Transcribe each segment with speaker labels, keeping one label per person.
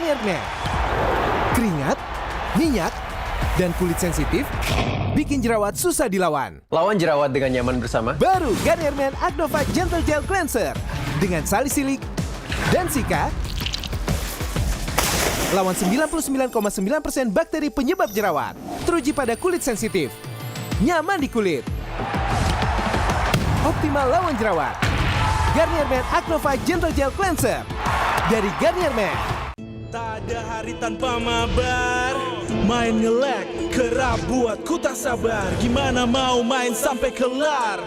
Speaker 1: Garnier Men. Keringat, minyak, dan kulit sensitif bikin jerawat susah dilawan.
Speaker 2: Lawan jerawat dengan nyaman bersama.
Speaker 1: Baru Garnier Men Acnova Gentle Gel Cleanser dengan salisilik dan sika. Lawan 99,9% bakteri penyebab jerawat. Teruji pada kulit sensitif. Nyaman di kulit. Optimal lawan jerawat. Garnier Men Acnova Gentle Gel Cleanser dari Garnier Men.
Speaker 3: Tak ada hari tanpa mabar. Main nge-lag, kerap buatku tak sabar. Gimana mau main sampai kelar?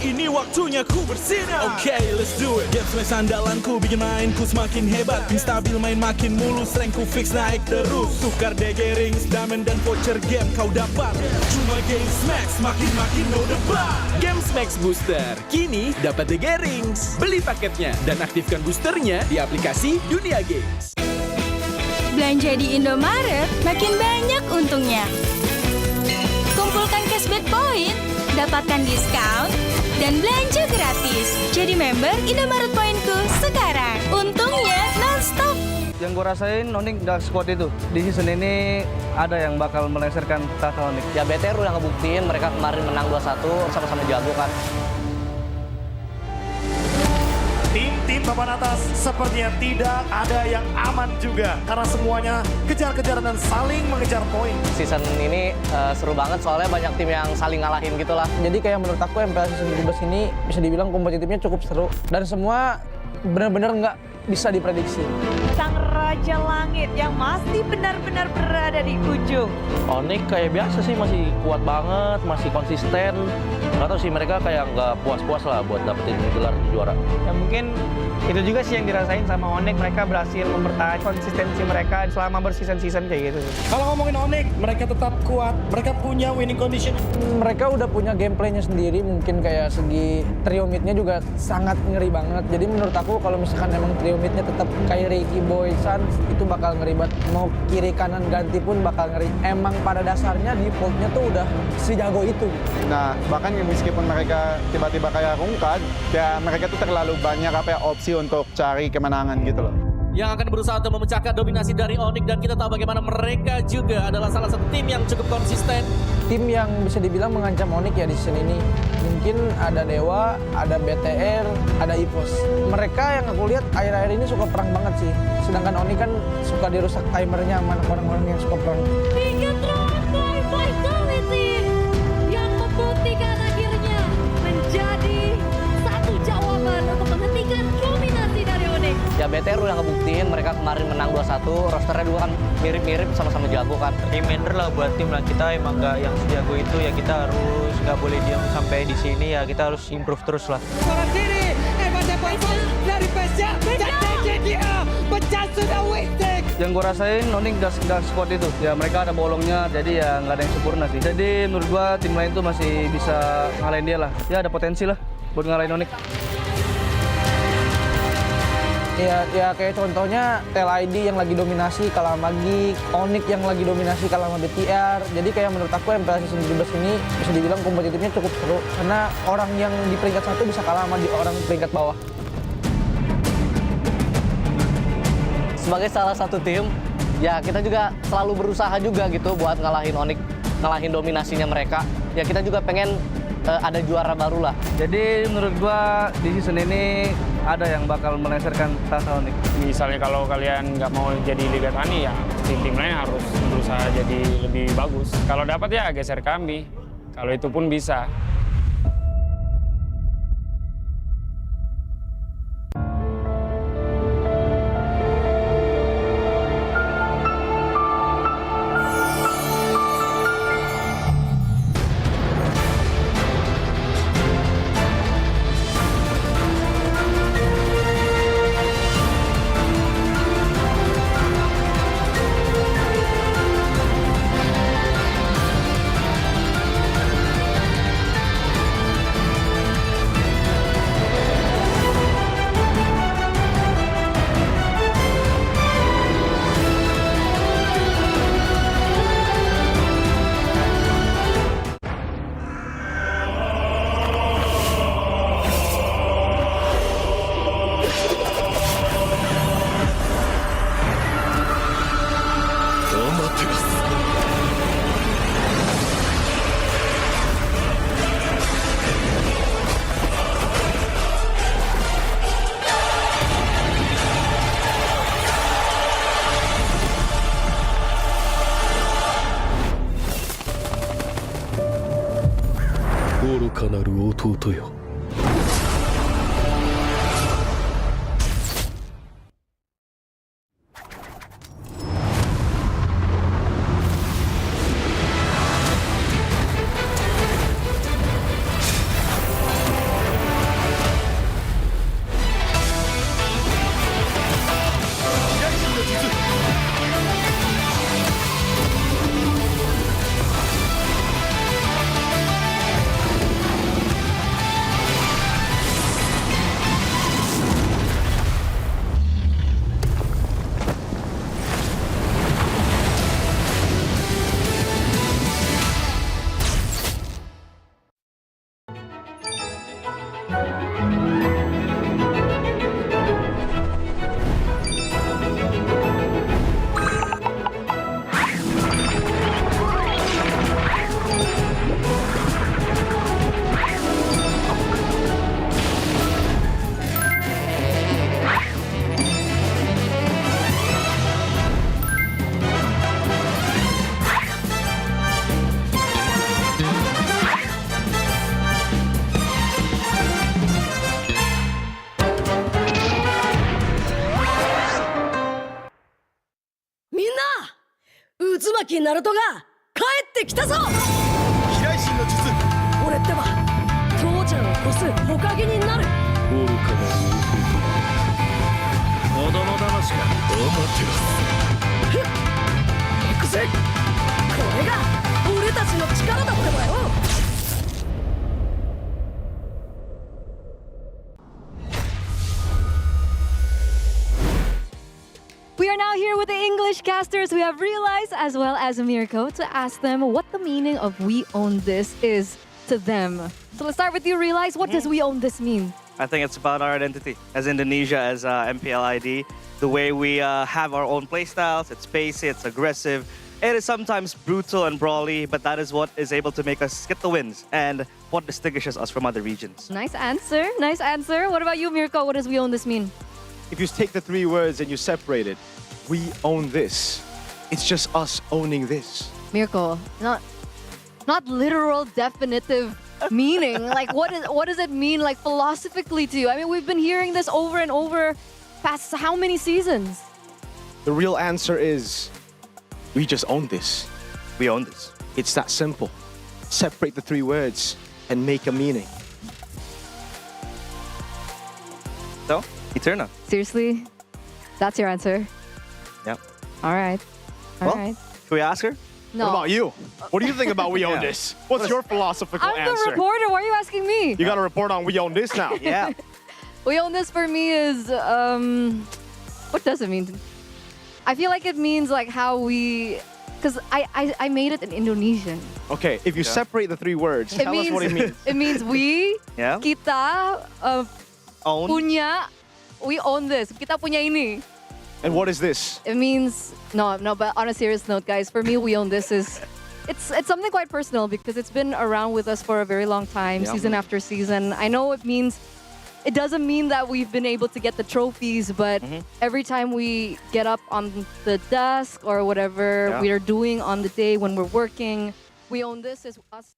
Speaker 3: Ini waktunya ku bersinar. Okay, let's do it. Games main sandalanku bikin mainku semakin hebat. Pin stabil main makin mulus, rankku fix naik terus. Tukar DG rings, diamond dan voucher game kau dapat. Cuma Games Max makin no debat.
Speaker 4: Games Max Booster, kini dapat DG Rings. Beli paketnya dan aktifkan boosternya di aplikasi Dunia Games.
Speaker 5: Belanja di Indomaret makin banyak untungnya. Kumpulkan cashback point, dapatkan diskon, dan belanja gratis. Jadi member Indomaret Pointku sekarang. Untungnya non-stop.
Speaker 6: Yang gue rasain Onyx Dark Squad itu di season ini ada yang bakal melengsarkan tahta Onyx.
Speaker 7: Ya BTR udah ngebuktiin mereka kemarin menang 2-1 sama-sama jago kan.
Speaker 8: Tim papan atas sepertinya tidak ada yang aman juga karena semuanya kejar-kejaran dan saling mengejar poin.
Speaker 7: Season ini seru banget soalnya banyak tim yang saling ngalahin gitu lah.
Speaker 6: Jadi kayak menurut aku MPL season 17 ini bisa dibilang kompetitifnya cukup seru dan semua benar-benar nggak bisa diprediksi.
Speaker 9: Sang Raja Langit yang masih benar-benar berada di ujung.
Speaker 10: Onyx kayak biasa sih, masih kuat banget, masih konsisten. Nggak tahu sih, mereka kayak nggak puas-puas lah buat dapetin gelar juara.
Speaker 6: Ya mungkin itu juga sih yang dirasain sama Onyx, mereka berhasil mempertahankan konsistensi mereka selama berseason-season kayak gitu.
Speaker 8: Kalau ngomongin Onyx, mereka tetap kuat, mereka punya winning condition.
Speaker 6: Mereka udah punya gameplaynya sendiri, mungkin kayak segi trio midnya juga sangat ngeri banget. Jadi menurut aku kalau misalkan emang trio midnya tetap kayak Ricky Boy Sun, itu bakal ngeri banget. Mau kiri kanan ganti pun bakal ngeri. Emang pada dasarnya defaultnya tuh udah sejago itu.
Speaker 11: Nah, bahkan meskipun mereka tiba-tiba kayak rungkat, ya mereka tuh terlalu banyak opsi untuk cari kemenangan gitu loh.
Speaker 4: Yang akan berusaha untuk memecahkan dominasi dari Onyx, dan kita tahu bagaimana mereka juga adalah salah satu tim yang cukup konsisten.
Speaker 6: Tim yang bisa dibilang mengancam Onyx ya di season ini. Mungkin ada Dewa, ada BTR, ada EVOS. Mereka yang aku lihat akhir-akhir ini suka perang banget sih. Sedangkan Onyx kan suka dirusak timernya sama orang-orang yang suka perang.
Speaker 5: Vitality yang membuktikan akhirnya menjadi satu jawaban untuk menghentikan dominasi dari Onyx.
Speaker 7: Ya BTR udah ngebuktiin mereka kemarin menang 2-1, rosternya juga kan mirip-mirip sama-sama jago kan.
Speaker 10: Reminder lah buat tim lah, kita emang nggak yang sejago itu ya, kita harus nggak boleh diam sampai di sini ya, kita harus improve terus lah.
Speaker 9: Seorang diri, dari Pesya, dia pecah sudah wasted.
Speaker 6: Yang gue rasain Onyx Dark Squad itu, ya mereka ada bolongnya, jadi ya nggak ada yang sempurna sih. Jadi menurut gue tim lain tuh masih bisa ngalahin dia lah. Ya ada potensi lah buat ngalahin Onyx. Ya kayak contohnya TLID yang lagi dominasi kalah sama Geek, Onyx yang lagi dominasi kalah sama BTR. Jadi kayak menurut aku MPL season 17 ini bisa dibilang kompetitifnya cukup seru karena orang yang di peringkat 1 bisa kalah sama orang peringkat bawah.
Speaker 7: Sebagai salah satu tim, ya kita juga selalu berusaha juga gitu buat ngalahin Onyx, ngalahin dominasinya mereka. Ya kita juga pengen ada juara baru lah.
Speaker 6: Jadi menurut gua di season ini ada yang bakal melengsarkan tahta Onyx.
Speaker 12: Misalnya kalau kalian nggak mau jadi Liga Tani, ya tim-tim lain harus berusaha jadi lebih bagus. Kalau dapat ya geser kami, kalau itu pun bisa.
Speaker 13: 愚かなる弟よ。
Speaker 14: 渦巻きナルトが帰ってきたぞ。
Speaker 3: 飛来神の術。
Speaker 14: 俺ってば父ちゃんを越す火影になる。
Speaker 13: 愚かなる弟。子供騙しか。
Speaker 14: 行くぜ。これが俺たちの力だってばよ。
Speaker 5: We are now here with the English casters. We have Realize as well as Mirko to ask them what the meaning of "We Own This" is to them. So let's start with you, Realize. What does "We Own This" mean?
Speaker 15: I think it's about our identity as Indonesia, as MPL ID. The way we have our own playstyles. It's pacey, it's aggressive. It is sometimes brutal and brawly, but that is what is able to make us get the wins and what distinguishes us from other regions.
Speaker 5: Nice answer. Nice answer. What about you, Mirko? What does "We Own This" mean?
Speaker 16: If you take the three words and you separate it, we own this. It's just us owning this.
Speaker 5: Mirko, not literal definitive meaning. Like what does it mean like philosophically to you? I mean, we've been hearing this over and over past how many seasons?
Speaker 16: The real answer is we just own this.
Speaker 15: We own this.
Speaker 16: It's that simple. Separate the three words and make a meaning.
Speaker 15: So, Eterna.
Speaker 5: Seriously? That's your answer?
Speaker 15: Yeah.
Speaker 5: All right. All right.
Speaker 15: Can we ask her?
Speaker 5: No.
Speaker 11: What about you? What do you think about We Own This? What's your philosophical
Speaker 5: I'm
Speaker 11: answer?
Speaker 5: the reporter. Why are you asking me?
Speaker 11: You got to report on We Own This now.
Speaker 15: Yeah.
Speaker 5: We Own This for me is, what does it mean? I feel like it means like how we, because I made it in Indonesian.
Speaker 16: Okay, if you separate the three words, tell us what it means.
Speaker 5: It means we,
Speaker 15: Yeah.
Speaker 5: kita,
Speaker 15: Own.
Speaker 5: punya, we own this. Kita punya ini.
Speaker 16: And what is this?
Speaker 5: It means, no, but on a serious note, guys, for me, we own this is, it's something quite personal because it's been around with us for a very long time,
Speaker 15: Yeah.
Speaker 5: season after season. I know it doesn't mean that we've been able to get the trophies, but every time we get up on the desk or whatever
Speaker 15: Yeah.
Speaker 5: we are doing on the day when we're working, we own this is us.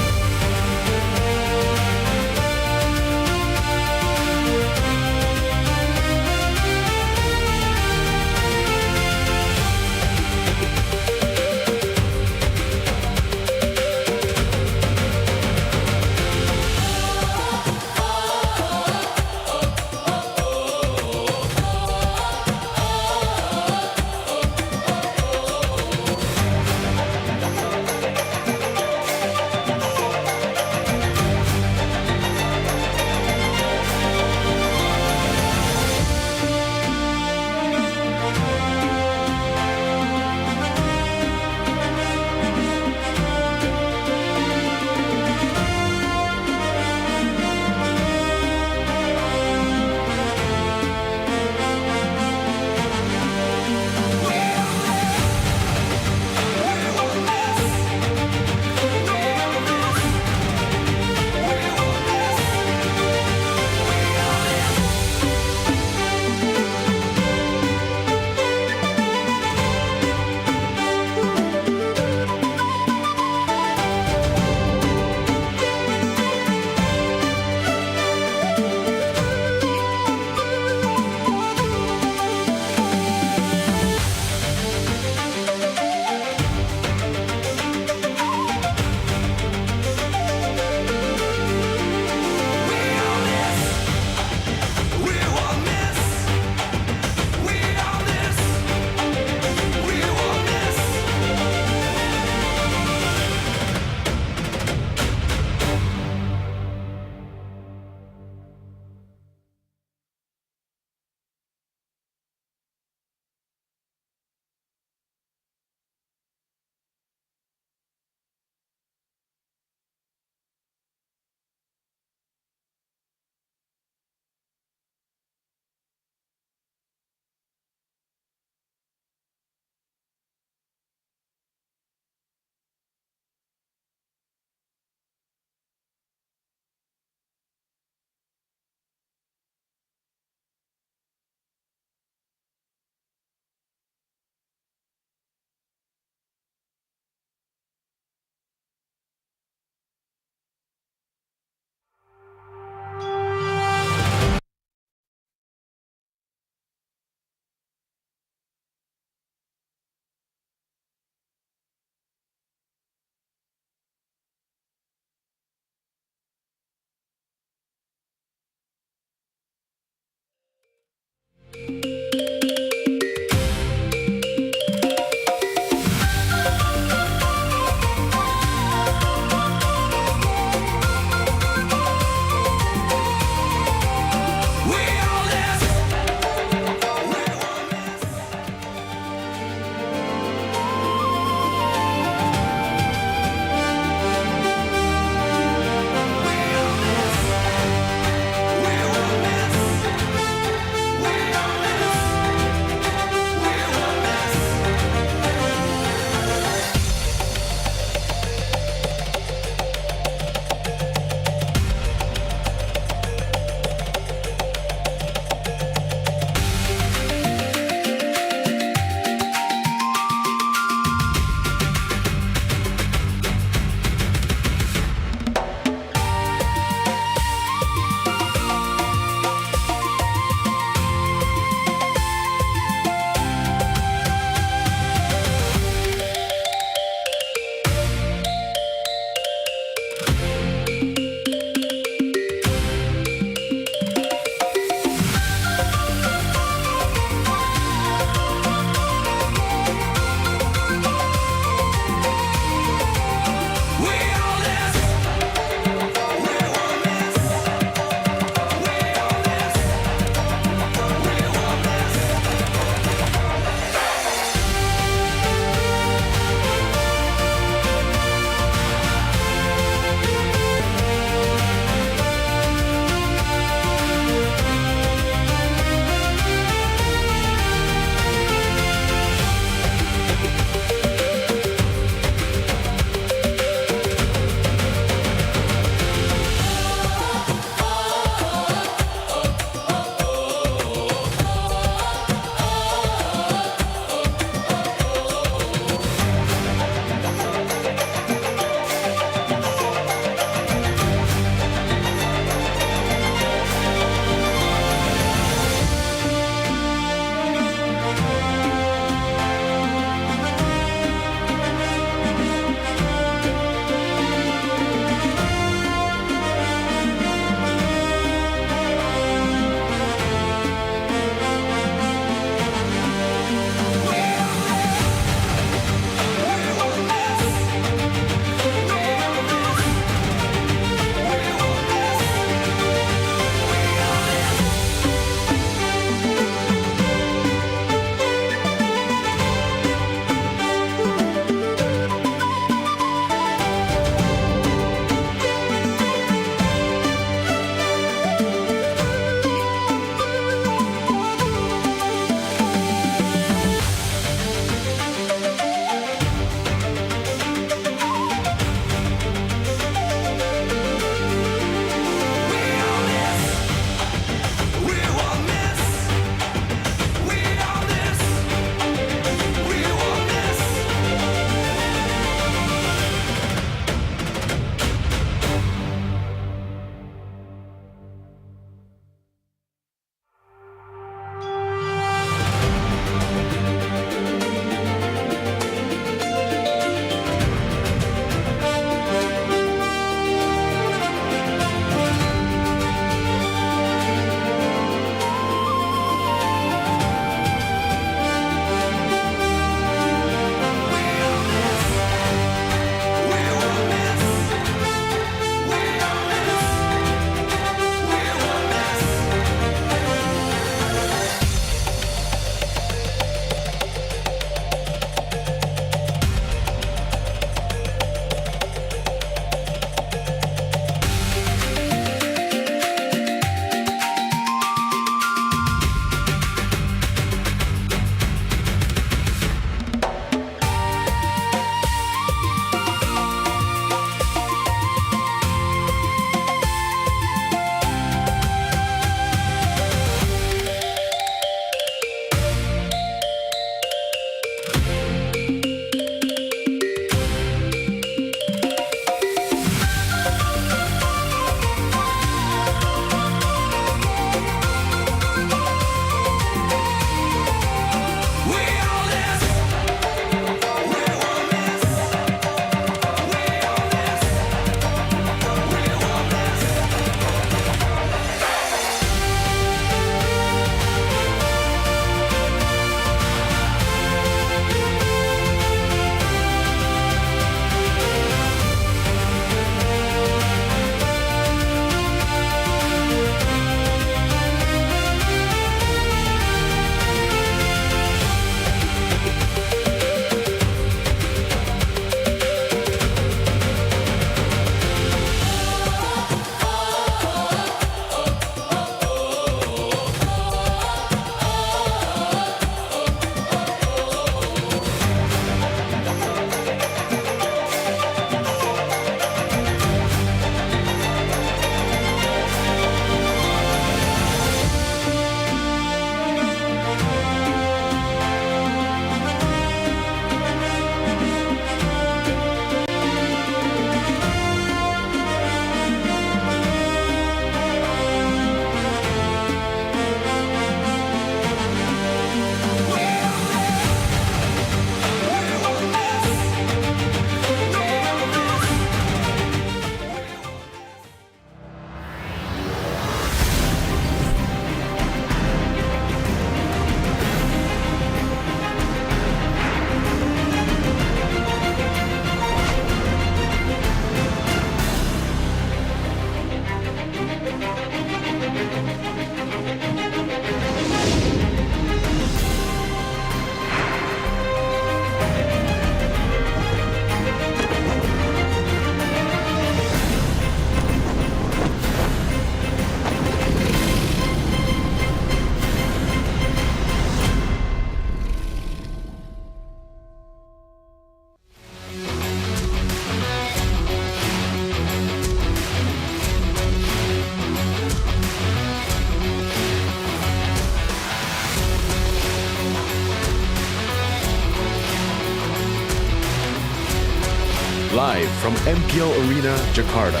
Speaker 13: Live from MPL Arena, Jakarta.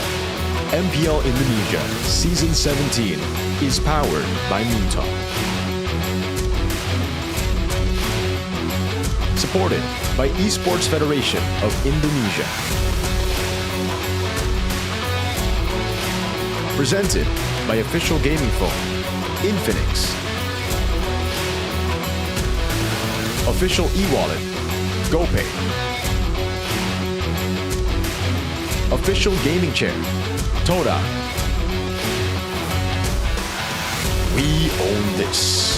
Speaker 13: MPL Indonesia Season 17 is powered by Moontalk. Supported by Esports Federation of Indonesia. Presented by official gaming phone, Infinix. Official e-wallet, GoPay. Official gaming chair, Toda. We own this.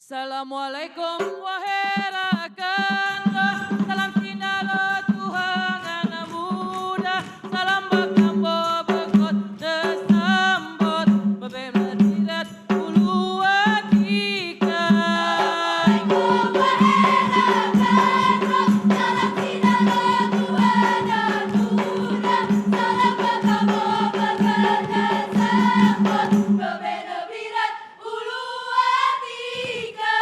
Speaker 17: Assalamualaikum wahai rakan, salam sinalo Tuhan anak muda, salam bakambo bekot desambot, bebemadilat ulu atika. Assalamualaikum wahai rakan, salam sinalo Tuhan anak muda, salam bakambo bekot desambot, bebemadilat ulu atika.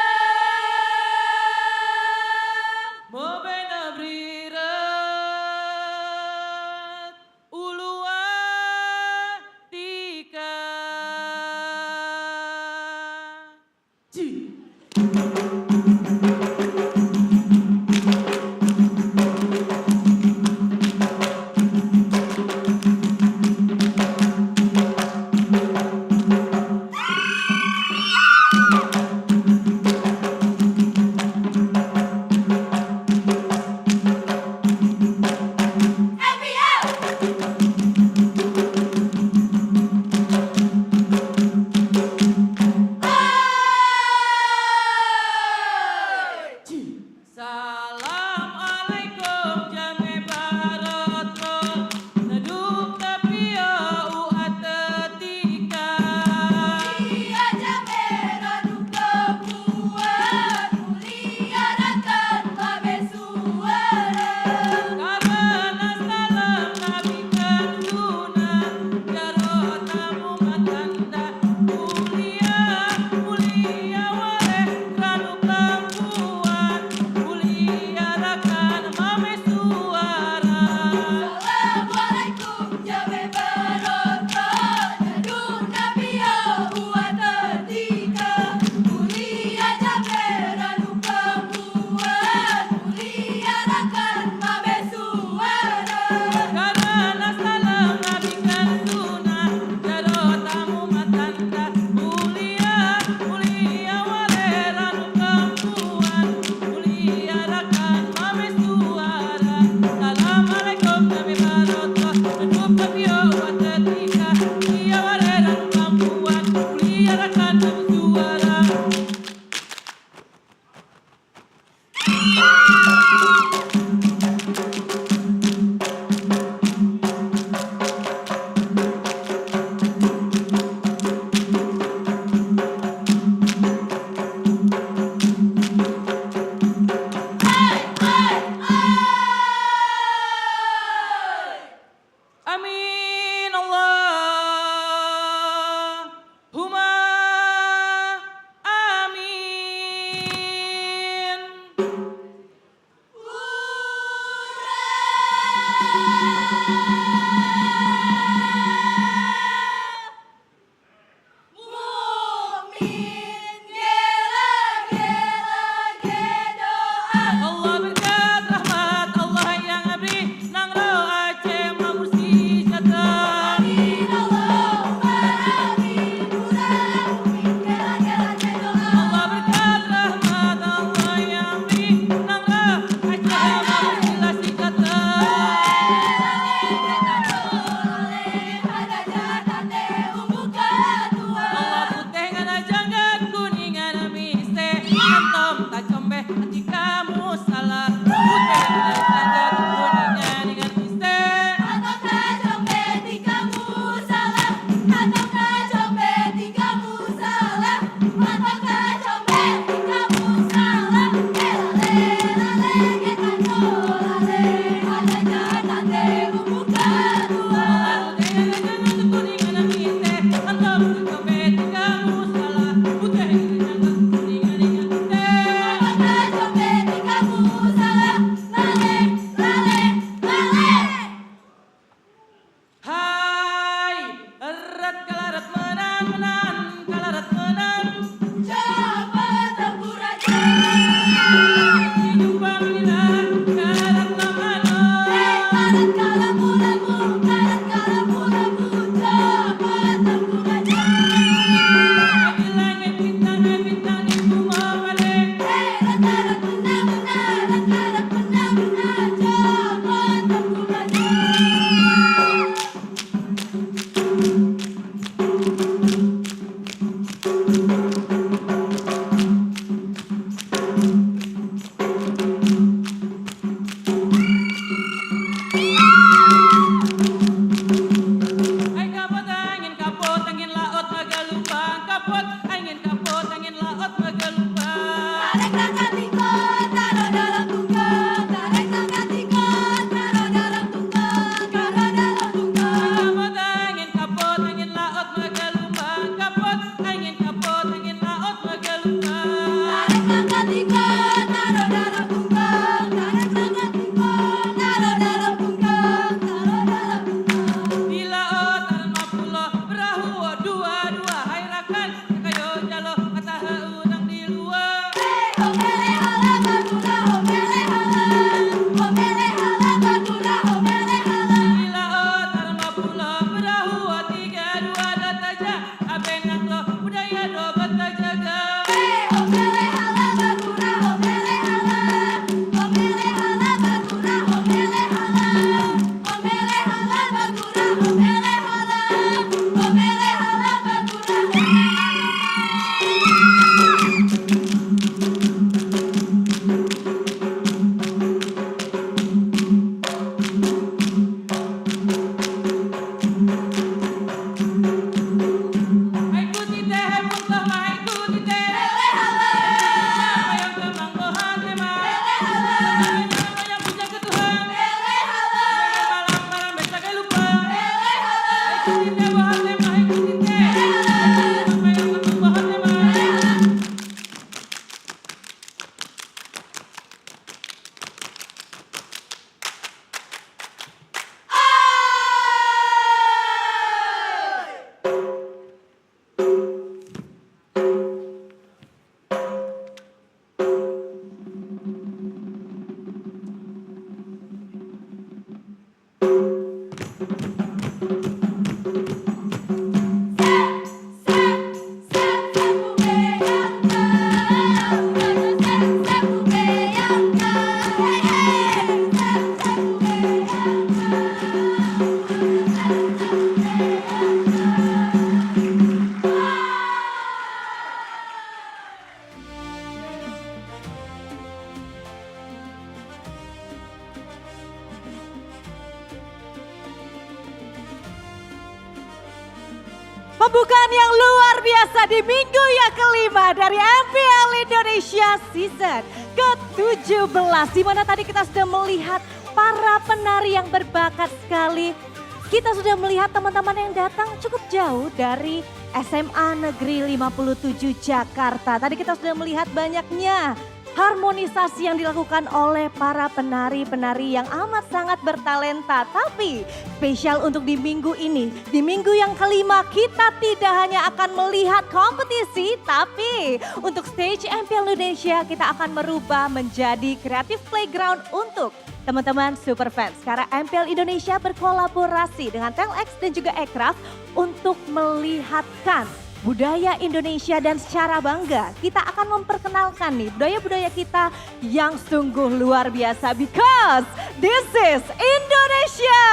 Speaker 9: Pembukaan yang luar biasa di minggu yang kelima dari MPL Indonesia Season ke-17. Di mana tadi kita sudah melihat para penari yang berbakat sekali. Kita sudah melihat teman-teman yang datang cukup jauh dari SMA Negeri 57 Jakarta. Tadi kita sudah melihat banyaknya harmonisasi yang dilakukan oleh para penari-penari yang amat sangat bertalenta. Tapi spesial untuk di minggu ini, di minggu yang kelima kita tidak hanya akan melihat kompetisi, tapi untuk stage MPL Indonesia kita akan merubah menjadi creative playground untuk teman-teman super fans. Karena MPL Indonesia berkolaborasi dengan Telex dan juga Ekraf untuk melihatkan budaya Indonesia dan secara bangga kita akan memperkenalkan nih budaya-budaya kita yang sungguh luar biasa because this is Indonesia.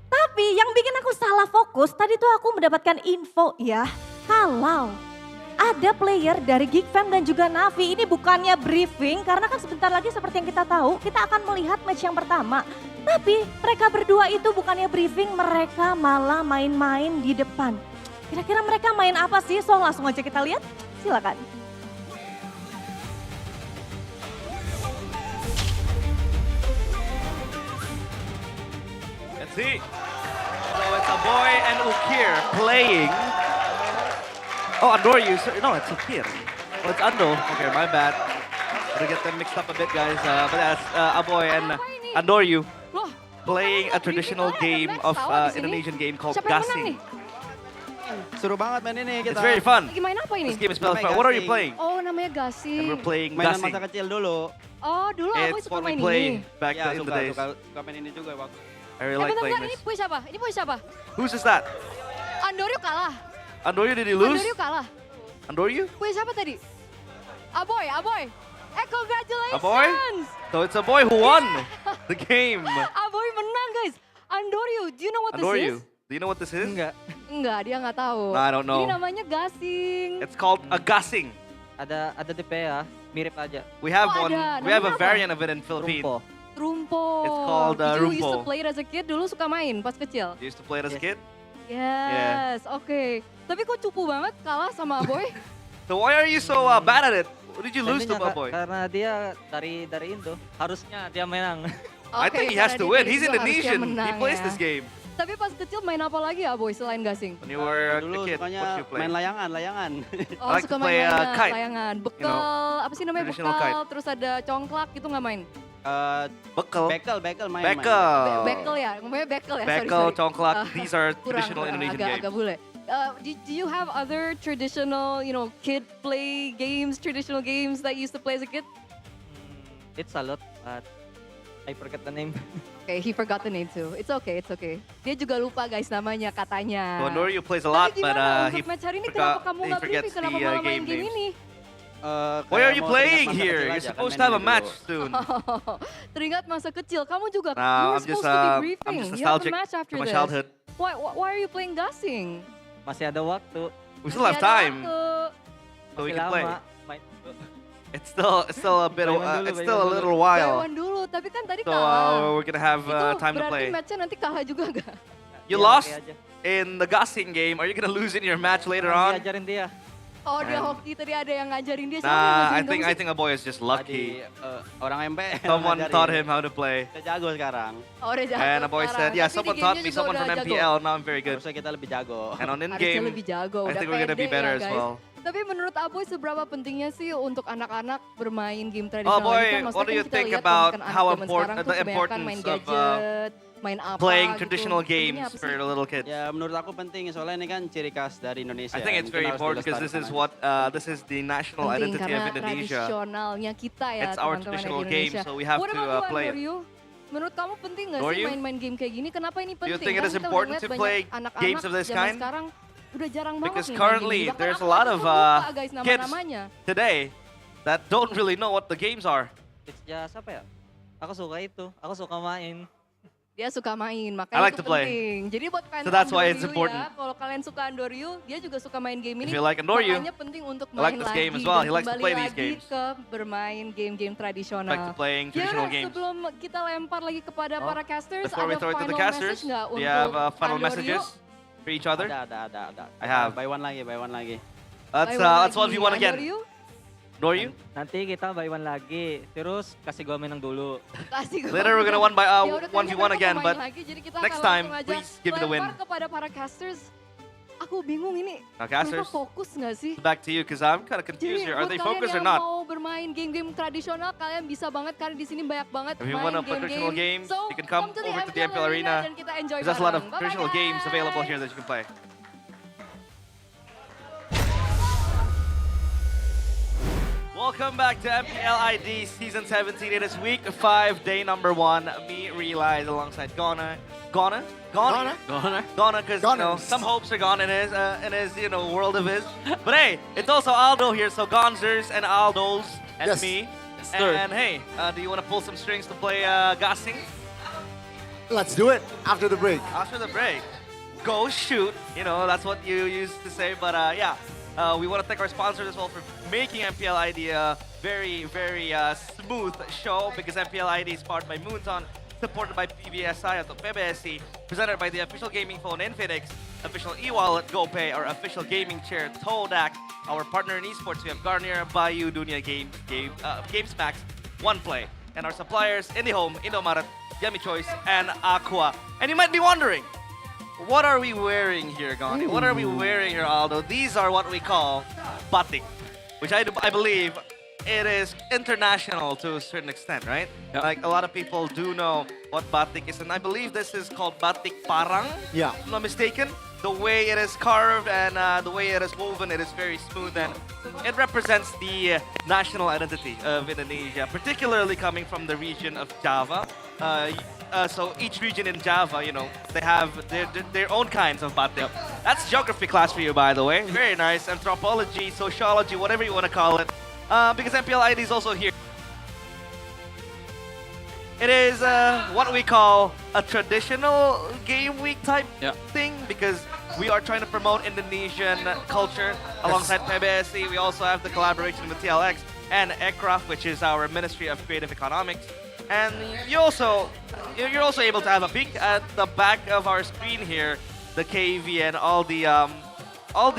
Speaker 9: Tapi yang bikin aku salah fokus tadi tuh aku mendapatkan info ya kalau ada player dari Geek Fam dan juga Navi. Ini bukannya briefing karena kan sebentar lagi seperti yang kita tahu kita akan melihat match yang pertama. Tapi mereka berdua itu bukannya briefing, mereka malah main-main di depan. Kira-kira mereka main apa sih? So langsung aja kita lihat, silakan.
Speaker 15: Let's see. So it's a boy and Ukir playing. Oh, Andoryu. No, it's Ukir. Oh, it's Ando. Okay, my bad. Gotta get them mixed up a bit, guys. But that's Aboy and Andoryu playing a traditional game of Indonesian game called gasing.
Speaker 18: Seru banget main ini kita.
Speaker 15: It's very fun.
Speaker 5: Lagi main apa ini?
Speaker 15: This game is fun. What are you playing?
Speaker 5: Oh, namanya gasing.
Speaker 15: And we're playing
Speaker 18: Mainan
Speaker 15: gasing.
Speaker 18: masa kecil dulu.
Speaker 5: Oh, dulu aku
Speaker 15: It's
Speaker 5: suka
Speaker 15: what we
Speaker 5: main
Speaker 15: play
Speaker 5: ini.
Speaker 15: back
Speaker 18: Ya,
Speaker 15: in the
Speaker 18: suka,
Speaker 15: days.
Speaker 18: suka main ini juga waktu.
Speaker 15: I really like
Speaker 5: Bentar,
Speaker 15: playing
Speaker 5: ini
Speaker 15: this.
Speaker 5: push siapa? Ini push siapa?
Speaker 15: Who's is that?
Speaker 5: Andoryu kalah.
Speaker 15: Andoryu, did he lose?
Speaker 5: Andoryu kalah.
Speaker 15: Andoryu?
Speaker 5: Push siapa tadi? Aboy, Aboy. Congratulations.
Speaker 15: Aboy? So it's a boy who won the game.
Speaker 5: Aboy menang guys. Andoryu, do you know what
Speaker 15: Andoryu,
Speaker 5: this is?
Speaker 15: do you know what this is?
Speaker 6: Enggak.
Speaker 5: Enggak, dia nggak tahu.
Speaker 15: No, I don't know.
Speaker 5: Ini namanya gasing.
Speaker 15: It's called a gasing.
Speaker 6: Ada tipe ya, mirip aja.
Speaker 15: We have
Speaker 5: Oh,
Speaker 15: one.
Speaker 5: ada.
Speaker 15: We have a
Speaker 5: Namanya apa?
Speaker 15: variant of it in Philippines.
Speaker 5: Trumpo.
Speaker 15: It's called,
Speaker 5: Did you used to
Speaker 15: rumpo.
Speaker 5: play it as a kid? Dulu suka main pas kecil?
Speaker 15: You used to play it as a kid?
Speaker 5: Yes, oke. Tapi kok cupu banget kalah sama Aboy?
Speaker 15: So why are you so bad at it? What did you lose to, boy?
Speaker 6: Karena dia dari Indo, harusnya dia menang.
Speaker 15: I think he has to win. He's Indonesian. He plays this game.
Speaker 5: Tapi pas kecil main apa lagi ya Aboy selain gasing?
Speaker 15: When you were
Speaker 18: Dulu
Speaker 15: a kid, what
Speaker 18: sukanya
Speaker 15: did you play?
Speaker 18: main layangan.
Speaker 5: Oh,
Speaker 15: I like
Speaker 5: suka
Speaker 15: to play
Speaker 5: main layangan,
Speaker 15: kite.
Speaker 5: layangan. Bekel,
Speaker 15: You know,
Speaker 5: apa sih namanya
Speaker 15: traditional
Speaker 5: bekal,
Speaker 15: kite.
Speaker 5: terus ada congklak gitu nggak main?
Speaker 15: Bekel
Speaker 18: main.
Speaker 5: Bekel ya, ngomongnya bekel ya,
Speaker 15: Bekel,
Speaker 5: sorry.
Speaker 15: congklak, these are
Speaker 5: Kurang,
Speaker 15: traditional Indonesian games.
Speaker 5: agak bule. Do you have other traditional, kid play games, traditional games that you used to play as a kid?
Speaker 6: It's a lot, but I forget the name.
Speaker 5: Okay, he forgot the name too. It's okay, it's okay. Dia juga lupa guys namanya katanya.
Speaker 15: So Andoryu plays a lot,
Speaker 5: Tapi
Speaker 15: but
Speaker 5: gimana
Speaker 15: he
Speaker 5: untuk match hari ini kenapa kamu nggak briefing?
Speaker 15: forgets
Speaker 5: Kenapa
Speaker 15: the
Speaker 5: malah main
Speaker 15: game
Speaker 5: game
Speaker 15: names.
Speaker 5: ini?
Speaker 15: Why are you playing here? You're supposed to have a match soon.
Speaker 5: Teringat masa kecil, kamu juga
Speaker 15: No,
Speaker 5: you were
Speaker 15: I'm just,
Speaker 5: supposed to be
Speaker 15: I'm
Speaker 5: briefing.
Speaker 15: just
Speaker 5: You have a
Speaker 15: nostalgic
Speaker 5: match after
Speaker 15: to my
Speaker 5: this.
Speaker 15: childhood.
Speaker 5: Why are you playing gasing?
Speaker 6: Masih ada waktu.
Speaker 15: We still have
Speaker 5: Masih ada
Speaker 15: time,
Speaker 5: waktu.
Speaker 15: so we
Speaker 6: Masih
Speaker 15: can play.
Speaker 6: lama. Main dulu.
Speaker 15: It's still a bit. It's still a little
Speaker 5: Bayuan
Speaker 15: while.
Speaker 5: dulu, tapi kan tadi
Speaker 15: So
Speaker 5: kalah.
Speaker 15: we're gonna have time to
Speaker 5: Berarti
Speaker 15: play.
Speaker 5: matchnya nanti kalah juga gak?
Speaker 15: You lost in the gasing game. Are you gonna lose in your match later on?
Speaker 6: Diajarin dia.
Speaker 5: Oh dia
Speaker 15: Man.
Speaker 5: hoki tadi ada yang ngajarin dia. Siapa yang
Speaker 15: Nah,
Speaker 5: ngajarin
Speaker 15: I
Speaker 5: kamu
Speaker 15: think a boy is just lucky.
Speaker 18: Orang MPL.
Speaker 15: Someone
Speaker 18: ngajarin.
Speaker 15: taught him how to play.
Speaker 18: Udah jago sekarang.
Speaker 5: sih? Oh udah jago
Speaker 15: And a boy
Speaker 5: sekarang.
Speaker 15: said, yeah,
Speaker 5: Tapi di
Speaker 15: someone
Speaker 5: gamenya
Speaker 15: taught me,
Speaker 5: juga
Speaker 15: someone
Speaker 5: udah
Speaker 15: from
Speaker 5: jago.
Speaker 15: MPL, now I'm very good.
Speaker 18: Harusnya kita lebih jago.
Speaker 15: And on
Speaker 5: Harusnya
Speaker 15: in-game,
Speaker 5: lebih jago,
Speaker 15: I
Speaker 5: udah
Speaker 15: think we're gonna be
Speaker 5: pede
Speaker 15: better
Speaker 5: ya,
Speaker 15: as
Speaker 5: guys.
Speaker 15: well.
Speaker 5: Tapi menurut Aboy seberapa pentingnya sih untuk anak-anak bermain game
Speaker 15: Oh
Speaker 5: tradisional
Speaker 15: boy,
Speaker 5: ini kan? Maksudnya
Speaker 15: what do
Speaker 5: kan
Speaker 15: you
Speaker 5: kita
Speaker 15: think
Speaker 5: lihat
Speaker 15: about
Speaker 5: kalau misalkan
Speaker 15: how
Speaker 5: anak zaman
Speaker 15: important
Speaker 5: sekarang tuh
Speaker 15: the
Speaker 5: kebanyakan main
Speaker 15: importance of
Speaker 5: gadget, main apa
Speaker 15: playing
Speaker 5: gitu.
Speaker 15: traditional
Speaker 5: Pentingnya
Speaker 15: games
Speaker 5: apa
Speaker 15: for
Speaker 5: sih?
Speaker 15: the little kids?
Speaker 18: Ya menurut aku penting soalnya ini kan ciri khas dari Indonesia.
Speaker 15: I think it's
Speaker 18: Mungkin
Speaker 15: very
Speaker 18: harus
Speaker 15: important because this is
Speaker 18: dilestarikan.
Speaker 15: this is the national
Speaker 5: Penting
Speaker 15: identity
Speaker 5: karena
Speaker 15: of Indonesia.
Speaker 5: tradisionalnya kita ya
Speaker 15: It's our
Speaker 5: teman-teman
Speaker 15: traditional
Speaker 5: di
Speaker 15: game,
Speaker 5: Indonesia.
Speaker 15: so we have
Speaker 5: What
Speaker 15: to
Speaker 5: about you,
Speaker 15: play it.
Speaker 5: Andoryu? Menurut kamu penting nggak sih
Speaker 15: Andoryu?
Speaker 5: main-main game kayak gini? Kenapa ini penting?
Speaker 15: Do you think it
Speaker 5: Kan
Speaker 15: is
Speaker 5: kita udah
Speaker 15: important
Speaker 5: lihat
Speaker 15: to
Speaker 5: banyak
Speaker 15: play
Speaker 5: anak-anak
Speaker 15: games of this
Speaker 5: zaman
Speaker 15: kind?
Speaker 5: sekarang udah jarang banget
Speaker 15: Because
Speaker 5: nih main game
Speaker 15: currently
Speaker 5: ini. Bahkan
Speaker 15: there's a
Speaker 5: aku
Speaker 15: lot
Speaker 5: aja
Speaker 15: of
Speaker 5: tuh lupa, guys,
Speaker 15: kids
Speaker 5: nama-namanya.
Speaker 15: today that don't really know what the games are.
Speaker 6: It's just apa ya? Aku suka itu. Aku suka main.
Speaker 5: Dia suka main, makanya
Speaker 15: I like
Speaker 5: itu
Speaker 15: to play.
Speaker 5: penting. Jadi buat fans
Speaker 15: So that's why it's
Speaker 5: Andoryu
Speaker 15: important.
Speaker 5: ya, kalau kalian suka Andoryu, dia juga suka main game ini.
Speaker 15: If you like Andoryu,
Speaker 5: makanya penting untuk
Speaker 15: I
Speaker 5: main
Speaker 15: like this
Speaker 5: lagi
Speaker 15: game as well.
Speaker 5: dan
Speaker 15: He likes to
Speaker 5: kembali
Speaker 15: play these
Speaker 5: lagi
Speaker 15: games.
Speaker 5: ke bermain game-game tradisional.
Speaker 15: Back to playing traditional
Speaker 5: Yaudah,
Speaker 15: games.
Speaker 5: sebelum kita lempar lagi kepada para casters,
Speaker 15: Before we
Speaker 5: ada
Speaker 15: throw it to
Speaker 5: final
Speaker 15: the casters,
Speaker 5: message nggak
Speaker 15: do you have
Speaker 5: untuk
Speaker 15: final
Speaker 5: Andoryu?
Speaker 15: messages? for each other?
Speaker 18: Ada.
Speaker 15: I have.
Speaker 18: Buy one lagi.
Speaker 15: Let's 1v1 again. Noryu?
Speaker 19: Nanti kita buy one lagi, terus kasih gua main ng dulo.
Speaker 15: Later we're gonna 1v1
Speaker 5: 1v1
Speaker 15: again, but next time please give me the win.
Speaker 5: Kepada para casters, aku bingung ini.
Speaker 15: Now casters,
Speaker 5: mereka fokus nggak sih?
Speaker 15: back to you because I'm kind of confused here. Are they focused or not?
Speaker 5: Mau bermain game-game tradisional, kalian bisa banget karena di sini banyak banget
Speaker 15: If you
Speaker 5: main
Speaker 15: want to play traditional games,
Speaker 5: So,
Speaker 15: you can come
Speaker 5: to
Speaker 15: over to the MPL Arena.
Speaker 5: dan kita enjoy
Speaker 15: There's a lot of
Speaker 5: bareng.
Speaker 15: traditional games available here that you can play. Welcome back to MPL ID Season 17. It is week 5, day number 1. Me, Realize, alongside Ghana, because you know some hopes are gone in his world of his. But hey, it's also Aldo here, so Gonzers and Aldos and
Speaker 20: Yes.
Speaker 15: me.
Speaker 20: Yes, sir.
Speaker 15: And hey, do you want to pull some strings to play Gassing?
Speaker 20: Let's do it after the break.
Speaker 15: After the break, go shoot. You know, that's what you used to say. But yeah, we want to thank our sponsors as well for making MPL ID a very, very smooth show, because MPL ID is powered by Moonton, supported by PBSI atau PBSI, presented by the official gaming phone Infinix, official e-wallet GoPay, our official gaming chair Todak, our partner in esports we have Garnier, Bayou, Dunia GamesMax, OnePlay, and our suppliers IndiHome, Indomaret, Yummy Choice, and Aqua. And you might be wondering, what are we wearing here, Gani? What are we wearing here, Aldo? These are what we call batik, which I believe it is international to a certain extent, right?
Speaker 20: Yep.
Speaker 15: Like a lot of people do know what batik is, and I believe this is called batik parang.
Speaker 20: Yeah.
Speaker 15: If I'm not mistaken. The way it is carved and the way it is woven, it is very smooth, and it represents the national identity of Indonesia, particularly coming from the region of Java. So each region in Java, you know, they have their own kinds of batik. That's geography class for you, by the way. Very nice. Anthropology, sociology, whatever you want to call it. Because MPL ID is also here. It is what we call a traditional game week type thing, because we are trying to promote Indonesian culture alongside PBSI. We also have the collaboration with TLX and Ekraf, which is our Ministry of Creative Economics. And you're also able to have a peek at the back of our screen here, the KV and all the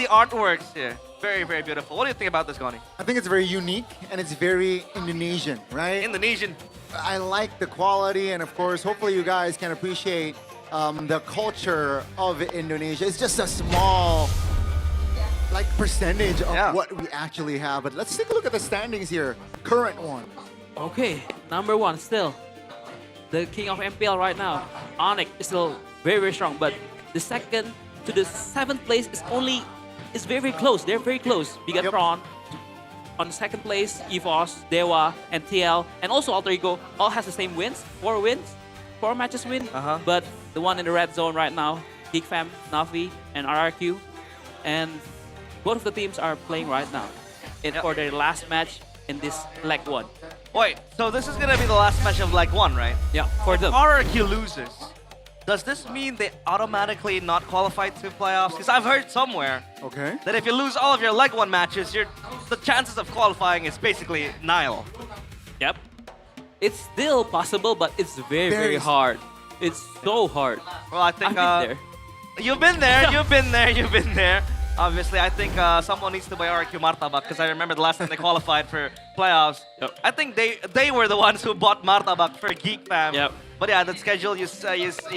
Speaker 15: artworks here. Very, very beautiful. What do you think about this, Gani?
Speaker 20: I think it's very unique and it's very Indonesian, right?
Speaker 15: Indonesian.
Speaker 20: I like the quality, and of course, hopefully you guys can appreciate the culture of Indonesia. It's just a small percentage of what we actually have. But let's take a look at the standings here. Current one.
Speaker 19: Okay, number 1 still. The king of MPL right now, Onyx, is still very, very strong. But the second to the 7th place is very, very close. They're very close. Bigatron on second place, EVOS, Dewa, and TL, and also Alter Ego all has the same wins. 4 matches win. But the one in the red zone right now, GeekFam, Navi, and RRQ. And both of the teams are playing right now for their last match in this leg 1.
Speaker 15: Wait, so this is gonna be the last match of leg 1, right?
Speaker 19: Yeah, for them.
Speaker 15: RRQ loses. Does this mean they automatically not qualify to playoffs? Because I've heard somewhere that if you lose all of your leg 1 matches, the chances of qualifying is basically nil.
Speaker 19: Yep. It's still possible, but it's very, very hard. It's so hard.
Speaker 15: Well, I think
Speaker 19: I've been there.
Speaker 15: You've been there, you've been there. Obviously, I think someone needs to buy RQ Martabak, because I remember the last time they qualified for playoffs. I think they were the ones who bought Martabak for Geek Fam. But yeah, the schedule you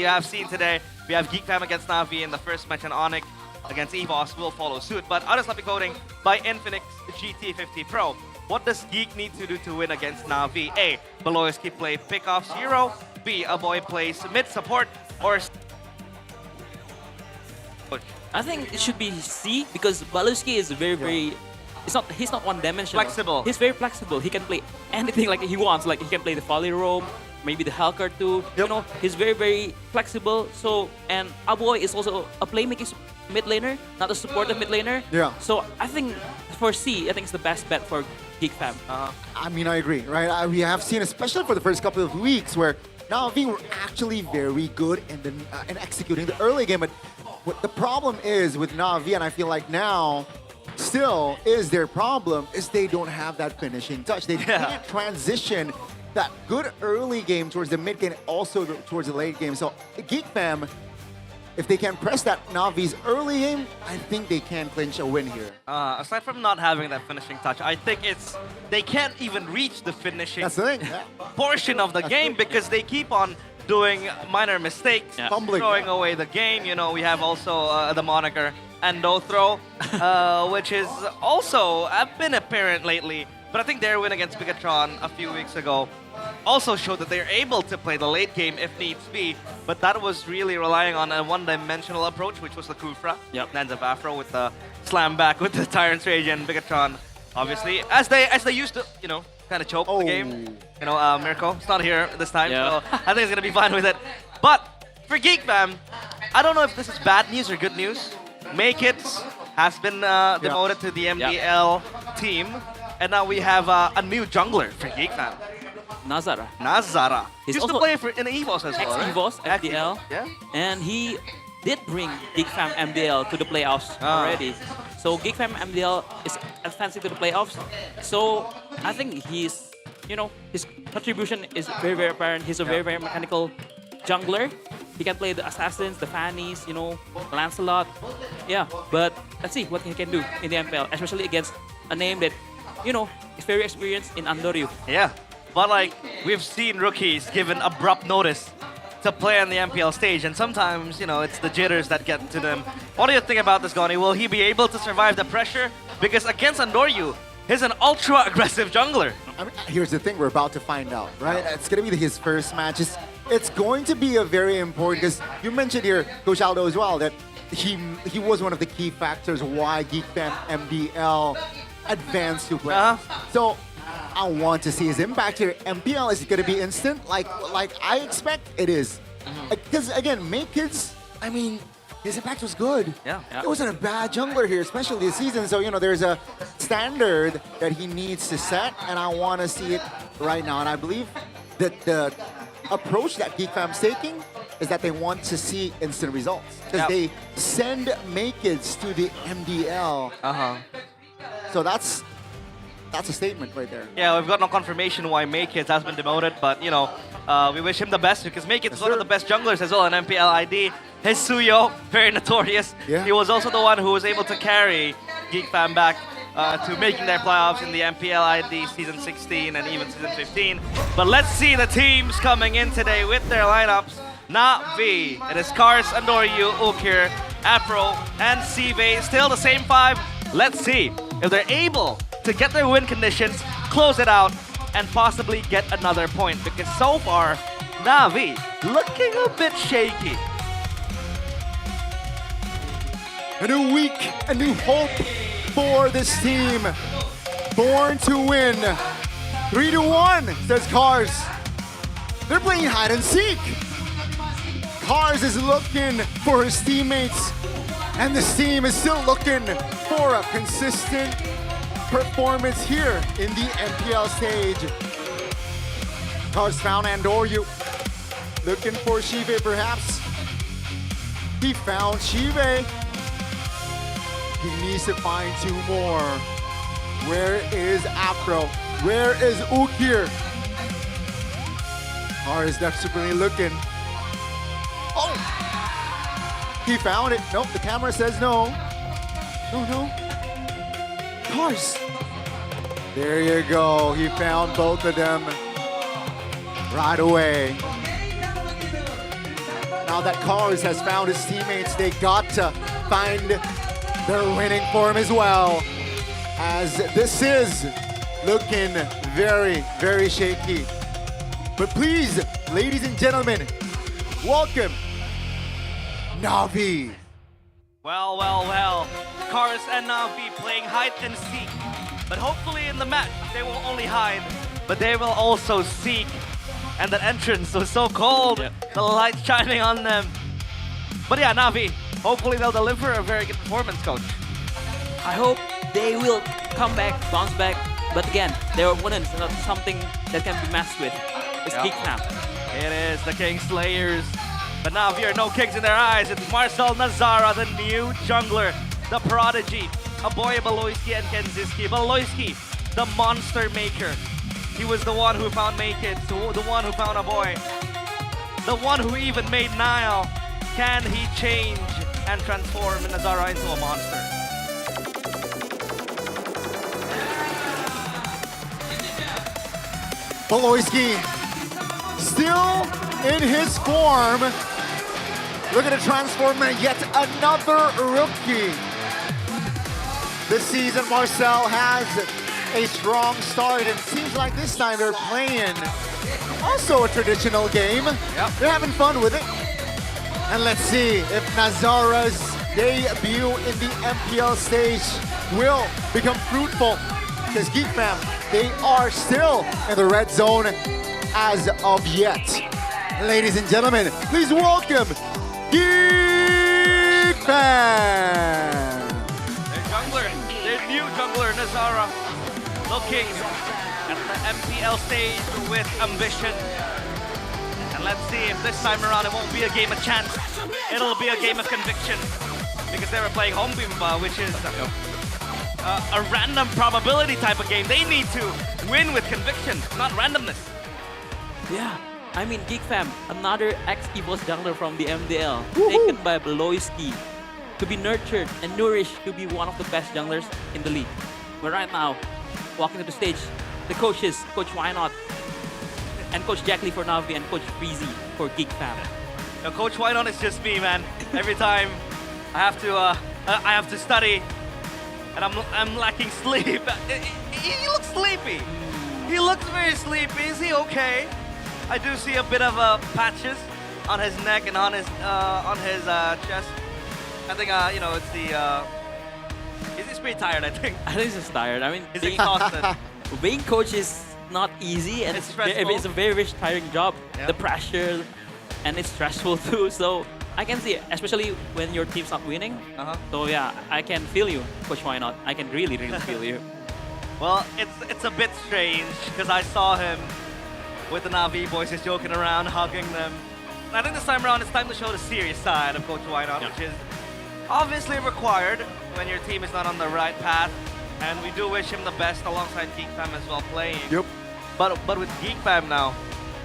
Speaker 15: have seen today, we have Geek Fam against Navi in the first match, and Onyx against EVOS will follow suit. But others will be coding by Infinix GT50 Pro. What does Geek need to do to win against Navi? A. Beloyski play pickoff 0. B. Aboy plays mid support. Or
Speaker 19: I think it should be C, because Beloyski is very he's not one-dimensional.
Speaker 15: Flexible.
Speaker 19: He's very flexible. He can play anything like he wants. Like he can play the volley roam, maybe the Hellcar too. You know, he's very, very flexible. So, and Aboy is also a playmaking mid laner, not a supportive mid laner.
Speaker 20: Yeah.
Speaker 19: So I think for C, I think it's the best bet for Geek Fam.
Speaker 20: I mean, I agree, right? We have seen, especially for the first couple of weeks, where Navi were actually very good in executing the early game. But what the problem is with Navi, and I feel like now still is their problem, is they don't have that finishing touch. They can't transition that good early game towards the mid game, also towards the late game. So Geek Fam if they can press that Navi's early game, I think they can clinch a win here.
Speaker 15: Aside from not having that finishing touch, I think it's they can't even reach the finishing
Speaker 20: That's the thing. Yeah.
Speaker 15: portion of the game because they keep on doing minor mistakes,
Speaker 20: Fumbling.
Speaker 15: throwing away the game. You know, we have also the moniker Endo throw, which is also been apparent lately. But I think their win against Bigatron a few weeks ago also showed that they're able to play the late game if needs be. But that was really relying on a one-dimensional approach, which was the Kufra. Nanza Afro with the slam back with the Tyrant's Rage and Bigatron, obviously, as they used to, you know, kind of choke the game. You know, Mirko, it's not here this time, so I think it's gonna be fine with it. But for Geek Fam, I don't know if this is bad news or good news. Maykids has been demoted to the MPL team, and now we have a new jungler for Geek Fam. Nazara.
Speaker 19: He's
Speaker 15: Used to
Speaker 19: also
Speaker 15: play for in EVOS as well, right?
Speaker 19: ex-EVOS, FPL.
Speaker 15: Yeah.
Speaker 19: And he did bring Geek Fam MPL to the playoffs already. So Geek Fam MPL is advancing to the playoffs. So I think he's, you know, his contribution is very, very apparent. He's a very, very mechanical jungler. He can play the assassins, the fannies, you know, Lancelot. Yeah, but let's see what he can do in the MPL, especially against a name that, you know, is very experienced in Andoryu.
Speaker 15: Yeah, but like we've seen rookies given abrupt notice to play on the MPL stage, and sometimes, you know, it's the jitters that get to them. What do you think about this, Goni? Will he be able to survive the pressure? Because against Andoryu, he's an ultra-aggressive jungler.
Speaker 20: I mean, here's the thing, we're about to find out, right? It's going to be his first match. It's going to be a very important, because you mentioned here, Coach Aldo as well, that he was one of the key factors why Geek Fam MDL advanced to play. So I want to see his impact here. MPL is going to be instant, like I expect it is. Because again, Maykids, I mean, his impact was good.
Speaker 15: Yeah.
Speaker 20: It wasn't a bad jungler here, especially this season. So, you know, there's a standard that he needs to set, and I want to see it right now. And I believe that the approach that Geek Fam's taking is that they want to see instant results. Because they send Maykids to the MDL. So that's a statement right there.
Speaker 15: Yeah, we've got no confirmation why Maykids has been demoted, but, you know, we wish him the best because Maykids is one of the best junglers as well in MPL ID. His Suyo, very notorious. He was also the one who was able to carry Geek Fam back to making their playoffs in the MPL ID Season 16 and even Season 15. But let's see the teams coming in today with their lineups. Navi, it is Kars, Andoryu, Ukir, Afro, and Sive. Still the same five. Let's see if they're able to get their win conditions, close it out, and possibly get another point. Because so far, Navi looking a bit shaky.
Speaker 20: A new week, a new hope for this team. Born to win. 3-1, says Kars. They're playing hide and seek. Kars is looking for his teammates, and this team is still looking for a consistent performance here in the MPL stage. Kars found Andoryu. Looking for Shive perhaps. He found Shive. He needs to find two more. Where is Afro? Where is Ukir? Kars desperately looking. Oh! He found it. Nope, the camera says no. No. Kars. There you go. He found both of them right away. Now that Kars has found his teammates, they got to find their winning form as well. As this is looking very, very shaky. But please, ladies and gentlemen, welcome Navi.
Speaker 15: Well. Kars and Navi playing hide and seek. But hopefully in the match, they will only hide, but they will also seek. And that entrance was so cold, the light shining on them. But yeah, Navi, hopefully they'll deliver a very good performance, Coach.
Speaker 19: I hope they will come back, bounce back. But again, their opponents are not something that can be messed with. It's Geek Fam.
Speaker 15: It is the King Slayers. But Navi are no kings in their eyes. It's Marcel Nazara, the new jungler, the prodigy. Aboy Baloyski and Kenziski. Baloyski, the monster maker. He was the one who found Maykids, the one who found Aboy. The one who even made Nile. Can he change and transform Nazara into a monster?
Speaker 20: Poloisky still in his form. Look at the transform, yet another rookie. This season, Marcel has a strong start, and seems like this time they're playing also a traditional game. They're having fun with it. And let's see if Nazara's debut in the MPL stage will become fruitful. Because Geek Fam, they are still in the red zone as of yet. Ladies and gentlemen, please welcome Geek Fam!
Speaker 15: Their jungler, their new jungler, Nazara, looking at the MPL stage with ambition. And let's see if this time around it won't be a game of chance. It'll be a game of conviction. Because they were playing Home Bimba, which is a random probability type of game. They need to win with conviction, not randomness.
Speaker 19: Yeah, I mean, Geek Fam, another ex-EVOS jungler from the MDL, taken by Beloyski, to be nurtured and nourished to be one of the best junglers in the league. But right now, walking to the stage, the coaches, Coach Why Not, and Coach Jackley for Navi, and Coach Freezy for Geek Fam.
Speaker 15: Now, Coach Why Not is just me, man. Every time I have to study, and I'm lacking sleep. He looks sleepy. He looks very sleepy. Is he okay? I do see a bit of patches on his neck and on his chest. I think you know, it's the. He's pretty tired, I think.
Speaker 19: I think he's just tired. I mean,
Speaker 15: He's exhausted.
Speaker 19: being coach is not easy, and
Speaker 15: It's stressful.
Speaker 19: it's a very, very tiring job.
Speaker 15: Yeah.
Speaker 19: The pressure, and it's stressful too. So I can see it, especially when your team's not winning. So yeah, I can feel you, Coach Why Not. I can really, really feel you.
Speaker 15: Well, it's a bit strange because I saw him with the Navi boys just joking around, hugging them. And I think this time around it's time to show the serious side of Coach Why Not, which is obviously required when your team is not on the right path. And we do wish him the best alongside Geek Fam as well playing.
Speaker 20: Yep.
Speaker 15: But with Geek Fam now,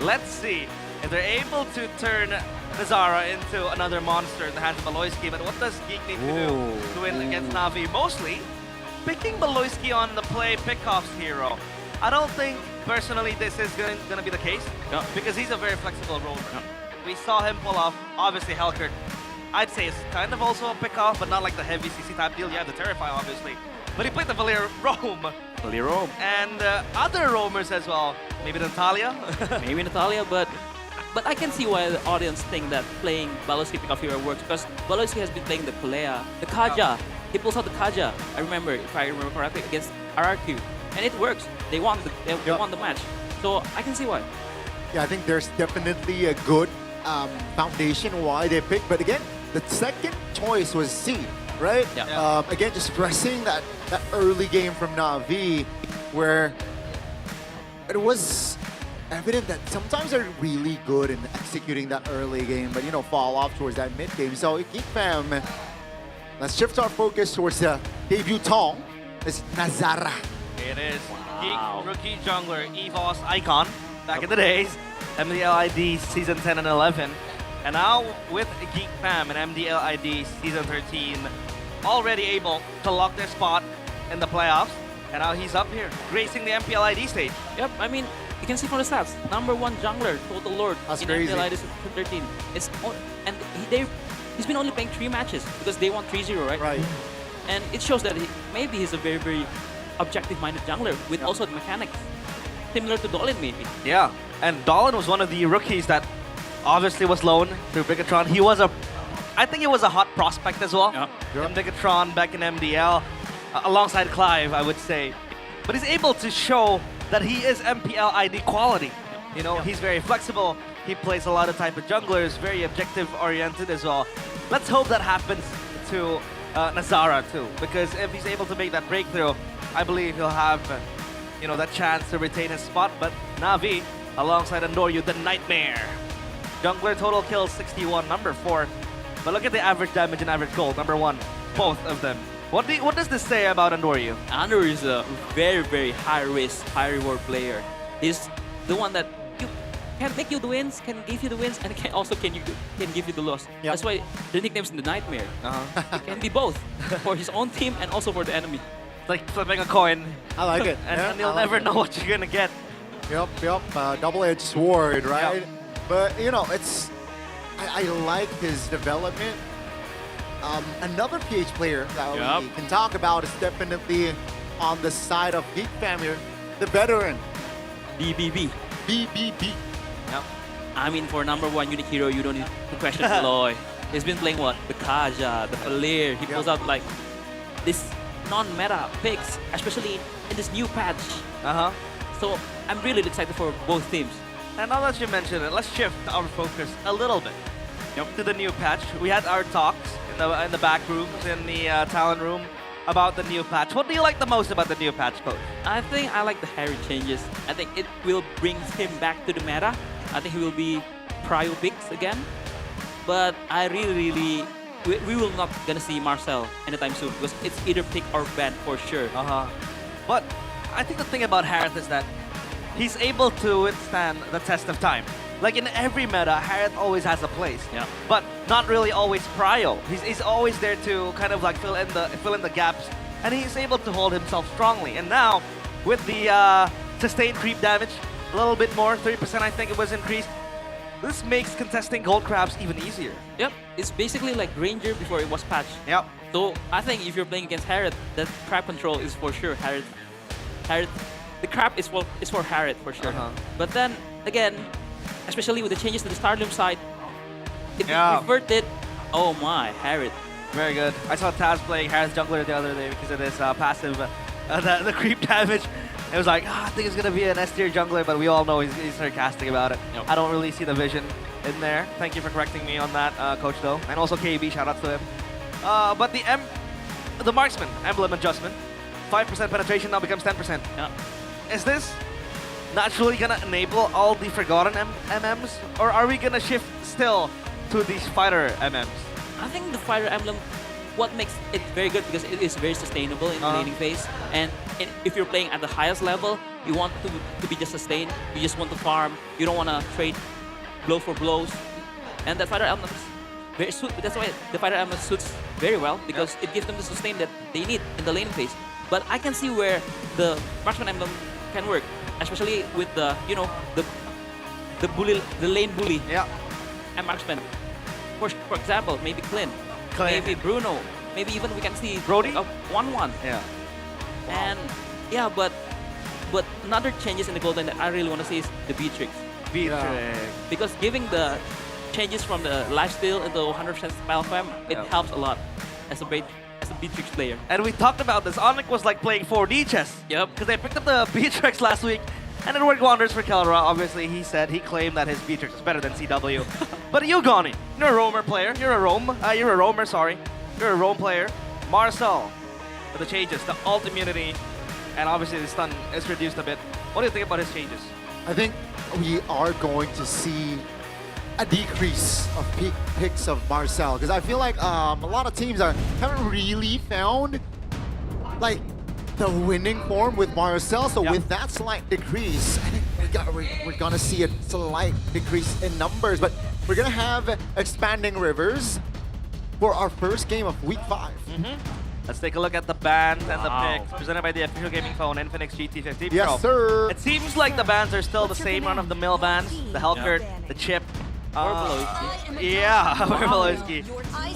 Speaker 15: let's see if they're able to turn Nazara into another monster in the hands of Beloyski. But what does Geek need to do to win against Navi? Mostly picking Beloyski on the play pickoffs hero. I don't think personally this is going to be the case because he's a very flexible rover. We saw him pull off, obviously Helkert. I'd say it's kind of also a pickoff, but not like the heavy CC type deal. You have the Terrify, obviously. But he played the Valir Roam.
Speaker 19: Valir Roam.
Speaker 15: And other roamers as well. Maybe Natalia?
Speaker 19: Maybe Natalia, but I can see why the audience think that playing Beloyski pickoff hero works, because Beloyski has been playing the Kulea, the Kaja. He pulls out the Kaja, I remember, if I remember correctly, against RRQ. And it works. They won the match. So I can see why.
Speaker 20: Yeah, I think there's definitely a good foundation why they picked. But again, the second choice was C, right?
Speaker 19: Yeah.
Speaker 20: Again, just stressing that early game from Navi, where it was evident that sometimes they're really good in executing that early game, but you know, fall off towards that mid game. So Geek Fam, let's shift our focus towards the debutant. It's Nazara.
Speaker 15: It is Geek rookie jungler, EVOS icon, back in the days, MDL ID Season 10 and 11. And now with Geek Fam and MDL ID Season 13, already able to lock their spot in the playoffs. And now he's up here, gracing the MPL ID stage.
Speaker 19: Yep, I mean, you can see from the stats, #1 jungler, Total Lord,
Speaker 20: That's
Speaker 19: in
Speaker 20: crazy.
Speaker 19: MPL ID Season 13. And he's been only playing 3 matches because they won 3-0, right?
Speaker 20: Right.
Speaker 19: And it shows that maybe he's a very, very objective-minded jungler with also the mechanics. Similar to Dolin, maybe.
Speaker 15: Yeah, and Dolan was one of the rookies that obviously was loaned through Bigatron. I think he was a hot prospect as well. In Bigatron back in MDL, alongside Clive, I would say. But he's able to show that he is MPL ID quality. You know, he's very flexible. He plays a lot of type of junglers, very objective-oriented as well. Let's hope that happens to Nazara too, because if he's able to make that breakthrough, I believe he'll have, you know, that chance to retain his spot. But Navi, alongside Andoryu, the Nightmare. Jungler total kills 61, #4. But look at the average damage and average gold, #1, both of them. What does this say about Andoryu?
Speaker 19: Andoryu is a very, very high-risk, high-reward player. He's the one that can make you the wins, can give you the wins, and can give you the loss. That's why the nickname's the Nightmare. It can be both for his own team and also for the enemy.
Speaker 15: Like flipping a coin.
Speaker 20: I like it.
Speaker 15: And you'll never know what you're gonna get.
Speaker 20: Yep. Double-edged sword, right? But you know, I like his development. Another PH player that we can talk about is definitely on the side of Geek Family, the veteran.
Speaker 19: BBB.
Speaker 20: Yep.
Speaker 19: I mean, for number 1 unique hero, you don't need to question Aloy. He's been playing what? The Kaja, the Falir. He pulls out like this non-meta picks, especially in this new patch. So I'm really excited for both teams.
Speaker 15: And now that you mention it, let's shift our focus a little bit to the new patch. We had our talks in the back rooms, in the talent room, about the new patch. What do you like the most about the new patch, Coach?
Speaker 19: I think I like the Harry changes. I think it will bring him back to the meta. I think he will be prio picks again. But I really, we will not gonna see Marcel anytime soon because it's either pick or ban for sure.
Speaker 15: But I think the thing about Harith is that he's able to withstand the test of time. Like in every meta, Harith always has a place, but not really always prio. He's always there to kind of like fill in the gaps, and he's able to hold himself strongly. And now, with the sustained creep damage, a little bit more, 30% I think it was increased. This makes contesting gold crabs even easier.
Speaker 19: Yep, it's basically like Ranger before it was patched.
Speaker 15: Yep.
Speaker 19: So I think if you're playing against Harith, that crab control is for sure Harith. The crab is for Harith for sure. But then again, especially with the changes to the Stardom side, if we reverted, oh my, Harith.
Speaker 15: Very good. I saw Taz playing Harith jungler the other day because of this passive, the creep damage. It was like, I think it's going to be an S tier jungler, but we all know he's sarcastic about it. I don't really see the vision in there. Thank you for correcting me on that, Coach, though. And also KB, shout out to him. But the marksman emblem adjustment, 5% penetration now becomes 10%. Is this naturally going to enable all the forgotten MMs? Or are we going to shift still to these fighter MMs?
Speaker 19: I think the fighter emblem, what makes it very good because it is very sustainable in the laning phase. And if you're playing at the highest level, you want to be just sustained. You just want to farm. You don't want to trade blow for blows. And that fighter emblem is very that's why the fighter emblem suits very well because it gives them the sustain that they need in the laning phase. But I can see where the marksman emblem can work, especially with the the lane bully. And marksman. For example, maybe Clint. Maybe Bruno. Maybe even we can see
Speaker 15: Brody?
Speaker 19: 1-1. And but another changes in the golden that I really want to see is the Beatrix. Because giving the changes from the lifesteal into 100% spell fam, it helps a lot as a Beatrix player.
Speaker 15: And we talked about this. Onyx was like playing 4D chess. Because they picked up the Beatrix last week, and it worked wonders for Kelra. Obviously, he claimed that his Beatrix is better than CW. But you, Goni, you're a roamer player. You're a roamer, sorry. You're a roam player. Marcel, with the changes, the ult immunity, and obviously the stun is reduced a bit. What do you think about his changes?
Speaker 20: I think we are going to see a decrease of picks of Marcel because I feel like a lot of teams haven't really found like the winning form with Marcel. So with that slight decrease, I think we're gonna see a slight decrease in numbers, but we're gonna have expanding rivers for our first game of week 5.
Speaker 15: Let's take a look at the bans and the picks presented by the official gaming phone Infinix GT50 Pro.
Speaker 20: Yes, sir.
Speaker 15: It seems like the bans are still the same run-of-the-mill bans. The Hellcurt, the Chip. Yeah, Beloski.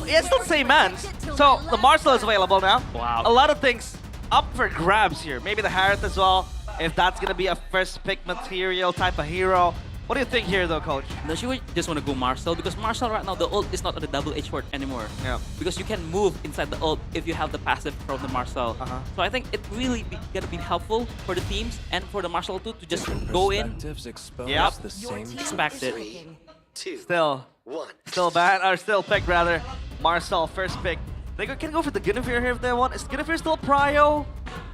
Speaker 15: Yeah, it's still the same bans. So the Marcel is available now. A lot of things up for grabs here. Maybe the Harith as well, if that's going to be a first pick material type of hero. What do you think here though, Coach?
Speaker 19: No, she would just want to go Marcel because Marcel right now, the ult is not on the double H word anymore. Because you can move inside the ult if you have the passive from the Marcel. So I think it really gonna be helpful for the teams and for the Marcel too to just go in. Expect it.
Speaker 15: Still banned, or still picked rather. Marcel, first pick. They can go for the Guinevere here if they want. Is Guinevere still prio?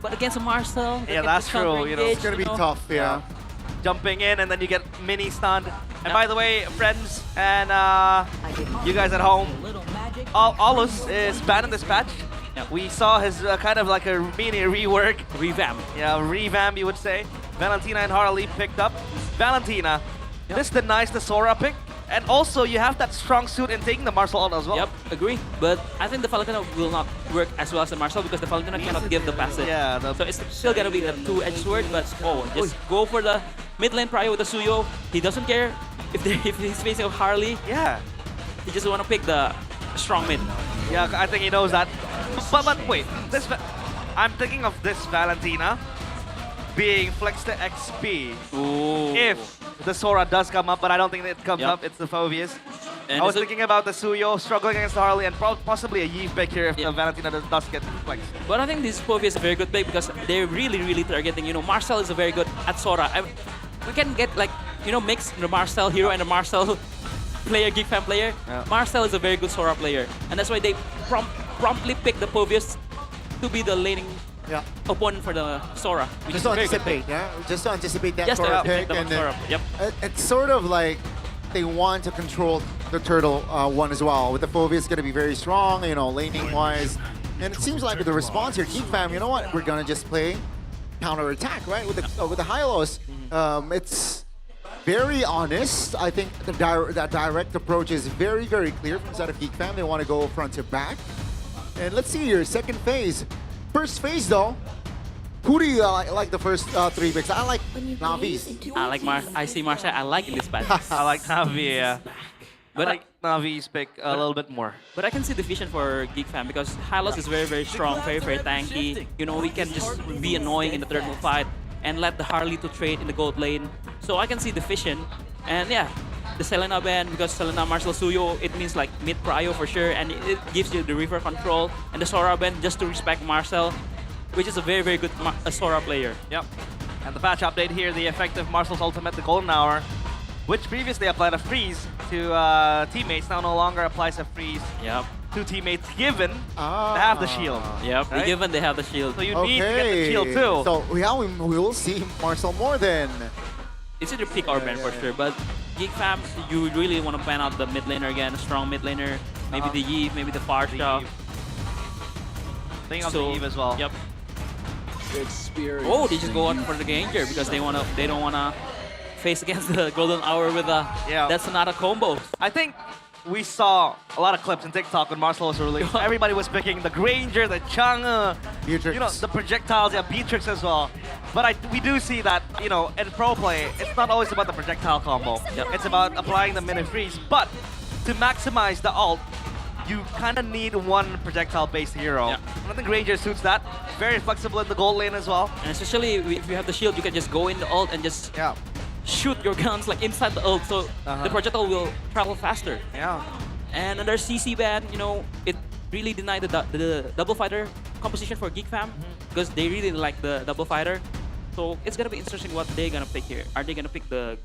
Speaker 19: But against a Marcel,
Speaker 15: yeah, that's true.
Speaker 20: It's gonna be tough.
Speaker 15: Jumping in and then you get mini stunned. And by the way, friends and you guys at home, Alus is banned in this patch. We saw his kind of like a mini revamp. Yeah, revamp you would say. Valentina and Harley picked up. Valentina This denies the Sora pick. And also, you have that strong suit in taking the Marcel ult as well.
Speaker 19: Yep, agree. But I think the Valentina will not work as well as the Marcel because the Valentina cannot give the passive.
Speaker 15: Yeah.
Speaker 19: So it's still gonna be a two-edged sword, but just go for the mid lane prio with the Suyo. He doesn't care if he's facing a Harley.
Speaker 15: Yeah.
Speaker 19: He just wanna pick the strong mid.
Speaker 15: Yeah, I think he knows that. But wait, I'm thinking of this Valentina being flex to XP.
Speaker 19: Ooh.
Speaker 15: If the Sora does come up, but I don't think it comes up. It's the Phobius.
Speaker 19: And
Speaker 15: I was thinking about the Suyo struggling against the Harley and possibly a Yves pick here if the Valentina does get flexed.
Speaker 19: But I think this Povia is a very good pick because they're really targeting. You know, Marcel is a very good at Sora. We can get like mix the Marcel hero and the Marcel player, Geek Fan player.
Speaker 15: Yeah.
Speaker 19: Marcel is a very good Sora player, and that's why they promptly pick the Povius to be the laning opponent for the Sora.
Speaker 20: Just to anticipate, just to anticipate that
Speaker 19: Just to
Speaker 20: Sora
Speaker 19: anticipate
Speaker 20: pick,
Speaker 19: the
Speaker 20: and
Speaker 19: Sora, yep.
Speaker 20: it's sort of like they want to control the turtle one as well. With the Phobius going to be very strong, laning wise, and it seems like with the response here, Geek Fam, you know what? We're gonna just play counter attack, right? With the Hylos, it's very honest. I think that direct approach is very clear from the side of Geek Fam. They want to go front to back, and let's see here, second phase. First phase though, who do you like the first three picks? I like Navi's.
Speaker 19: I see Marcel. I like in this batch.
Speaker 15: I like Navi, yeah. But I like Navi's pick a little bit more.
Speaker 19: But I can see the vision for Geek Fam because Hylos is very strong, very tanky. We can just be annoying in the third move fight and let the Harley to trade in the gold lane. So I can see the vision. And yeah, the Selena ban, because Selena Marcel Suyo, it means like mid prio for sure, and it gives you the river control. And the Sora ban just to respect Marcel, which is a very good Sora player.
Speaker 15: Yep. And the patch update here, the effective Marcel's ultimate, the Golden Hour, which previously applied a freeze to teammates, now no longer applies a freeze to teammates given they have the shield.
Speaker 19: Yep,
Speaker 15: right?
Speaker 19: given they have the shield.
Speaker 15: So you need to get the shield too.
Speaker 20: So yeah, we will see Marcel more then.
Speaker 19: It's either pick or ban for sure, but Geek Fam, you really want to ban out the mid laner again, a strong mid laner, maybe the Yves, maybe the Farsha.
Speaker 15: Think of the Yves as well.
Speaker 19: Yep. Oh, they just go out for the Granger because they don't wanna face against the Golden Hour with a that's not a combo.
Speaker 15: I think we saw a lot of clips in TikTok when Marcel was released. Everybody was picking the Granger, the Chang'e,
Speaker 20: Beatrix.
Speaker 15: the projectiles, Beatrix as well. But we do see that, in pro play, it's not always about the projectile combo. It's about applying the mini freeze. But to maximize the ult, you kind of need one projectile-based hero. And I think Granger suits that. Very flexible in the gold lane as well.
Speaker 19: And especially if you have the shield, you can just go in the ult and just shoot your guns like inside the ult, so the projectile will travel faster.
Speaker 15: Yeah.
Speaker 19: And under CC ban, it really denied the double fighter composition for Geek Fam because they really like the double fighter. So it's gonna be interesting what they're gonna pick here. Are they gonna pick the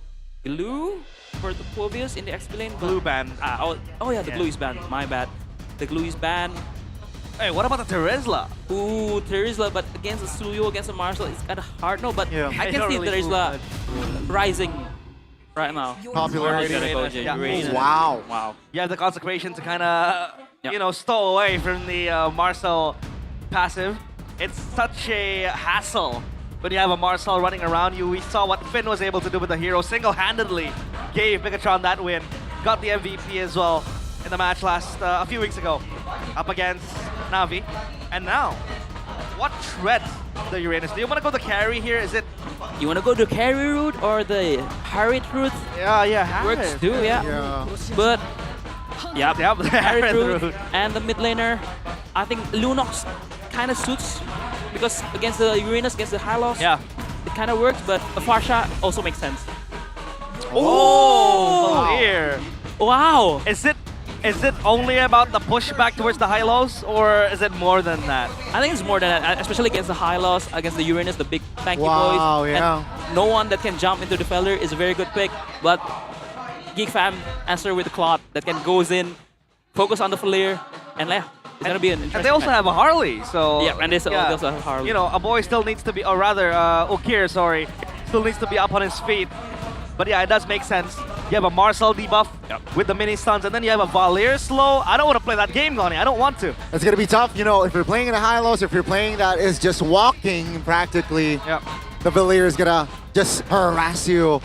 Speaker 19: glue for the Povius in the XP lane?
Speaker 15: Glue ban.
Speaker 19: The glue is banned. My bad. The glue is banned.
Speaker 15: Hey, what about the Terizla?
Speaker 19: Ooh, Terizla, but against the Suyo, against the Marcel, it's kind of hard. No, but I can see Terizla rising right now.
Speaker 20: Popularity.
Speaker 15: Wow.
Speaker 19: Wow.
Speaker 15: You have the consecration to kind of stow away from the Marcel passive. It's such a hassle when you have a Marcel running around you. We saw what Finn was able to do with the hero. Single-handedly gave Megatron that win. Got the MVP as well in the match a few weeks ago up against Navi. And now, what threats the Uranus? Do you want to go the carry here? Is it?
Speaker 19: You want to go the carry route or the Harriet route?
Speaker 15: Yeah,
Speaker 19: works
Speaker 15: Harriet.
Speaker 19: too. Yeah. But
Speaker 15: the
Speaker 19: Harriet route and the mid laner. I think Lunox kind of suits because against the Uranus, against the Hylos, it kind of works. But a Farsha also makes sense.
Speaker 15: Oh, here.
Speaker 19: Wow.
Speaker 15: Is it only about the pushback towards the Hylos, or is it more than that?
Speaker 19: I think it's more than that, especially against the Hylos, against the Uranus, the big tanky boys.
Speaker 20: Yeah.
Speaker 19: And no one that can jump into the Feller is a very good pick, but Geek Fam answer with the Clot that can goes in, focus on the Flare, and it's gonna be an interesting
Speaker 15: And they also
Speaker 19: match.
Speaker 15: have a Harley, so...
Speaker 19: Yeah, and they also have a Harley.
Speaker 15: A boy still needs to be, or rather, Okir, sorry, still needs to be up on his feet. But yeah, it does make sense. You have a Marcel debuff with the mini stuns, and then you have a Valier slow. I don't want to play that game, Goni. I don't want to.
Speaker 20: It's going to be tough, if you're playing in a Hylos, if you're playing that is just walking practically, the Valier is going to just harass you.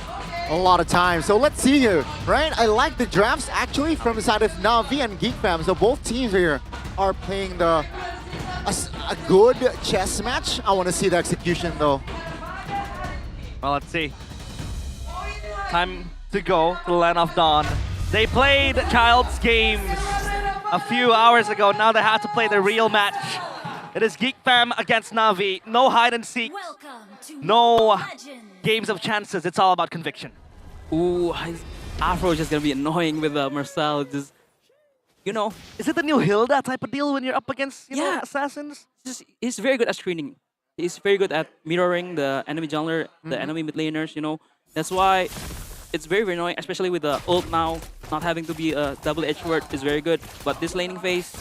Speaker 20: a lot of time. So let's see here, right? I like the drafts actually from the side of Na'Vi and Geek Fam. So both teams here are playing a good chess match. I want to see the execution though.
Speaker 15: Well, let's see. Time to go to the Land of Dawn. They played Child's Games a few hours ago. Now they have to play the real match. It is Geek Fam against Na'Vi. No hide and seek. No games of chances. It's all about conviction.
Speaker 19: Ooh, Afro is just gonna be annoying with Marcel. Just, you know.
Speaker 15: Is it the new Hilda type of deal when you're up against, you know, assassins?
Speaker 19: He's very good at screening. He's very good at mirroring the enemy jungler, the enemy mid laners, you know. That's why it's very, very annoying, especially with the ult now. Not having to be a double-edged sword is very good. But this laning phase,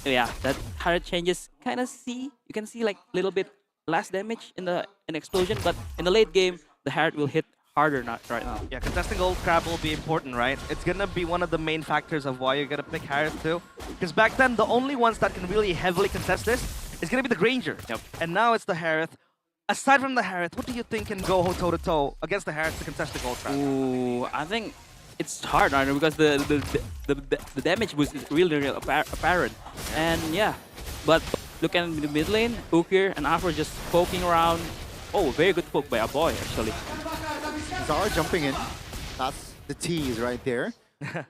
Speaker 19: yeah, that Harriet changes kind of you can see like a little bit less damage in the explosion, but in the late game, the Harriet will hit harder right now.
Speaker 15: Yeah, contesting gold crab will be important, right? It's gonna be one of the main factors of why you're gonna pick Harriet too. Because back then, the only ones that can really heavily contest this is gonna be the Granger.
Speaker 19: Yep.
Speaker 15: And now it's the Harriet. Aside from the Harriet, what do you think can go toe-to-toe against the Harriet to contest the gold crab?
Speaker 19: Ooh, I think it's hard right now because the damage was really apparent. And yeah, but look at the mid lane, Ukir and Afro just poking around. Oh, very good poke by a boy actually.
Speaker 20: Zara jumping in. That's the tease right there.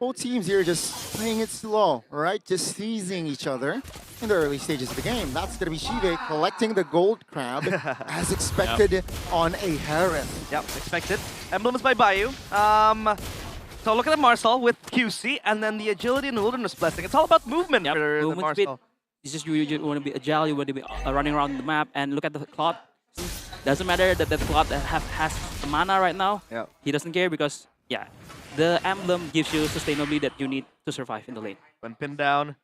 Speaker 20: Both teams here just playing it slow, right? Just teasing each other in the early stages of the game. That's going to be Shive collecting the gold crab as expected on a Harriet.
Speaker 15: Yep, expected. Emblems by Bayou. So look at the Marcel with QC and then the agility and the wilderness blessing. It's all about movement for the Marcel.
Speaker 19: It's just you want to be agile, you want to be running around the map, and look at the clock. Doesn't matter that the clock has mana right now.
Speaker 15: Yep.
Speaker 19: He doesn't care because, yeah, the emblem gives you sustainability that you need to survive in the lane.
Speaker 15: When pinned down,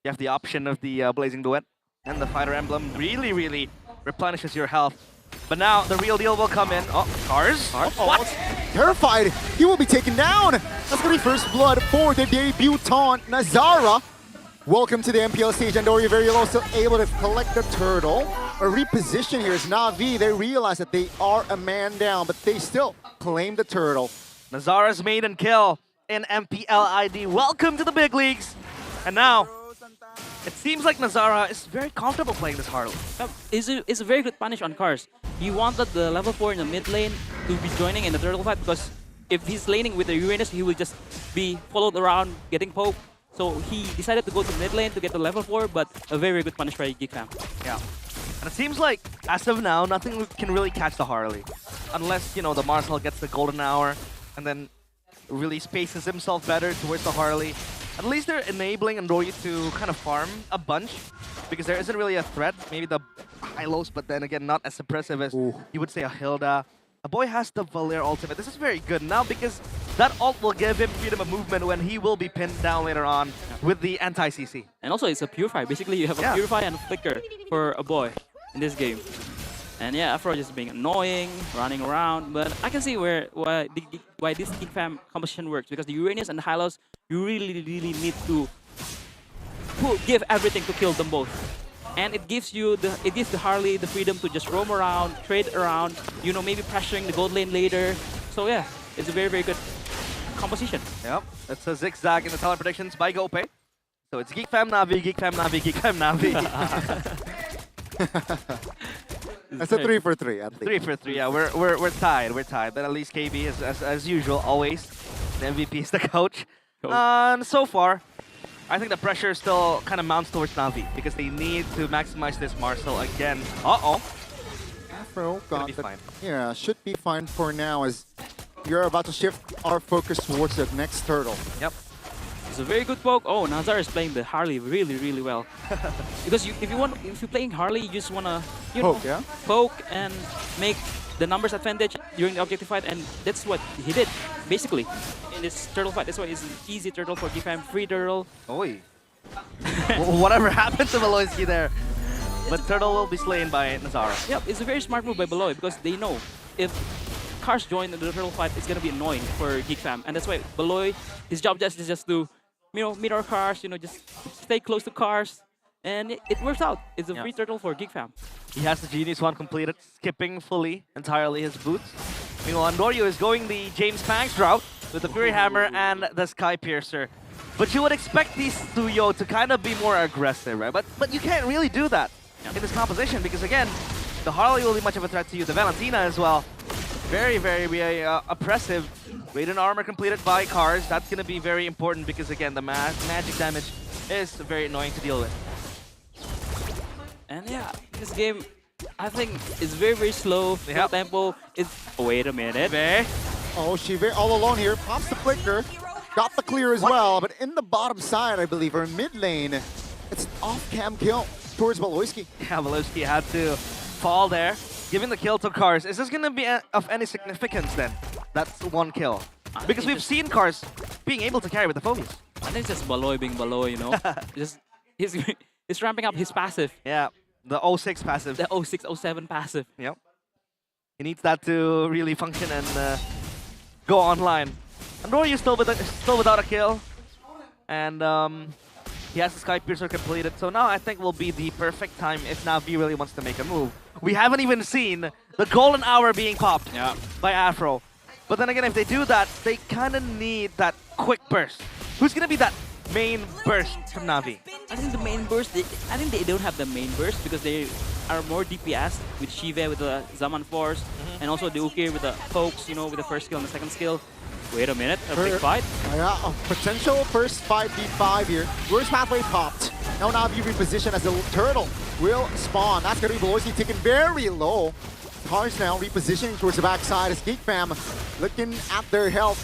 Speaker 15: you have the option of the Blazing Duet, and the Fighter Emblem really, really replenishes your health. But now the real deal will come in. Oh, Cars?
Speaker 20: Oh, what? Terrified. He will be taken down. That's going to be first blood for the debutant Nazara. Welcome to the MPL stage, and Dory very also able to collect the turtle. A reposition here is Na'Vi. They realize that they are a man down, but they still claim the turtle.
Speaker 15: Nazara's maiden kill in MPL ID. Welcome to the big leagues. And now, it seems like Nazara is very comfortable playing this Harley.
Speaker 19: It's a very good punish on Cars. He wanted the level 4 in the mid lane to be joining in the turtle fight because if he's laning with the Uranus, he will just be followed around, getting poked. So he decided to go to mid lane to get the level 4, but a very good punish by Geek Fam.
Speaker 15: Yeah. And it seems like, as of now, nothing can really catch the Harley. Unless, you know, the Marcel gets the golden hour and then really spaces himself better towards the Harley. At least they're enabling Android to kind of farm a bunch because there isn't really a threat. Maybe the Hylos, but then again, not as impressive as you would say a Hilda. A boy has the Valir ultimate. This is very good now because that ult will give him freedom of movement when he will be pinned down later on with the anti-CC.
Speaker 19: And also, it's a Purify. Basically, you have a Purify and a Flicker for a boy in this game. And yeah, Afro just being annoying, running around. But I can see why this Geek Fam composition works because the Uranus and the Hylos, you really need to give everything to kill them both. And it gives the Harley the freedom to just roam around, trade around, you know, maybe pressuring the gold lane later. So yeah, it's a very, very good composition.
Speaker 15: Yep, it's a zigzag in the talent predictions by GoPay. So it's Geek Fam Na'Vi, Geek Fam Na'Vi, Geek Fam Na'Vi.
Speaker 20: That's a 3 for 3 at least.
Speaker 15: 3 for 3, yeah, we're tied, But at least KB is, as usual, always, the MVP is the coach. And so far, I think the pressure still kind of mounts towards Na'Vi because they need to maximize this Marcel again. Uh-oh.
Speaker 20: Afro got
Speaker 15: be fine.
Speaker 20: Yeah, should be fine for now as you're about to shift our focus towards the next turtle.
Speaker 15: Yep.
Speaker 19: It's a very good poke. Oh, Nazar is playing the Harley really, really well. Because if you're playing Harley, you just wanna poke and make the numbers advantage during the objective fight, and that's what he did basically in this turtle fight. That's why it's an easy turtle for Geek Fam, free turtle.
Speaker 15: Oi. Whatever happened to Beloyski there, but turtle will be slain by Nazara.
Speaker 19: Yep, it's a very smart move by Beloy because they know if Cars join the turtle fight, it's gonna be annoying for Geek Fam, and that's why Beloy, his job is just to, you know, meet our Cars, you know, just stay close to Cars, and it works out. It's a free turtle for Geek Fam.
Speaker 15: He has the Genius one completed, skipping fully, entirely his boots. Meanwhile, Andorio is going the James Pangs route with the Fury Hammer and the Sky Piercer. But you would expect these two to kind of be more aggressive, right? But you can't really do that in this composition because, again, the Harley will be much of a threat to you. The Valentina as well. Very, very oppressive. Radiant armor completed by Cars. That's going to be very important because, again, the magic damage is very annoying to deal with.
Speaker 19: And yeah, this game, I think, is very, very slow. Slow tempo. Wait a minute.
Speaker 20: Oh, Shive all alone here. Pops the flicker. Got the clear as well, but in the bottom side, I believe, or mid lane, it's off-cam kill towards Baloyski.
Speaker 15: Yeah, Baloyski had to fall there, giving the kill to Cars. Is this going to be of any significance then? That's one kill. Because we've seen Cars being able to carry with the Phobies.
Speaker 19: I think it's just Baloy being Baloy, you know? He's ramping up his passive.
Speaker 15: Yeah, the 06 passive.
Speaker 19: The 06, 07 passive.
Speaker 15: Yep. He needs that to really function and go online. Andorio still without a kill. And he has the Sky Piercer completed. So now I think will be the perfect time if Na'Vi really wants to make a move. We haven't even seen the golden hour being popped by Afro. But then again, if they do that, they kind of need that quick burst. Who's going to be that main burst from Na'Vi?
Speaker 19: I think the main burst, I think they don't have the main burst because they are more DPS with Shive with the Zaman Force and also the Ukir with the Pokes, you know, with the first skill and the second skill. Wait a minute, a big fight.
Speaker 20: Yeah, a potential first 5v5 here. Glorious Pathway popped. Now Na'Vi repositioned as the turtle will spawn. That's going to be Baloyski taken very low. Cars now repositioning towards the backside as Geek Fam looking at their health.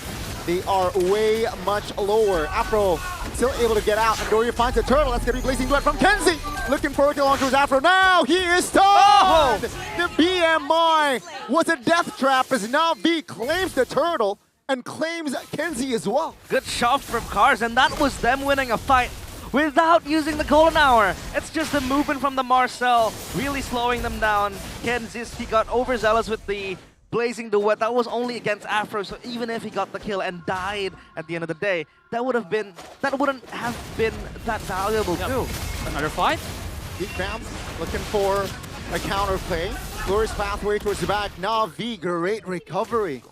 Speaker 20: They are way much lower. Afro still able to get out. Andorio finds the turtle. That's going to be Blazing Duet from Kenzie. Looking forward to launch towards Afro. Now he is stunned! Oh! The BMI was a death trap as Na'Vi claims the turtle and claims Kenzie as well.
Speaker 15: Good shot from Cars, and that was them winning a fight without using the golden hour. It's just the movement from the Marcel really slowing them down. He got overzealous with the Blazing Duet. That was only against Afro, so even if he got the kill and died at the end of the day, that wouldn't have been that valuable too.
Speaker 19: Another fight.
Speaker 20: Geek Fam looking for a counterplay. Glorious Pathway towards the back. Na'Vi, great recovery.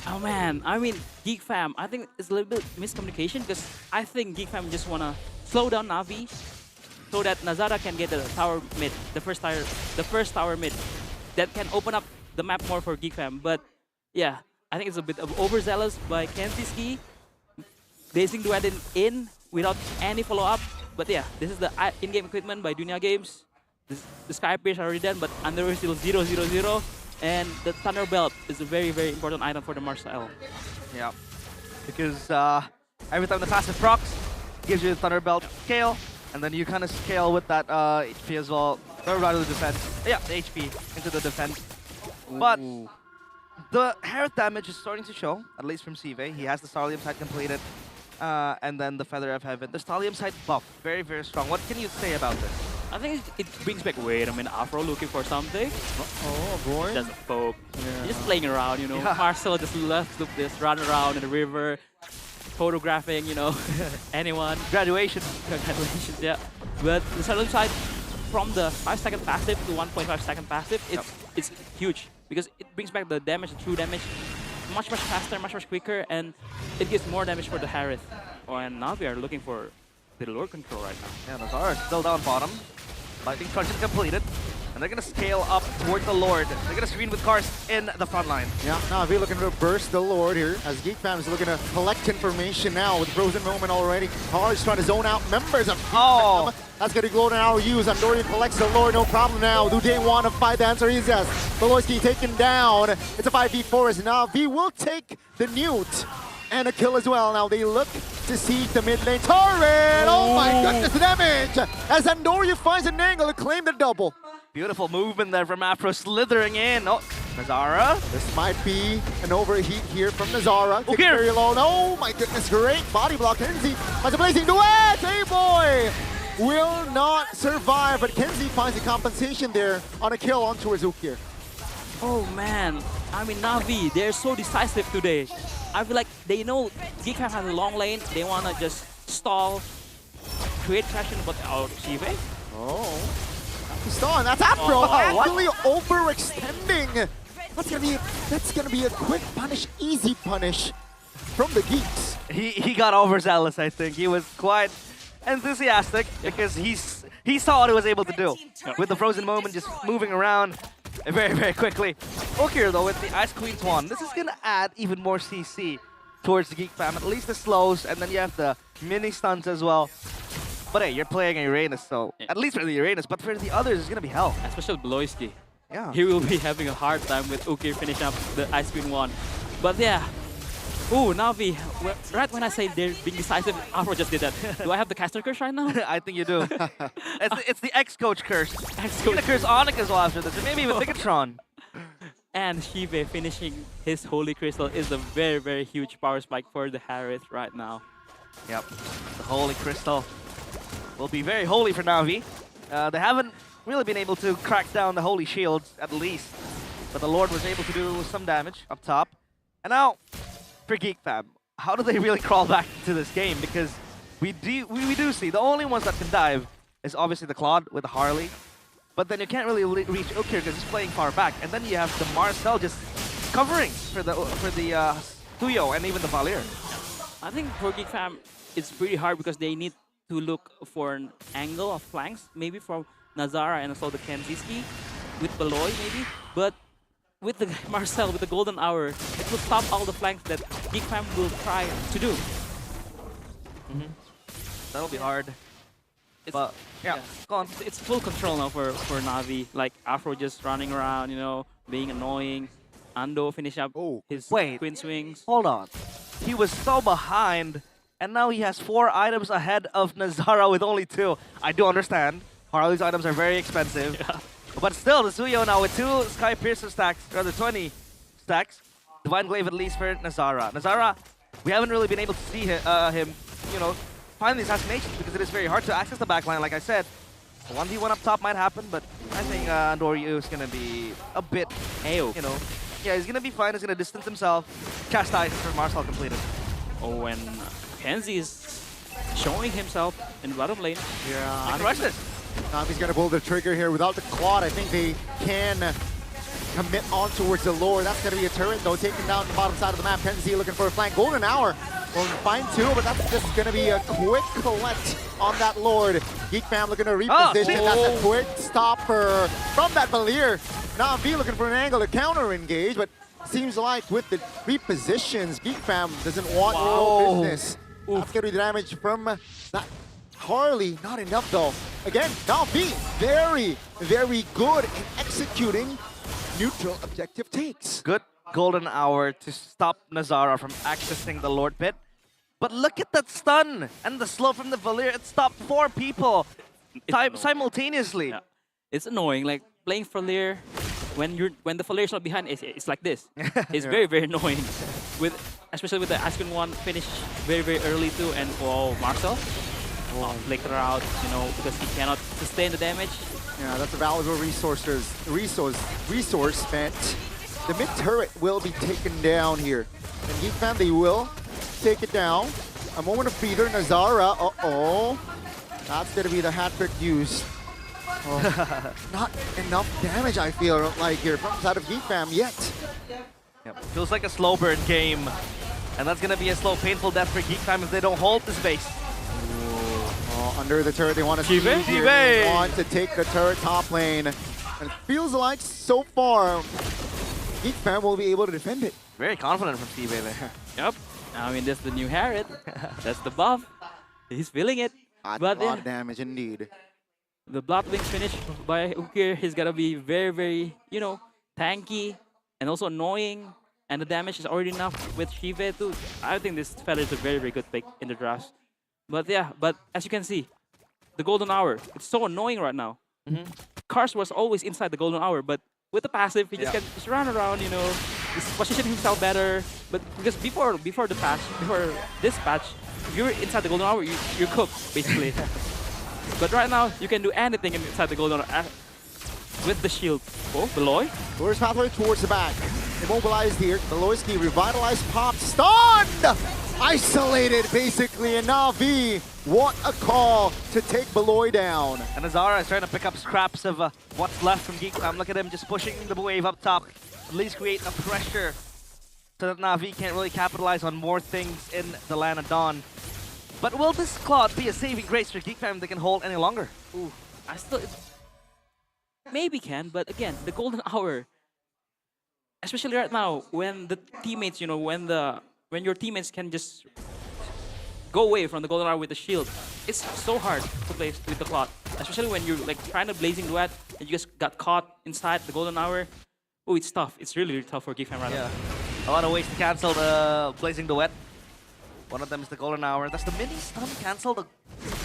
Speaker 19: Oh man, I mean, Geek Fam, I think it's a little bit miscommunication because I think Geek Fam just wanna slow down Na'Vi so that Nazara can get the tower mid, the first tower mid. That can open up the map more for Geek Fam. But yeah, I think it's a bit of overzealous by Kenzie. Blazing Duet in without any follow-up. But yeah, this is the in-game equipment by Dunia Games. The Sky Pierce are already done, but Under is still 0-0-0. And the Thunder Belt is a very, very important item for the Marcel.
Speaker 15: Yeah, because every time the passive procs gives you the Thunder Belt scale, and then you kind of scale with that HP as well, or rather the defense. Yeah, the HP into the defense. But the health damage is starting to show, at least from Sive. He has the Starlium side completed, and then the Feather of Heaven. The Starlium side buff, very, very strong. What can you say about this?
Speaker 19: I think it brings back, wait a minute, Afro looking for something.
Speaker 20: Oh boy.
Speaker 19: Just a poke. He's just playing around, you know. Yeah. Marcel just loves to just run around in the river, photographing, you know, anyone.
Speaker 15: Graduation.
Speaker 19: Graduations, yeah. But the Starlium side, from the 5-second passive to 1.5-second passive, it's huge. Because it brings back the damage, the true damage, much, much faster, much, much quicker, and it gives more damage for the Harith. Oh, and now we are looking for the Lord control right now.
Speaker 15: Yeah, Nazar is still down bottom. Lightning Charge is completed. And they're going to scale up toward the Lord. They're going to screen with Cars in the front line.
Speaker 20: Yeah, Na'Vi looking to burst the Lord here as Geek Fam is looking to collect information now with Frozen Moment already. Cars trying to zone out members of Geek Fam. That's going to be golden hour use. Andorio collects the Lord, no problem now. Do they want to fight? The answer is yes. Baloyski taken down. It's a 5v4 as Na'Vi will take the Newt. And a kill as well. Now they look to siege the mid lane turret. Oh my goodness, the damage! As Andorio finds an angle to claim the double.
Speaker 15: Beautiful movement there from Afro slithering in. Oh, Nazara.
Speaker 20: This might be an overheat here from Nazara. Taking very low. Oh my goodness, great body block. Kenzie has a Blazing Duet. Hey boy! Will not survive, but Kenzie finds the compensation there on a kill on towards Ukir.
Speaker 19: Oh man, I mean Na'Vi, they're so decisive today. I feel like they know Geek Fam has a long lane, they want to just stall, create pressure, but out Shive.
Speaker 20: Oh. Stall, and that's Afro actually overextending That's gonna be a quick punish, easy punish from the Geeks.
Speaker 15: He got overzealous, I think. He was quite enthusiastic because he saw what he was able to do. With the frozen moment just moving around very, very quickly. Okay, though, with the Ice Queen Swan, this is going to add even more CC towards the Geek fam. At least the slows, and then you have the mini stunts as well. But hey, you're playing a Uranus, so at least for the Uranus, but for the others, it's going to be hell.
Speaker 19: Especially Beloyski.
Speaker 15: Yeah.
Speaker 19: He will be having a hard time with Ukir finishing up the Ice Queen 1. But yeah. Ooh, Na'Vi, right when I say they're being decisive, Afro just did that. Do I have the caster curse right now?
Speaker 15: I think you do. It's the ex-coach curse. He's going to curse Onyx as well after this, or maybe even Tigatron.
Speaker 19: And Shive finishing his Holy Crystal is a very, very huge power spike for the Harith right now.
Speaker 15: Yep, the Holy Crystal will be very holy for Na'Vi. They haven't really been able to crack down the Holy Shields, at least. But the Lord was able to do some damage up top. And now, for Geek Fam, how do they really crawl back into this game? Because we do see the only ones that can dive is obviously the Claude with the Harley. But then you can't really reach Ukir because he's playing far back. And then you have the Marcel just covering for the Tuyo and even the Valier.
Speaker 19: I think for Geek Fam, it's pretty hard because they need to look for an angle of flanks, maybe from Nazara and also the Kenziski with Beloy maybe. But with the Marcel, with the Golden Hour, it will stop all the flanks that Geek Fam will try to do.
Speaker 15: That'll be hard. But yeah, go on.
Speaker 19: It's full control now for Na'Vi. Like Afro just running around, you know, being annoying. Ando finish up his Queen Swings.
Speaker 15: Hold on. He was so behind, and now he has 4 items ahead of Nazara with only 2. I do understand. Harley's items are very expensive.
Speaker 19: Yeah.
Speaker 15: But still, the Suyo now with 2 Sky Piercer stacks, rather 20 stacks. Divine Glaive at least for Nazara. Nazara, we haven't really been able to see him, you know, find the assassinations because it is very hard to access the backline, like I said. A 1v1 up top might happen, but I think Andoryu is going to be a bit, you know, yeah, he's going to be fine. He's going to distance himself. Chastise for Marcel completed.
Speaker 19: Oh, and Kenzie is showing himself in bottom lane.
Speaker 20: Yeah,
Speaker 15: Like crush this.
Speaker 20: Na'Vi's gonna pull the trigger here. Without the Claude, I think they can commit on towards the lore. That's gonna be a turret though, taking down the bottom side of the map. Kenzie looking for a flank. Golden Hour will find 2, but that's just gonna be a quick collect on that Lord. Geek Fam looking to reposition. That's a quick stopper from that Valier. Na'Vi looking for an angle to counter engage, but seems like with the repositions, Geek Fam doesn't want no business. That's gonna be the damage from that Harley. Not enough though. Again, Na'Vi very, very good in executing neutral objective takes.
Speaker 15: Good Golden Hour to stop Nazara from accessing the Lord Pit. But look at that stun and the slow from the Valier. It stopped 4 people simultaneously.
Speaker 19: Yeah. It's annoying, like playing Valier when the Valier is not behind. It's like this. It's very, very annoying. Especially with the Aspen 1 finish very, very early too, and Marcel. Flicker out, you know, because he cannot sustain the damage.
Speaker 20: Yeah, that's a valuable resource spent. The mid turret will be taken down here. And Geek Fam, they will take it down. A moment of breather, Nazara. That's gonna be the hat trick used. Not enough damage, I feel like, here from the side of Geek Fam yet.
Speaker 15: Yep. Feels like a slow burn game. And that's gonna be a slow, painful death for Geek Fam if they don't hold this base.
Speaker 20: Under the turret, they want to they want to take the turret top lane. And it feels like so far, Geek Fam will be able to defend it.
Speaker 15: Very confident from Steve there.
Speaker 19: Yep. I mean, that's the new Harriet. That's the buff. He's feeling it.
Speaker 20: But a lot of damage indeed.
Speaker 19: The Bloodwing finish by Ukir is gonna be very, very, you know, tanky and also annoying. And the damage is already enough with Shive too. I think this fella is a very, very good pick in the drafts. But yeah, as you can see, the Golden Hour, it's so annoying right now. Kars was always inside the Golden Hour, but with the passive, he just can just run around, you know, just positioning himself better. But because before this patch, if you're inside the Golden Hour, you're cooked, basically. But right now, you can do anything inside the Golden Hour with the shield. Oh, Beloy.
Speaker 20: Lures pathway towards the back. Immobilized here. Beloyski revitalized, pop, stunned! isolated basically, and Na'Vi, what a call to take Beloy down.
Speaker 15: And Azara is trying to pick up scraps of what's left from Geek Fam. Look at him just pushing the wave up top. At least create a pressure so that Na'Vi can't really capitalize on more things in the Land of Dawn. But will this Claude be a saving grace for Geek Fam they can hold any longer?
Speaker 19: Ooh, I still maybe can, but again, the golden hour, especially right now when the teammates, you know, when your teammates can just go away from the golden hour with the shield, it's so hard to play with the Claude, especially when you're like trying to blazing duet and you just got caught inside the golden hour. Oh, it's tough. It's really, really tough for Geek Fam right now.
Speaker 15: A lot of ways to cancel the Blazing Duet. One of them is the Golden Hour. Does the mini stun cancel the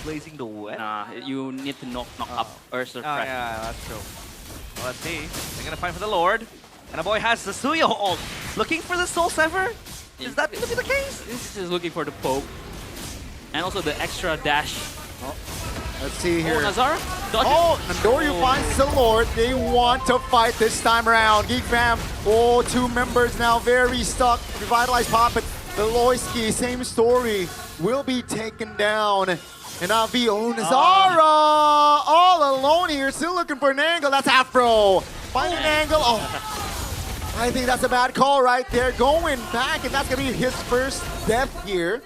Speaker 15: Blazing Duet?
Speaker 19: Nah, you need to knock up Ursa
Speaker 15: Oh, yeah, that's true. Well, let's see. They're gonna fight for the Lord. And a boy has the Suyo ult. Looking for the Soul Sever? Is that gonna be the case?
Speaker 19: This is looking for the poke. And also the extra dash.
Speaker 20: Let's see here.
Speaker 19: Oh, Nazara?
Speaker 20: Oh, Nandoryu finds the Lord. They want to fight this time around. Geek Fam, oh, 2 members now very stuck. Revitalized Pop, but Veloisky, same story, will be taken down. And Na'Vi, oh, Nazara, all alone here, still looking for an angle. That's Afro. Finding an angle. Oh, I think that's a bad call right there. Going back, and that's going to be his first death here.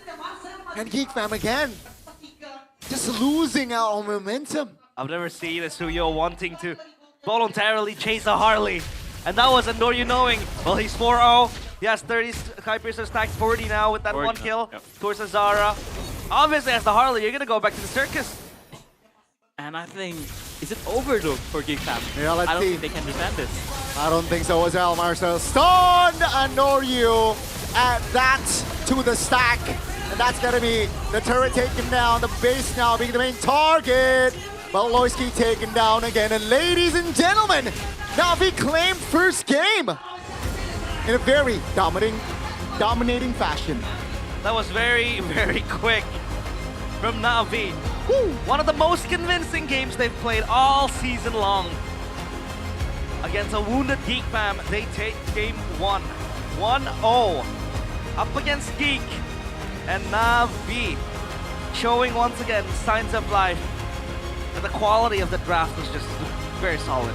Speaker 20: And Geek Fam again, just losing out on momentum.
Speaker 15: I've never seen a Suyo wanting to voluntarily chase a Harley. And that was Nandoryu knowing, well, he's 4-0. He has 30 Sky Piercer stacks, 40 now with that 1 kill.
Speaker 19: Yep.
Speaker 15: Towards Azara. Obviously, as the Harley, you're going to go back to the circus.
Speaker 19: And I think, is it over though for Geek Fam?
Speaker 20: Yeah, let's
Speaker 19: I don't
Speaker 20: see.
Speaker 19: think they can defend this.
Speaker 20: I don't think so as well, Marcel. Stunned Nandoryu at that to the stack. And that's gonna be the turret taken down, the base now being the main target. Baloyski taken down again. And ladies and gentlemen, Na'Vi claimed first game in a very dominating fashion.
Speaker 15: That was very, very quick from Na'Vi. One of the most convincing games they've played all season long. Against a wounded Geek Fam, they take game 1. 1-0. Up against Geek. And Na'Vi showing once again signs of life. And the quality of the draft was just very solid.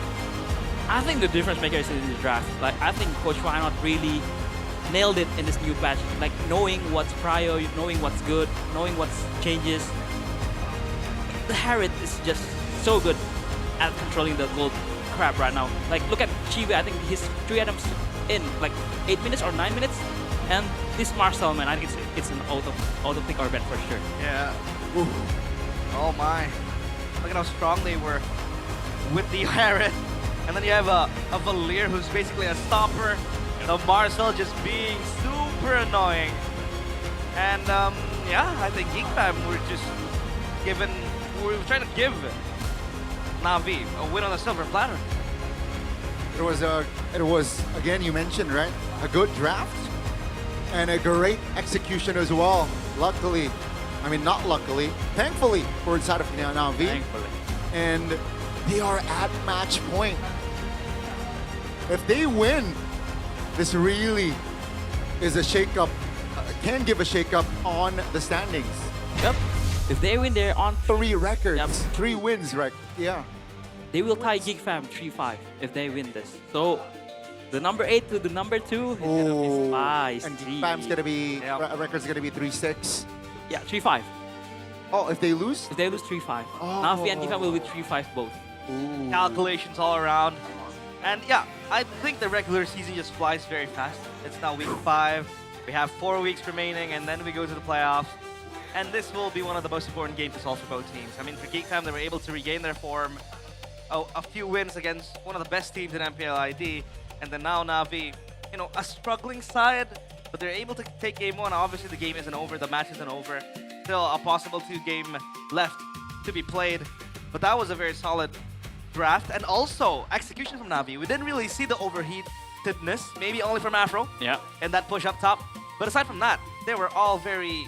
Speaker 19: I think the difference maker is in the draft. Like, I think Coach Wynot really nailed it in this new patch. Like, knowing what's prior, knowing what's good, knowing what's changes. The Harriet is just so good at controlling the gold crap right now. Like, look at Chiba. I think his 3 items in like 8 minutes or 9 minutes. And this Marcel, man, I think it's an auto pick or bet for sure.
Speaker 15: Yeah. Ooh. Oh my. Look at how strong they were with the Harriet. And then you have a Valir who's basically a stopper. The Marcel just being super annoying. And yeah, I think Geek Fam we were trying to give Na'Vi a win on a silver platter.
Speaker 20: It was again, you mentioned, right? A good draft. And a great execution as well. Luckily, I mean not luckily, thankfully for inside of Na'Vi.
Speaker 19: Thankfully.
Speaker 20: And they are at match point. If they win, this really is a shakeup, can give a shakeup on the standings.
Speaker 19: Yep. If they win, they're on
Speaker 20: 3 records,
Speaker 19: Yep.
Speaker 20: 3 wins, right? Yeah.
Speaker 19: They will tie Geek Fam 3-5 if they win this. So the number 8 to the number 2 is gonna be spicy.
Speaker 20: And Geek Fam's gonna be, record's gonna be 3-6.
Speaker 19: Yeah, 3-5.
Speaker 20: Oh, if they lose?
Speaker 19: If they lose 3-5.
Speaker 20: Oh.
Speaker 19: Na'Vi and Geek Fam will be 3-5 both.
Speaker 15: Calculations all around. And yeah, I think the regular season just flies very fast. It's now week 5. We have 4 weeks remaining, and then we go to the playoffs. And this will be one of the most important games to solve for both teams. I mean, for Geek Fam, they were able to regain their form. A few wins against one of the best teams in MPL ID. And then now Na'Vi, you know, a struggling side, but they're able to take game 1. Obviously, the game isn't over. The match isn't over. Still a possible 2 game left to be played. But that was a very solid draft. And also, execution from Na'Vi. We didn't really see the overheatedness, maybe only from Afro.
Speaker 19: Yeah.
Speaker 15: And that push up top. But aside from that, they were all very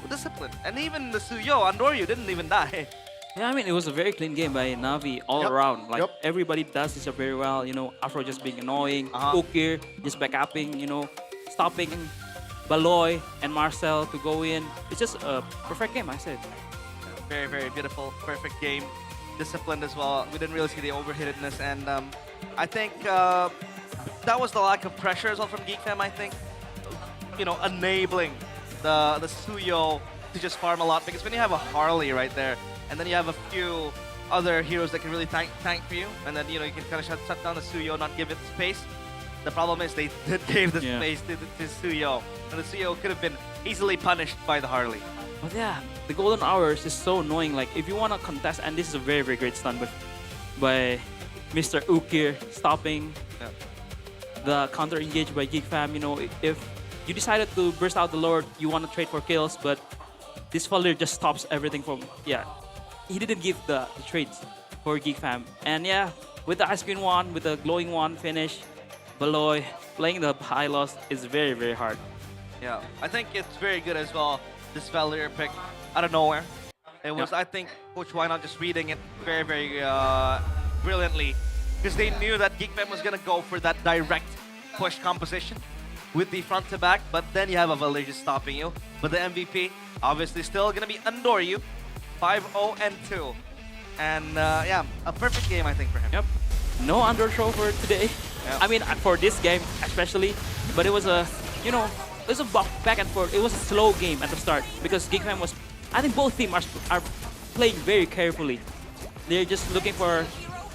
Speaker 15: disciplined. And even the Suyo, Nandoryu didn't even die.
Speaker 19: Yeah, I mean, it was a very clean game by Na'Vi all around. Like, everybody does this very well. You know, Afro just being annoying, Ukir just backupping, you know, stopping Baloy and Marcel to go in. It's just a perfect game, I said.
Speaker 15: Very, very beautiful, perfect game. Disciplined as well. We didn't really see the overhittedness, and I think that was the lack of pressure as well from Geek Fam. I think, enabling the Suyo to just farm a lot, because when you have a Harley right there, and then you have a few other heroes that can really tank for you, and then you can kind of shut down the Suyo, not give it space. The problem is they did give the space to Suyo, and the Suyo could have been easily punished by the Harley.
Speaker 19: But yeah, the golden hours is so annoying. Like if you want to contest, and this is a very, very great stun by Mr. Ukir stopping the counter engage by Geek Fam. If you decided to burst out the Lord, you want to trade for kills, but this Valir just stops everything from, he didn't give the trades for Geek Fam. And yeah, with the ice cream one, with the glowing one finish, Baloy playing the high loss is very, very hard.
Speaker 15: Yeah, I think it's very good as well. This Valir pick out of nowhere. It was, I think, Coach Why Not just reading it very, very brilliantly, because they knew that Geek Fam was going to go for that direct push composition with the front to back, but then you have a Valir just stopping you. But the MVP, obviously still going to be under you, 5-0-2. And a perfect game, I think, for him.
Speaker 19: Yep. No underthrow for today.
Speaker 15: Yep.
Speaker 19: I mean, for this game especially, but it was a, it was a back and forth. It was a slow game at the start because Geek Fam was, I think both teams are playing very carefully. They're just looking for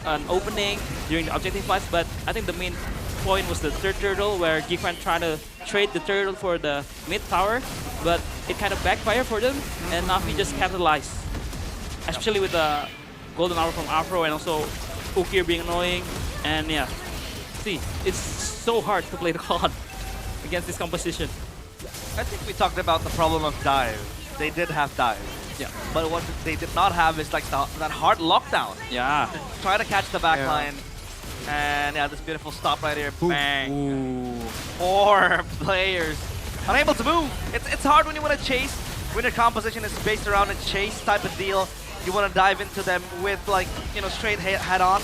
Speaker 19: an opening during the objective fights, but I think the main point was the third turtle where Geek Fam tried to trade the turtle for the mid tower, but it kind of backfired for them, and Navi just capitalized, especially with the golden hour from Afro and also Ukir being annoying. And yeah, see, it's so hard to play the COD against this composition.
Speaker 15: I think we talked about the problem of dive. They did have dive.
Speaker 19: Yeah.
Speaker 15: But what they did not have is like that hard lockdown.
Speaker 19: Yeah.
Speaker 15: Try to catch the back line. And yeah, this beautiful stop right here. Bang.
Speaker 19: Ooh.
Speaker 15: 4 players unable to move. It's hard when you want to chase, when your composition is based around a chase type of deal. You want to dive into them with like, straight head on.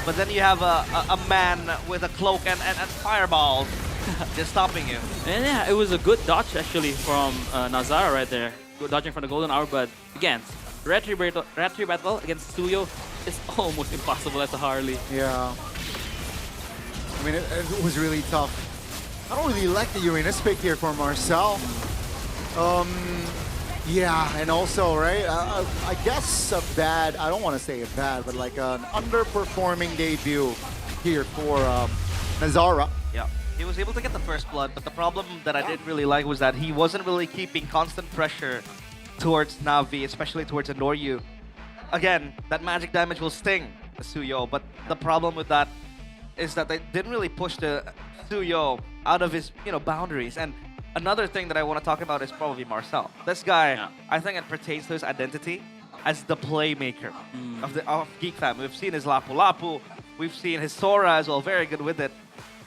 Speaker 15: But then you have a man with a cloak and fireballs just stopping you.
Speaker 19: And yeah, it was a good dodge actually from Nazara right there. Good dodging from the golden hour, but again, red tree battle against Suyo is almost impossible as a Harley.
Speaker 20: Yeah. I mean, it was really tough. I don't really like the Uranus pick here for Marcel. Yeah, and also, right, I guess a bad, I don't want to say a bad, but like an underperforming debut here for Nazara.
Speaker 15: Yeah, he was able to get the first blood, but the problem that I didn't really like was that he wasn't really keeping constant pressure towards Navi, especially towards Anoryu. Again, that magic damage will sting the Suyo, but the problem with that is that they didn't really push the Suyo out of his, boundaries. And another thing that I want to talk about is probably Marcel. This guy, I think it pertains to his identity as the playmaker of Geek Fam. We've seen his Lapu Lapu, we've seen his Sora as well, very good with it.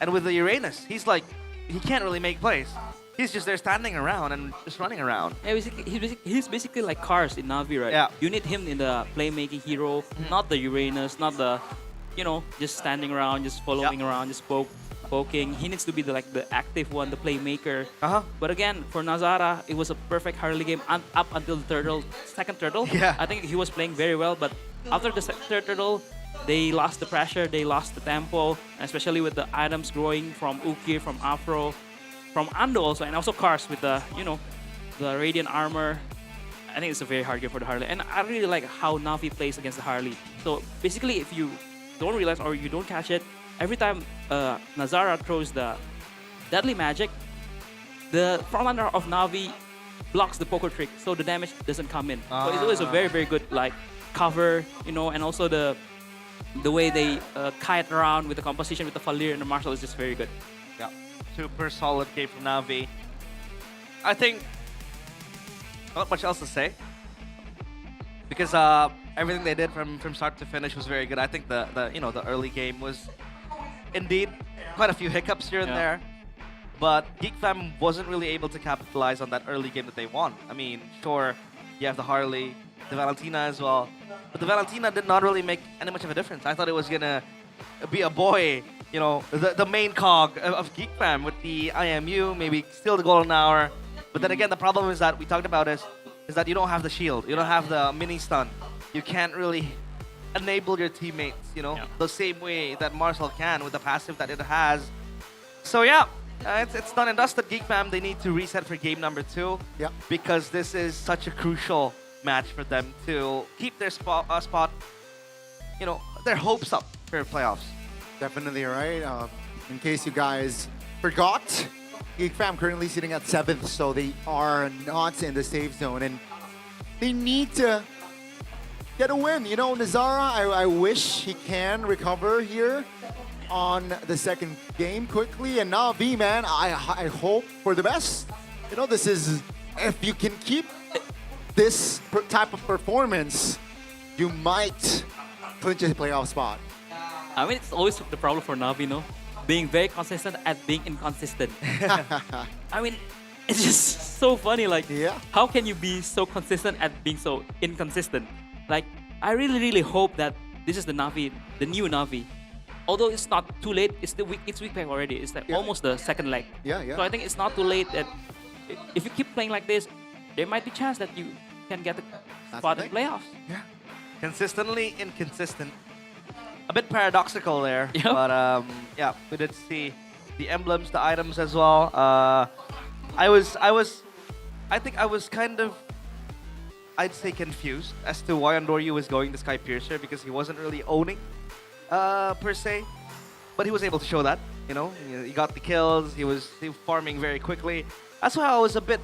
Speaker 15: And with the Uranus, he's like, he can't really make plays. He's just there standing around and just running around.
Speaker 19: Yeah, he's basically like Cars in Navi, right?
Speaker 15: Yeah.
Speaker 19: You need him in the playmaking hero, not the Uranus, not the, just standing around, just following around, just poking. He needs to be the active one, the playmaker. But again, for Nazara, it was a perfect Harley game up until the second turtle.
Speaker 15: Yeah.
Speaker 19: I think he was playing very well, but after the third turtle, they lost the pressure, they lost the tempo, especially with the items growing from Ukir, from Afro, from Ando also, and also Cars with the, the Radiant armor. I think it's a very hard game for the Harley. And I really like how Navi plays against the Harley. So basically, if you don't realize or you don't catch it, every time Nazara throws the Deadly Magic, the frontrunner of Navi blocks the poker trick, so the damage doesn't come in. So it's always a very, very good cover, and also the way they kite around with the composition with the Valir and the Marshal is just very good.
Speaker 15: Yeah, super solid game from Navi. I think not much else to say because everything they did from start to finish was very good. I think the early game was indeed quite a few hiccups here and there, but Geek Fam wasn't really able to capitalize on that early game that they won. I mean, sure, you have the Harley, the Valentina as well, but the Valentina did not really make any much of a difference. I thought it was gonna be a boy
Speaker 21: you know, the main cog of Geek Fam with the IMU, maybe steal the golden hour. But then again, the problem is that we talked about is that you don't have the shield, you don't have the mini stun. You can't really enable your teammates, you know, the same way that Marcel can with the passive that it has. So yeah, it's done and dusted. Geek Fam, they need to reset for game number 2 because this is such a crucial match for them to keep their spot, you know, their hopes up for playoffs.
Speaker 20: Definitely right. In case you guys forgot, Geek Fam currently sitting at 7th, so they are not in the safe zone, and they need to get a win. You know, Nazara, I wish he can recover here on the second game quickly, and Na'Vi, man, I hope for the best. You know, this is, if you can keep this type of performance, you might clinch a playoff spot.
Speaker 19: I mean, it's always the problem for Na'Vi, no? Being very consistent at being inconsistent. I mean, it's just so funny. Like, how can you be so consistent at being so inconsistent? Like, I really, really hope that this is the Na'Vi, the new Na'Vi. Although it's not too late, it's week back already. It's like almost the second leg. So I think it's not too late that if you keep playing like this, there might be a chance that you can get a spot in playoffs.
Speaker 21: Consistently inconsistent. A bit paradoxical there, but yeah, we did see the emblems, the items as well. I think I was kind of, I'd say, confused as to why Andoryu was going the Sky Piercer, because he wasn't really owning per se, but he was able to show that. You know, he got the kills. He was farming very quickly. That's why I was a bit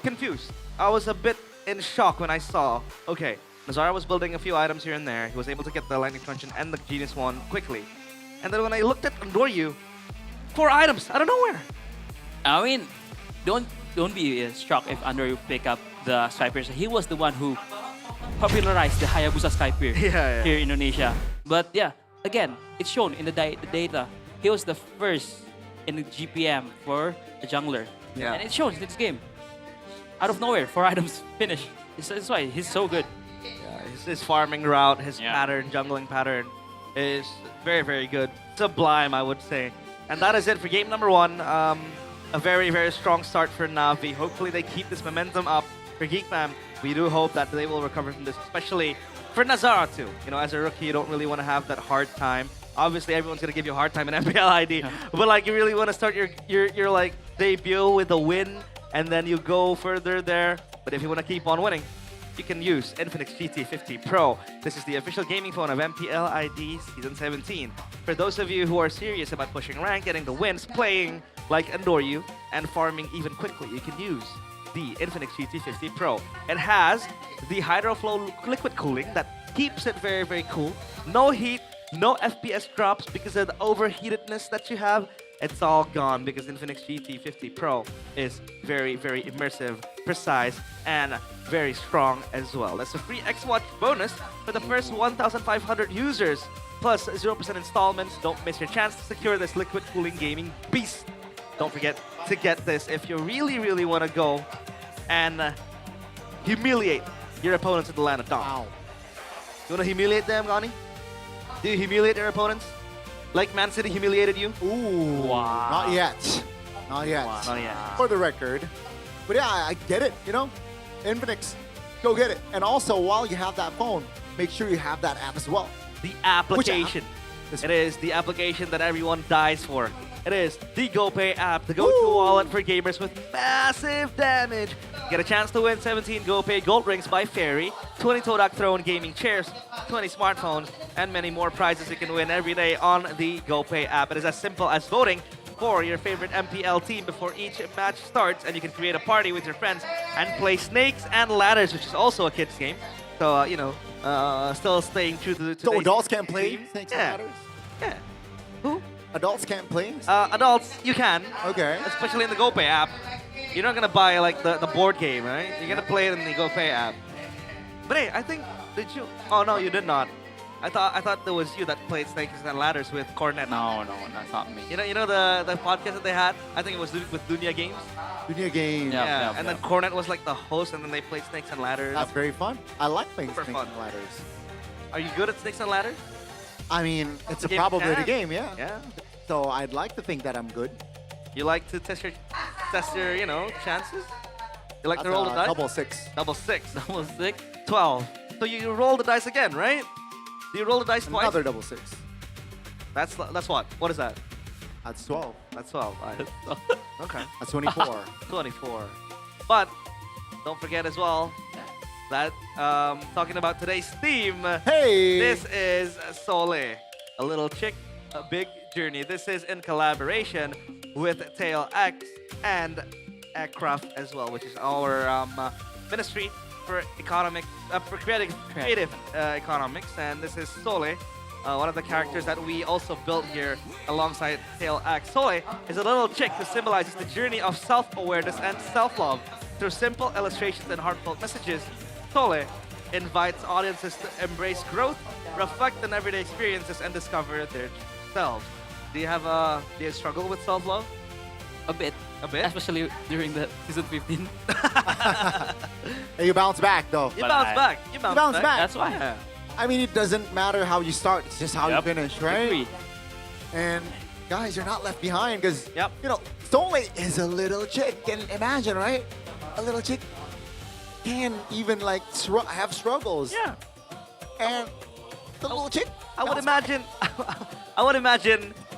Speaker 21: confused. I was a bit in shock when I saw, okay, Nazara was building a few items here and there. He was able to get the Lightning Truncheon and the Genius Wand quickly. And then when I looked at Andoryu, 4 items out of nowhere.
Speaker 19: I mean, don't be shocked if Andoryu pick up the Sky Piercer. He was the one who popularized the Hayabusa Sky Piercer here in Indonesia. But yeah, again, it's shown in the data. He was the first in the GPM for a jungler. And it shows in this game. Out of nowhere, 4 items finished. That's why he's so good.
Speaker 21: His farming route, his pattern, jungling pattern is very, very good. Sublime, I would say. And that is it for game number 1. A very, very strong start for Na'Vi. Hopefully they keep this momentum up for Geek Fam. We do hope that they will recover from this, especially for Nazara too. You know, as a rookie, you don't really want to have that hard time. Obviously, everyone's going to give you a hard time in MPL ID. But like, you really want to start your like debut with a win, and then you go further there. But if you want to keep on winning, you can use Infinix GT50 Pro. This is the official gaming phone of MPL ID Season 17. For those of you who are serious about pushing rank, getting the wins, playing like Andoryu, and farming even quickly, you can use the Infinix GT50 Pro. It has the HydroFlow liquid cooling that keeps it very, very cool. No heat, no FPS drops because of the overheatedness that you have. It's all gone because Infinix GT50 Pro is very, very immersive, precise, and very strong as well. That's a free X-Watch bonus for the first 1,500 users, plus 0% installments. Don't miss your chance to secure this liquid cooling gaming beast. Don't forget to get this if you really, really want to go and humiliate your opponents in the land of Dawn. You want to humiliate them, Gani? Do you humiliate your opponents? Like Man City humiliated you?
Speaker 20: Ooh, not yet. Not yet.
Speaker 21: Not yet.
Speaker 20: For the record. But yeah, I get it, you know? Infinix, go get it. And also, while you have that phone, make sure you have that app as well.
Speaker 21: The application. It is the application that everyone dies for. It is the GoPay app, the go-to wallet for gamers with massive damage. Get a chance to win 17 GoPay Gold Rings by Fairy, 20 Todak Throne gaming chairs, 20 smartphones, and many more prizes you can win every day on the GoPay app. It is as simple as voting for your favorite MPL team before each match starts, and you can create a party with your friends and play Snakes and Ladders, which is also a kids game. So, you know, still staying true to
Speaker 20: So adults can't play Snakes and
Speaker 21: Yeah.
Speaker 20: Ladders?
Speaker 21: Yeah. Who?
Speaker 20: Adults can't play?
Speaker 21: Adults, you can.
Speaker 20: Okay.
Speaker 21: Especially in the GoPay app. You're not gonna buy like the board game, right? You're gonna play it in the GoPay app. But hey, I think, did you? Oh no, you did not. I thought there was you that played Snakes and Ladders with Cornet.
Speaker 19: No, that's not me.
Speaker 21: You know the podcast that they had? I think it was with Dunya Games.
Speaker 20: Dunya Games.
Speaker 21: Yeah. And then Cornet was like the host, and then they played Snakes and Ladders.
Speaker 20: That's very fun. I like playing
Speaker 21: Super
Speaker 20: Snakes
Speaker 21: fun.
Speaker 20: and Ladders.
Speaker 21: Are you good at Snakes and Ladders?
Speaker 20: I mean, it's a
Speaker 21: Game
Speaker 20: probability
Speaker 21: can.
Speaker 20: game, yeah.
Speaker 21: Yeah.
Speaker 20: So I'd like to think that I'm good.
Speaker 21: You like to test your, chances? You like to roll the dice?
Speaker 20: Double six.
Speaker 21: Double six.
Speaker 19: Double six.
Speaker 21: 12. So you roll the dice again, right? Do you roll the dice twice?
Speaker 20: Another double six.
Speaker 21: That's what? What is that?
Speaker 20: That's 12.
Speaker 21: That's 12. Right. Okay.
Speaker 20: That's 24.
Speaker 21: 24. But don't forget as well that talking about today's theme.
Speaker 20: Hey!
Speaker 21: This is Sole, a little chick, a big journey. This is in collaboration with Tail X and Ekraf as well, which is our ministry for economic, for creative economics. And this is Sole, one of the characters that we also built here alongside Tail X. Sole is a little chick who symbolizes the journey of self-awareness and self-love. Through simple illustrations and heartfelt messages, Sole invites audiences to embrace growth, reflect on everyday experiences, and discover their selves. Do you struggle with self-love?
Speaker 19: A bit.
Speaker 21: A bit?
Speaker 19: Especially during the season 15.
Speaker 20: Hey, you bounce back though.
Speaker 21: You bounce back. You bounce back.
Speaker 19: That's why.
Speaker 21: Yeah.
Speaker 20: I mean, it doesn't matter how you start, it's just how you finish, right?
Speaker 19: Agree.
Speaker 20: And guys, you're not left behind because, Sole is a little chick. Can imagine, right? A little chick can even like have struggles.
Speaker 21: Yeah.
Speaker 20: And the little chick.
Speaker 21: I would imagine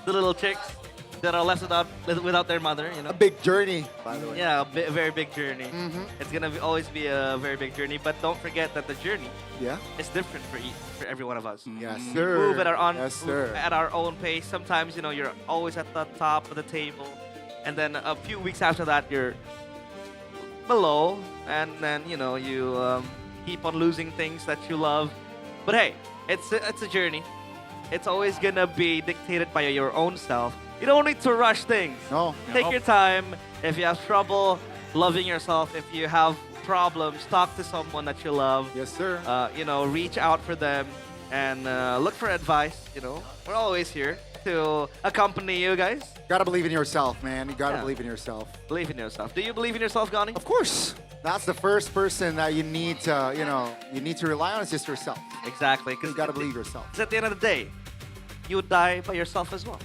Speaker 21: the little chicks that are left without their mother.
Speaker 20: A big journey, by the way.
Speaker 21: Yeah, a very big journey. It's gonna always be a very big journey, but don't forget that the journey is different for every one of us.
Speaker 20: Yes,
Speaker 21: We
Speaker 20: sir.
Speaker 21: move at our
Speaker 20: Yes, sir.
Speaker 21: at our own pace. Sometimes you're always at the top of the table, and then a few weeks after that you're below, and then you keep on losing things that you love. But hey, it's a journey. It's always gonna be dictated by your own self. You don't need to rush things.
Speaker 20: No.
Speaker 21: Take your time. If you have trouble loving yourself, if you have problems, talk to someone that you love.
Speaker 20: Yes, sir.
Speaker 21: Reach out for them and look for advice. We're always here to accompany you guys.
Speaker 20: Gotta believe in yourself, man. You gotta
Speaker 21: Yeah.
Speaker 20: believe in yourself.
Speaker 21: Believe in yourself. Do you believe in yourself, Gani?
Speaker 20: Of course. That's the first person that you need to, you need to rely on is just yourself.
Speaker 21: Exactly.
Speaker 20: You gotta believe yourself.
Speaker 21: Because at the end of the day, you would die by yourself as well.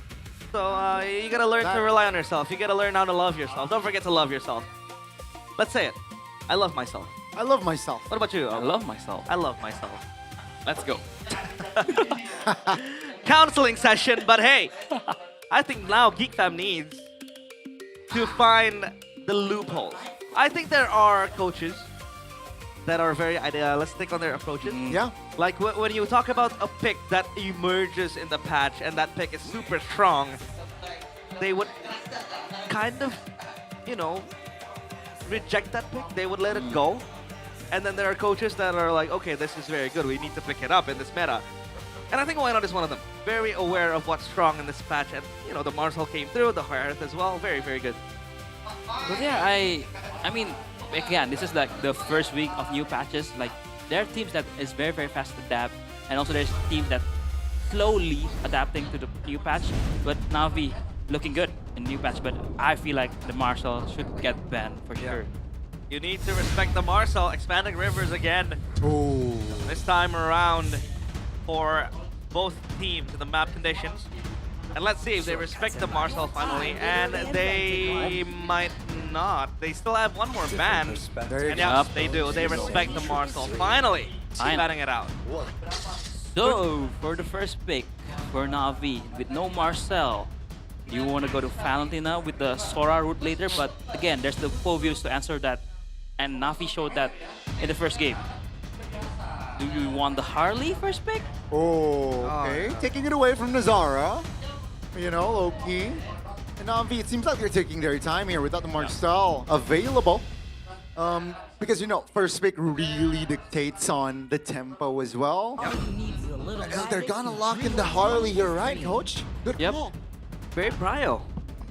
Speaker 21: So you gotta learn to rely on yourself. You gotta learn how to love yourself. Don't forget to love yourself. Let's say it. I love myself.
Speaker 20: I love myself.
Speaker 21: What about you?
Speaker 19: I love myself.
Speaker 21: I love myself.
Speaker 19: Let's go.
Speaker 21: Counseling session, but hey, I think now Geek Fam needs to find the loopholes. I think there are coaches that are very idealistic on their approaches.
Speaker 20: Yeah.
Speaker 21: Like when you talk about a pick that emerges in the patch and that pick is super strong, they would kind of, reject that pick. They would let it go. And then there are coaches that are like, okay, this is very good. We need to pick it up in this meta. And I think Wynot is one of them. Very aware of what's strong in this patch. And, the Marcel came through, the Hearth as well. Very, very good.
Speaker 19: But yeah, I mean, again, this is like the first week of new patches. Like, there are teams that is very, very fast to adapt. And also there's teams that slowly adapting to the new patch. But Na'Vi looking good in new patch. But I feel like the Marcel should get banned for sure.
Speaker 21: You need to respect the Marcel. Expanding Rivers again.
Speaker 20: Ooh.
Speaker 21: This time around for both teams in the map conditions. And let's see if they respect the Marcel finally. And they might not. They still have one more ban. And yeah, they do. They respect the Marcel. Finally, banning it out.
Speaker 19: So, for the first pick for Na'Vi, with no Marcel, you want to go to Valentina with the Sora route later, but again, there's the Povius to answer that, and Na'Vi showed that in the first game. Do you want the Harley first pick?
Speaker 20: Oh, okay. Taking it away from Nazara. Low-key. And Na'Vi, it seems like they're taking their time here without the Marcel available. Because, first pick really dictates on the tempo as well. They're gonna lock in the Harley, you're right, Coach. Good call.
Speaker 21: Very prio.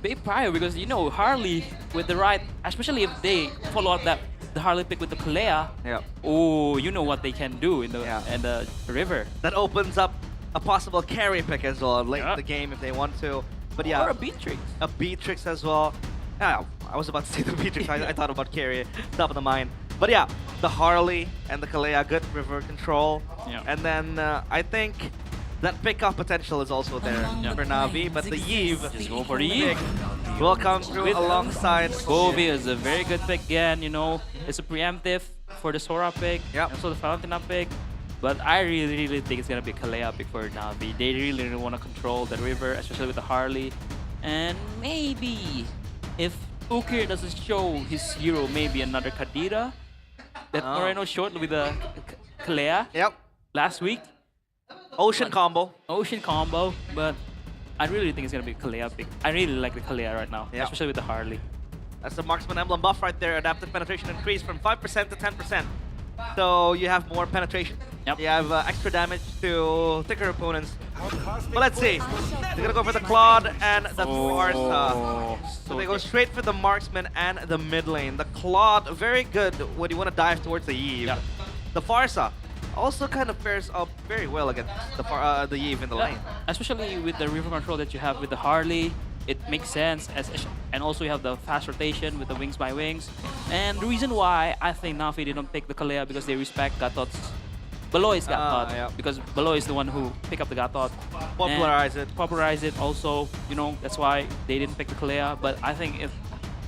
Speaker 19: Very prio because, Harley with the right, especially if they follow up the Harley pick with the Kalea.
Speaker 21: Yeah.
Speaker 19: Oh, you know what they can do in the river.
Speaker 21: That opens up a possible carry pick as well late in the game if they want to. But yeah.
Speaker 19: Or a Beatrix.
Speaker 21: A Beatrix as well. Yeah, I was about to say the Beatrix. I thought about carry, top of the mind. But yeah, the Harley and the Kalea, good river control.
Speaker 19: Yeah.
Speaker 21: And then I think that pick-off potential is also there for Na'Vi, but the Eve
Speaker 19: Just go for the Eve.
Speaker 21: will come through alongside
Speaker 19: Gobi is a very good pick again, you know. It's a preemptive for the Sora pick, and also the Valentina pick. But I really think it's gonna be a Kalea pick for Na'Vi. They really want to control the river, especially with the Harley. And maybe if Ukir doesn't show his hero, maybe another Kadira that Moreno showed with the Kalea
Speaker 21: last week.
Speaker 19: Ocean combo, but I really think it's gonna be Kalea pick. I really like the Kalea right now, especially with the Harley.
Speaker 21: That's the marksman emblem buff right there. Adaptive penetration increased from 5% to 10%. So you have more penetration. You have extra damage to thicker opponents. But let's see. They're gonna go for the Claude and the Farsa. So they go straight for the marksman and the mid lane. The Claude, very good when you want to dive towards the Eve. The Farsa also kind of fares up very well against the Eve in the lane.
Speaker 19: Especially with the river control that you have with the Harley, it makes sense. And also you have the fast rotation with the wings by wings. And the reason why I think Na'Vi didn't pick the Kalea because they respect Gatot's Beloy's Gatot, because Beloy is the one who picked up the Gatot. Popularize it also, you know, that's why they didn't pick the Kalea. But I think if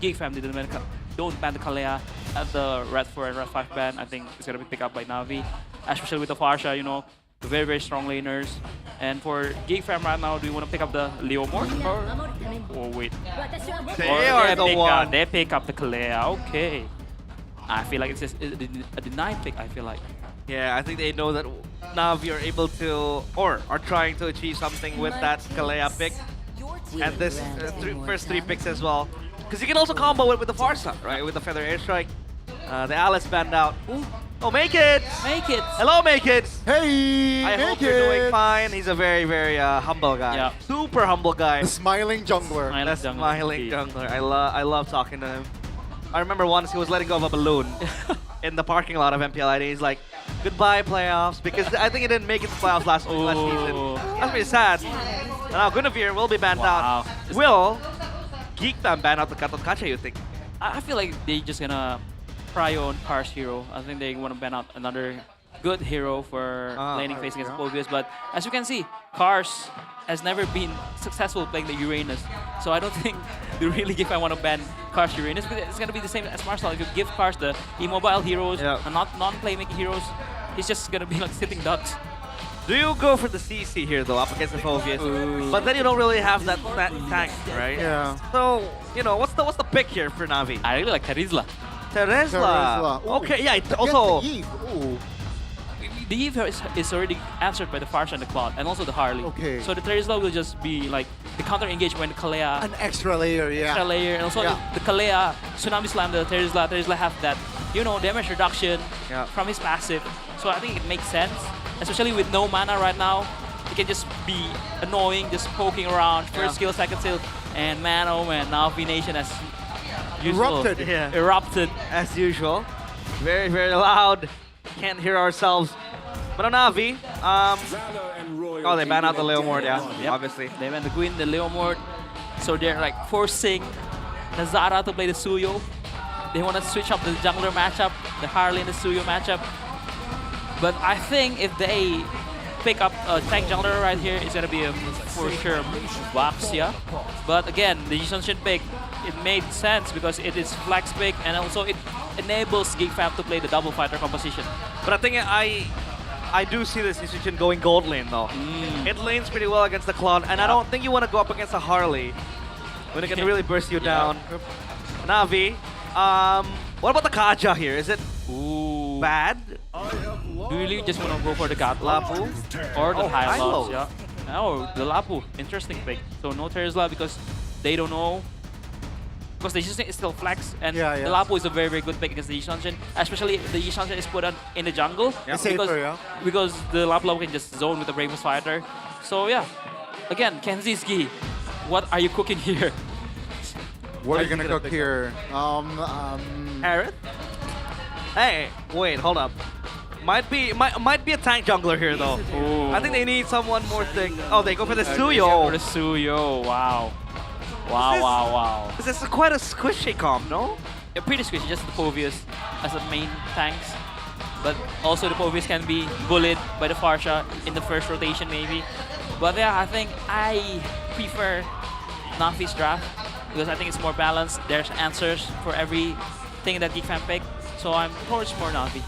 Speaker 19: Geek Fam don't ban the Kalea at the Red 4 and Red 5 ban, I think it's going to be picked up by Na'Vi. Especially with the Farsha, you know, very strong laners. And for Geek Fam right now, do you want to pick up the Leomord? Or wait. They pick up the Kalea, okay. I feel like it's just a denied pick, I feel like.
Speaker 21: Yeah, I think they know that Na'Vi are able to, or are trying to achieve something with that Kalea pick. And this first three picks as well. Because you can also combo it with the Farsa, right? With the Feather Airstrike. The Alice banned out. Oh, Make It! Hello, Make It!
Speaker 20: Hey,
Speaker 21: I hope you're doing fine. He's a very humble guy. Super humble guy.
Speaker 20: The smiling jungler.
Speaker 21: Smiling jungler. I love talking to him. I remember once he was letting go of a balloon in the parking lot of MPL Arena. He's like, goodbye playoffs, because I think he didn't make it to playoffs last season. That's pretty sad. And now Guinevere will be banned out. Will Geek Fam ban out the Katot Kacha, you think?
Speaker 19: I feel like they're just gonna prio on Cars hero. I think they want to ban out another good hero for laning phase against Pobius. But as you can see, Cars has never been successful playing the Uranus. So I don't think they really Geek Fam want to ban Cars Uranus. But it's gonna be the same as Marcel. If you give Cars the immobile heroes and not non-playmaking heroes, he's just gonna be like sitting ducks.
Speaker 21: Do you go for the CC here though, up against the Phobius? But then you don't really have that tank, right?
Speaker 20: Yeah.
Speaker 21: So, you know, what's the pick here for Na'Vi?
Speaker 19: I really like Terizla.
Speaker 21: Terizla. Okay, yeah, also...
Speaker 19: The Eve is already answered by the Farsha and the Claude, and also the Harley.
Speaker 20: Okay.
Speaker 19: So the Terizla will just be like the counter engage when the Kalea...
Speaker 20: An extra layer,
Speaker 19: Extra layer, and also the Kalea Tsunami Slam the Terizla. Terizla have that, you know, damage reduction from his passive. So I think it makes sense. Especially with no mana right now, it can just be annoying, just poking around, first skill, second skill, and man, oh man, Na'Vi Nation as usual. Erupted.
Speaker 21: As usual. Very loud. Can't hear ourselves. But on Na'Vi, oh, they ban out the Leomord, obviously.
Speaker 19: They ban the Queen, the Leomord, so they're like forcing Nazara to play the Suyo. They want to switch up the jungler matchup, the Harley and the Suyo matchup. But I think if they pick up a tank jungler right here, it's gonna be a for sure Waxia. But again, the Jisonshin pick, it made sense because it is flex pick and also it enables Geek Fam to play the double fighter composition.
Speaker 21: But I think I do see this Jisonshin going gold lane though. It lanes pretty well against the Claude, and I don't think you want to go up against a Harley when it can really burst you down. Na'Vi, what about the Kaja here? Is it bad?
Speaker 19: Do you really just want to go for the Lapu or the Hylos? Oh, the Lapu, interesting pick. So no Terizla because they don't know. Because the Jisonshin is still flex, and the Lapu is a very good pick against the Jisonshin. Especially if the Jisonshin is put on in the jungle. Because the Lapu can just zone with the Bravest Fighter. So yeah, again, Kenziski, what are you cooking here?
Speaker 20: What are you gonna cook here?
Speaker 21: Aerith? Hey, wait, hold up. Might be a tank jungler here though. I think they need someone more thick. Oh, they go for the Suyo.
Speaker 19: For the Suyo, wow. Wow.
Speaker 21: This is quite a squishy comp, no?
Speaker 19: Yeah, pretty squishy, just the Povius as the main tanks. but also the Povies can be bullied by the Farsha in the first rotation maybe. But yeah, I think I prefer Navi's draft because I think it's more balanced. There's answers for everything that Geek fan picked, so I'm towards more Navi.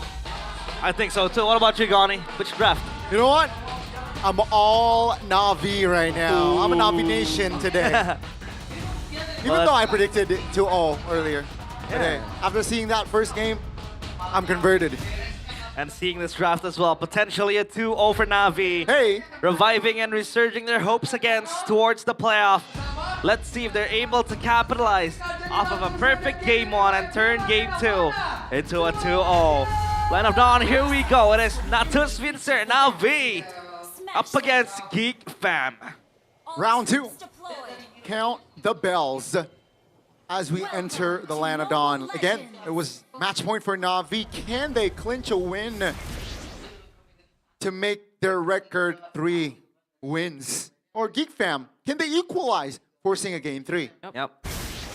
Speaker 21: I think so too. What about you, Gani? Which draft?
Speaker 20: You know what? I'm all Navi right now. I'm a Navi Nation today. Even though I predicted 2-0 earlier today. After seeing that first game, I'm converted.
Speaker 21: And seeing this draft as well, potentially a 2-0 for Navi.
Speaker 20: Hey!
Speaker 21: Reviving and resurging their hopes towards the playoff. Let's see if they're able to capitalize off of a perfect game 1 and turn game 2 into a 2-0. Line of Dawn, here we go. It is Natus Vincer, Navi, up against Geek Fam.
Speaker 20: Round 2. Count the bells as we enter the Land of Dawn. Again, it was match point for Navi. Can they clinch a win to make their record 3 wins? Or Geek Fam, can they equalize, forcing a game 3?
Speaker 21: Yep.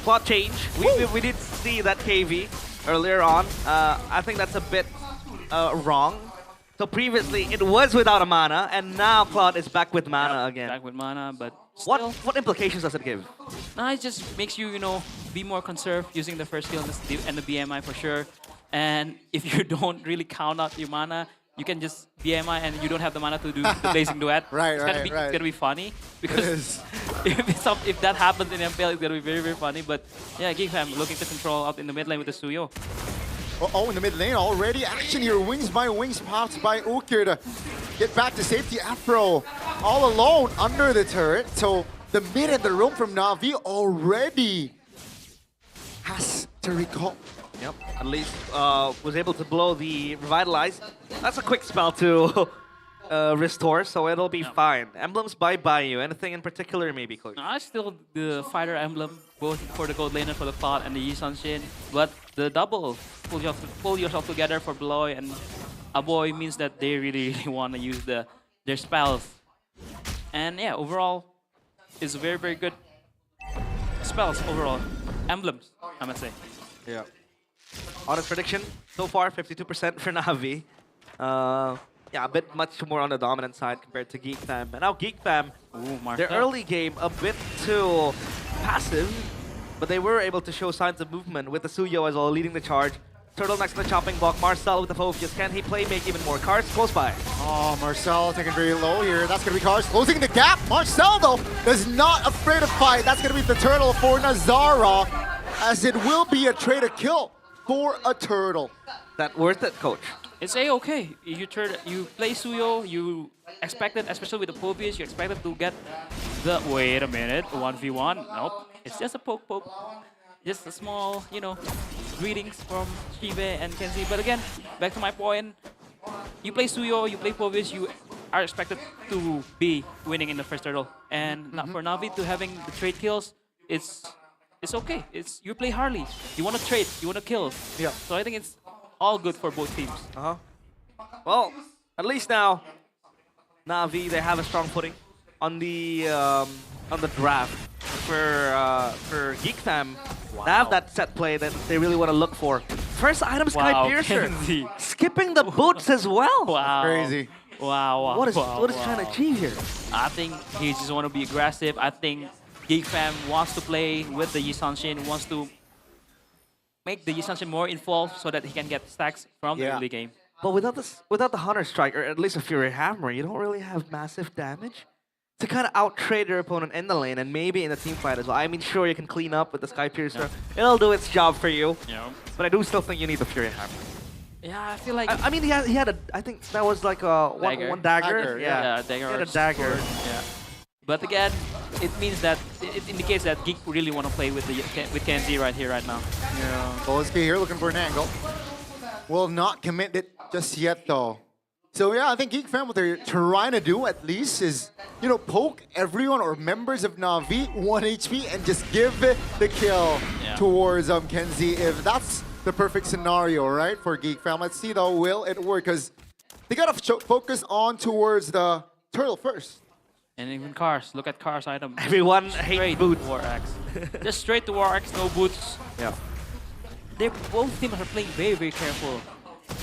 Speaker 21: Plot change. We did see that KV earlier on. I think that's a bit wrong. So previously it was without a mana, and now Claude is back with mana again.
Speaker 19: Back with mana, but still,
Speaker 21: what implications does it give?
Speaker 19: Nah, it just makes you, be more conserved using the first skill and the BMI for sure. And if you don't really count out your mana, you can just BMI and you don't have the mana to do the Blazing Duet.
Speaker 20: Right.
Speaker 19: It's gonna be funny because if that happens in MPL, it's gonna be very, very funny. But yeah, Geek Fam looking to control out in the mid lane with the Suyo.
Speaker 20: Oh, in the mid lane already. Action here. Wings by wings, popped by Ukir to get back to safety. Afro all alone under the turret. So the mid and the roam from Navi already has to recall.
Speaker 21: Yep, at least was able to blow the Revitalize. That's a quick spell to restore, so it'll be fine. Emblems by you. Anything in particular maybe, Coach?
Speaker 19: No, I still the fighter emblem, both for the gold laner for the Cloud and the Yi Shin. But the double, pull yourself together for Bloy and Aboy means that they really, really want to use their spells. And yeah, overall, it's very, very good spells overall. Emblems, I must say.
Speaker 21: Yeah. Honest prediction, so far 52% for Navi. Yeah, a bit much more on the dominant side compared to Geek Fam. And now Geek Fam, their early game a bit too passive, but they were able to show signs of movement with the Suyo as well leading the charge. Turtle next to the chopping block, Marcel with the focus. Can he play make even more cards? Close by.
Speaker 20: Oh, Marcel taking very low here. That's going to be cards closing the gap. Marcel, though, is not afraid to fight. That's going to be the turtle for Nazara, as it will be a trade a kill for a turtle.
Speaker 21: That worth it, Coach?
Speaker 19: It's a-okay. You play Suyo, you expected, especially with the Povies, you expected to get the... Wait a minute, 1v1. Nope, it's just a poke. Just a small, greetings from Shive and Kenzie. But again, back to my point, you play Suyo, you play Povies, you are expected to be winning in the first turtle. And not for Navi to having the trade kills, it's okay. You play Harley. You want to trade, you want to kill.
Speaker 20: Yeah.
Speaker 19: So I think it's all good for both teams.
Speaker 21: Well, at least now, Navi, they have a strong footing on the draft. For Geek Fam, they have that set play that they really want to look for. First item, Sky Piercer. Skipping the boots as well.
Speaker 19: Wow.
Speaker 20: Crazy.
Speaker 19: Wow.
Speaker 21: What is trying to achieve here?
Speaker 19: I think he just want to be aggressive. I think Geek Fam wants to play with the Yi Shin, wants to make the Yi Shin more involved so that he can get stacks from the early game.
Speaker 21: But without the Hunter Strike, or at least a Fury Hammer, you don't really have massive damage to kind of out-trade your opponent in the lane and maybe in the team fight as well. I mean, sure, you can clean up with the Sky Piercer. It'll do its job for you.
Speaker 19: Yeah.
Speaker 21: But I do still think you need the Fury Hammer.
Speaker 19: Yeah, I feel like...
Speaker 21: I mean, he had a... I think that was like a one dagger.
Speaker 19: Yeah, dagger.
Speaker 21: He had a dagger.
Speaker 19: Yeah. But again, it means that... It indicates that Geek really want to play with Kenzie right here, right now.
Speaker 20: Yeah. Bolesky here looking for an angle. Will not commit it just yet, though. So yeah, I think Geek Fam, what they're trying to do at least is, poke everyone or members of Navi 1 HP and just give the kill towards Kenzie. If that's the perfect scenario, right, for Geek Fam. Let's see though, will it work? Because they gotta focus on towards the turtle first.
Speaker 19: And even cars, look at cars item.
Speaker 21: Everyone hates boots.
Speaker 19: War Axe. Just straight to War Axe, no boots.
Speaker 21: Yeah.
Speaker 19: Both teams are playing very, very careful.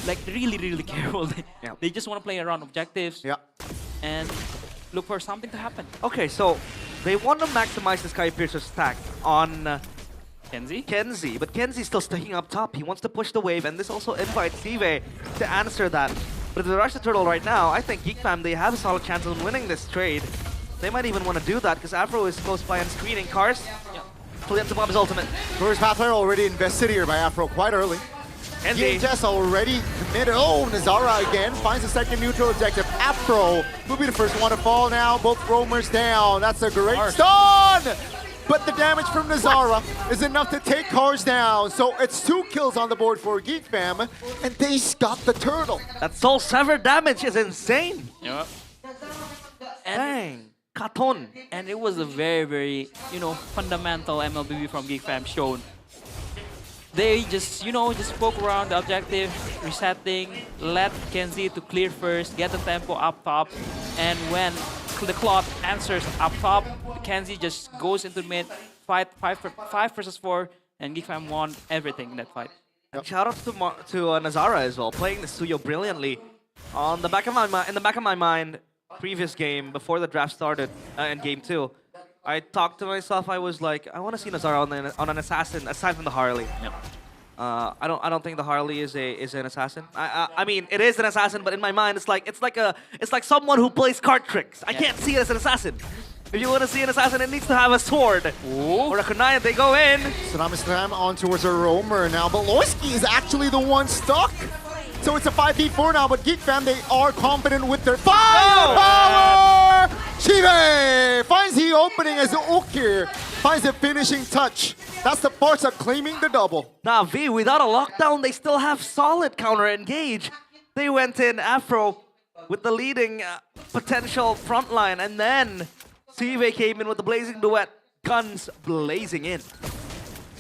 Speaker 19: like really careful. They just want to play around objectives. And look for something to happen.
Speaker 21: Okay, so they want to maximize the Sky Piercer's stack on
Speaker 19: Kenzie,
Speaker 21: but Kenzie's still sticking up top. He wants to push the wave, and this also invites Sive to answer that. But if they rush the turtle right now, I think Geek Fam, they have a solid chance of winning this trade. They might even want to do that, because Afro is close by and screening cars. Fully up to bomb his ultimate.
Speaker 20: First Pathfinder already invested here by Afro quite early.
Speaker 21: Kenzie.
Speaker 20: DHS already committed. Oh, Nazara again finds the second neutral objective. Afro will be the first one to fall now. Both roamers down. That's a great stun! But the damage from Nazara is enough to take cars down. So it's 2 kills on the board for Geek Fam, and they got the turtle.
Speaker 21: That soul sever damage is insane.
Speaker 19: Yep.
Speaker 21: Dang. Katon.
Speaker 19: And it was a very, fundamental MLBB from Geek Fam shown. They just, just poke around the objective, resetting, let Kenzie to clear first, get the tempo up top, and when the clock answers up top, Kenzie just goes into mid, fight 5 versus 4, and Geek Fam won everything in that fight.
Speaker 21: And shout out to Nazara as well, playing the Suyo brilliantly. In the back of my mind, previous game before the draft started in game 2, I talked to myself. I was like, I want to see Nazara on an assassin aside from the Harley. I don't think the Harley is an assassin. I mean, it is an assassin, but in my mind, it's like someone who plays card tricks. I can't see it as an assassin. If you want to see an assassin, it needs to have a sword or a kunai. They go in.
Speaker 20: Tsunami on towards a roamer now, but Loiski is actually the one stuck. So it's a 5v4 now, but Geek Fam, they are confident with their firepower! Chive finds the opening as Okir finds the finishing touch. That's the Barca claiming the double.
Speaker 21: Now V, without a lockdown, they still have solid counter engage. They went in Afro with the leading potential front line, and then Sive came in with the blazing duet, guns blazing in.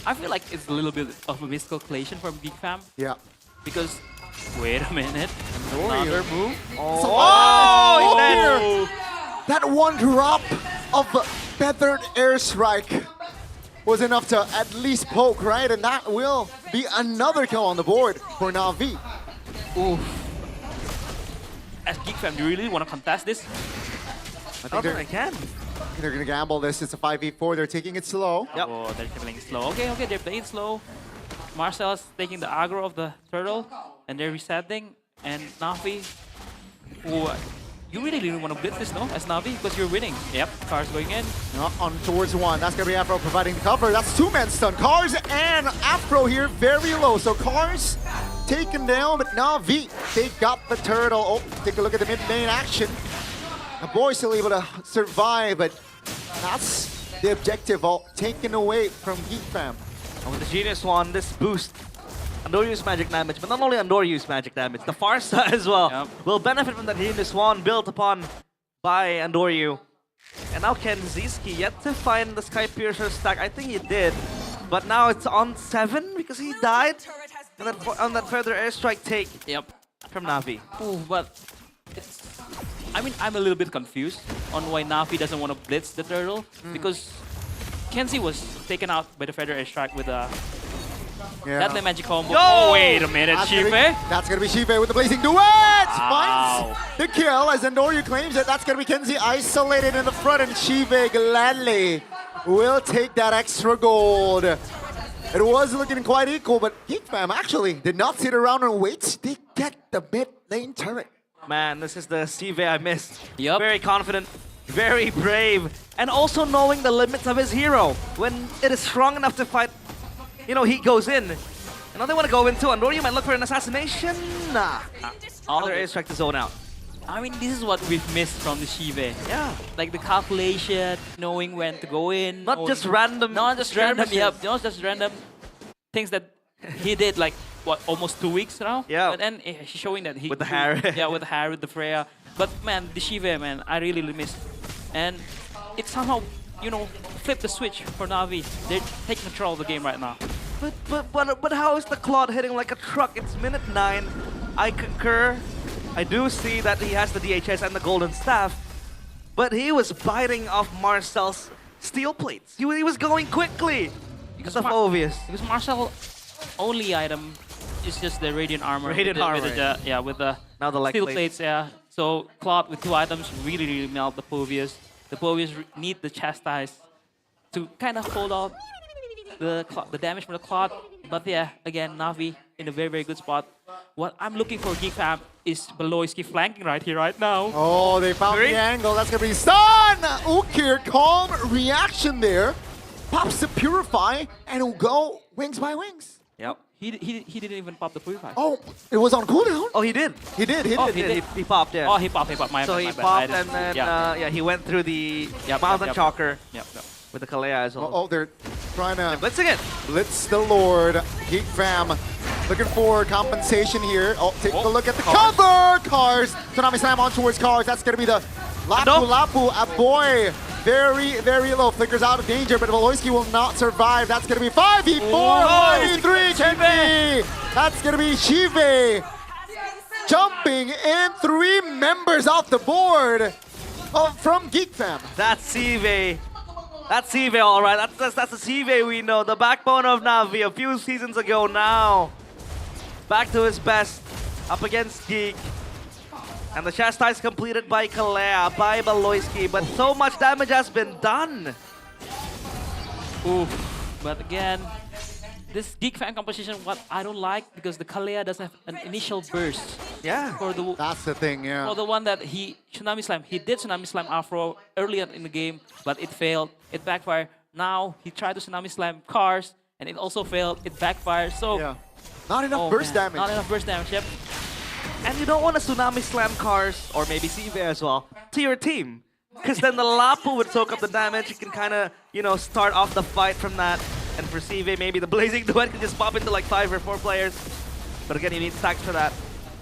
Speaker 19: I feel like it's a little bit of a miscalculation from Geek Fam.
Speaker 20: Yeah.
Speaker 19: Because, wait a minute, another move.
Speaker 20: That one drop of feathered airstrike was enough to at least poke, right? And that will be another kill on the board for Na'Vi.
Speaker 19: Oof. As Geek Fam, do you really want to contest this?
Speaker 20: I think they can. They're going to gamble this. It's a 5v4. They're taking it slow.
Speaker 19: Yep. Oh, they're playing slow. Okay, they're playing slow. Marcel's taking the aggro of the turtle, and they're resetting. And Na'Vi, you really didn't want to blitz this, no? As Na'Vi, because you're winning. Yep, Cars going in.
Speaker 20: On towards 1. That's going to be Afro providing the cover. That's 2-man stun. Cars and Afro here very low. So Cars taken down, but Na'Vi, they got the turtle. Oh, take a look at the mid-lane action. The boys still able to survive, but that's the objective all taken away from Geek Fam.
Speaker 21: And with the Genius Swan, this boost Andor use magic damage, but not only Andor use magic damage, the Farsa as well will benefit from that Genius Swan built upon by Andoryu. And now Kenziski yet to find the Sky Piercer stack. I think he did, but now it's on 7 because he died on that further airstrike take from Na'Vi.
Speaker 19: Ooh, but I mean, I'm a little bit confused on why Na'Vi doesn't want to blitz the turtle, because Kenzie was taken out by the feather airstrike with a deadly magic combo. Oh, wait a minute, Shive.
Speaker 20: That's gonna be Shive with the blazing duet! Finds the kill as Andoryu claims it. That's gonna be Kenzie isolated in the front, and Shive gladly will take that extra gold. It was looking quite equal, but Geek Fam actually did not sit around and wait. They get the mid lane turret.
Speaker 21: Man, this is the Sive I missed. Very confident, very brave, and also knowing the limits of his hero. When it is strong enough to fight, he goes in. And now they want to go in too. Andoryu might look for an assassination. Nah. Other airstrike to zone out.
Speaker 19: I mean, this is what we've missed from the Shive.
Speaker 21: Yeah.
Speaker 19: Like the calculation, knowing when to go in.
Speaker 21: Not just random.
Speaker 19: Not just random, not just random things that he did, like, what, almost 2 weeks now?
Speaker 21: Yeah.
Speaker 19: But then he's showing that he...
Speaker 21: With the hair.
Speaker 19: Yeah, with the hair, with the Freya. But man, the Shive, man, I really missed. And it somehow, flipped the switch for Na'Vi. They're taking control of the game right now.
Speaker 21: But how is the Claude hitting like a truck? It's minute 9. I concur. I do see that he has the DHS and the golden staff, but he was biting off Marcel's steel plates. He was going quickly. Because of obvious.
Speaker 19: Because Marcel's only item it's just the radiant armor.
Speaker 21: Radiant
Speaker 19: with
Speaker 21: armor,
Speaker 19: with the
Speaker 21: Now the leg
Speaker 19: steel
Speaker 21: plates.
Speaker 19: plates. Yeah. So Claude with 2 items really melt the Povius. The Povius need the chastise to kind of hold off the damage from the Claude. But yeah, again, Na'Vi in a very good spot. What I'm looking for Geek Fam is Beloyski flanking right here, right now.
Speaker 20: Oh, they found the angle. That's going to be stun. Ukir, calm reaction there. Pops the Purify and will go wings by wings.
Speaker 21: Yep.
Speaker 19: He didn't even pop the Purify.
Speaker 20: Oh, it was on cooldown?
Speaker 21: Oh, he did.
Speaker 20: He did.
Speaker 19: Oh, he did.
Speaker 21: He popped, yeah.
Speaker 19: Oh, he popped. My
Speaker 21: So
Speaker 19: bad,
Speaker 21: he
Speaker 19: my bad.
Speaker 21: popped
Speaker 19: I
Speaker 21: and
Speaker 19: didn't-
Speaker 21: then he went through the Mountain Chalker
Speaker 19: Yep.
Speaker 21: with the Kalea as well.
Speaker 20: Oh, they're trying to
Speaker 21: blitzing it.
Speaker 20: Blitz the Lord. Geek Fam looking for compensation here. Oh, take a look at the cover. Cars. Tsunami Slam on towards Cars. That's going to be the Lapu. A boy. Very low. Flickers out of danger, but Voloisky will not survive. That's going to be 5v4. 1v3. Kenji. That's going to be Shive. Jumping in 3 members off the board from Geek Fam.
Speaker 21: That's Sive. That's Sive, all right. That's the Sive we know. The backbone of Na'Vi a few seasons ago now. Back to his best. Up against Geek. And the chastise completed by Kalea, by Beloyski. But so much damage has been done.
Speaker 19: Oof. But again, this Geek Fan composition, what I don't like, because the Kalea doesn't have an initial burst.
Speaker 21: Yeah.
Speaker 20: That's the thing, yeah.
Speaker 19: For the one that he Tsunami Slam, he did Tsunami Slam Afro earlier in the game, but it failed. It backfired. Now he tried to Tsunami Slam Cars, and it also failed. It backfired. So
Speaker 20: not enough burst damage.
Speaker 19: Not enough burst damage. Yep.
Speaker 21: And you don't want to Tsunami Slam Cars, or maybe Sive as well, to your team. Because then the Lapu would soak up the damage. You can kind of, start off the fight from that. And for Sive, maybe the Blazing Duet can just pop into like 5 or 4 players. But again, you need stacks for that.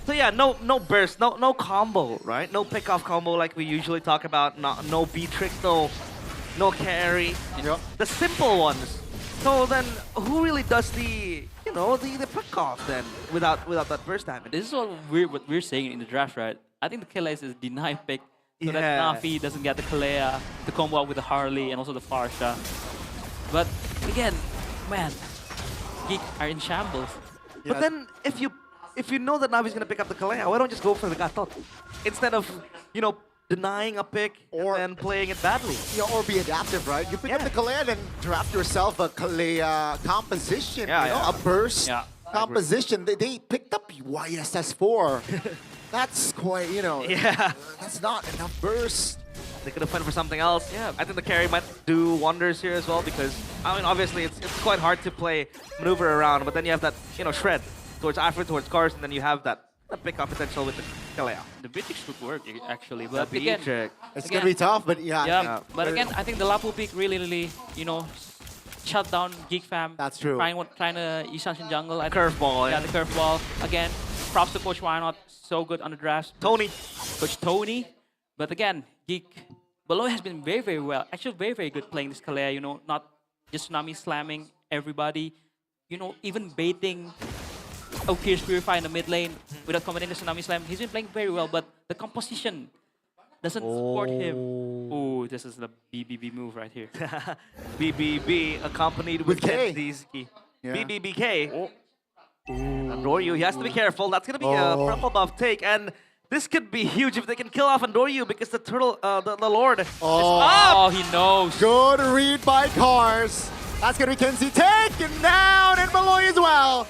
Speaker 21: So yeah, no burst, no combo, right? No pick-off combo like we usually talk about. No B-trick, no carry. The simple ones. So then, who really does the pick-off then without that burst damage?
Speaker 19: This is what we're saying in the draft, right? I think the Kalea is deny pick, so that Na'Vi doesn't get the Kalea, the combo out with the Harley, and also the Farsha. But again, man, Geek are in shambles.
Speaker 21: But then, if you know that Navi's gonna pick up the Kalea, why don't you just go for the Gatot instead of denying a pick and then playing it badly?
Speaker 20: Yeah, or be adaptive, right? You pick up the Kalea, then draft yourself a Kalea composition, a burst composition. They picked up YSS4. That's quite, that's not enough burst.
Speaker 21: They could have went for something else. Yeah, I think the carry might do wonders here as well because, obviously it's quite hard to play maneuver around, but then you have that, shred towards Afro, towards Cars, and then you have that pick-up potential with the Kalea.
Speaker 19: The Beatrix would work, actually,
Speaker 21: The
Speaker 19: but again...
Speaker 21: Beatrix.
Speaker 20: It's going to be tough, but
Speaker 19: but again, I think the Lapu pick really, shut down Geek Fam.
Speaker 20: That's true.
Speaker 19: Trying to Ishanshin jungle.
Speaker 21: Curveball.
Speaker 19: Yeah, the curveball. Again, props to Coach Why Not. So good on the drafts. Coach Tony. But again, Geek Beloy has been very well. Actually, very good playing this Kalea. Not just Tsunami slamming everybody. Even baiting Okir's Purify in the mid lane without committing the Tsunami Slam. He's been playing very well, but the composition doesn't support him. Oh, this is the BBB move right here.
Speaker 21: BBB accompanied with Kenziski. BBBK. Andoryu, he has to be careful. That's going to be a purple buff take. And this could be huge if they can kill off Andoryu because the turtle, the Lord is up.
Speaker 19: Oh, he knows.
Speaker 20: Good read by Cars. That's going to be Kenzie taken down and Malloy as well.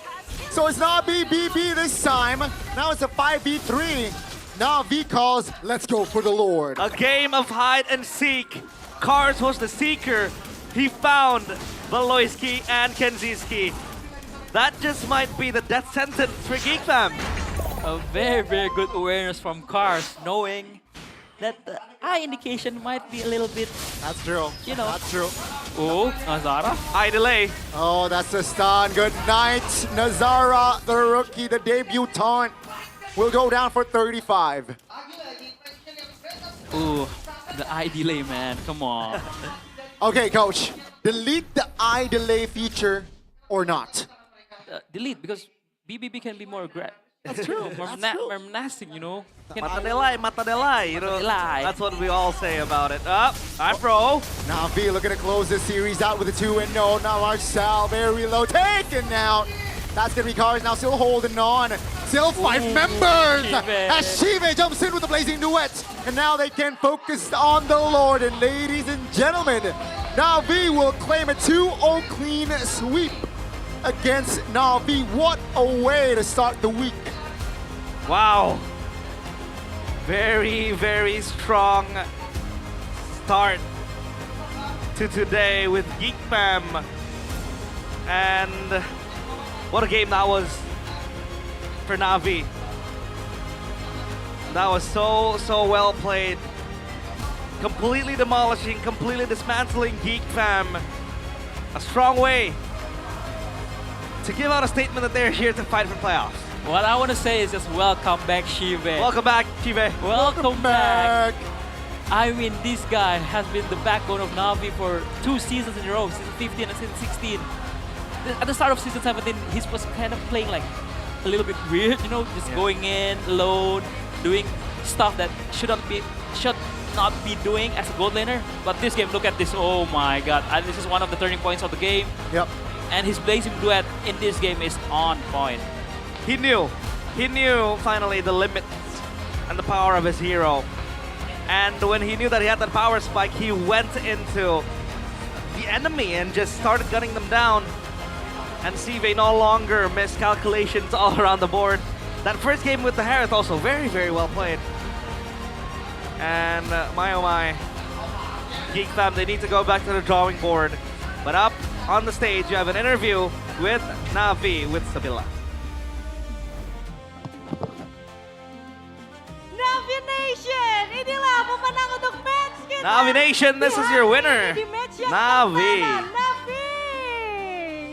Speaker 20: So it's not BBB this time. Now it's a 5v3. Now V calls, let's go for the Lord.
Speaker 21: A game of hide and seek. Cars was the seeker. He found Beloyski and Kenziski. That just might be the death sentence for Geek Fam.
Speaker 19: A very good awareness from Cars, knowing that the eye indication might be a little bit...
Speaker 20: That's true. That's true.
Speaker 19: Oh, Nazara.
Speaker 21: Eye delay.
Speaker 20: Oh, that's a stun. Good night. Nazara, the rookie, the debutant, will go down for 35.
Speaker 19: Ooh, the eye delay, man. Come on.
Speaker 20: Okay, coach. Delete the eye delay feature or not?
Speaker 19: Delete, because BBB can be more aggressive.
Speaker 20: That's true.
Speaker 19: More menacing,
Speaker 21: Matadelai. That's what we all say about it. Afro.
Speaker 20: Now V looking to close this series out with a 2-0. Now Marcel very low, taken out. That's gonna be Cars now still holding on. Still 5 members as Shive jumps in with the blazing duet. And now they can focus on the Lord. And ladies and gentlemen, Na'Vi will claim a 2-0 clean sweep against Na'Vi. What a way to start the week.
Speaker 21: Wow. Very, very strong start to today with Geek Fam. And what a game that was for Na'Vi. That was so well played. Completely demolishing, completely dismantling Geek Fam. A strong way to give out a statement that they're here to fight for playoffs.
Speaker 19: What I want to say is just welcome back, Shive.
Speaker 21: Welcome back, Shive.
Speaker 19: Welcome back. I mean, this guy has been the backbone of Na'Vi for 2 seasons in a row, season 15 and season 16. At the start of season 17, he was kind of playing like a little bit weird, you know, just going in alone, doing stuff that should not be doing as a gold laner. But this game, look at this, oh my god, this is one of the turning points of the game.
Speaker 20: Yep.
Speaker 19: And his blazing duet in this game is on point.
Speaker 21: He knew finally the limits and the power of his hero. And when he knew that he had that power spike, he went into the enemy and just started gunning them down. And Sive no longer missed calculations all around the board. That first game with the Harith also very, very well played. And my oh my, Geek Fam, they need to go back to the drawing board. But up on the stage, you have an interview with Na'Vi with Sabila.
Speaker 9: Na'Vi Nation, inilah pemenang untuk match kita.
Speaker 21: Na'Vi Nation, this is your winner.
Speaker 9: Di match yang
Speaker 21: Na'Vi.
Speaker 9: pertama, Na'Vi.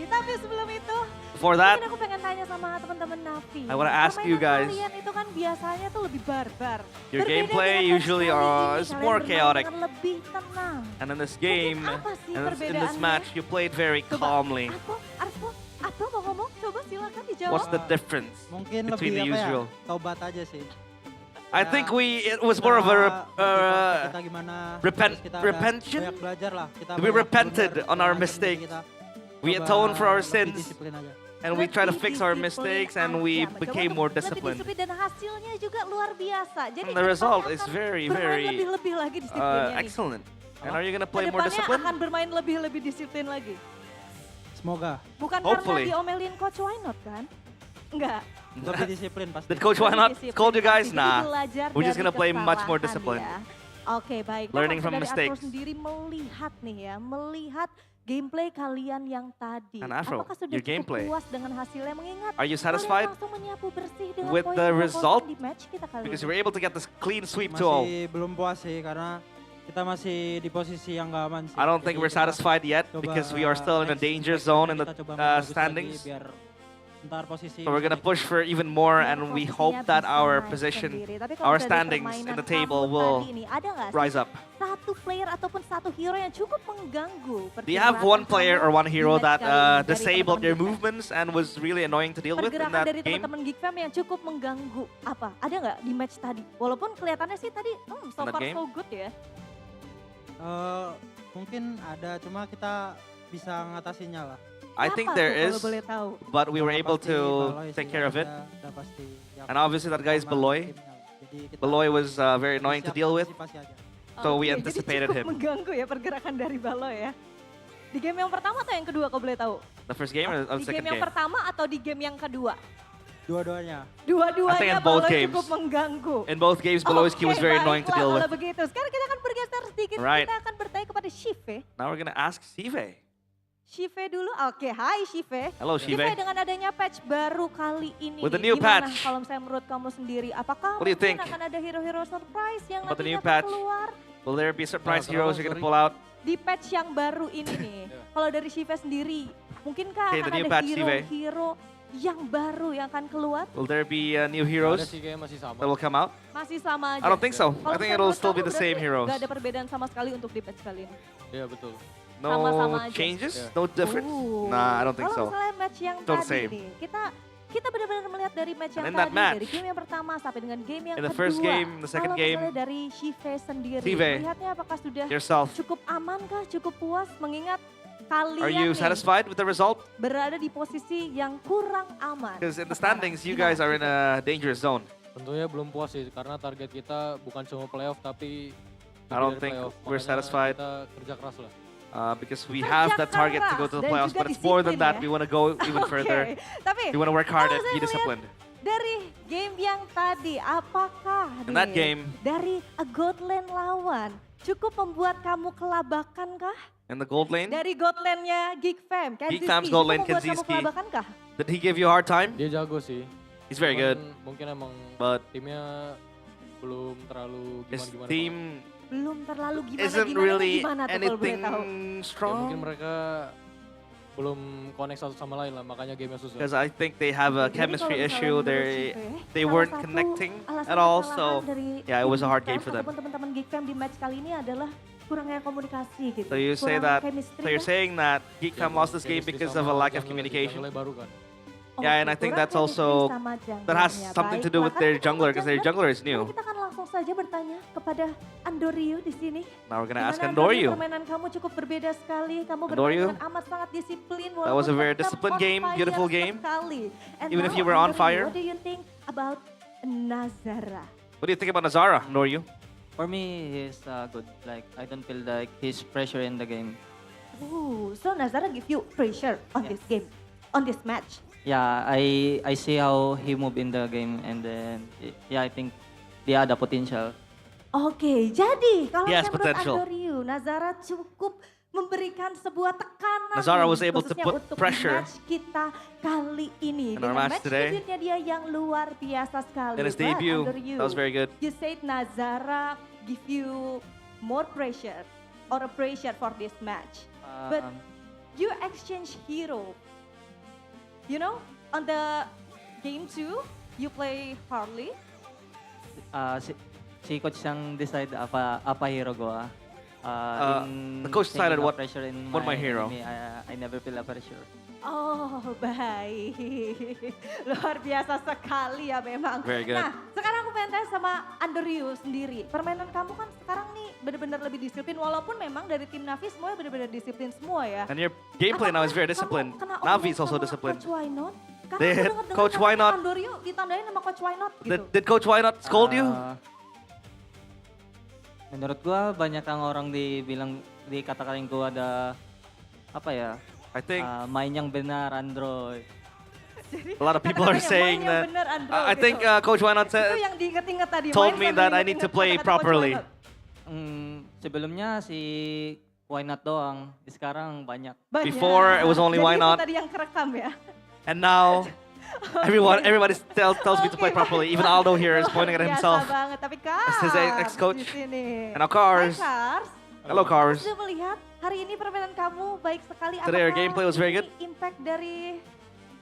Speaker 9: Tapi sebelum itu,
Speaker 21: Before that,
Speaker 9: mungkin aku pengen tanya sama teman-teman Na'Vi.
Speaker 21: I want to ask you guys,
Speaker 9: Kalian itu kan biasanya tuh lebih barbar.
Speaker 21: your
Speaker 9: Berbeda
Speaker 21: gameplay
Speaker 9: dengan
Speaker 21: usually
Speaker 9: match kali ini,
Speaker 21: is
Speaker 9: kalian
Speaker 21: more
Speaker 9: bermain
Speaker 21: chaotic.
Speaker 9: dengan lebih tenang.
Speaker 21: And in this game,
Speaker 9: apa sih
Speaker 21: and in this
Speaker 9: perbedaannya?
Speaker 21: match, you played very calmly.
Speaker 9: Apa mau ngomong? Coba silakan dijawab.
Speaker 21: What's the difference
Speaker 6: Mungkin
Speaker 21: between the
Speaker 6: lebih apa ya?
Speaker 21: usual?
Speaker 6: Tobat aja sih.
Speaker 21: I think it was more of a
Speaker 6: Kita gimana?
Speaker 21: repent,
Speaker 6: terus kita ada
Speaker 21: repention.
Speaker 6: banyak belajar lah. Kita
Speaker 21: We
Speaker 6: banyak
Speaker 21: repented
Speaker 6: belajar
Speaker 21: on our
Speaker 6: kesalahan
Speaker 21: mistakes.
Speaker 6: kita.
Speaker 21: We
Speaker 6: Coba
Speaker 21: atoned for our
Speaker 6: lebih
Speaker 21: sins,
Speaker 6: disiplin aja.
Speaker 21: and we try to fix our
Speaker 9: Lebih
Speaker 21: mistakes,
Speaker 9: disiplin
Speaker 21: and we
Speaker 9: aja.
Speaker 21: became
Speaker 9: Coba
Speaker 21: more
Speaker 9: lebih
Speaker 21: disciplined.
Speaker 9: disiplin dan hasilnya juga luar biasa. Jadi
Speaker 21: And the result is
Speaker 9: akan
Speaker 21: very,
Speaker 9: bermain
Speaker 21: very
Speaker 9: lebih-lebih lagi disiplinnya nih.
Speaker 21: excellent. And are you gonna play more
Speaker 9: Kedepannya
Speaker 21: disciplined?
Speaker 9: akan bermain lebih-lebih disiplin lagi.
Speaker 6: Semoga.
Speaker 9: Bukan
Speaker 21: Hopefully.
Speaker 9: karena diomelin Coach Why Not kan? Enggak.
Speaker 6: Lebih disiplin pasti.
Speaker 21: Did Coach Why Not
Speaker 9: Disiplin
Speaker 21: scold you guys?
Speaker 9: pasti. Jadi
Speaker 21: Nah,
Speaker 9: belajar
Speaker 21: we're just
Speaker 9: dari
Speaker 21: gonna play much more
Speaker 9: kesalahan
Speaker 21: disciplined.
Speaker 9: ya. Oke, baik.
Speaker 21: Learning
Speaker 9: Nah,
Speaker 21: from
Speaker 9: dari
Speaker 21: mistakes.
Speaker 9: Afro sendiri melihat nih ya, melihat gameplay kalian yang tadi.
Speaker 21: And Afro,
Speaker 9: Apakah sudah
Speaker 21: your
Speaker 9: cukup
Speaker 21: gameplay.
Speaker 9: puas dengan hasilnya? Mengingat
Speaker 21: Are you
Speaker 9: kalian
Speaker 21: satisfied
Speaker 9: langsung menyapu bersih dengan
Speaker 21: with
Speaker 9: poin
Speaker 21: the
Speaker 9: 2-0
Speaker 21: result?
Speaker 9: di match kita kali
Speaker 21: Because
Speaker 9: ini.
Speaker 21: you were able to get this clean sweep 2-0.
Speaker 6: Masih belum puas sih karena kita masih di posisi yang gak aman sih.
Speaker 21: I don't think
Speaker 6: Jadi
Speaker 21: we're
Speaker 6: kita
Speaker 21: satisfied yet
Speaker 6: coba,
Speaker 21: because we are still in a danger zone in the
Speaker 6: kita coba main bagus lagi
Speaker 21: standings.
Speaker 6: biar ntar posisi
Speaker 21: So we're gonna push for even more, and we hope that our position, our standings in the table will
Speaker 9: Tadi nih, ada nggak sih
Speaker 21: rise up.
Speaker 9: satu player ataupun satu hero yang cukup mengganggu
Speaker 21: Do you have one player or one hero that disabled your movements and was really annoying to deal with in
Speaker 9: pergerakan
Speaker 21: that
Speaker 9: dari
Speaker 21: game?
Speaker 9: teman-teman Geek Fam yang cukup mengganggu apa? Ada nggak di match tadi? Walaupun kelihatannya sih tadi so
Speaker 21: In that
Speaker 9: far
Speaker 21: game?
Speaker 9: so good ya.
Speaker 6: Mungkin ada, cuma kita bisa ngatasinya lah.
Speaker 21: I think
Speaker 9: Siapa
Speaker 21: there
Speaker 9: tuh kalau
Speaker 21: is,
Speaker 9: boleh tahu?
Speaker 21: but we were able
Speaker 6: Pasti
Speaker 21: to
Speaker 6: Baloy
Speaker 21: take
Speaker 6: sih,
Speaker 21: care of it.
Speaker 6: udah pasti yang
Speaker 21: And obviously that guy is Beloy.
Speaker 6: Jadi kita
Speaker 21: Beloy was very annoying to deal with,
Speaker 6: antisipasi aja.
Speaker 21: so we
Speaker 9: Oke,
Speaker 21: anticipated
Speaker 9: jadi cukup
Speaker 21: him.
Speaker 9: mengganggu ya pergerakan dari Baloy ya. Di game yang pertama atau yang kedua kalau boleh tahu?
Speaker 21: The first game or
Speaker 9: Di
Speaker 21: the second
Speaker 9: game yang
Speaker 21: game?
Speaker 9: pertama atau di game yang kedua?
Speaker 6: Dua-duanya.
Speaker 21: I think
Speaker 9: Dua-duanya
Speaker 21: in both
Speaker 9: Baloy
Speaker 21: games.
Speaker 9: cukup mengganggu.
Speaker 21: In both games, Beloyski was very annoying to deal with.
Speaker 9: Kalau begitu, sekarang kita akan bergeser sedikit.
Speaker 21: Right.
Speaker 9: Kita akan bertanya kepada Shive.
Speaker 21: Now we're gonna ask Sive.
Speaker 9: Shive dulu. Oke, hai Shive.
Speaker 21: Hello, Shive.
Speaker 9: Dengan adanya patch baru kali ini.
Speaker 21: With the
Speaker 9: nih,
Speaker 21: new
Speaker 9: gimana
Speaker 21: patch.
Speaker 9: kalau misalnya menurut kamu sendiri? Apakah
Speaker 21: What do you
Speaker 9: mungkin
Speaker 21: think
Speaker 9: akan ada hero-hero surprise yang
Speaker 21: about the
Speaker 9: nantinya
Speaker 21: new
Speaker 9: akan
Speaker 21: patch?
Speaker 9: keluar?
Speaker 21: Will there be surprise
Speaker 6: Oh,
Speaker 21: heroes you're gonna
Speaker 6: sorry.
Speaker 21: pull out?
Speaker 9: Di patch yang baru ini nih, kalau dari Shive sendiri, mungkinkah
Speaker 21: Okay,
Speaker 9: akan
Speaker 21: the new
Speaker 9: ada
Speaker 21: patch, Shive.
Speaker 9: hero-hero yang baru yang akan keluar?
Speaker 21: Will there be new heroes that will come out?
Speaker 9: Masih sama aja.
Speaker 21: I don't think so.
Speaker 9: Kalau
Speaker 21: I think
Speaker 9: misalnya
Speaker 21: it'll
Speaker 9: menurut
Speaker 21: still be
Speaker 9: kamu
Speaker 21: the same
Speaker 9: berarti
Speaker 21: heroes.
Speaker 9: Gak ada perbedaan sama sekali untuk di patch kali ini.
Speaker 10: Iya betul.
Speaker 21: No
Speaker 9: Sama-sama aja.
Speaker 21: changes? No difference?
Speaker 9: Oh.
Speaker 21: Nah, I don't think
Speaker 9: Kalau
Speaker 21: so.
Speaker 9: misalnya match yang
Speaker 21: Still the
Speaker 9: tadi
Speaker 21: same.
Speaker 9: nih, kita benar-benar melihat dari match yang
Speaker 21: And in that
Speaker 9: tadi,
Speaker 21: match,
Speaker 9: dari game yang pertama sampai dengan game yang
Speaker 21: in the
Speaker 9: kedua.
Speaker 21: first game, the second
Speaker 9: Kalau
Speaker 21: game,
Speaker 9: misalnya dari Shive sendiri,
Speaker 21: Shive,
Speaker 9: melihatnya apakah sudah
Speaker 21: yourself.
Speaker 9: cukup aman kah, cukup puas, mengingat kalian
Speaker 21: Are you
Speaker 9: nih
Speaker 21: satisfied with the result?
Speaker 9: berada di posisi yang kurang aman.
Speaker 21: Because in the standings, you guys are in a dangerous zone.
Speaker 6: Tentunya belum puas sih karena target kita bukan cuma playoff tapi
Speaker 21: I don't think we're satisfied.
Speaker 6: Kita kerja keras lah.
Speaker 21: Because we have that target to go to the playoffs, but it's more than that. We want to go even further.
Speaker 9: Tapi
Speaker 21: We want to work hard
Speaker 9: kalau
Speaker 21: and
Speaker 9: saya
Speaker 21: be
Speaker 9: melihat
Speaker 21: disciplined.
Speaker 9: dari game yang tadi, apakah
Speaker 21: In that game,
Speaker 9: dari a God lane lawan cukup membuat kamu kelabakan kah?
Speaker 21: in the gold lane,
Speaker 9: Dari God lane-nya Geek Fam,
Speaker 21: Geek Fam's gold lane,
Speaker 9: membuat kamu
Speaker 21: Kenziski.
Speaker 9: kelabakan kah?
Speaker 21: did he give you a hard time?
Speaker 6: Dia jago sih.
Speaker 21: He's very
Speaker 6: Cuman
Speaker 21: good.
Speaker 6: Mungkin emang
Speaker 21: But
Speaker 6: timnya belum terlalu
Speaker 21: his
Speaker 6: gimana-gimana.
Speaker 21: team
Speaker 9: Belum terlalu
Speaker 21: isn't
Speaker 9: gimana-gimana
Speaker 21: really
Speaker 9: gimana tuh kalau boleh
Speaker 21: anything
Speaker 9: tahu?
Speaker 6: Ya,
Speaker 21: strong.
Speaker 6: mungkin mereka belum connect satu sama lain lah, makanya gamenya susah.
Speaker 21: Because I think they have a
Speaker 9: Jadi
Speaker 21: chemistry
Speaker 9: kalau misalnya
Speaker 21: issue.
Speaker 9: menurut
Speaker 21: They
Speaker 9: salah
Speaker 21: weren't
Speaker 9: satu
Speaker 21: connecting
Speaker 9: alasan
Speaker 21: at all.
Speaker 9: kesalahan
Speaker 21: So
Speaker 9: dari
Speaker 21: yeah, it was a
Speaker 9: tim
Speaker 21: hard
Speaker 9: Geek
Speaker 21: game
Speaker 9: Fam
Speaker 21: for them.
Speaker 9: Ataupun teman-teman Geek Fam di match kali ini adalah kurangnya komunikasi gitu.
Speaker 21: So you say
Speaker 9: Kurang
Speaker 21: that.
Speaker 9: chemistry
Speaker 21: So you're
Speaker 9: kah?
Speaker 21: saying that Geek Fam lost this game because of a lack of communication. Yeah, and I think that's also that has something to do with their jungler because their jungler is new.
Speaker 9: Kita akan langsung saja bertanya kepada Andoryu di sini.
Speaker 21: Now we're gonna ask
Speaker 9: Gimana
Speaker 21: Andoryu.
Speaker 9: permainan kamu cukup berbeda sekali. Kamu
Speaker 21: Andoryu.
Speaker 9: bermain dengan amat sangat disiplin.
Speaker 21: That was a very
Speaker 9: tetap
Speaker 21: disciplined
Speaker 9: on
Speaker 21: game,
Speaker 9: fire
Speaker 21: beautiful game.
Speaker 9: sekali. And
Speaker 21: Even if
Speaker 9: now,
Speaker 21: you were on
Speaker 9: Andoryu,
Speaker 21: fire.
Speaker 9: What do you think about Nazara?
Speaker 21: What do you think about Nazara, Noryu?
Speaker 2: For me, he's good. Like, I don't feel like he's pressure in the game.
Speaker 9: Ooh, so Nazara give you pressure on this game, on this match.
Speaker 2: Yeah, I see how he move in the game, and then yeah, I think dia ada potential.
Speaker 9: Oke, jadi kalau
Speaker 21: Yes,
Speaker 9: menurut
Speaker 21: potential.
Speaker 9: Andoryu, Nazara cukup memberikan sebuah tekanan.
Speaker 21: Nazara
Speaker 9: nih,
Speaker 21: was able to
Speaker 9: khususnya
Speaker 21: put
Speaker 9: untuk
Speaker 21: pressure
Speaker 9: match kita kali ini.
Speaker 21: in our
Speaker 9: Dengan
Speaker 21: match
Speaker 9: match
Speaker 21: today.
Speaker 9: debutnya dia yang luar biasa sekali.
Speaker 21: In his
Speaker 9: But
Speaker 21: debut,
Speaker 9: Andoryu,
Speaker 21: that was very good.
Speaker 9: You said Nazara give you more pressure or a pressure for this match. But you exchange hero. You know, on the game 2, you play Harley.
Speaker 2: Si coach yang decide apa hero gua.
Speaker 21: The coach decided what my hero.
Speaker 2: enemy, I never feel a pressure.
Speaker 9: Oh, baik. Luar biasa sekali ya memang.
Speaker 21: Very good.
Speaker 9: Nah, sekarang aku pengen tanya sama Andoryu sendiri. Permainan kamu kan sekarang nih benar-benar lebih disiplin. Walaupun memang dari tim Navi semuanya benar-benar disiplin semua ya.
Speaker 21: And your gameplay now is very disciplined. Navi is also disciplined.
Speaker 9: Coach Why Not? Karena
Speaker 21: Did
Speaker 9: aku dengar-dengar
Speaker 21: Coach Why
Speaker 9: katanya
Speaker 21: Not-
Speaker 9: Andoryu ditandain sama Coach Why Not gitu.
Speaker 21: Did Coach Why Not scold you?
Speaker 2: Menurut gua banyak yang orang dikatakan gua ada apa ya?
Speaker 21: I think
Speaker 2: main yang benar Android.
Speaker 21: a lot of people are saying that. I think Coach Why Not
Speaker 9: Itu
Speaker 21: said,
Speaker 9: yang diinget-inget tadi.
Speaker 21: told
Speaker 9: main
Speaker 21: me
Speaker 9: sambil
Speaker 21: that I need to
Speaker 9: inget-inget
Speaker 21: play
Speaker 9: kata-kata Coach Why
Speaker 21: properly.
Speaker 9: Not.
Speaker 2: Sebelumnya si Why Not doang, sekarang banyak.
Speaker 9: Banyak.
Speaker 21: Before, it was only
Speaker 9: Jadi
Speaker 21: Why
Speaker 9: itu
Speaker 21: Not.
Speaker 9: tadi yang kerekam ya.
Speaker 21: And now everybody tells me to play properly. Even Aldo here is pointing at himself.
Speaker 9: Biasa banget, tapi Kars
Speaker 21: as his ex-coach.
Speaker 9: di sini.
Speaker 21: And now Cars.
Speaker 9: Hai Kars.
Speaker 21: Hello, Cars.
Speaker 9: Sudah melihat hari ini permainan kamu baik sekali.
Speaker 21: Today our
Speaker 9: Apakah
Speaker 21: gameplay was very
Speaker 9: ini
Speaker 21: good.
Speaker 9: Impact dari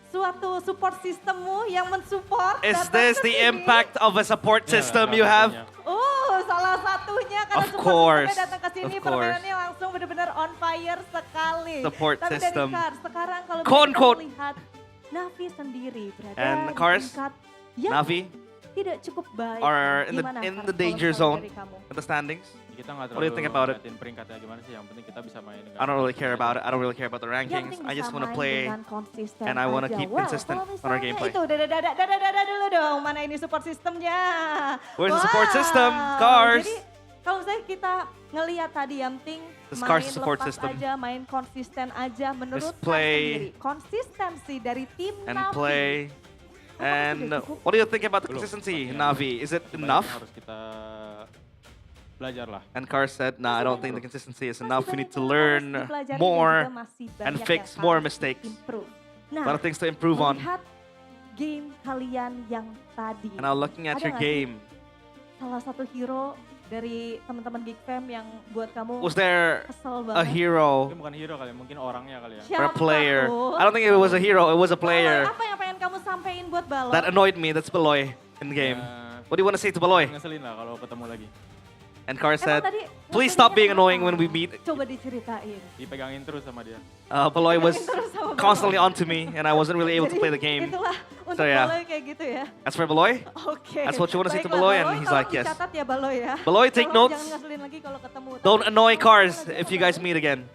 Speaker 9: suatu support sistemmu yang mensupport.
Speaker 21: Is
Speaker 9: datang
Speaker 21: this
Speaker 9: ke
Speaker 21: the
Speaker 9: sini?
Speaker 21: impact of a support system you have?
Speaker 9: Salah satunya karena
Speaker 21: Of
Speaker 9: support
Speaker 21: course,
Speaker 9: sistemnya datang ke sini
Speaker 21: of course.
Speaker 9: permainannya langsung benar-benar on fire sekali.
Speaker 21: Support
Speaker 9: Tapi
Speaker 21: system.
Speaker 9: dari Kars, sekarang kalau
Speaker 21: Quote,
Speaker 9: kita
Speaker 21: unquote.
Speaker 9: melihat Navi sendiri berada
Speaker 21: And
Speaker 9: di
Speaker 21: Kars,
Speaker 9: tingkat yang
Speaker 21: Navi
Speaker 9: tidak cukup baik.
Speaker 21: are in
Speaker 9: Gimana,
Speaker 21: the
Speaker 9: Kars,
Speaker 21: danger
Speaker 9: kalau
Speaker 21: zone
Speaker 9: dari kamu?
Speaker 21: in the standings.
Speaker 6: Kita nggak
Speaker 21: What do you think about it?
Speaker 6: ngeliatin peringkatnya gimana sih, yang penting kita bisa main dengan
Speaker 21: I don't really care about it. I don't really care about the
Speaker 9: Yang
Speaker 21: rankings.
Speaker 9: penting
Speaker 21: I just
Speaker 9: bisa
Speaker 21: want to
Speaker 9: main
Speaker 21: play
Speaker 9: dengan konsisten
Speaker 21: and I want to
Speaker 9: aja.
Speaker 21: keep
Speaker 9: Well,
Speaker 21: consistent
Speaker 9: kalau
Speaker 21: on our
Speaker 9: misalnya
Speaker 21: gameplay.
Speaker 9: Itu dada dulu dong. Mana ini support sistemnya?
Speaker 21: Where's the support system? Cars.
Speaker 9: Jadi kalau misalnya kita ngelihat tadi yang penting
Speaker 21: This
Speaker 9: main
Speaker 21: Cars support
Speaker 9: lepas
Speaker 21: system.
Speaker 9: aja, main konsisten aja. Menurut
Speaker 21: Just
Speaker 9: Kars
Speaker 21: play
Speaker 9: sendiri, konsistensi dari tim
Speaker 21: and
Speaker 9: Navi.
Speaker 21: play. And what do you think about the consistency, Navi? Is it enough?
Speaker 6: Harus kita belajar lah.
Speaker 21: And Cars said, nah, I don't think the consistency is enough. We need to
Speaker 9: Harus
Speaker 21: learn
Speaker 9: dipelajari dan
Speaker 21: more
Speaker 9: juga masih
Speaker 21: and
Speaker 9: banyak
Speaker 21: fix
Speaker 9: yang
Speaker 21: more
Speaker 9: harus
Speaker 21: mistakes.
Speaker 9: improve.
Speaker 21: A
Speaker 9: Nah,
Speaker 21: lot of things to improve on.
Speaker 9: melihat game kalian yang tadi.
Speaker 21: And now looking at
Speaker 9: ada
Speaker 21: your
Speaker 9: nggak sih
Speaker 21: game,
Speaker 9: salah satu hero dari teman-teman Geek Fam yang buat kamu
Speaker 21: was there
Speaker 9: kesel
Speaker 21: a
Speaker 9: banget?
Speaker 21: hero
Speaker 6: Mungkin bukan hero kali, mungkin orangnya kali ya.
Speaker 21: or a
Speaker 9: Siapa
Speaker 21: player?
Speaker 9: tuh?
Speaker 21: I don't think it was a hero, it was a player
Speaker 9: Apa yang pengen kamu sampein buat Balon?
Speaker 21: that annoyed me. That's Beloy in the game. What do you want to say to Beloy?
Speaker 6: Ngeselin lah kalau ketemu lagi.
Speaker 21: And Cars said,
Speaker 9: tadi
Speaker 21: please stop being annoying when we meet.
Speaker 9: Coba diceritain.
Speaker 6: Dipegangin terus sama dia.
Speaker 21: Beloy was
Speaker 9: terus sama Beloy.
Speaker 21: constantly onto me and I wasn't really able to
Speaker 9: Jadi,
Speaker 21: play the game.
Speaker 9: Itulah untuk
Speaker 21: So, yeah.
Speaker 9: Baloy kayak gitu ya.
Speaker 21: As for Beloy,
Speaker 9: Oke.
Speaker 21: that's what you want to say to
Speaker 9: Baiklah,
Speaker 21: Beloy, and he's
Speaker 9: tolong
Speaker 21: like, yes.
Speaker 9: dicatat ya Baloy ya.
Speaker 21: Beloy, take
Speaker 9: Tolong
Speaker 21: notes.
Speaker 9: Jangan ngeselin lagi kalau ketemu.
Speaker 21: Don't annoy Cars if you guys meet again.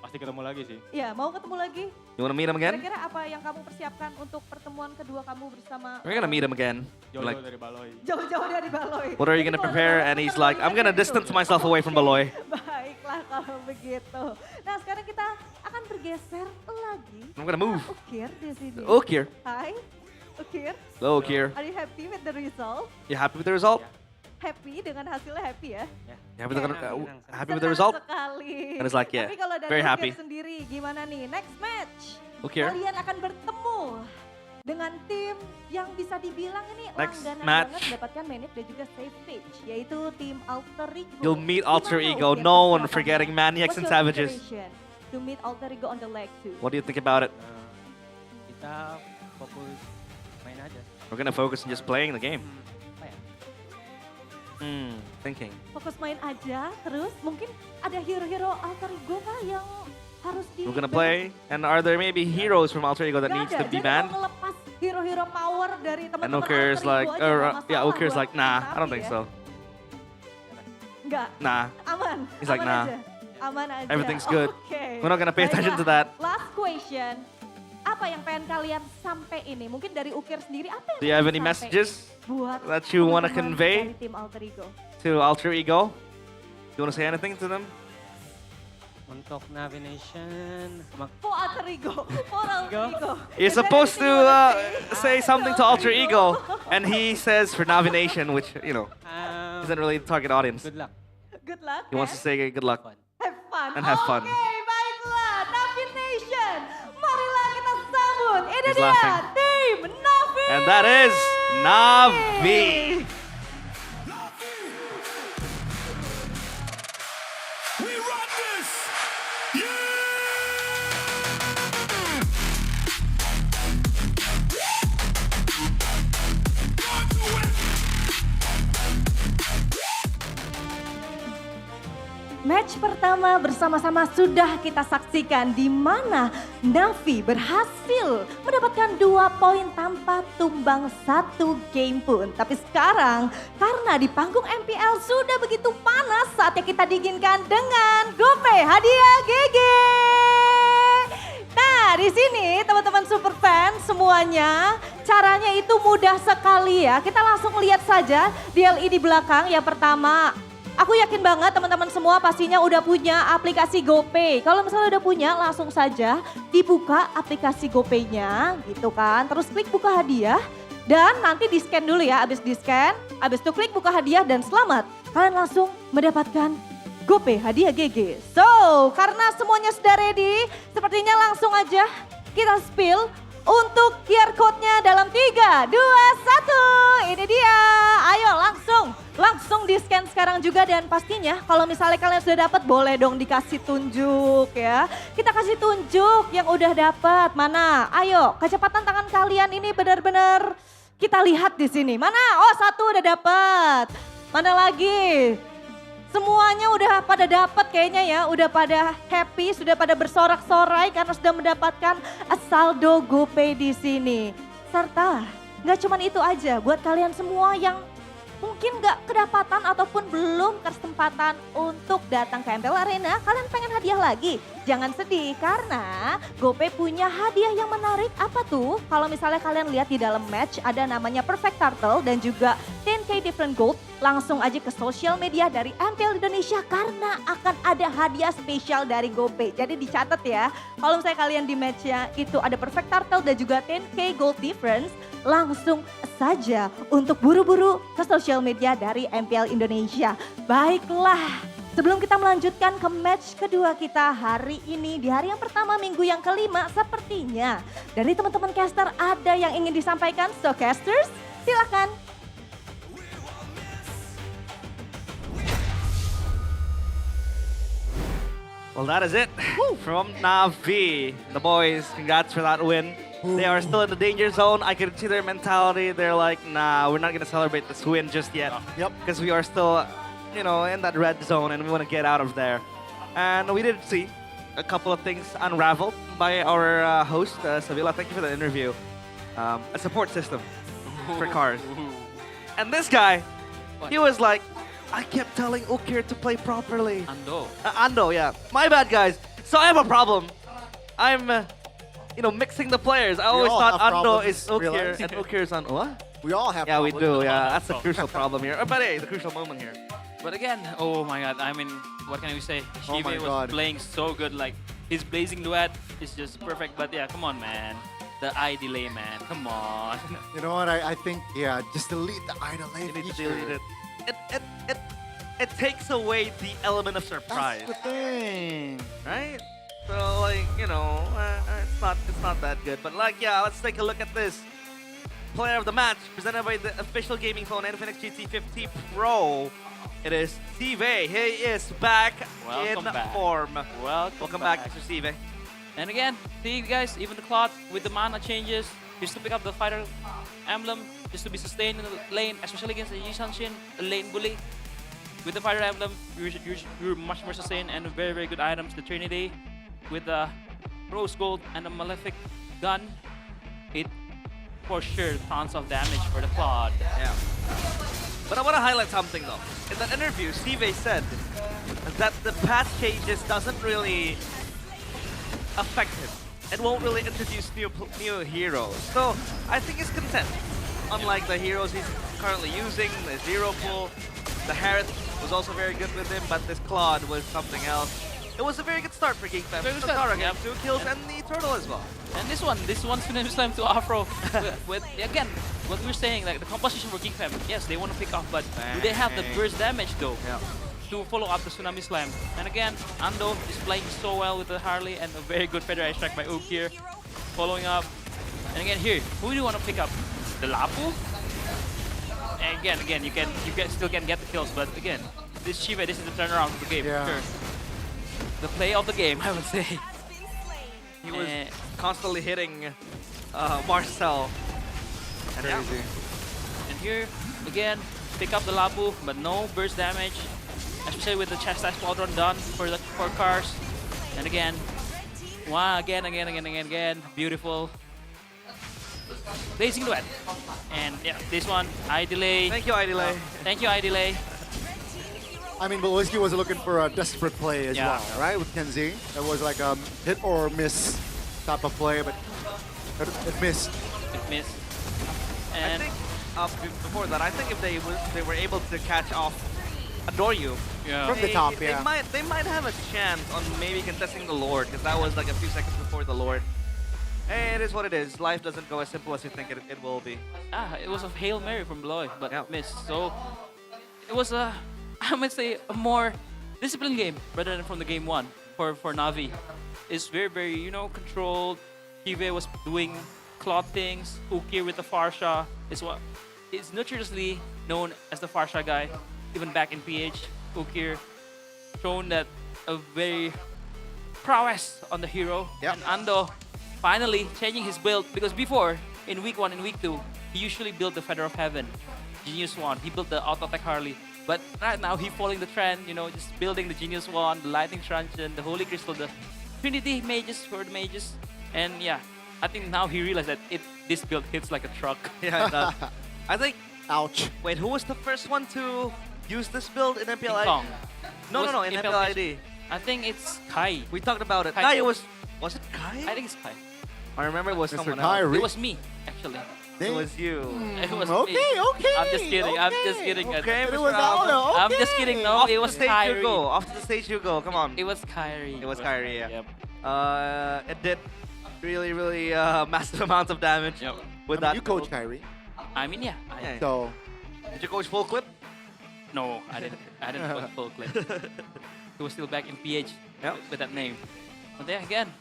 Speaker 12: Pasti ketemu lagi sih.
Speaker 9: Ya, mau ketemu lagi?
Speaker 21: You want to meet him again?
Speaker 9: Kira-kira apa yang kamu persiapkan untuk pertemuan kedua kamu bersama?
Speaker 21: We're gonna meet him again.
Speaker 12: Jauh-jauh
Speaker 21: Like,
Speaker 12: dari Baloi.
Speaker 9: Jauh-jauh dari Baloi.
Speaker 21: what are you gonna prepare? And he's like, I'm gonna distance myself away from Baloy.
Speaker 9: Baiklah kalau begitu. Nah sekarang kita akan bergeser lagi.
Speaker 21: I'm gonna move.
Speaker 9: Ukir di sini.
Speaker 21: Ukir.
Speaker 9: Hai, Ukir.
Speaker 21: Hello, Ukir.
Speaker 9: Are you happy with the result?
Speaker 21: You happy with the result?
Speaker 9: Happy dengan hasilnya happy ya?
Speaker 21: You happy with the result?
Speaker 9: Sekali.
Speaker 21: And it's like, yeah,
Speaker 9: Tapi kalau dari
Speaker 21: very
Speaker 9: Ukir
Speaker 21: happy.
Speaker 9: sendiri gimana nih? Next match.
Speaker 21: Ukir.
Speaker 9: Kalian akan bertemu dengan tim yang bisa dibilang ini
Speaker 21: Next
Speaker 9: langganan
Speaker 21: match.
Speaker 9: banget mendapatkan manage dan juga save stage, yaitu tim Alter Ego.
Speaker 21: You'll meet Alter
Speaker 9: Gimana
Speaker 21: Ego.
Speaker 9: Ukir
Speaker 21: No one
Speaker 9: persiapannya?
Speaker 21: forgetting Maniacs
Speaker 9: What's
Speaker 21: and
Speaker 9: your
Speaker 21: Savages.
Speaker 9: preparation to meet Alter Ego on the leg 2?
Speaker 21: What do you think about it?
Speaker 1: Kita fokus main aja.
Speaker 21: We're gonna focus on just playing the game.
Speaker 1: Apa ya?
Speaker 21: Thinking.
Speaker 9: Fokus main aja, terus mungkin ada hero-hero Alter Ego kah yang harus di...
Speaker 21: We're gonna play. And are there maybe heroes from Alter Ego that
Speaker 9: Nggak
Speaker 21: needs
Speaker 9: ada,
Speaker 21: to be
Speaker 9: jadi
Speaker 21: banned?
Speaker 9: mau ngelepas hero-hero power dari
Speaker 21: And
Speaker 9: teman-teman
Speaker 21: Ukir's
Speaker 9: Alter Ego
Speaker 21: like,
Speaker 9: aja nggak masalah
Speaker 21: yeah, Ukir's
Speaker 9: buat
Speaker 21: like, nah, I don't
Speaker 9: Navi
Speaker 21: think
Speaker 9: ya.
Speaker 21: so.
Speaker 9: Enggak,
Speaker 21: Nah.
Speaker 9: aman.
Speaker 21: He's like,
Speaker 9: aman
Speaker 21: nah.
Speaker 9: aja. Aman aja.
Speaker 21: Everything's good.
Speaker 9: Oke.
Speaker 21: We're not gonna pay attention to
Speaker 9: Baiklah,
Speaker 21: that.
Speaker 9: Last question. Apa yang pengen kalian sampai ini? Mungkin dari Ukir sendiri, apa yang
Speaker 21: Do you have
Speaker 9: pengen
Speaker 21: any
Speaker 9: sampai
Speaker 21: messages
Speaker 9: buat
Speaker 21: that you wanna
Speaker 9: teman-teman
Speaker 21: convey
Speaker 9: dari tim Alter Ego?
Speaker 21: to Alter Ego? You wanna say anything to them?
Speaker 1: Untuk Navi Nation,
Speaker 9: For Alter Ego. For Alter Ego.
Speaker 21: You're supposed to say something to Alter Ego, and he says for Navi Nation, which, you know, isn't really the target audience.
Speaker 1: good luck.
Speaker 9: Good luck.
Speaker 21: He wants to say good luck
Speaker 9: Have fun.
Speaker 21: and have fun.
Speaker 9: Oke, baiklah. Navi Nation. Marilah kita sambut. Ini
Speaker 21: He's
Speaker 9: dia,
Speaker 21: laughing.
Speaker 9: tim Navi.
Speaker 21: And that is Navi.
Speaker 9: Match pertama bersama-sama sudah kita saksikan di mana Navi berhasil mendapatkan 2 poin tanpa tumbang 1 game pun. Tapi sekarang karena di panggung MPL sudah begitu panas, saatnya kita dinginkan dengan Gope hadiah GG. Nah, di sini teman-teman super fan semuanya, caranya itu mudah sekali ya. Kita langsung lihat saja di LED belakang. Yang pertama, aku yakin banget teman-teman semua pastinya udah punya aplikasi GoPay. Kalau misalnya udah punya, langsung saja dibuka aplikasi GoPay-nya gitu kan. Terus klik buka hadiah dan nanti di-scan dulu ya. Abis di-scan, abis itu klik buka hadiah dan selamat. Kalian langsung mendapatkan GoPay hadiah GG. So, karena semuanya sudah ready, sepertinya langsung aja kita spill untuk QR code-nya dalam 3, 2, 1. Ini dia. Ayo langsung di-scan sekarang juga dan pastinya kalau misalnya kalian sudah dapat boleh dong dikasih tunjuk ya. Kita kasih tunjuk yang udah dapat. Mana? Ayo, kecepatan tangan kalian ini benar-benar kita lihat di sini. Mana? Oh, 1 udah dapat. Mana lagi? Semuanya udah pada dapat kayaknya ya, udah pada happy, sudah pada bersorak-sorai karena sudah mendapatkan saldo GoPay di sini. Serta nggak cuma itu aja, buat kalian semua yang mungkin nggak kedapatan ataupun belum kesempatan untuk datang ke MPL Arena, kalian pengen hadiah lagi? Jangan sedih karena GoPay punya hadiah yang menarik. Apa tuh? Kalau misalnya kalian lihat di dalam match ada namanya Perfect Turtle dan juga 10k different gold. Langsung aja ke sosial media dari MPL Indonesia karena akan ada hadiah spesial dari GoPay. Jadi dicatat ya, kalau misalnya kalian di matchnya itu ada Perfect Turtle dan juga 10k gold difference, langsung saja untuk buru-buru ke sosial media dari MPL Indonesia. Baiklah, sebelum kita melanjutkan ke match kedua kita hari ini, di hari yang pertama minggu yang kelima, sepertinya dari teman-teman caster ada yang ingin disampaikan. So casters, silakan.
Speaker 21: Well, that is it from Navi. The boys, congrats for that win. They are still in the danger zone. I can see their mentality. They're like, nah, we're not going to celebrate this win just yet. Yep. Because we are still, you know, in that red zone and we want to get out of there. And we did see a couple of things unraveled by our host, Savila. Thank you for the interview. A support system for cars. And this guy, he was like, I kept telling Ukir to play properly.
Speaker 19: Ando.
Speaker 21: Ando, yeah. My bad, guys. So I have a problem. I'm, mixing the players. I always
Speaker 20: all
Speaker 21: thought
Speaker 20: have
Speaker 21: Ando
Speaker 20: problems,
Speaker 21: is Ukir
Speaker 20: realize.
Speaker 21: and Ukir is on what?
Speaker 20: We all have
Speaker 21: Yeah, we
Speaker 20: problems.
Speaker 21: do. Yeah, that's a crucial problem here. But hey, it's a crucial moment here.
Speaker 19: But again, oh my god, I mean, what can we say?
Speaker 20: Oh my
Speaker 19: Shive was
Speaker 20: God.
Speaker 19: playing so good, like, his blazing duet is just perfect, but yeah, come on, man. The eye delay, man, come on.
Speaker 20: You know what? I think, yeah, just delete the idle
Speaker 21: You need to
Speaker 20: feature.
Speaker 21: delete it. It takes away the element of surprise.
Speaker 20: That's the thing.
Speaker 21: Right? So like, it's not that good. But like, yeah, let's take a look at this. Player of the match, presented by the official gaming phone Infinix GT50 Pro. It is Sive. He is back
Speaker 19: Welcome
Speaker 21: in
Speaker 19: back.
Speaker 21: form.
Speaker 19: Welcome
Speaker 21: back,
Speaker 19: back.
Speaker 21: Mr. Sive.
Speaker 19: And again, see guys, even the clock with the mana changes, just to pick up the fighter emblem, just to be sustained in the lane, especially against the Yishanshin, a lane bully. With the fighter emblem, you're much more sustained and very, very good items. The Trinity with the rose gold and the malefic gun, it for sure tons of damage for the Claude.
Speaker 21: Yeah. But I want to highlight something though. In that interview, Sive said that the patch changes doesn't really affect him. It won't really introduce new heroes. So I think he's content. Unlike the heroes he's currently using, the Zero Pull, the Harriet was also very good with him, but this Claude was something else. It was a very good start for GameFam.
Speaker 19: Very good start,
Speaker 21: Again, 2 kills and the Turtle as well.
Speaker 19: And this one's finished time to Afro. with again, what we're saying, like the composition for GameFam, yes, they want to pick off, but do they have the burst damage though?
Speaker 21: Yeah.
Speaker 19: To follow up the Tsunami Slam. And again, Ando is playing so well with the Harley and a very good Federation strike by Oak here. Following up. And again here, who do you want to pick up? The Lapu? And again, you still can get the kills, but again, this Shiva, this is the turnaround of the game.
Speaker 20: Yeah.
Speaker 19: Sure. The play of the game, I would say.
Speaker 21: He was constantly hitting Marcel. And yeah.
Speaker 20: Crazy.
Speaker 19: And here, again, pick up the Lapu, but no burst damage. Especially with the chastise squadron done for cars. And again, wow, again. Beautiful. Blazing duet. And yeah, this one, eye delay.
Speaker 21: Thank you, eye delay.
Speaker 19: Thank you, eye delay.
Speaker 20: I mean, Beloski was looking for a desperate play as
Speaker 19: Yeah.
Speaker 20: well, right? With Kenzie. It was like a hit or miss type of play, but it missed.
Speaker 19: It missed.
Speaker 21: I
Speaker 19: And
Speaker 21: think before that, I think if they were able to catch off Adoryu,
Speaker 20: From the top, yeah.
Speaker 21: they might have a chance on maybe contesting the Lord, because that was like a few seconds before the Lord. Hey, it is what it is. Life doesn't go as simple as you think it will be.
Speaker 19: it was a Hail Mary from Bloy, but missed. So it was I might say, a more disciplined game rather than from the game one for Na'Vi. It's very, very, controlled. Kive was doing Claude things. Ukir with the Farsha is notoriously known as the Farsha guy, even back in PH. Ukir shown that a very prowess on the hero. And Ando finally changing his build, because before, in week 1 and week 2, he usually built the Feather of Heaven, Genius Wand. He built the Auto Attack Harley. But right now, he's following the trend, just building the Genius Wand, the Lightning Truncheon, the Holy Crystal, the Trinity Mages for the Mages. And yeah, I think now he realized that this build hits like a truck.
Speaker 21: Yeah, it does. I think...
Speaker 20: Ouch.
Speaker 21: Wait, who was the first one to use this build in MPL ID?
Speaker 19: Kong.
Speaker 21: No, in MPL ID.
Speaker 19: I think it's Kai.
Speaker 21: We talked about it.
Speaker 19: Kai.
Speaker 21: Kai was it Kai?
Speaker 19: I think it's Kai.
Speaker 21: I remember it was
Speaker 20: Mr.
Speaker 21: someone
Speaker 20: Kyrie.
Speaker 19: It was me, actually.
Speaker 21: else. It was you.
Speaker 19: It was
Speaker 20: Okay,
Speaker 19: me.
Speaker 20: okay.
Speaker 19: I'm just kidding. I'm just kidding.
Speaker 21: Okay,
Speaker 20: It
Speaker 21: Mr.
Speaker 20: was
Speaker 21: Aldo.
Speaker 20: Aldo.
Speaker 19: I'm just kidding. No,
Speaker 21: Off
Speaker 19: it
Speaker 21: the
Speaker 19: was
Speaker 21: stage
Speaker 19: Kyrie.
Speaker 21: you go. Off the stage you go. Come on.
Speaker 19: It was Kyrie.
Speaker 21: It was Kyrie, yeah.
Speaker 19: Yep.
Speaker 21: It did really, really massive amounts of damage
Speaker 19: Yep.
Speaker 21: with
Speaker 20: I mean,
Speaker 21: that
Speaker 20: you coach
Speaker 21: build.
Speaker 20: Kyrie.
Speaker 19: I mean, yeah.
Speaker 21: Yeah.
Speaker 20: So,
Speaker 21: Did you coach full clip?
Speaker 19: No, I didn't. I didn't put full clip. He was still back in PH with that name. But then again,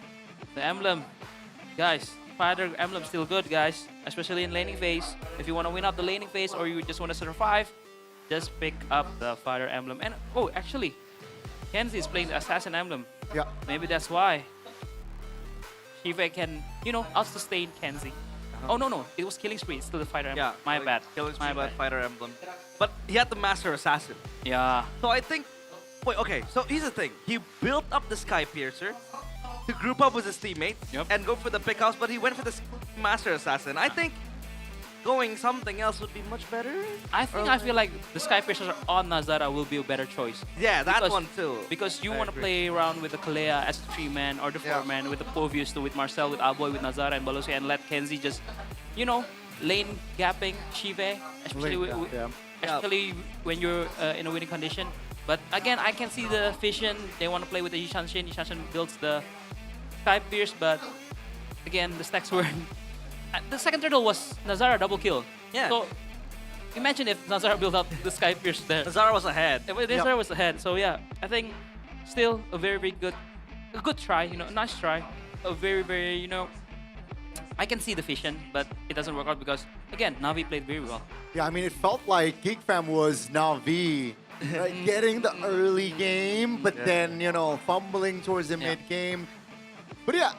Speaker 19: the emblem, guys. Fighter emblem still good, guys. Especially in laning phase. If you want to win out the laning phase or you just want to survive, just pick up the fighter emblem. And oh, actually, Kenzie is playing the assassin emblem.
Speaker 20: yeah.
Speaker 19: Maybe that's why Shiva can, out-sustain Kenzie. Oh no, it was killing spree. It's still the fighter emblem.
Speaker 21: Yeah.
Speaker 19: My
Speaker 21: like
Speaker 19: bad.
Speaker 21: Killing
Speaker 19: My
Speaker 21: Spree
Speaker 19: bad.
Speaker 21: fighter emblem. But he had the Master Assassin.
Speaker 19: Yeah.
Speaker 21: So I think... Wait, okay. So here's the thing. He built up the Sky Piercer to group up with his teammate and go for the pickoffs, but he went for the Master Assassin. I think going something else would be much better.
Speaker 19: I feel like the Sky Piercers on Nazara will be a better choice.
Speaker 21: Yeah, that
Speaker 19: Because-
Speaker 21: one too.
Speaker 19: Because you
Speaker 21: I
Speaker 19: want to
Speaker 21: agree.
Speaker 19: play around with the Kalea as a 3-man or the 4-man with the Povius with Marcel, with Aboy, with Nazara and Balosi, and let Kenzie just, lane gapping Shive, especially especially when you're in a winning condition. But again, I can see the vision. They want to play with the Yishanshin. Yishanshin builds the Sky Pierce, but again, the stacks were... the second turtle was Nazara double kill.
Speaker 21: Yeah.
Speaker 19: So imagine if Nazara built up the Sky Pierce there.
Speaker 21: Nazara was ahead.
Speaker 19: Nazara was ahead. So yeah, I think still a very good try. A nice try. A very I can see the vision, but it doesn't work out because again, Navi played very well.
Speaker 20: Yeah, I mean, it felt like Geek Fam was Na'Vi, right? Getting the early game, but then, fumbling towards the mid game. But yeah,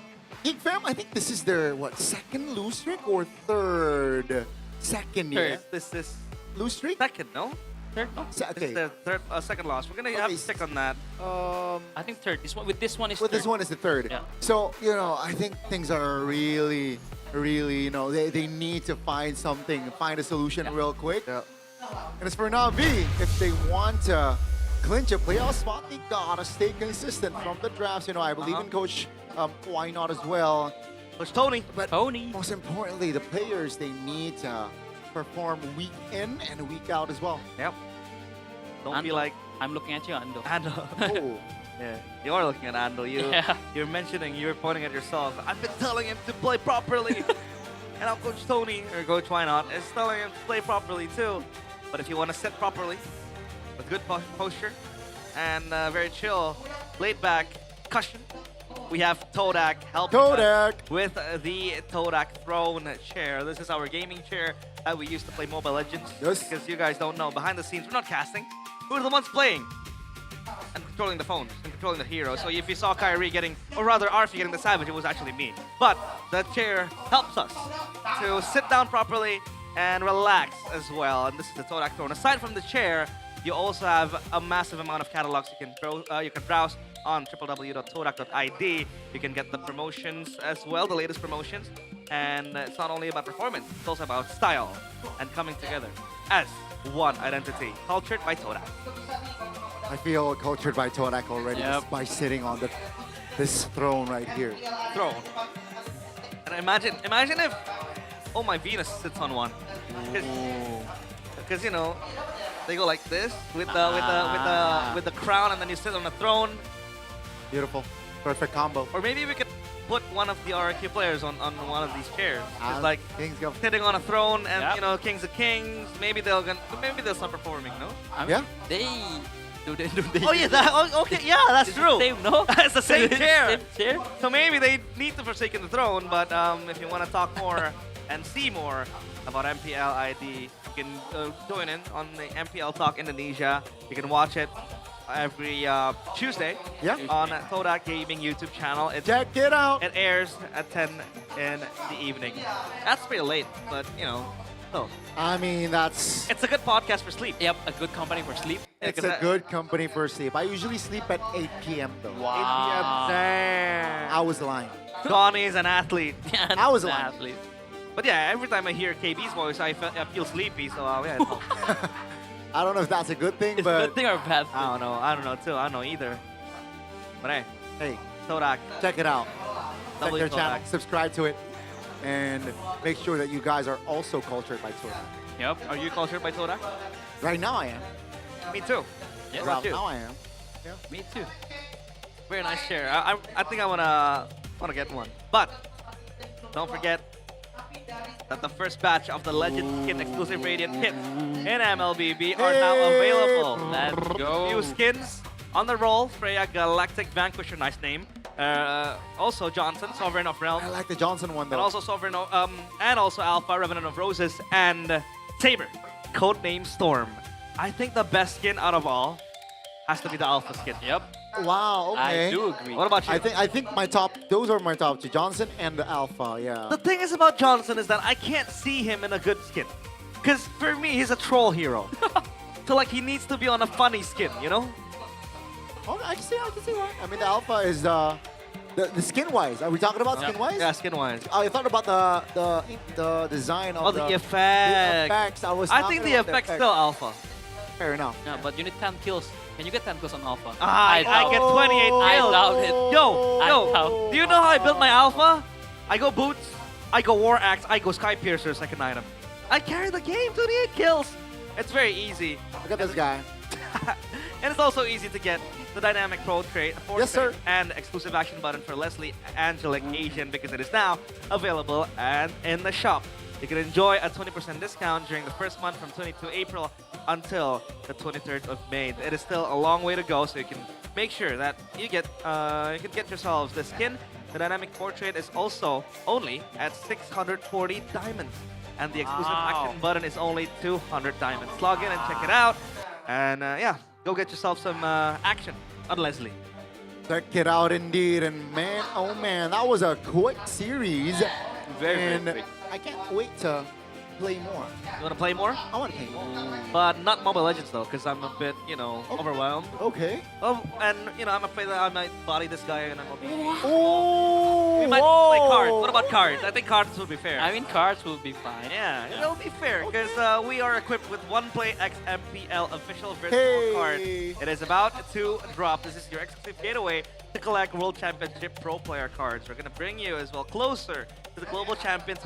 Speaker 20: Geek Fam, I think this is their, second lose streak or third? Second, yeah?
Speaker 21: This is
Speaker 20: lose streak?
Speaker 21: Second, no?
Speaker 19: Third, no?
Speaker 21: This is the third, second loss. We're gonna have to stick on that.
Speaker 19: I think third. This one is
Speaker 20: With
Speaker 19: third.
Speaker 20: this one is the third.
Speaker 19: Yeah.
Speaker 20: So, I think things are really, they need to find something, find a solution real quick. And as for Na'Vi, if they want to clinch a playoff spot, they gotta stay consistent from the drafts. I believe in Coach Why Not as well.
Speaker 21: Coach Tony.
Speaker 20: But most importantly, the players, they need to perform week in and week out as well.
Speaker 21: Yep. Don't be
Speaker 19: Ando.
Speaker 21: like...
Speaker 19: I'm looking at you, Ando.
Speaker 21: Ando.
Speaker 20: Oh.
Speaker 21: Yeah, you're looking at Ando. You're pointing at yourself. I've been telling him to play properly. And now Coach Tony, or Coach Why Not, is telling him to play properly too. But if you want to sit properly, with good posture, and very chill, laid back, cushion, we have Todak helping us with the Todak throne chair. This is our gaming chair that we used to play Mobile Legends.
Speaker 20: Yes.
Speaker 21: Because you guys don't know, behind the scenes, we're not casting. We're the ones playing and controlling the phones and controlling the hero. So if you saw Kyrie getting, or rather Arfi getting the Savage, it was actually me. But the chair helps us to sit down properly and relax as well. And this is the Todak throne. Aside from the chair, you also have a massive amount of catalogs you can browse on www.todak.id. You can get the promotions as well, the latest promotions. And it's not only about performance, it's also about style and coming together as one identity, cultured by Todak.
Speaker 20: I feel cultured by Todak already just by sitting on this throne right here.
Speaker 21: Throne. And imagine if my Venus sits on one. Because they go like this with the crown, and then you sit on the throne.
Speaker 20: Beautiful. Perfect combo.
Speaker 21: Or maybe we could put one of the RRQ players on one of these chairs. Just like sitting on a throne, and kings of kings. Maybe they'll start performing, no?
Speaker 19: They
Speaker 21: Oh yeah, okay, yeah, that's true.
Speaker 19: Same, no?
Speaker 21: It's the same chair.
Speaker 19: Same chair.
Speaker 21: So maybe they need to forsake the throne, but if you want to talk more and see more about MPL ID, you can join in on the MPL Talk Indonesia. You can watch it every Tuesday on Todak Gaming YouTube channel.
Speaker 20: Check it out.
Speaker 21: It airs at 10 in the evening. That's pretty late, but
Speaker 20: I mean,
Speaker 21: it's a good podcast for sleep.
Speaker 19: Yep, a good company for sleep.
Speaker 20: It's a good company for sleep. I usually sleep at 8 p.m. though.
Speaker 21: Wow. Damn.
Speaker 20: I was lying.
Speaker 21: Donnie is an athlete.
Speaker 20: I was lying.
Speaker 19: Athlete.
Speaker 21: But yeah, every time I hear KB's voice, I feel sleepy. So yeah.
Speaker 20: I don't know if that's a good thing,
Speaker 19: It's
Speaker 20: but
Speaker 19: a good thing or a bad thing?
Speaker 21: I don't know too. I don't know either. But
Speaker 20: hey,
Speaker 21: Todak,
Speaker 20: check it out. Check
Speaker 21: W
Speaker 20: their
Speaker 21: Todak.
Speaker 20: channel, subscribe to it, and make sure that you guys are also cultured by Todak.
Speaker 19: Yep.
Speaker 21: Are you cultured by Todak?
Speaker 20: Right now I am.
Speaker 21: Me too.
Speaker 19: Yeah,
Speaker 20: Right now I am.
Speaker 19: Me too.
Speaker 21: Very nice chair. I think I wanna get one. But don't forget that the first batch of the Legend Skin exclusive Radiant kits in MLBB are now available.
Speaker 19: Let's go.
Speaker 21: New skins on the roll. Freya Galactic Vanquisher, nice name. Also Johnson, Sovereign of Realms.
Speaker 20: I like the Johnson one though.
Speaker 21: And also Sovereign of, and also Alpha, Revenant of Roses, and Saber, codename Storm. I think the best skin out of all has to be the Alpha skin.
Speaker 19: Yep.
Speaker 20: Wow, okay.
Speaker 19: I do agree.
Speaker 21: What about you?
Speaker 20: I think those are my top two, Johnson and the Alpha, yeah.
Speaker 21: The thing is about Johnson is that I can't see him in a good skin. Because for me, he's a troll hero. So like he needs to be on a funny skin, you know?
Speaker 20: Oh, I can see why. I mean, the Alpha is the The skin wise, are we talking about skin wise?
Speaker 21: Yeah, skin wise.
Speaker 20: I thought about the design of
Speaker 21: the effects.
Speaker 20: The effects.
Speaker 21: I think the effects still alpha.
Speaker 20: Fair enough.
Speaker 19: Yeah, but you need 10 kills. Can you get 10 kills on alpha?
Speaker 21: I get 28 kills.
Speaker 19: I doubt it.
Speaker 21: Yo, do you know how I built my alpha? I go boots, I go war axe, I go sky piercer, second item. I carry the game, 28 kills. It's very easy.
Speaker 20: Look at this guy.
Speaker 21: And it's also easy to get the dynamic pro trait,
Speaker 20: Yes, sir.
Speaker 21: and exclusive action button for Leslie Angelic Asian because it is now available and in the shop. You can enjoy a 20% discount during the first month from 22 April until the 23rd of May. It is still a long way to go, so you can make sure that you can get yourselves the skin. The dynamic portrait is also only at 640 diamonds, and the exclusive action button is only 200 diamonds. Log in and check it out, and yeah, go get yourself some action on Leslie.
Speaker 20: Check it out indeed, and man, oh man, that was a quick series.
Speaker 21: Very
Speaker 20: quick. I can't wait to play more.
Speaker 21: You want to play more?
Speaker 20: I want to play more.
Speaker 21: But not Mobile Legends though, because I'm a bit, overwhelmed.
Speaker 20: Okay.
Speaker 21: Oh, and I'm afraid that I might body this guy and I'm gonna be.
Speaker 20: Oh,
Speaker 21: we might play cards. What about cards? I think cards would be fair.
Speaker 19: I mean, cards will be fine.
Speaker 21: Yeah, it'll be fair because we are equipped with One Play X MPL official virtual card. It is about to drop. This is your exclusive gateway to collect World Championship Pro Player cards. We're gonna bring you as well closer to the global champions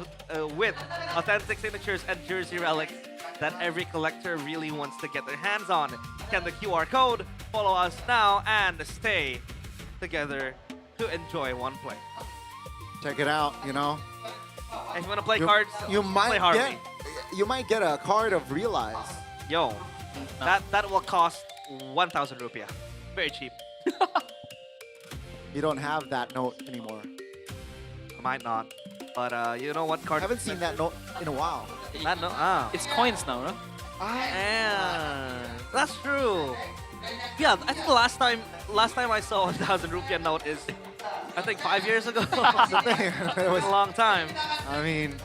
Speaker 21: with authentic signatures and jersey relics that every collector really wants to get their hands on. Scan the QR code, follow us now, and stay together to enjoy One Play.
Speaker 20: Check it out,
Speaker 21: If you want to play cards, play Harvey.
Speaker 20: You might get a card of Realize.
Speaker 21: Yo, that will cost 1,000 rupiah. Very cheap.
Speaker 20: You don't have that note anymore.
Speaker 21: I might not. But you know what card?
Speaker 20: I haven't seen that note in a while.
Speaker 21: That note?
Speaker 19: It's coins now, right?
Speaker 21: Yeah, that's true. Yeah, I think the last time I saw 1,000 rupiah note is, I think 5 years ago. It was a long time.
Speaker 20: I mean,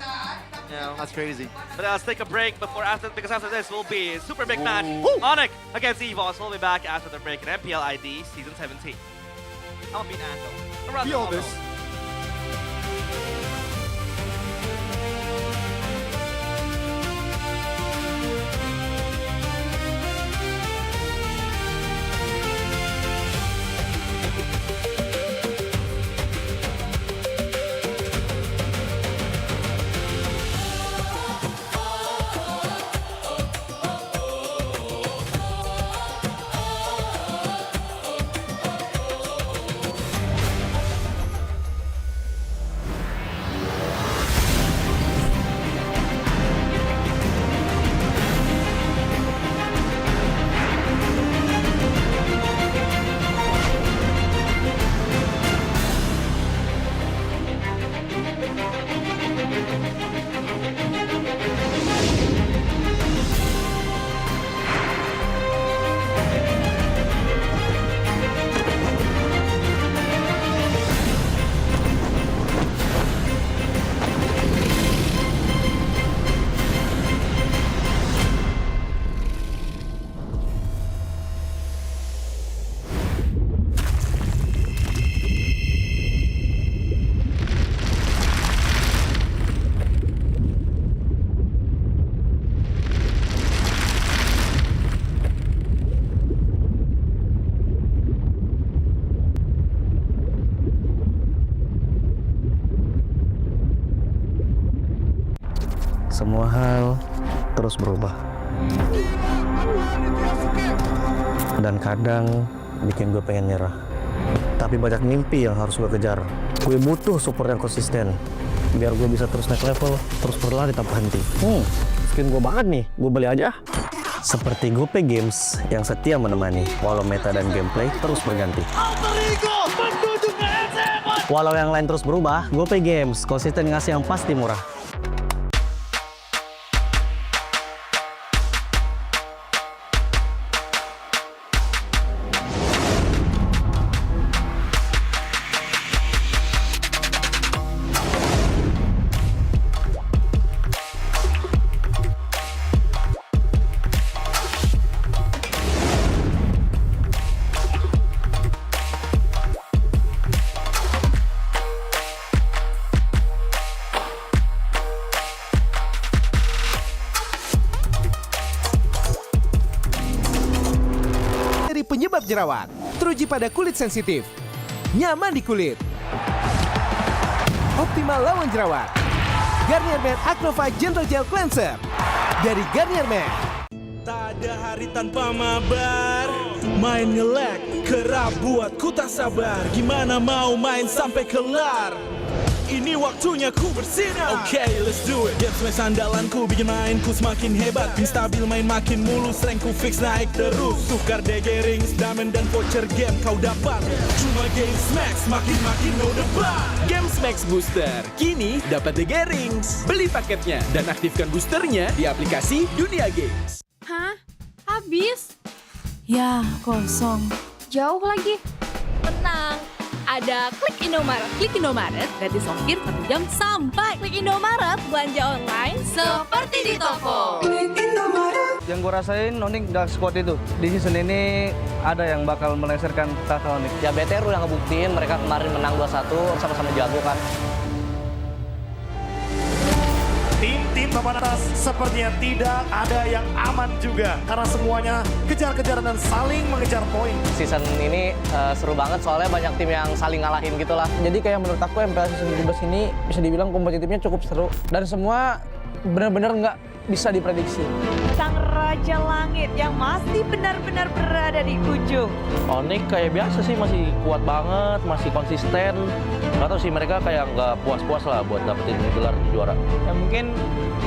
Speaker 20: that's crazy.
Speaker 21: But let's take a break because after this will be a super big match. Onyx against EVOS. We'll be back after the break in MPL ID Season 17. I'm gonna beat Anto.
Speaker 20: Feel this.
Speaker 8: Semua hal terus berubah. Dan kadang bikin gue pengen nyerah. Tapi banyak mimpi yang harus gue kejar. Gue butuh support yang konsisten. Biar gue bisa terus naik level, terus berlari tanpa henti. Skin gue banget nih, gue beli aja. Seperti GoPay Games yang setia menemani, walau meta dan gameplay terus berganti. Walau yang lain terus berubah, GoPay Games konsisten ngasih yang pasti murah.
Speaker 4: penyebab jerawat, teruji pada kulit sensitif, nyaman di kulit, optimal lawan jerawat. Garnier Men Acnova Gentle Gel Cleanser dari Garnier Men.
Speaker 3: Tak ada hari tanpa mabar, main nge-lag, kerap buat ku tak sabar. Gimana mau main sampai kelar? Ini waktunya ku bersinar. Okay, let's do it. Game smash andalanku bikin mainku semakin hebat. Pin stabil main makin mulus, rankku fix naik terus. Tukar DG rings, diamond dan voucher game kau dapat. Cuma game smash makin no debat.
Speaker 4: Games Max Booster kini dapat DG Rings. Beli paketnya dan aktifkan boosternya di aplikasi Dunia Games.
Speaker 5: Hah? Habis? Ya, kosong. Jauh lagi.
Speaker 14: Tenang, ada Klik Indomaret. Klik Indomaret gratis ongkir 1 jam sampai. Klik Indomaret, belanja online seperti di toko.
Speaker 7: Yang gue rasain Onyx Dark Squad itu di season ini ada yang bakal melengsarkan tahta Onyx. Ya BTR udah ngebuktiin mereka kemarin menang 2-1 sama-sama jago kan.
Speaker 22: Tim-tim papan atas sepertinya tidak ada yang aman juga karena semuanya kejar-kejaran dan saling mengejar poin.
Speaker 7: Season ini seru banget soalnya banyak tim yang saling ngalahin gitu lah.
Speaker 6: Jadi kayak menurut aku MPL season 17 ini bisa dibilang kompetitifnya cukup seru dan semua benar-benar nggak bisa diprediksi.
Speaker 9: Sang Raja Langit yang masih benar-benar berada di ujung.
Speaker 10: Onyx kayak biasa sih masih kuat banget, masih konsisten. Nggak tahu sih mereka kayak nggak puas-puas lah buat dapetin gelar juara.
Speaker 6: Ya mungkin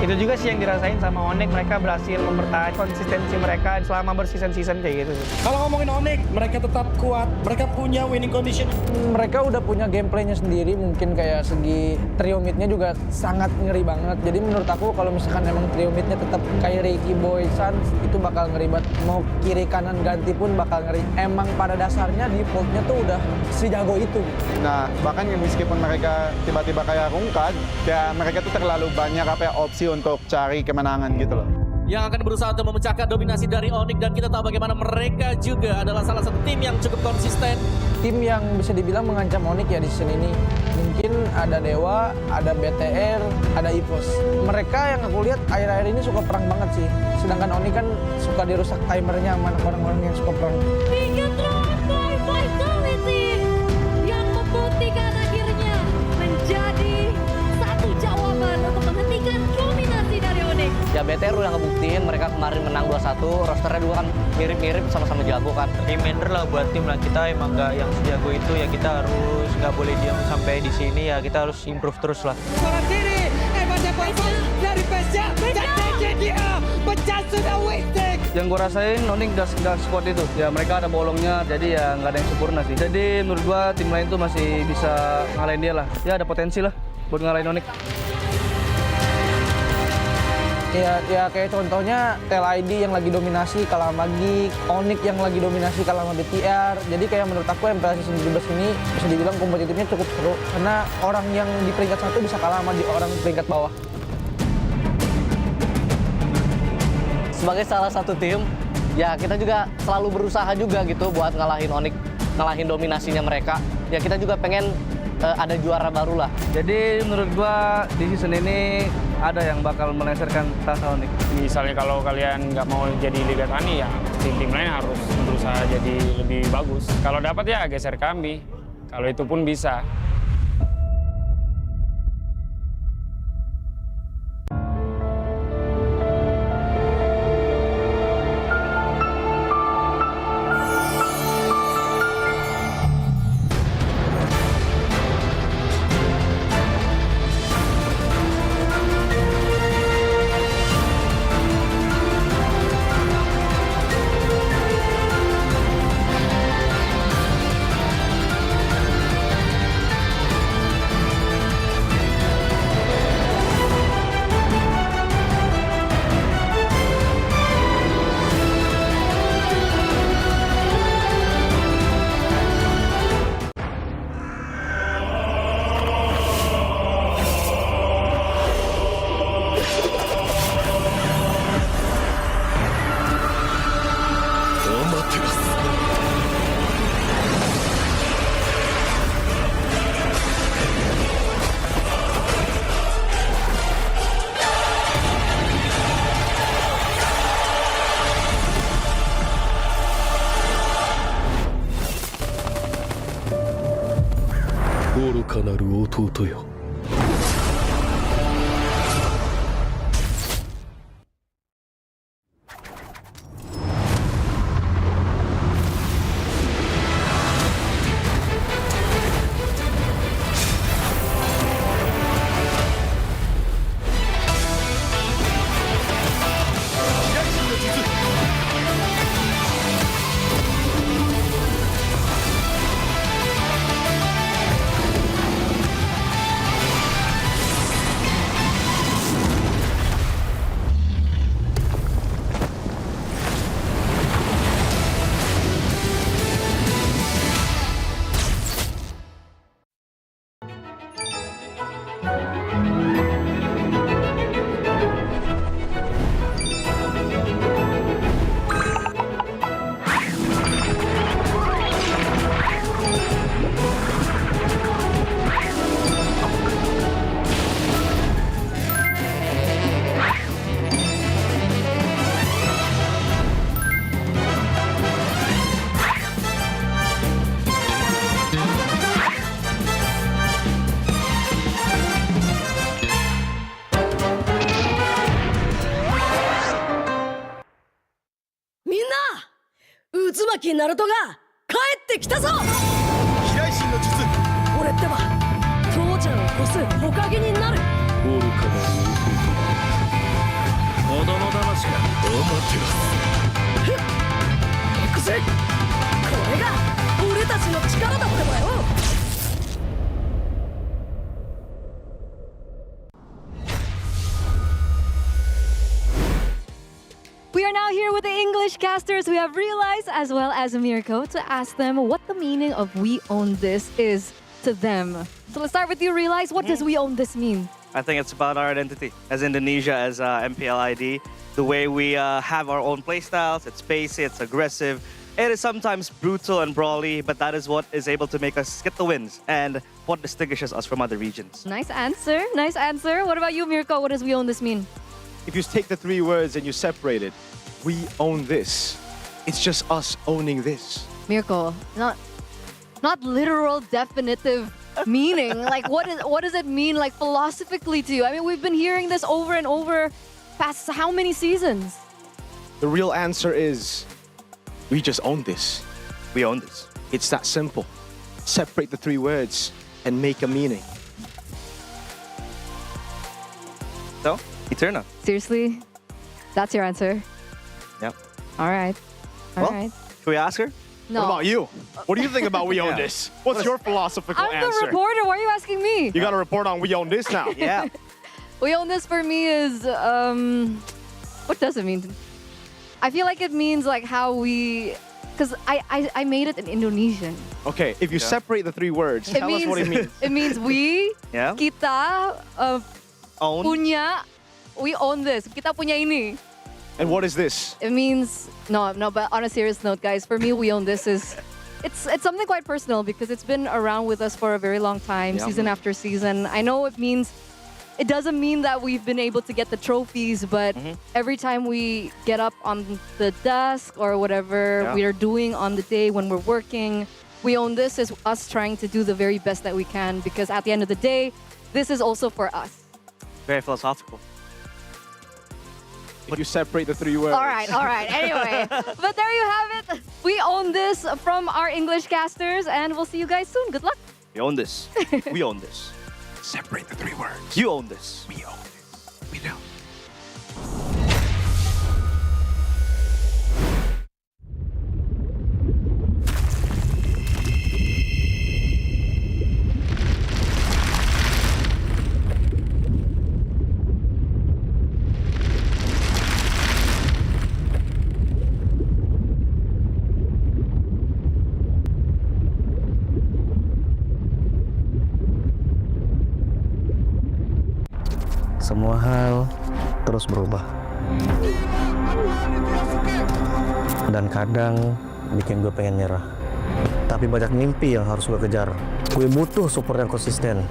Speaker 6: itu juga sih yang dirasain sama Onyx, mereka berhasil mempertahankan konsistensi mereka selama berseason-season kayak gitu.
Speaker 22: Kalau ngomongin Onyx, mereka tetap kuat, mereka punya winning condition.
Speaker 6: Mereka udah punya gameplaynya sendiri, mungkin kayak segi trio midnya juga sangat ngeri banget. Jadi menurut aku kalau misalkan emang trio midnya tetap kayak Ricky Boy Suns itu bakal ngeri banget. Mau kiri kanan ganti pun bakal ngeri. Emang pada dasarnya defaultnya tuh udah sejago itu.
Speaker 11: Nah, bahkan meskipun mereka tiba-tiba kayak rungkat, ya mereka tuh terlalu banyak opsi untuk cari kemenangan gitu loh.
Speaker 19: Yang akan berusaha untuk memecahkan dominasi dari Onyx, dan kita tahu bagaimana mereka juga adalah salah satu tim yang cukup konsisten.
Speaker 6: Tim yang bisa dibilang mengancam Onyx ya di season ini. Mungkin ada Dewa, ada BTR, ada EVOS. Mereka yang aku lihat akhir-akhir ini suka perang banget sih. Sedangkan Onyx kan suka dirusak timernya sama orang-orang yang suka perang.
Speaker 14: Bigatron by Vitality yang membuktikan akhirnya menjadi satu jawaban untuk menghentikan dominasi dari Onyx.
Speaker 7: Ya BTR udah ngebuktiin mereka kemarin menang 2-1, rosternya dua kan mirip-mirip sama-sama jago kan.
Speaker 23: Reminder lah buat tim lah, kita emang nggak yang sejago itu ya, kita harus nggak boleh diam sampai di sini ya, kita harus improve terus lah.
Speaker 14: Suara kiri, dari Pesja, dia pecah sudah wasting.
Speaker 7: Yang gue rasain Onyx Dark Squad itu, ya mereka ada bolongnya, jadi ya nggak ada yang sempurna sih. Jadi menurut gue tim lain tuh masih bisa ngalahin dia lah, ya ada potensi lah buat ngalahin Onyx.
Speaker 6: Ya kayak contohnya TLID yang lagi dominasi kalah sama Geek, Onyx yang lagi dominasi kalah sama BTR. Jadi kayak menurut aku MPL season 17 ini bisa dibilang kompetitifnya cukup seru karena orang yang di peringkat 1 bisa kalah sama orang peringkat bawah.
Speaker 7: Sebagai salah satu tim, ya kita juga selalu berusaha juga gitu buat ngalahin Onyx, ngalahin dominasinya mereka. Ya kita juga pengen ada juara baru lah. Jadi menurut gua di season ini ada yang bakal melengsarkan tahta Onyx.
Speaker 12: Misalnya kalau kalian nggak mau jadi Liga Tani, ya tim-tim lain harus berusaha jadi lebih bagus. Kalau dapat ya geser kami, kalau itu pun bisa.
Speaker 13: 愚かなる弟よ。
Speaker 16: 渦巻きナルトが帰ってきたぞ。
Speaker 3: 飛来神の術。
Speaker 16: 俺ってば父ちゃんを越す火影になる。
Speaker 13: 愚かなる弟。子供騙しか。アマテラス。
Speaker 16: 行くぜ。これが俺たちの力だってばよ。
Speaker 5: We are now here with the English casters. We have Realize as well as Mirko to ask them what the meaning of We Own This is to them. So let's start with you, Realize. What does We Own This mean?
Speaker 15: I think it's about our identity as Indonesia, as MPL ID. The way we have our own playstyles. It's spacey, it's aggressive. It is sometimes brutal and brawly, but that is what is able to make us get the wins and what distinguishes us from other regions.
Speaker 5: Nice answer. Nice answer. What about you, Mirko? What does We Own This mean?
Speaker 17: If you take the three words and you separate it, we own this. It's just us owning this.
Speaker 5: Mirko, not literal definitive meaning. Like what does it mean like philosophically to you? I mean, we've been hearing this over and over past how many seasons?
Speaker 17: The real answer is we just own this.
Speaker 15: We own this.
Speaker 17: It's that simple. Separate the three words and make a meaning.
Speaker 15: So, Eterna.
Speaker 5: Seriously? That's your answer?
Speaker 15: Yep.
Speaker 5: All right. All
Speaker 15: Well,
Speaker 5: right.
Speaker 15: Should we ask her?
Speaker 5: No.
Speaker 17: What about you? What do you think about we own
Speaker 15: Yeah.
Speaker 17: this? What's your philosophical
Speaker 5: I'm
Speaker 17: answer?
Speaker 5: the reporter. Why are you asking me?
Speaker 17: You got to report on we own this now.
Speaker 15: Yeah.
Speaker 5: We Own This for me is what does it mean? I feel like it means like how we, because I made it in Indonesian.
Speaker 17: Okay, if you separate the three words, tell us what it means.
Speaker 5: It means we,
Speaker 15: Yeah.
Speaker 5: kita,
Speaker 15: Own.
Speaker 5: punya, we own this. Kita punya ini.
Speaker 17: And what is this?
Speaker 5: It means no, but on a serious note, guys, for me, We Own This is it's something quite personal because it's been around with us for a very long time,
Speaker 15: Yeah.
Speaker 5: season after season. I know it doesn't mean that we've been able to get the trophies, but every time we get up on the desk or whatever
Speaker 15: Yeah.
Speaker 5: we are doing on the day when we're working, We Own This is us trying to do the very best that we can because at the end of the day, this is also for us.
Speaker 15: Very philosophical.
Speaker 17: If you separate the three words.
Speaker 5: All right. Anyway, but there you have it. We own this from our English casters, and we'll see you guys soon. Good luck.
Speaker 15: We own this. We own this.
Speaker 17: Separate the three words.
Speaker 15: You own this.
Speaker 17: We own this. We don't.
Speaker 8: Semua hal terus berubah. Dan kadang bikin gue pengen nyerah. Tapi banyak mimpi yang harus gue kejar. Gue butuh support yang konsisten.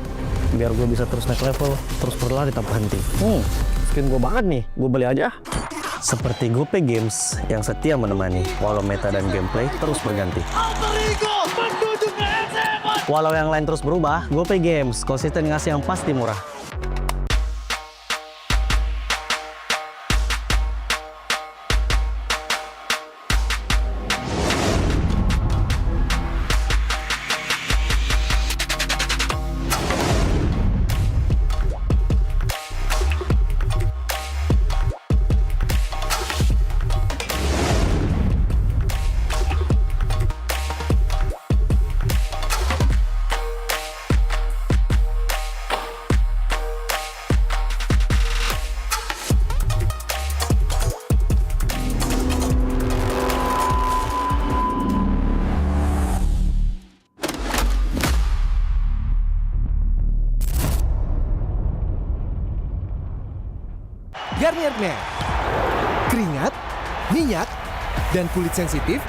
Speaker 8: Biar gue bisa terus naik level, terus berlari tanpa henti. Skin gue banget nih, gue beli aja. Seperti GoPay Games yang setia menemani, walau meta dan gameplay terus berganti.
Speaker 3: Alter Ego menuju ke S17.
Speaker 8: Walau yang lain terus berubah, GoPay Games konsisten ngasih yang pasti murah.
Speaker 3: Garnier Men. Keringat, minyak, dan kulit sensitif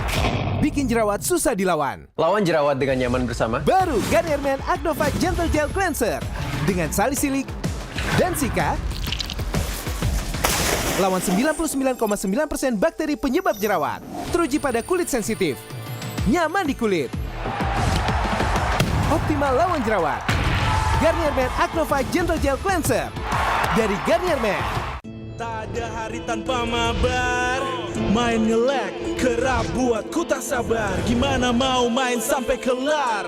Speaker 3: bikin jerawat susah dilawan.
Speaker 1: Lawan jerawat dengan nyaman bersama.
Speaker 3: Baru Garnier Men Acno Fight Gentle Gel Cleanser dengan salisilik dan sika. Lawan 99,9% bakteri penyebab jerawat. Teruji pada kulit sensitif. Nyaman di kulit. Optimal lawan jerawat. Garnier Men Acno Fight Gentle Gel Cleanser dari Garnier Men. Tak ada hari tanpa mabar. Main nge-lag, kerap buat ku tak sabar. Gimana mau main sampai kelar?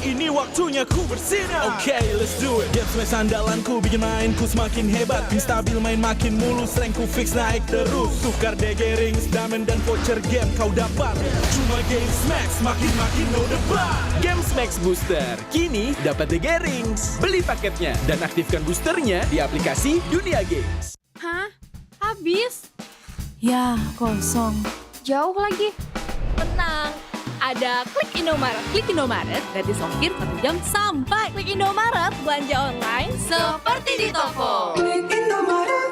Speaker 3: Ini waktunya ku bersinar. Okay, let's do it. Game smash andalanku bikin mainku semakin hebat. Tim stabil main makin mulus, rankku fix naik terus. Tukar DG rings, diamond dan voucher game kau dapat. Cuma Game Smash makin no debat.
Speaker 4: Game Max Booster kini dapat DG Rings. Beli paketnya dan aktifkan boosternya di aplikasi Dunia Games.
Speaker 14: Hah? Habis?
Speaker 9: Ya, kosong.
Speaker 5: Jauh lagi.
Speaker 14: Tenang, ada Klik Indomaret. Klik Indomaret gratis ongkir 1 jam sampai. Klik Indomaret, belanja online seperti di toko.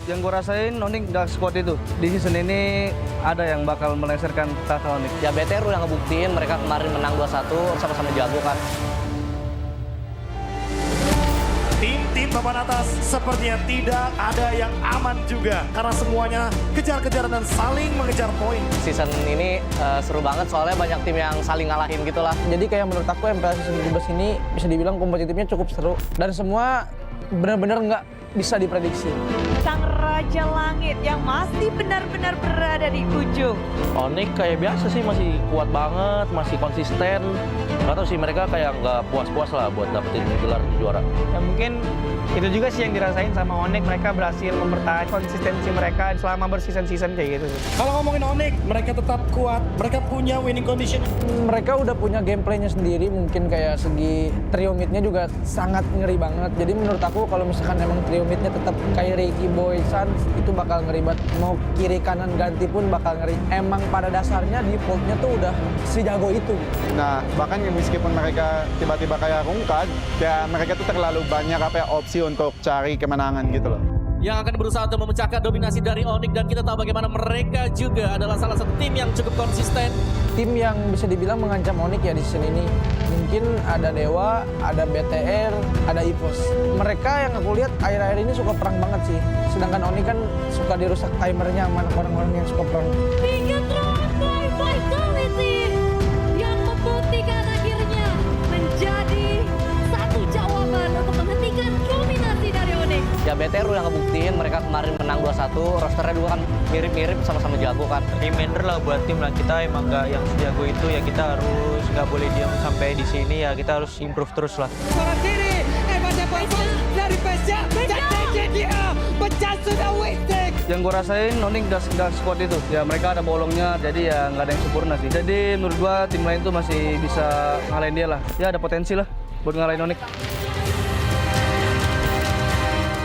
Speaker 7: Yang gue rasain Onyx Dark Squad itu di season ini ada yang bakal melengsarkan tahta Onyx. Ya BTR udah ngebuktiin mereka kemarin menang 2-1 sama-sama jago kan.
Speaker 22: Tim papan atas sepertinya tidak ada yang aman juga. Karena semuanya kejar-kejaran dan saling mengejar poin.
Speaker 7: Season ini seru banget soalnya banyak tim yang saling ngalahin gitu lah.
Speaker 6: Jadi kayak menurut aku MPL Season 17 ini bisa dibilang kompetitifnya cukup seru. Dan semua benar-benar nggak bisa diprediksi.
Speaker 9: Sang Raja Langit yang masih benar-benar berada di ujung.
Speaker 10: Onyx kayak biasa sih masih kuat banget, masih konsisten. Gak tau sih mereka kayak nggak puas-puas lah buat dapetin gelar juara.
Speaker 23: Ya mungkin itu juga sih yang dirasain sama Onyx, mereka berhasil mempertahankan konsistensi mereka selama berseason-season kayak gitu.
Speaker 22: Kalau ngomongin Onyx, mereka tetap kuat, mereka punya winning condition.
Speaker 6: Mereka udah punya gameplaynya sendiri, mungkin kayak segi trio midnya juga sangat ngeri banget. Jadi menurut aku kalau misalkan emang trio midnya tetap kayak Ricky Boy Suns, itu bakal ngeri banget. Mau kiri kanan ganti pun bakal ngeri. Emang pada dasarnya defaultnya tuh udah sejago itu.
Speaker 11: Nah, bahkan meskipun mereka tiba-tiba kayak rungkat, ya mereka tuh terlalu banyak opsi untuk cari kemenangan gitu loh.
Speaker 2: Yang akan berusaha untuk memecahkan dominasi dari Onyx, dan kita tahu bagaimana mereka juga adalah salah satu tim yang cukup konsisten.
Speaker 6: Tim yang bisa dibilang mengancam Onyx ya di season ini. Mungkin ada Dewa, ada BTR, ada EVOS. Mereka yang aku lihat akhir-akhir ini suka perang banget sih. Sedangkan Onyx kan suka dirusak timernya sama orang-orang yang suka perang.
Speaker 16: Tiga thrown by Vitality yang membuktikan akhirnya menjadi satu jawaban untuk menghentikan dominasi dari Onyx.
Speaker 7: Ya BTR udah ngebuktiin mereka kemarin menang 2-1, rosternya juga kan mirip-mirip sama-sama jago kan.
Speaker 23: Reminder lah buat tim lah, kita emang nggak yang sejago itu ya, kita harus nggak boleh diam sampai di sini ya, kita harus improve terus lah.
Speaker 16: Seorang diri, hebatnya Vital dari Pesja, JDA, pecah sudah wasted.
Speaker 7: Yang gue rasain Onyx Dark Squad itu, ya mereka ada bolongnya, jadi ya nggak ada yang sempurna sih. Jadi menurut gua tim lain tuh masih bisa ngalahin dia lah, ya ada potensi lah buat ngalahin Onyx.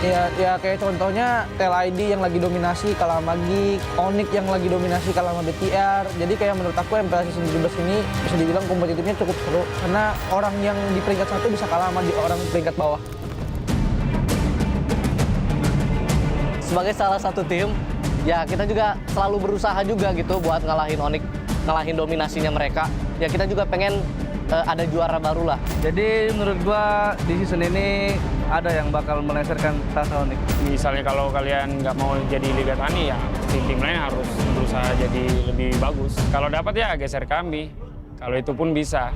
Speaker 6: Ya kayak contohnya TLID yang lagi dominasi kalah sama Geek, Onyx yang lagi dominasi kalah sama BTR. Jadi kayak menurut aku MPL Season 17 ini bisa dibilang kompetitifnya cukup seru. Karena orang yang di peringkat 1 bisa kalah sama orang di peringkat bawah.
Speaker 7: Sebagai salah satu tim, ya kita juga selalu berusaha juga gitu buat ngalahin Onyx, ngalahin dominasinya mereka. Ya kita juga pengen ada juara baru lah.
Speaker 18: Jadi menurut gua di season ini ada yang bakal melengsarkan tahta Onyx.
Speaker 12: Misalnya kalau kalian nggak mau jadi Liga Tani, ya tim-tim lain harus berusaha jadi lebih bagus. Kalau dapat ya geser kami. Kalau itu pun bisa.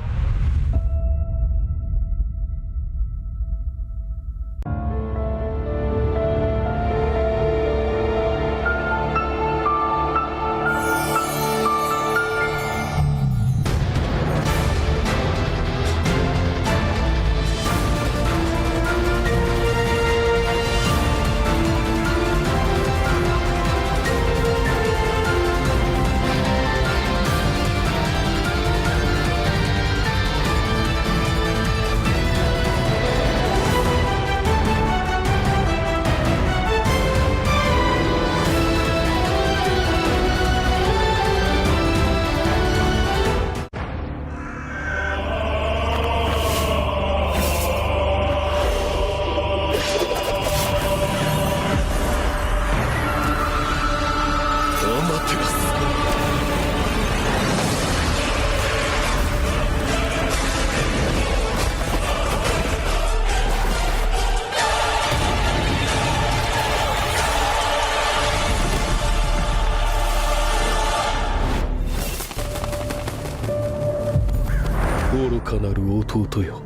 Speaker 13: 愚かなる弟よ。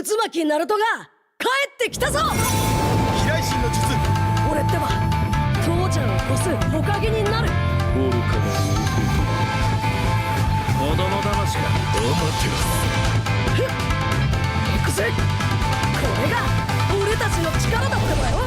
Speaker 19: 渦巻きナルトが帰ってきたぞ。
Speaker 13: 飛来神の術。
Speaker 19: 俺ってば父ちゃんを越す火影になる。
Speaker 13: 愚かなる弟。子供騙しか。アマテラス。
Speaker 19: 行くぜ。これが俺たちの力だってばよ。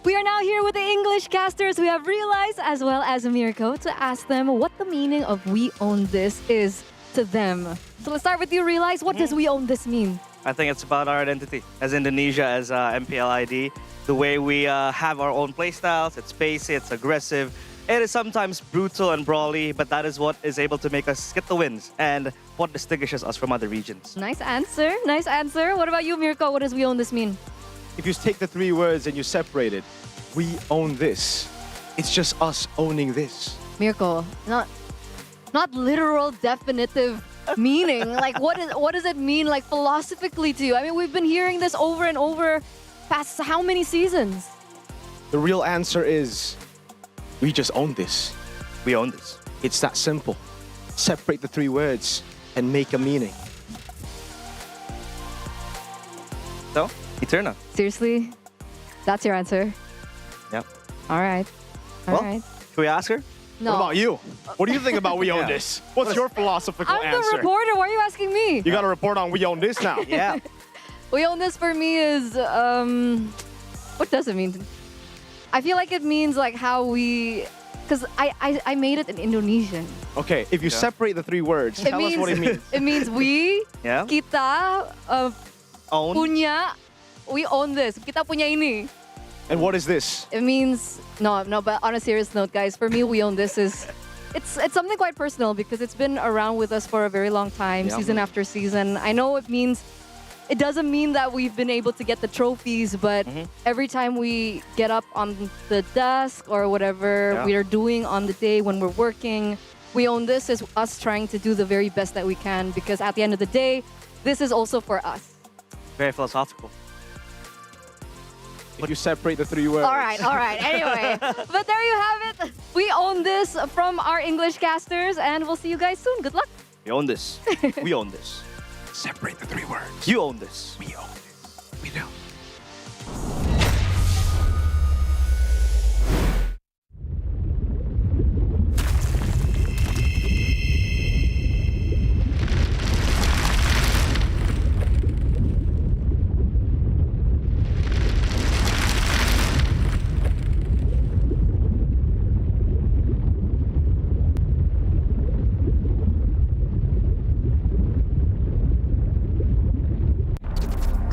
Speaker 5: We are now here with the English casters. We have Realize as well as Mirko to ask them what the meaning of We Own This is to them. So let's start with you, Realize. What does We Own This mean?
Speaker 15: I think it's about our identity as Indonesia, as MPL ID. The way we have our own playstyles. It's pacey, it's aggressive. It is sometimes brutal and brawly, but that is what is able to make us get the wins and what distinguishes us from other regions.
Speaker 5: Nice answer. Nice answer. What about you, Mirko? What does We Own This mean?
Speaker 17: If you take the 3 words and you separate it, we own this. It's just us owning this.
Speaker 5: Mirko, not literal definitive meaning. Like what does it mean like philosophically to you? I mean, we've been hearing this over and over past how many seasons?
Speaker 17: The real answer is we just own this.
Speaker 15: We own this.
Speaker 17: It's that simple. Separate the 3 words and make a meaning.
Speaker 15: So, Eterna.
Speaker 5: Seriously? That's your answer?
Speaker 15: Yep.
Speaker 5: All right. All right.
Speaker 15: Can we ask her?
Speaker 5: No.
Speaker 17: What about you? What do you think about We Own This? What's your philosophical
Speaker 5: I'm
Speaker 17: answer?
Speaker 5: the reporter. Why are you asking me?
Speaker 17: You got to report on We Own This now.
Speaker 15: Yeah.
Speaker 5: We Own This for me is, what does it mean? I feel like it means like how we, because I made it in Indonesian.
Speaker 17: Okay, if you separate the 3 words, tell us what it means.
Speaker 5: It means we,
Speaker 15: Yeah.
Speaker 5: kita,
Speaker 15: Own.
Speaker 5: punya, we own this. Kita punya ini.
Speaker 17: And what is this?
Speaker 5: It means, no, but on a serious note, guys, for me, We Own This is, it's something quite personal because it's been around with us for a very long time,
Speaker 15: Yeah.
Speaker 5: season after season. I know it doesn't mean that we've been able to get the trophies, but every time we get up on the desk or whatever
Speaker 15: Yeah.
Speaker 5: we are doing on the day when we're working, We Own This is us trying to do the very best that we can because at the end of the day, this is also for us.
Speaker 15: Very philosophical.
Speaker 17: If you separate the 3 words.
Speaker 5: All right. Anyway, but there you have it. We own this from our English casters, and we'll see you guys soon. Good luck.
Speaker 15: We own this. We own this.
Speaker 17: Separate the 3 words.
Speaker 15: You own this.
Speaker 17: We own this. We do.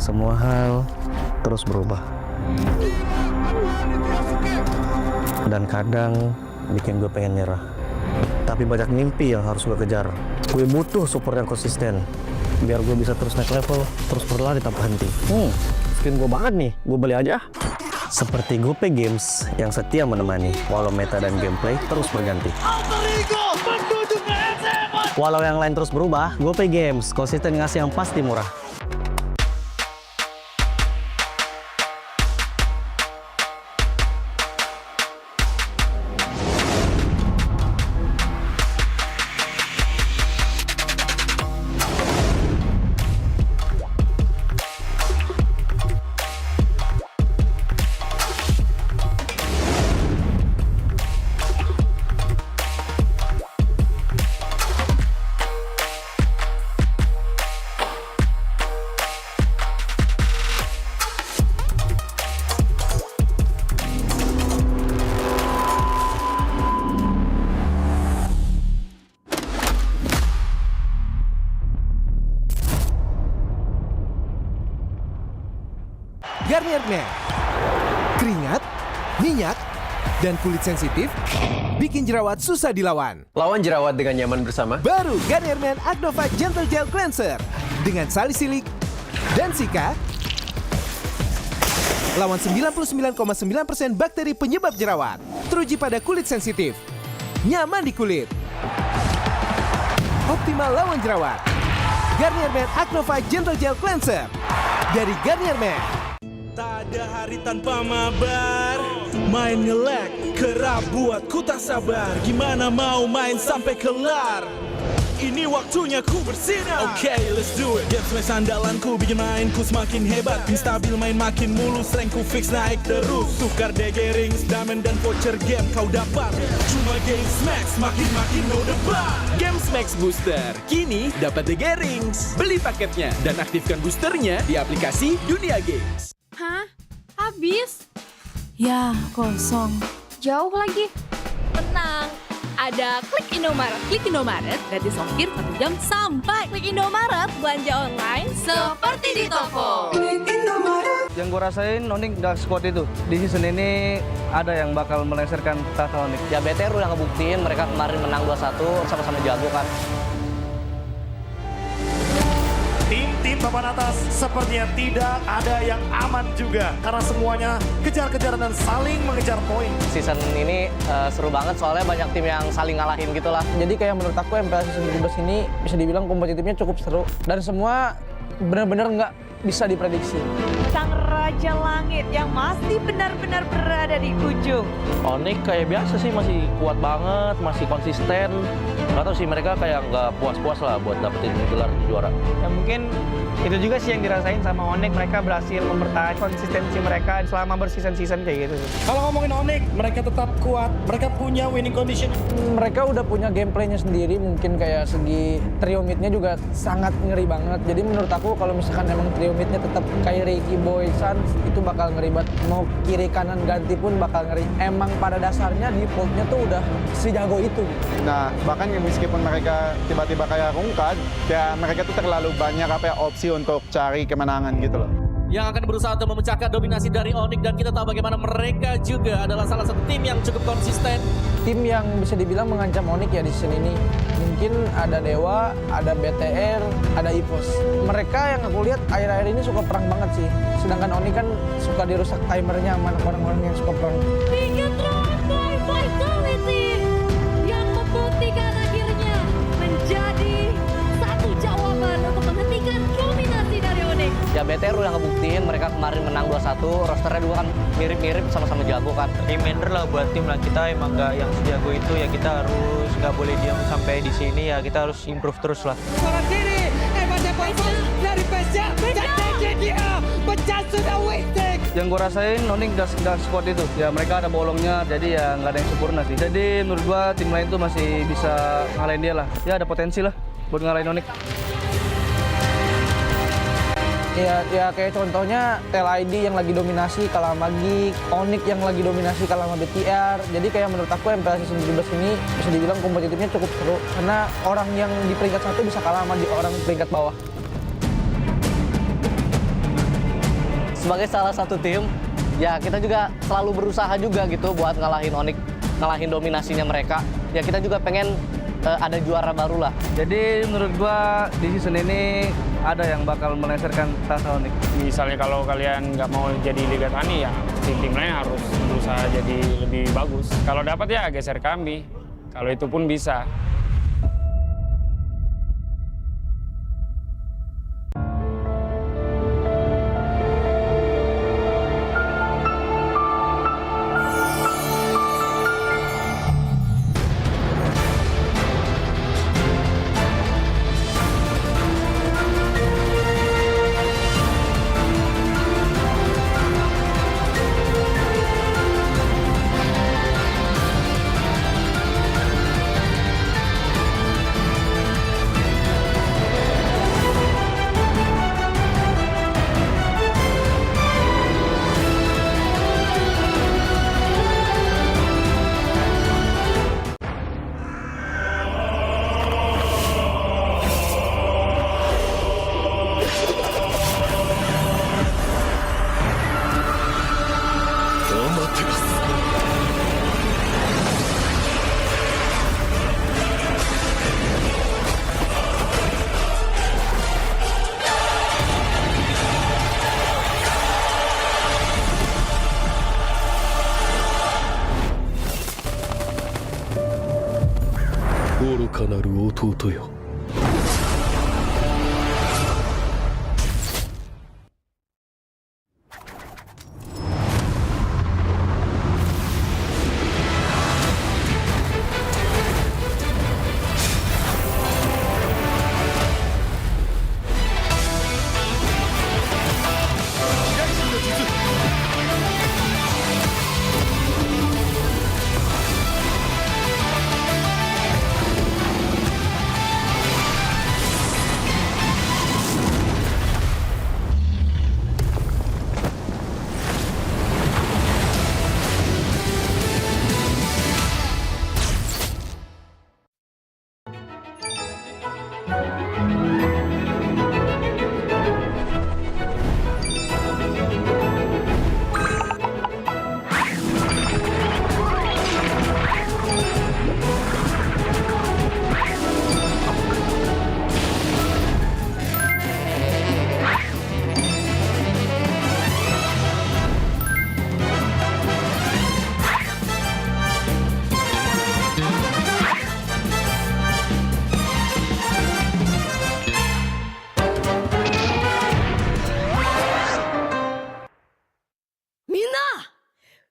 Speaker 8: Semua hal terus berubah. Dan kadang bikin gue pengen nyerah. Tapi banyak mimpi yang harus gue kejar. Gue butuh support yang konsisten. Biar gue bisa terus naik level, terus berlari tanpa henti. Skin gue banget nih, gue beli aja. Seperti GoPay Games yang setia menemani, walau meta dan gameplay terus berganti.
Speaker 16: Alter Ego menuju ke S17.
Speaker 8: Walau yang lain terus berubah, GoPay Games konsisten ngasih yang pasti murah.
Speaker 1: Garnier Men. Keringat, minyak, dan kulit sensitif bikin jerawat susah dilawan.
Speaker 20: Lawan jerawat dengan nyaman bersama.
Speaker 1: Baru Garnier Men Acnova Gentle Gel Cleanser dengan salisilik dan sika. Lawan 99,9% bakteri penyebab jerawat. Teruji pada kulit sensitif. Nyaman di kulit. Optimal lawan jerawat. Garnier Men Acnova Gentle Gel Cleanser dari Garnier Men.
Speaker 3: Tak ada hari tanpa mabar. Main nge-lag, kerap buat ku tak sabar. Gimana mau main sampai kelar? Ini waktunya ku bersinar. Okay, let's do it. Game smash andalanku bikin mainku semakin hebat. Pin stabil main makin mulus, rankku fix naik terus. Tukar DG rings, diamond dan voucher game kau dapat. Cuma Game Smash makin no debat.
Speaker 4: Game Max Booster, kini dapat DG Rings. Beli paketnya dan aktifkan boosternya di aplikasi Dunia Games.
Speaker 14: Hah? Habis? Ya, kosong.
Speaker 5: Jauh lagi.
Speaker 14: Tenang, ada Klik Indomaret. Klik Indomaret, gratis ongkir 1 jam sampai. Klik Indomaret, belanja online seperti di toko.
Speaker 18: Yang gue rasain Onyx Dark Squad itu di season ini ada yang bakal melengsarkan tahta Onyx.
Speaker 7: Ya BTR udah ngebuktiin mereka kemarin menang 2-1 sama-sama jago kan.
Speaker 22: Tim papan atas sepertinya tidak ada yang aman juga karena semuanya kejar-kejaran dan saling mengejar poin.
Speaker 7: Season ini seru banget soalnya banyak tim yang saling ngalahin gitu lah.
Speaker 6: Jadi kayak menurut aku MPL season 17 ini bisa dibilang kompetitifnya cukup seru dan semua benar-benar nggak bisa diprediksi.
Speaker 9: Sang Raja Langit yang masih benar-benar berada di ujung.
Speaker 10: Onyx kayak biasa sih, masih kuat banget, masih konsisten. Nggak tahu sih, mereka kayak nggak puas-puas lah buat dapetin gelar juara.
Speaker 23: Ya mungkin itu juga sih yang dirasain sama Onyx, mereka berhasil mempertahankan konsistensi mereka selama berseason-season kayak gitu.
Speaker 22: Kalau ngomongin Onyx, mereka tetap kuat, mereka punya winning condition.
Speaker 6: Mereka udah punya gameplaynya sendiri, mungkin kayak segi trio midnya juga sangat ngeri banget. Jadi menurut aku kalau misalkan emang trio midnya tetap kayak Ricky Boy Suns, itu bakal ngeri banget. Mau kiri kanan ganti pun bakal ngeri. Emang pada dasarnya defaultnya tuh udah sejago itu.
Speaker 11: Nah, bahkan meskipun mereka tiba-tiba kayak rungkat, ya mereka tuh terlalu banyak opsi untuk cari kemenangan gitu loh.
Speaker 2: Yang akan berusaha untuk memecahkan dominasi dari Onyx, dan kita tahu bagaimana mereka juga adalah salah satu tim yang cukup konsisten.
Speaker 6: Tim yang bisa dibilang mengancam Onyx ya di season ini. Mungkin ada Dewa, ada BTR, ada EVOS. Mereka yang aku lihat akhir-akhir ini suka perang banget sih. Sedangkan Onyx kan suka dirusak timernya sama orang-orang yang suka perang.
Speaker 14: Bigatron by Vitality yang membuktikan akhirnya menjadi satu jawaban untuk menghentikan dominasi dari Onyx.
Speaker 7: Ya BTR udah ngebuktiin mereka kemarin menang 2-1, rosternya dua kan mirip-mirip sama-sama jago kan.
Speaker 23: Reminder lah buat tim lah, kita emang nggak yang sejago itu ya, kita harus nggak boleh diam sampai di sini ya, kita harus improve terus lah.
Speaker 16: Seorang kiri, Evan dari Pesya, dan dia pecah sudah wasting.
Speaker 18: Yang gue rasain Onyx Dark Squad itu, ya mereka ada bolongnya, jadi ya nggak ada yang sempurna sih. Jadi menurut gue tim lain tuh masih bisa ngalahin dia lah, ya ada potensi lah buat ngalahin Onyx.
Speaker 6: Ya kayak contohnya TLID yang lagi dominasi kalah sama Geek, Onyx yang lagi dominasi kalah sama BTR. Jadi kayak menurut aku MPL season 17 ini bisa dibilang kompetitifnya cukup seru karena orang yang di peringkat 1 bisa kalah sama orang peringkat bawah.
Speaker 7: Sebagai salah satu tim, ya kita juga selalu berusaha juga gitu buat ngalahin Onyx, ngalahin dominasinya mereka. Ya kita juga pengen ada juara baru lah.
Speaker 18: Jadi menurut gua di season ini ada yang bakal melengsarkan tahta Onyx.
Speaker 12: Misalnya kalau kalian nggak mau jadi Liga Tani ya tim-tim lain harus berusaha jadi lebih bagus. Kalau dapat ya geser kami. Kalau itu pun bisa.
Speaker 13: なる弟よ。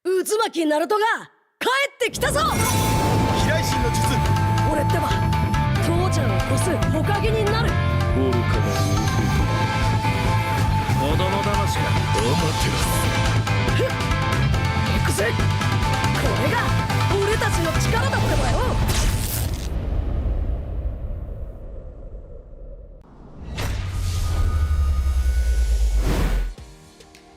Speaker 19: 渦巻きナルトが帰ってきたぞ。
Speaker 3: 飛来神の術。
Speaker 19: 俺ってば父ちゃんを越す火影になる。
Speaker 13: 愚かな弟。子供騙しか。アマテラス。
Speaker 19: 行くぜ。これが俺たちの力だってばよ。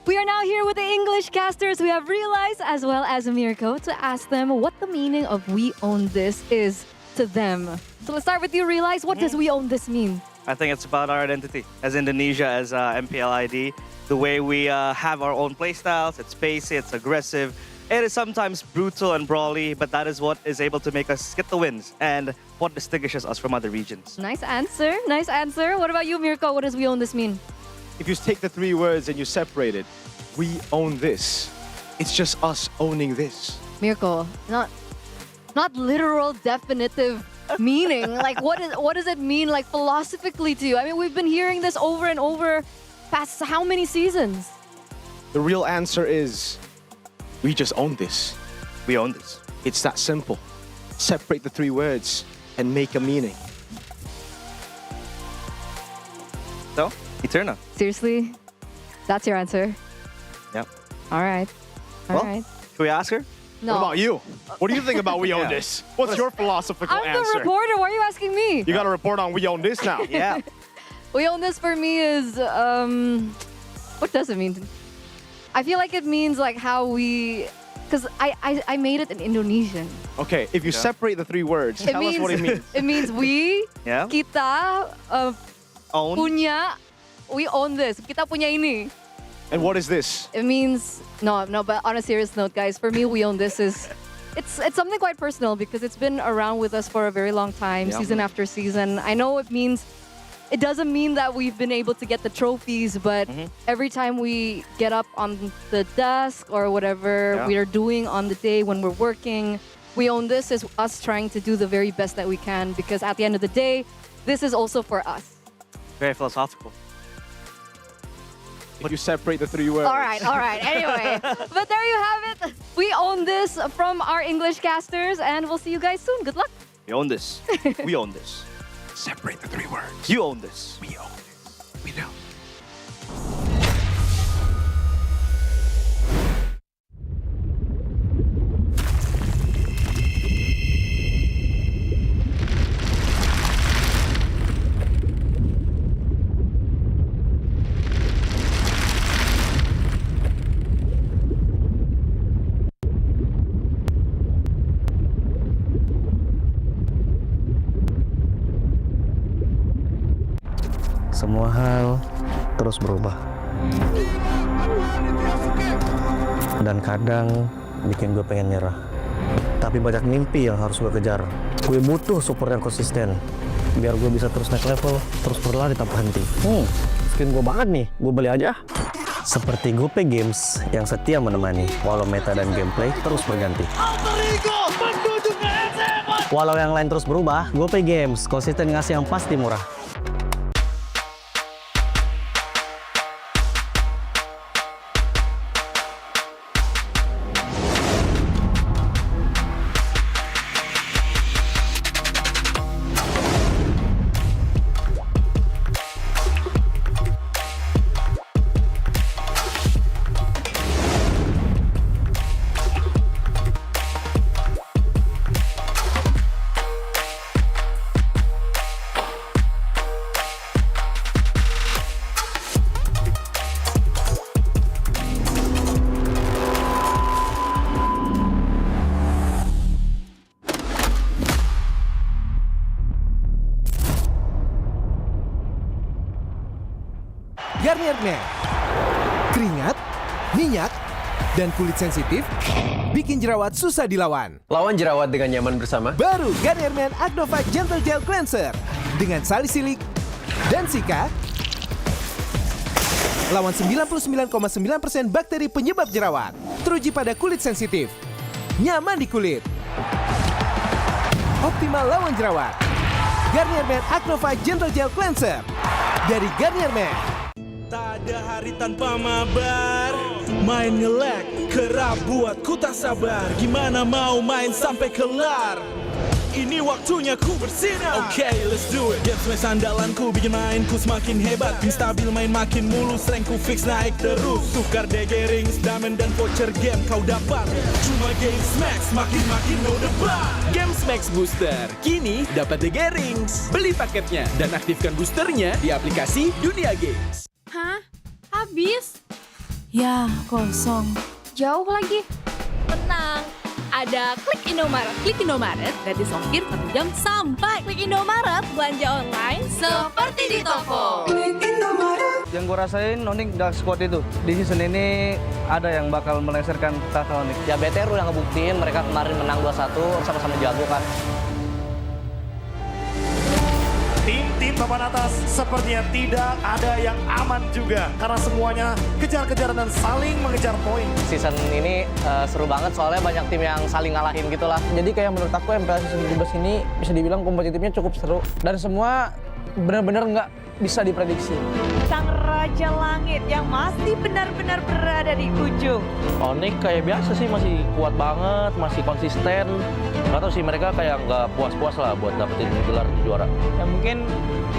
Speaker 5: We are now here with the English casters. We have Realize as well as Mirko to ask them what the meaning of We Own This is to them. So let's start with you, Realize. What does We Own This mean?
Speaker 15: I think it's about our identity as Indonesia, as MPL ID. The way we have our own playstyles. It's pacey, it's aggressive. It is sometimes brutal and brawly, but that is what is able to make us get the wins and what distinguishes us from other regions.
Speaker 5: Nice answer. Nice answer. What about you, Mirko? What does We Own This mean?
Speaker 17: If you take the 3 words and you separate it, we own this. It's just us owning this.
Speaker 5: Mirko, not literal definitive meaning. Like what does it mean like philosophically to you? I mean, we've been hearing this over and over past how many seasons?
Speaker 17: The real answer is we just own this.
Speaker 15: We own this.
Speaker 17: It's that simple. Separate the 3 words and make a meaning.
Speaker 15: So, Eterna.
Speaker 5: Seriously? That's your answer?
Speaker 15: Yep.
Speaker 5: All right. All
Speaker 15: Well,
Speaker 5: right.
Speaker 15: Should we ask her?
Speaker 5: No.
Speaker 17: What about you? What do you think about we own
Speaker 15: Yeah.
Speaker 17: this? What's your philosophical
Speaker 5: I'm
Speaker 17: answer?
Speaker 5: the reporter. Why are you asking me?
Speaker 17: You got to report on we own this now.
Speaker 15: Yeah.
Speaker 5: We Own This for me is what does it mean? I feel like it means like how we, because I made it in Indonesian.
Speaker 17: Okay, if you separate the 3 words, tell us what it means.
Speaker 5: It means we,
Speaker 15: Yeah.
Speaker 5: kita,
Speaker 15: Own.
Speaker 5: punya, we own this. Kita punya ini.
Speaker 17: And what is this?
Speaker 5: It means no, but on a serious note, guys, for me, We Own This is it's something quite personal because it's been around with us for a very long time,
Speaker 15: Yeah.
Speaker 5: season after season. I know it doesn't mean that we've been able to get the trophies, but every time we get up on the desk or whatever
Speaker 15: Yeah.
Speaker 5: we are doing on the day when we're working, We Own This is us trying to do the very best that we can because at the end of the day, this is also for us.
Speaker 15: Very philosophical.
Speaker 17: If you separate the 3 words.
Speaker 5: All right. Anyway, but there you have it. We own this from our English casters, and we'll see you guys soon. Good luck.
Speaker 15: We own this. We own this.
Speaker 17: Separate the 3 words.
Speaker 15: You own this.
Speaker 17: We own this. We know.
Speaker 8: Semua hal terus berubah. Dan kadang bikin gue pengen nyerah. Tapi banyak mimpi yang harus gue kejar. Gue butuh support yang konsisten. Biar gue bisa terus naik level, terus berlari tanpa henti. Skin gue banget nih, gue beli aja. Seperti GoPay Games yang setia menemani, walau meta dan gameplay terus berganti. Walau yang lain terus berubah, GoPay Games konsisten ngasih yang pasti murah.
Speaker 1: Garnier Men. Keringat, minyak, dan kulit sensitif bikin jerawat susah dilawan.
Speaker 20: Lawan jerawat dengan nyaman bersama.
Speaker 1: Baru Garnier Men Acno 5 Gentle Gel Cleanser dengan salisilik dan sika. Lawan 99,9% bakteri penyebab jerawat. Teruji pada kulit sensitif. Nyaman di kulit. Optimal lawan jerawat. Garnier Men Acno 5 Gentle Gel Cleanser dari Garnier Men.
Speaker 3: Tak ada hari tanpa mabar. Main nge-lag, kerap buatku tak sabar. Gimana mau main sampai kelar? Ini waktunya ku bersinar. Okay, let's do it. Game smash andalanku bikin mainku semakin hebat. Pin stabil main makin mulus, rankku fix naik terus. Tukar DG rings, diamond dan voucher game kau dapat. Cuma game smash makin no debat.
Speaker 4: Games Max Booster, kini dapat DG Rings. Beli paketnya dan aktifkan boosternya di aplikasi Dunia Games.
Speaker 14: Hah? Habis? Ya, kosong.
Speaker 5: Jauh lagi.
Speaker 14: Tenang, ada Klik Indomaret. Klik Indomaret gratis ongkir 1 jam sampai. Klik Indomaret, belanja online seperti di toko.
Speaker 18: Yang gue rasain Onyx Dark Squad itu di season ini ada yang bakal melengsarkan tahta Onyx.
Speaker 7: Ya BTR udah ngebuktiin mereka kemarin menang 2-1 sama-sama jago kan.
Speaker 22: Tim papan atas sepertinya tidak ada yang aman juga karena semuanya kejar-kejaran dan saling mengejar poin.
Speaker 7: Season ini seru banget soalnya banyak tim yang saling ngalahin gitu lah.
Speaker 6: Jadi kayak menurut aku MPL season 17 ini bisa dibilang kompetitifnya cukup seru dan semua benar-benar nggak bisa diprediksi.
Speaker 9: Sang Raja Langit yang masih benar-benar berada di ujung.
Speaker 10: Onyx kayak biasa sih masih kuat banget, masih konsisten. Gak tau sih mereka kayak nggak puas-puas lah buat dapetin gelar juara.
Speaker 23: Ya mungkin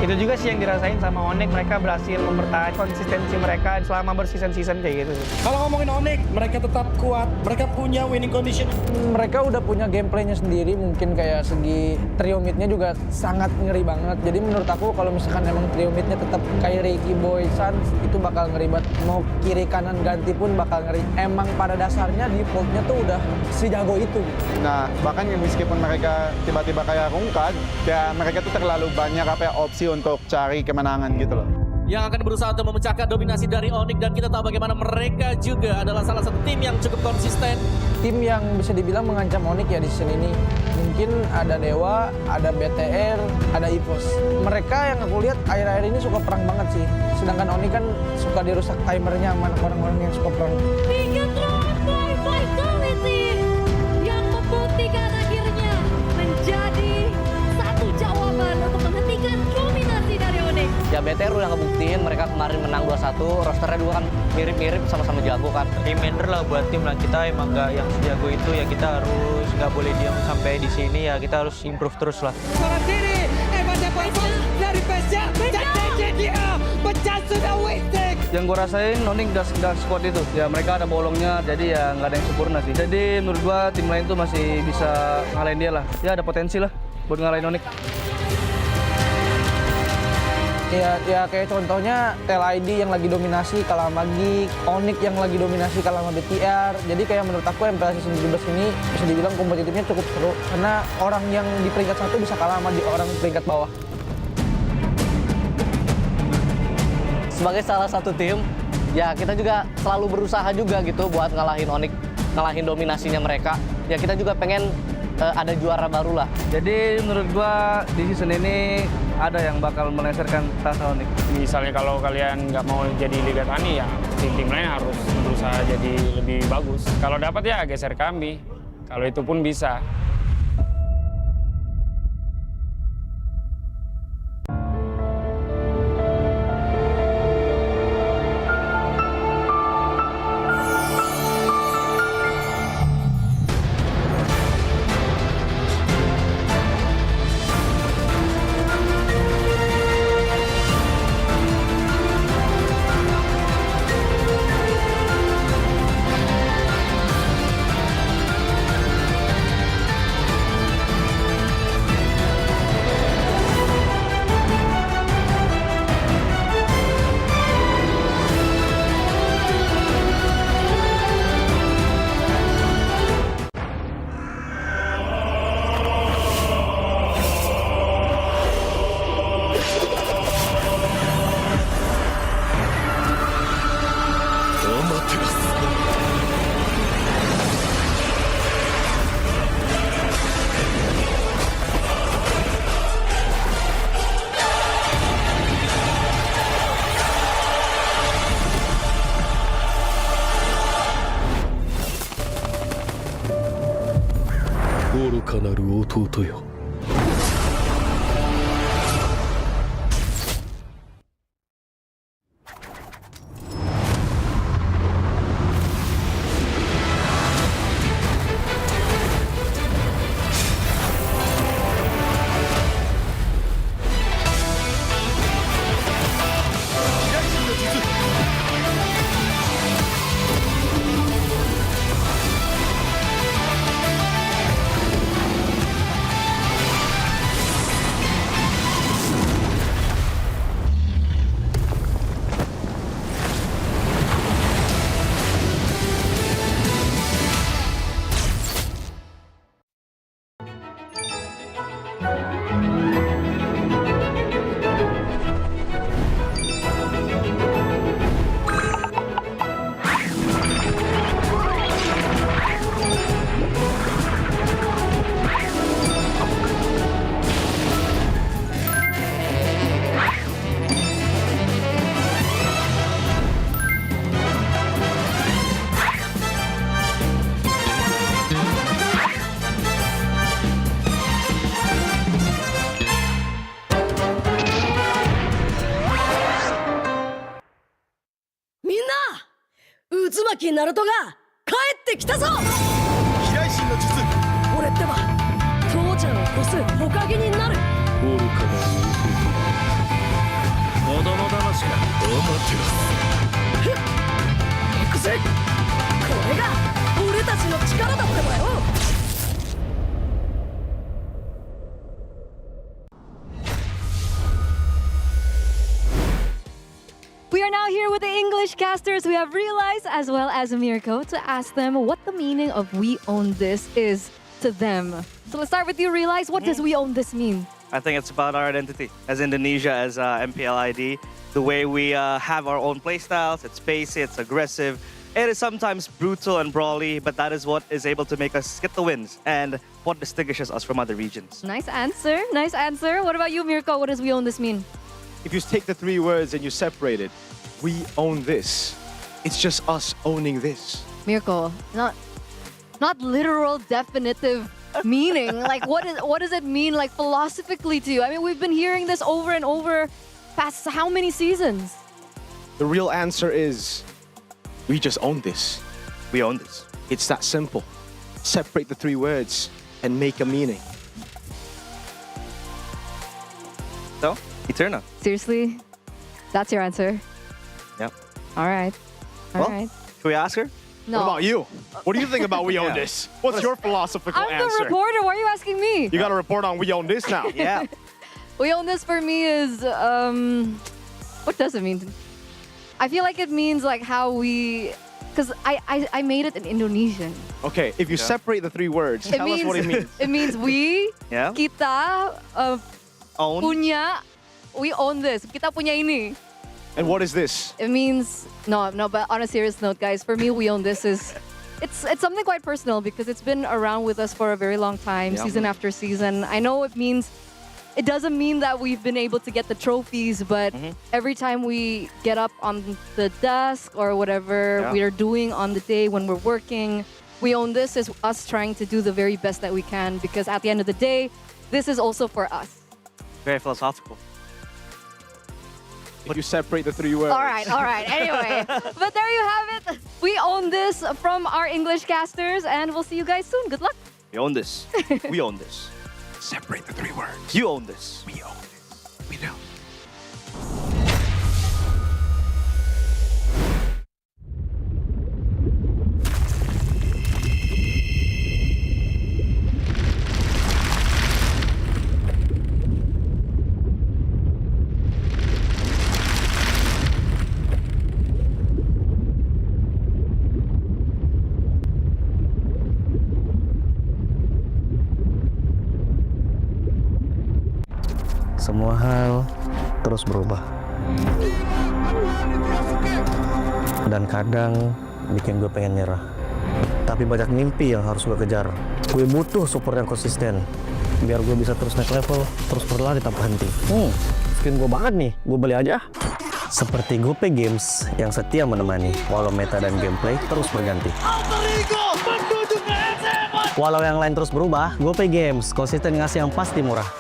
Speaker 23: itu juga sih yang dirasain sama Onyx, mereka berhasil mempertahankan konsistensi mereka selama berseason-season kayak gitu.
Speaker 22: Kalau ngomongin Onyx, mereka tetap kuat, mereka punya winning condition.
Speaker 6: Mereka udah punya gameplaynya sendiri, mungkin kayak segi trio midnya juga sangat ngeri banget. Jadi menurut aku kalau misalkan emang trio midnya tetap kayak Ricky Boy Sans itu bakal ngeri banget. Mau kiri kanan ganti pun bakal ngeri. Emang pada dasarnya defaultnya tuh udah sejago itu.
Speaker 11: Nah, bahkan meskipun mereka tiba-tiba kayak rungkat, ya mereka tuh terlalu banyak opsi untuk cari kemenangan gitu loh.
Speaker 2: Yang akan berusaha untuk memecahkan dominasi dari Onyx dan kita tahu bagaimana mereka juga adalah salah satu tim yang cukup konsisten.
Speaker 6: Tim yang bisa dibilang mengancam Onyx ya di season ini. Mungkin ada Dewa, ada BTR, ada EVOS. Mereka yang aku lihat akhir-akhir ini suka perang banget sih. Sedangkan Onyx kan suka dirusak timernya sama orang-orang yang suka perang.
Speaker 14: Yang membuktikan akhirnya menjadi satu jawaban untuk menghentikan dominasi dari Onyx.
Speaker 7: Ya BTR udah ngebuktiin mereka kemarin menang 2-1, rosternya juga kan mirip-mirip sama-sama jago kan.
Speaker 23: Reminder lah buat tim lah, kita emang nggak yang sejago itu ya, kita harus nggak boleh diam sampai di sini ya, kita harus improve terus lah.
Speaker 16: Seorang diri, ada poin dari Pesya, dia pecah sudah wasted.
Speaker 18: Yang gue rasain Onyx Dark Squad itu, ya mereka ada bolongnya, jadi ya nggak ada yang sempurna sih. Jadi menurut gue tim lain tuh masih bisa ngalahin dia lah. Ya ada potensi lah buat ngalahin Onyx.
Speaker 6: Ya kayak contohnya TLID yang lagi dominasi kalah sama Geek, Onyx yang lagi dominasi kalah sama BTR. Jadi kayak menurut aku MPL season 17 ini bisa dibilang kompetitifnya cukup seru karena orang yang di peringkat 1 bisa kalah sama orang di peringkat bawah.
Speaker 7: Sebagai salah satu tim, ya kita juga selalu berusaha juga gitu buat ngalahin Onyx, ngalahin dominasinya mereka. Ya kita juga pengen ada juara baru lah.
Speaker 18: Jadi menurut gua di season ini ada yang bakal melengsarkan tahta Onyx.
Speaker 12: Misalnya kalau kalian nggak mau jadi Liga Tani ya tim-tim lain harus berusaha jadi lebih bagus. Kalau dapat ya geser kami. Kalau itu pun bisa.
Speaker 13: ことよ。
Speaker 19: 渦巻きナルトが帰ってきたぞ。飛来神の術。俺ってば父ちゃんを越す火影になる。
Speaker 13: 愚かな子供騙しか。お待て
Speaker 19: ふっ行くぜ。これが俺たちの力だってばよ。
Speaker 5: We are now here with the English casters. We have Realize as well as Mirko to ask them what the meaning of "We Own This" is to them. So let's start with you, Realize. What does "We Own This" mean?
Speaker 15: I think it's about our identity as Indonesia, as MPL ID. The way we have our own playstyles. It's pacey, it's aggressive. It is sometimes brutal and brawly, but that is what is able to make us get the wins and what distinguishes us from other regions.
Speaker 5: Nice answer. Nice answer. What about you, Mirko? What does "We Own This" mean?
Speaker 17: If you take the 3 words and you separate it, we own this. It's just us owning this.
Speaker 5: Mirko, not literal definitive meaning. Like what does it mean like philosophically to you? I mean, we've been hearing this over and over past how many seasons?
Speaker 17: The real answer is we just own this.
Speaker 15: We own this.
Speaker 17: It's that simple. Separate the 3 words and make a meaning.
Speaker 15: So, Eterna.
Speaker 5: Seriously? That's your answer?
Speaker 15: Yep.
Speaker 5: All right. All right.
Speaker 15: Should we ask her?
Speaker 5: No.
Speaker 17: What about you? What do you think about we own this? What's your philosophical
Speaker 5: I'm
Speaker 17: answer?
Speaker 5: the reporter. Why are you asking me?
Speaker 17: You got to report on we own this now.
Speaker 15: Yeah.
Speaker 5: We own this for me is what does it mean? I feel like it means like how we, because I made it in Indonesian.
Speaker 17: Okay, if you separate the 3 words, tell us what it means.
Speaker 5: It means we,
Speaker 15: Yeah.
Speaker 5: kita,
Speaker 15: Own.
Speaker 5: punya, we own this. Kita punya ini.
Speaker 17: And what is this?
Speaker 5: It means no, but on a serious note, guys, for me, we own this is it's something quite personal because it's been around with us for a very long time,
Speaker 15: Yeah.
Speaker 5: season after season. I know it doesn't mean that we've been able to get the trophies, but every time we get up on the desk or whatever
Speaker 15: Yeah.
Speaker 5: we are doing on the day when we're working, we own this is us trying to do the very best that we can because at the end of the day, this is also for us.
Speaker 15: Very philosophical.
Speaker 17: If you separate the 3 words.
Speaker 5: All right. Anyway, but there you have it. We own this from our English casters, and we'll see you guys soon. Good luck.
Speaker 15: We own this. We own this.
Speaker 17: Separate the 3 words.
Speaker 15: You own this.
Speaker 17: We own this. We don't.
Speaker 8: Semua hal terus berubah. Dan kadang bikin gue pengen nyerah. Tapi banyak mimpi yang harus gue kejar. Gue butuh support yang konsisten. Biar gue bisa terus naik level, terus berlari tanpa henti. Skin gue banget nih, gue beli aja. Seperti GoPay Games yang setia menemani, walau meta dan gameplay terus berganti.
Speaker 22: Alter Ego menuju ke S17.
Speaker 8: Walau yang lain terus berubah, GoPay Games konsisten ngasih yang pasti murah.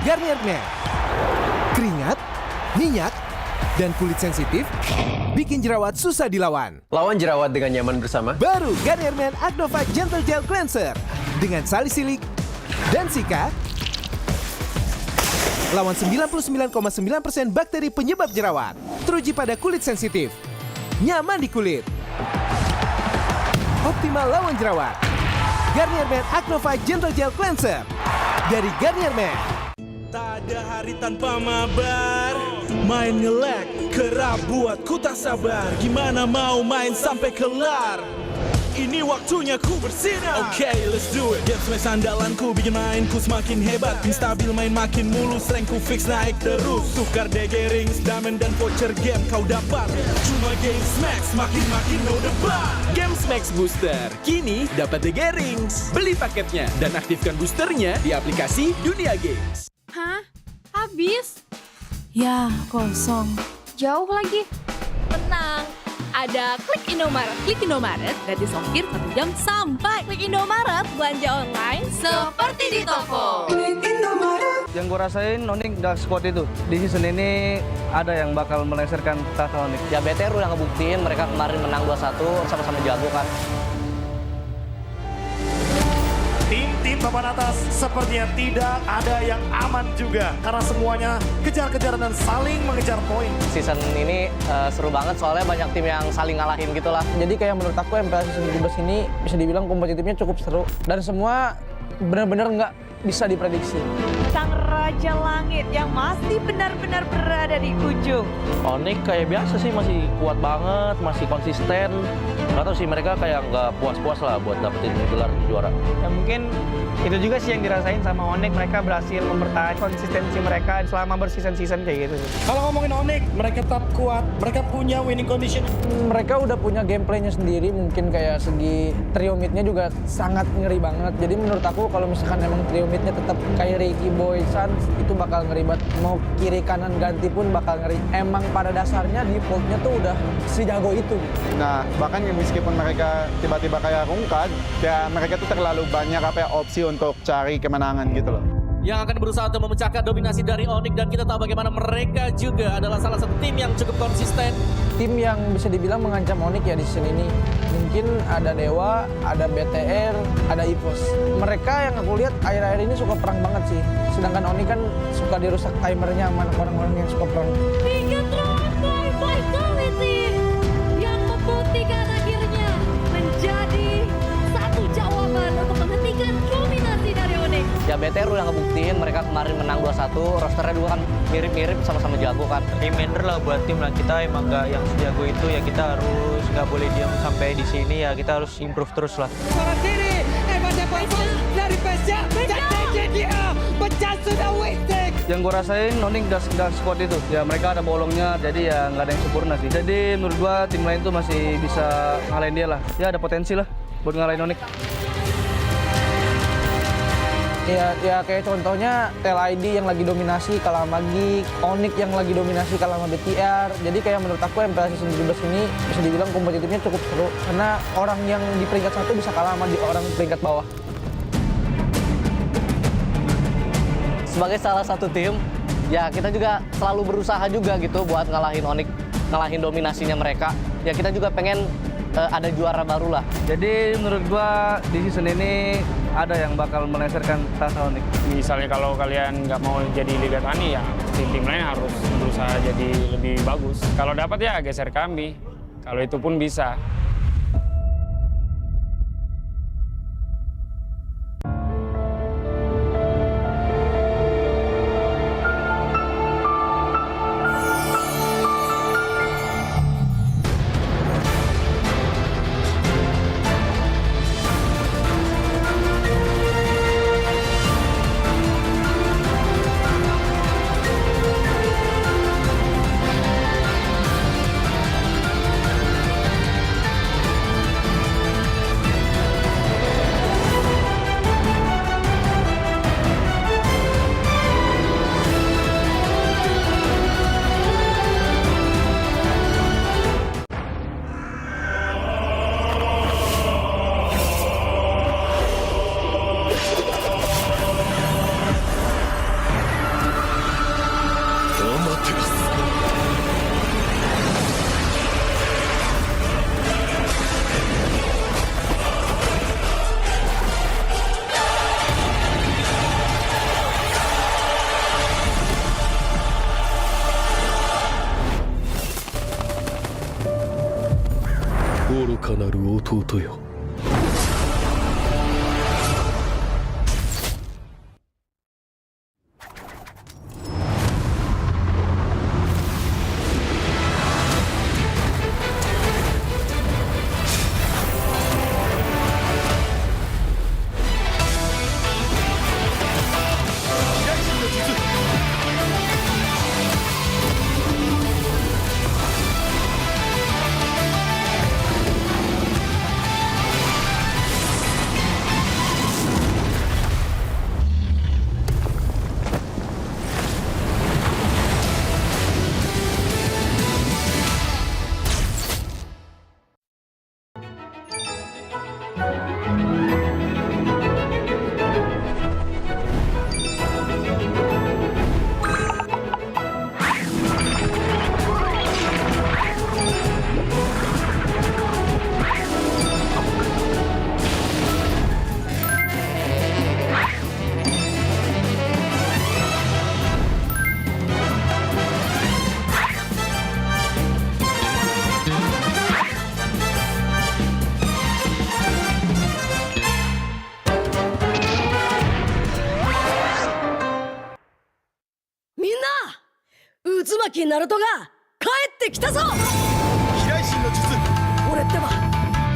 Speaker 1: Garnier Men. Keringat, minyak, dan kulit sensitif bikin jerawat susah dilawan.
Speaker 4: Lawan jerawat dengan nyaman bersama.
Speaker 1: Baru Garnier Men Acno 5 Gentle Gel Cleanser dengan salisilik dan sika. Lawan 99,9% bakteri penyebab jerawat. Teruji pada kulit sensitif. Nyaman di kulit. Optimal lawan jerawat. Garnier Men Acno 5 Gentle Gel Cleanser dari Garnier Men.
Speaker 3: Tak ada hari tanpa mabar. Main nge-lag, kerap buatku tak sabar. Gimana mau main sampai kelar? Ini waktunya ku bersinar. Okay, let's do it. Game smash andalanku bikin mainku semakin hebat. Pin stabil main makin mulus, rankku fix naik terus. Tukar DG rings, diamond dan voucher game kau dapat. Cuma Game Smash makin no debat.
Speaker 4: Game Max Booster, kini dapat DG Rings. Beli paketnya dan aktifkan boosternya di aplikasi Dunia Games.
Speaker 14: Hah? Habis? Ya, kosong.
Speaker 5: Jauh lagi.
Speaker 14: Tenang, ada Klik Indomaret. Klik Indomaret, gratis ongkir 1 jam sampai. Klik Indomaret, belanja online seperti di toko.
Speaker 18: Yang gue rasain Onyx Dark Squad itu di season ini ada yang bakal melengsarkan tahta Onyx.
Speaker 7: Ya BTR udah ngebuktiin mereka kemarin menang 2-1 sama-sama jago kan.
Speaker 22: Tim papan atas sepertinya tidak ada yang aman juga karena semuanya kejar-kejaran dan saling mengejar poin.
Speaker 7: Season ini seru banget soalnya banyak tim yang saling ngalahin gitu lah.
Speaker 6: Jadi kayak menurut aku MPL season 17 ini bisa dibilang kompetitifnya cukup seru dan semua benar-benar nggak bisa diprediksi.
Speaker 9: Sang Raja Langit yang masih benar-benar berada di ujung.
Speaker 10: Onyx kayak biasa sih, masih kuat banget, masih konsisten. Nggak tahu sih, mereka kayak nggak puas-puas lah buat dapetin gelar juara.
Speaker 23: Ya mungkin itu juga sih yang dirasain sama Onyx, mereka berhasil mempertahankan konsistensi mereka selama berseason-season kayak gitu.
Speaker 22: Kalau ngomongin Onyx, mereka tetap kuat, mereka punya winning condition.
Speaker 6: Mereka udah punya gameplaynya sendiri, mungkin kayak segi trio midnya juga sangat ngeri banget. Jadi menurut aku kalau misalkan emang trio midnya tetap kayak Ricky Boy Sans, itu bakal ngeri banget. Mau kiri kanan ganti pun bakal ngeri. Emang pada dasarnya defaultnya tuh udah sejago itu.
Speaker 11: Nah, bahkan meskipun mereka tiba-tiba kayak rungkat, ya mereka tuh terlalu banyak opsi untuk cari kemenangan gitu loh.
Speaker 2: Yang akan berusaha untuk memecahkan dominasi dari Onyx, dan kita tahu bagaimana mereka juga adalah salah satu tim yang cukup konsisten.
Speaker 6: Tim yang bisa dibilang mengancam Onyx ya di season ini. Mungkin ada Dewa, ada BTR, ada EVOS. Mereka yang aku lihat akhir-akhir ini suka perang banget sih. Sedangkan Onyx kan suka dirusak timernya sama orang-orang yang suka perang.
Speaker 19: Tiga terakhir Vitality yang membuktikan akhirnya menjadi satu jawaban untuk menghentikan dominasi dari Onyx.
Speaker 7: Ya BTR udah ngebuktiin mereka kemarin menang 2-1, rosternya juga kan mirip-mirip sama-sama jago kan.
Speaker 23: Reminder lah buat tim lah, kita emang nggak yang sejago itu ya, kita harus nggak boleh diam sampai di sini ya, kita harus improve terus lah.
Speaker 16: Seorang diri, ada poin dari Pesja, dia pecah sudah wasted.
Speaker 18: Yang gue rasain Onyx Dark Squad itu, ya mereka ada bolongnya, jadi ya nggak ada yang sempurna sih. Jadi menurut gue tim lain tuh masih bisa ngalahin dia lah, ya ada potensi lah buat ngalahin Onyx.
Speaker 6: Ya kayak contohnya TLID yang lagi dominasi kalah sama Geek, Onyx yang lagi dominasi kalah sama BTR. Jadi kayak menurut aku MPL season 17 ini bisa dibilang kompetitifnya cukup seru karena orang yang di peringkat 1 bisa kalah sama orang di peringkat bawah.
Speaker 7: Sebagai salah satu tim, ya kita juga selalu berusaha juga gitu buat ngalahin Onyx, ngalahin dominasinya mereka. Ya kita juga pengen ada juara baru lah.
Speaker 18: Jadi menurut gua di season ini ada yang bakal melengsarkan tahta Onyx.
Speaker 12: Misalnya kalau kalian nggak mau jadi Liga Tani, ya tim-tim lain harus berusaha jadi lebih bagus. Kalau dapat ya geser kami, kalau itu pun bisa.
Speaker 13: かなる弟よ。
Speaker 19: 渦巻きナルトが帰ってきたぞ。
Speaker 3: 飛来神の術。
Speaker 19: 俺ってば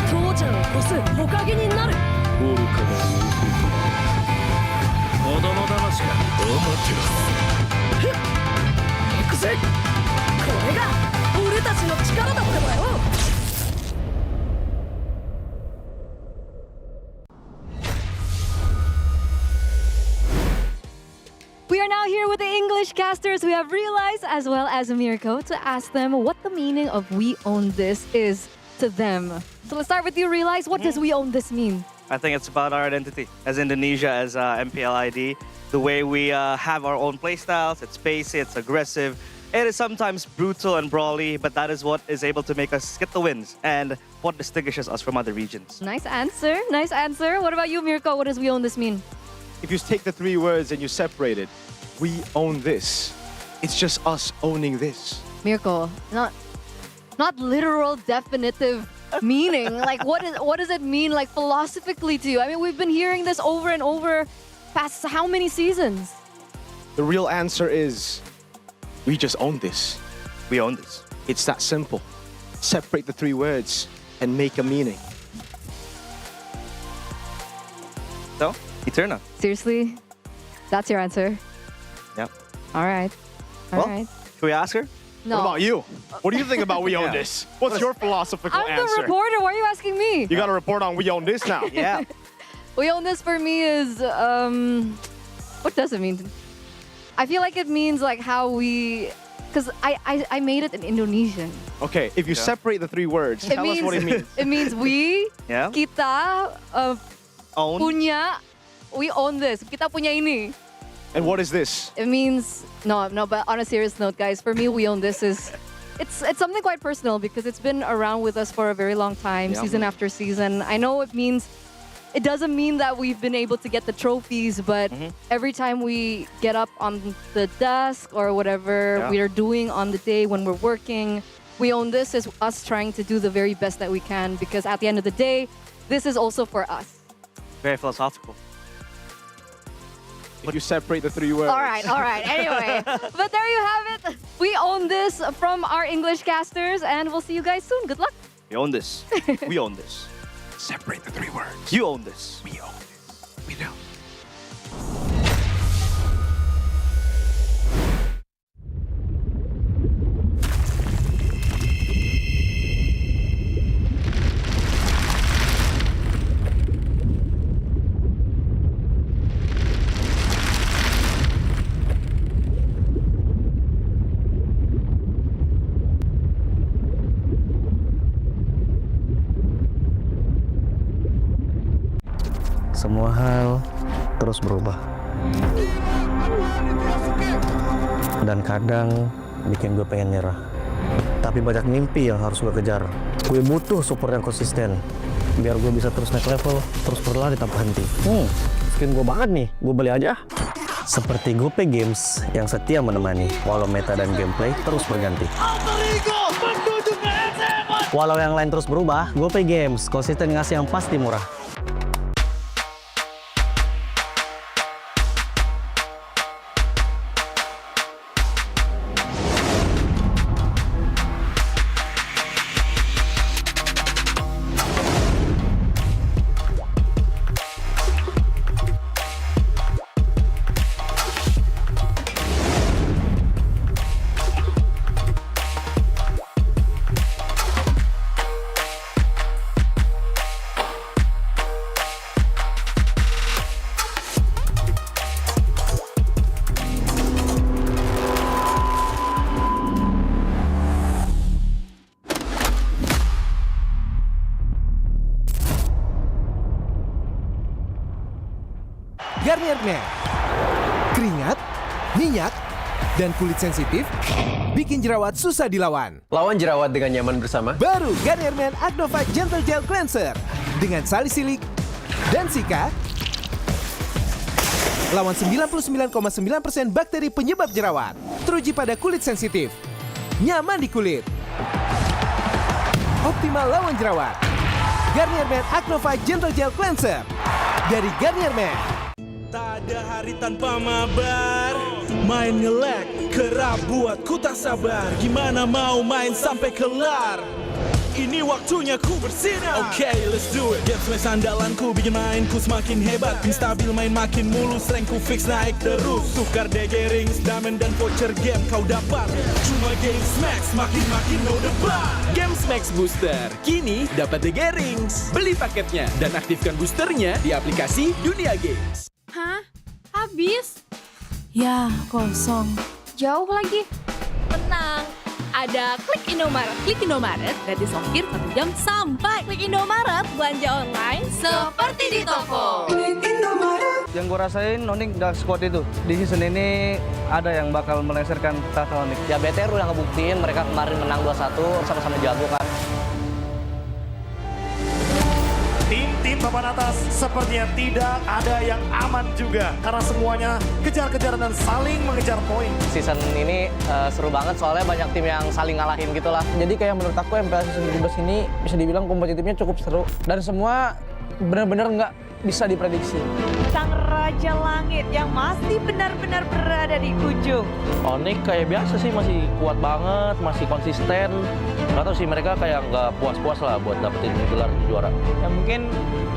Speaker 19: 父ちゃんを越す火影になる。
Speaker 13: 愚かな
Speaker 22: 子供騙しか。
Speaker 19: 行くぜ。これが俺たちの力だってばよ。
Speaker 5: We are now here with the English casters. We have Realize as well as Mirko to ask them what the meaning of "We Own This" is to them. So let's start with you, Realize. What does "We Own This" mean?
Speaker 15: I think it's about our identity as Indonesia, as MPL ID. The way we have our own playstyles. It's spacey, it's aggressive. It is sometimes brutal and brawly, but that is what is able to make us get the wins and what distinguishes us from other regions.
Speaker 5: Nice answer. Nice answer. What about you, Mirko? What does "We Own This" mean?
Speaker 17: If you take the 3 words and you separate it, we own this. It's just us owning this.
Speaker 5: Mirko, not literal definitive meaning. Like what does it mean like philosophically to you? I mean, we've been hearing this over and over past how many seasons?
Speaker 17: The real answer is we just own this.
Speaker 15: We own this.
Speaker 17: It's that simple. Separate the 3 words and make a meaning.
Speaker 15: So, Eterna.
Speaker 5: Seriously? That's your answer?
Speaker 15: Yep.
Speaker 5: All right. All
Speaker 15: Well,
Speaker 5: right.
Speaker 15: Should we ask her?
Speaker 5: No.
Speaker 17: What about you? What do you think about we own
Speaker 15: Yeah.
Speaker 17: this? What's your philosophical
Speaker 5: I'm
Speaker 17: answer?
Speaker 5: the reporter. Why are you asking me?
Speaker 17: You got to report on we own this now.
Speaker 15: Yeah.
Speaker 5: We Own This for me is what does it mean? I feel like it means like how we, because I made it in Indonesian.
Speaker 17: Okay, if you separate the 3 words, tell us what it means.
Speaker 5: It means we,
Speaker 15: Yeah.
Speaker 5: kita
Speaker 15: Own.
Speaker 5: punya, we own this. Kita punya ini.
Speaker 17: And what is this?
Speaker 5: It means no. But on a serious note, guys, for me, we own this is it's something quite personal because it's been around with us for a very long time,
Speaker 15: Yeah.
Speaker 5: season after season. I know it doesn't mean that we've been able to get the trophies, but every time we get up on the desk or whatever
Speaker 15: Yeah.
Speaker 5: we are doing on the day when we're working, we own this as us trying to do the very best that we can because at the end of the day, this is also for us.
Speaker 15: Very philosophical.
Speaker 17: If you separate the 3 words.
Speaker 5: All right. Anyway, but there you have it. We own this from our English casters, and we'll see you guys soon. Good luck.
Speaker 15: We own this. We own this.
Speaker 17: Separate the 3 words.
Speaker 15: You own this.
Speaker 17: We own this. We do.
Speaker 8: Semua hal terus berubah. Dan kadang bikin gue pengen nyerah. Tapi banyak mimpi yang harus gue kejar. Gue butuh support yang konsisten. Biar gue bisa terus naik level, terus berlari tanpa henti. Skin gue banget nih, gue beli aja. Seperti GoPay Games yang setia menemani, walau meta dan gameplay terus berganti.
Speaker 22: Alter Ego menuju ke S17.
Speaker 8: Walau yang lain terus berubah, GoPay Games konsisten ngasih yang pasti murah.
Speaker 1: Garnier Men. Keringat, minyak, dan kulit sensitif bikin jerawat susah dilawan.
Speaker 20: Lawan jerawat dengan nyaman bersama.
Speaker 1: Baru Garnier Men Acno Fight Gentle Gel Cleanser dengan salisilik dan sika. Lawan 99,9% bakteri penyebab jerawat. Teruji pada kulit sensitif. Nyaman di kulit. Optimal lawan jerawat. Garnier Men Acno Fight Gentle Gel Cleanser dari Garnier Men.
Speaker 3: Tak ada hari tanpa mabar. Main nge-lag, kerap buat ku tak sabar. Gimana mau main sampai kelar? Ini waktunya ku bersinar. Okay, let's do it. Game smash andalanku bikin mainku semakin hebat. Pin stabil main makin mulus, rankku fix naik terus. Tukar DG rings, diamond dan voucher game kau dapat. Cuma Game Smash makin no debat.
Speaker 4: Game Max Booster, kini dapat DG Rings. Beli paketnya dan aktifkan boosternya di aplikasi Dunia Games.
Speaker 14: Hah? Habis? Ya, kosong.
Speaker 5: Jauh lagi.
Speaker 14: Tenang, ada Klik Indomaret. Klik Indomaret, gratis ongkir 1 jam sampai. Klik Indomaret, belanja online seperti di toko.
Speaker 18: Yang gue rasain Onyx Dark Squad itu di season ini ada yang bakal melengsarkan tahta Onyx.
Speaker 7: Ya BTR udah ngebuktiin mereka kemarin menang 2-1 sama-sama jago kan.
Speaker 22: Tim papan atas sepertinya tidak ada yang aman juga karena semuanya kejar-kejaran dan saling mengejar poin.
Speaker 7: Season ini seru banget soalnya banyak tim yang saling ngalahin gitu lah.
Speaker 6: Jadi kayak menurut aku MPL season 17 ini bisa dibilang kompetitifnya cukup seru dan semua benar-benar nggak bisa diprediksi.
Speaker 9: Sang Raja Langit yang masih benar-benar berada di ujung.
Speaker 10: Onyx kayak biasa sih masih kuat banget, masih konsisten. Nggak tahu sih mereka kayak nggak puas-puas lah buat dapetin gelar juara.
Speaker 23: Ya mungkin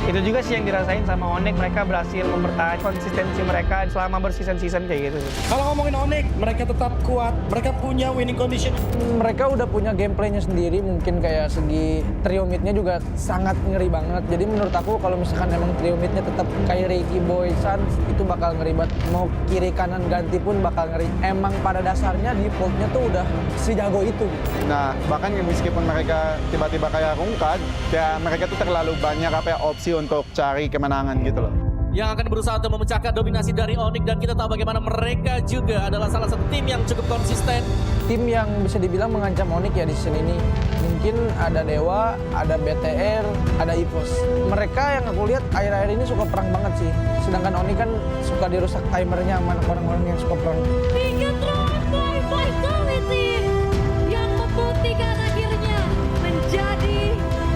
Speaker 23: itu juga sih yang dirasain sama Onyx, mereka berhasil mempertahankan konsistensi mereka selama berseason-season kayak gitu.
Speaker 22: Kalau ngomongin Onyx, mereka tetap kuat, mereka punya winning condition.
Speaker 6: Mereka udah punya gameplaynya sendiri, mungkin kayak segi trio midnya juga sangat ngeri banget. Jadi menurut aku kalau misalkan emang trio midnya tetap kayak Ricky Boy San, itu bakal ngeri banget. Mau kiri kanan ganti pun bakal ngeri. Emang pada dasarnya defaultnya tuh udah sejago itu.
Speaker 11: Nah, bahkan meskipun mereka tiba-tiba kayak rungkat, ya mereka tuh terlalu banyak opsi untuk cari kemenangan gitu loh.
Speaker 2: Yang akan berusaha untuk memecahkan dominasi dari Onyx, dan kita tahu bagaimana mereka juga adalah salah satu tim yang cukup konsisten.
Speaker 6: Tim yang bisa dibilang mengancam Onyx ya di season ini. Mungkin ada Dewa, ada BTR, ada EVOS. Mereka yang aku lihat akhir-akhir ini suka perang banget sih. Sedangkan Onyx kan suka dirusak timernya sama orang-orang yang suka perang.
Speaker 19: Bigatron by Vitality yang membuktikan akhirnya menjadi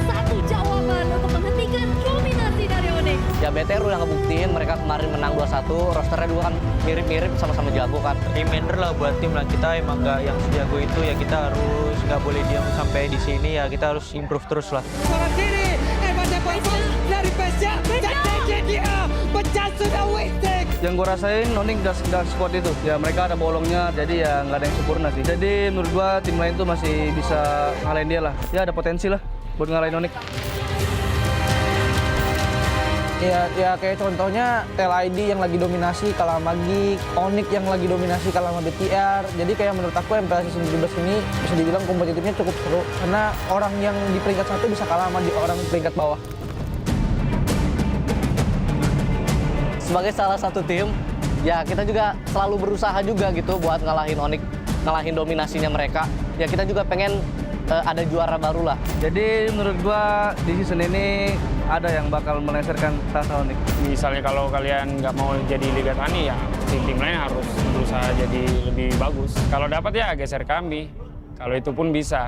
Speaker 19: satu jawaban untuk menghentikan dominasi dari Onyx.
Speaker 7: Ya BTR udah ngebuktiin mereka kemarin menang 2-1, rosternya juga kan mirip-mirip sama-sama jago kan.
Speaker 23: Reminder lah buat tim lah, kita emang nggak yang sejago itu ya, kita harus nggak boleh diam sampai di sini ya, kita harus improve terus lah.
Speaker 16: Seorang kiri, hebatnya poin dari Pesya, dan dia pecah sudah wasted.
Speaker 18: Yang gue rasain Onyx Dark Squad itu, ya mereka ada bolongnya, jadi ya nggak ada yang sempurna sih. Jadi menurut gue tim lain tuh masih bisa ngalahin dia lah. Ya ada potensi lah buat ngalahin Onyx.
Speaker 6: Ya kayak contohnya TLID yang lagi dominasi kalah sama Geek, Onyx yang lagi dominasi kalah sama BTR. Jadi kayak menurut aku MPL season 17 ini bisa dibilang kompetitifnya cukup seru karena orang yang di peringkat 1 bisa kalah sama orang di peringkat bawah.
Speaker 7: Sebagai salah satu tim, ya kita juga selalu berusaha juga gitu buat ngalahin Onyx, ngalahin dominasinya mereka. Ya kita juga pengen ada juara baru lah.
Speaker 18: Jadi menurut gua di season ini ada yang bakal melengsarkan tahta Onyx.
Speaker 12: Misalnya kalau kalian nggak mau jadi Liga Tani ya tim-tim lain harus berusaha jadi lebih bagus. Kalau dapat ya geser kami. Kalau itu pun bisa.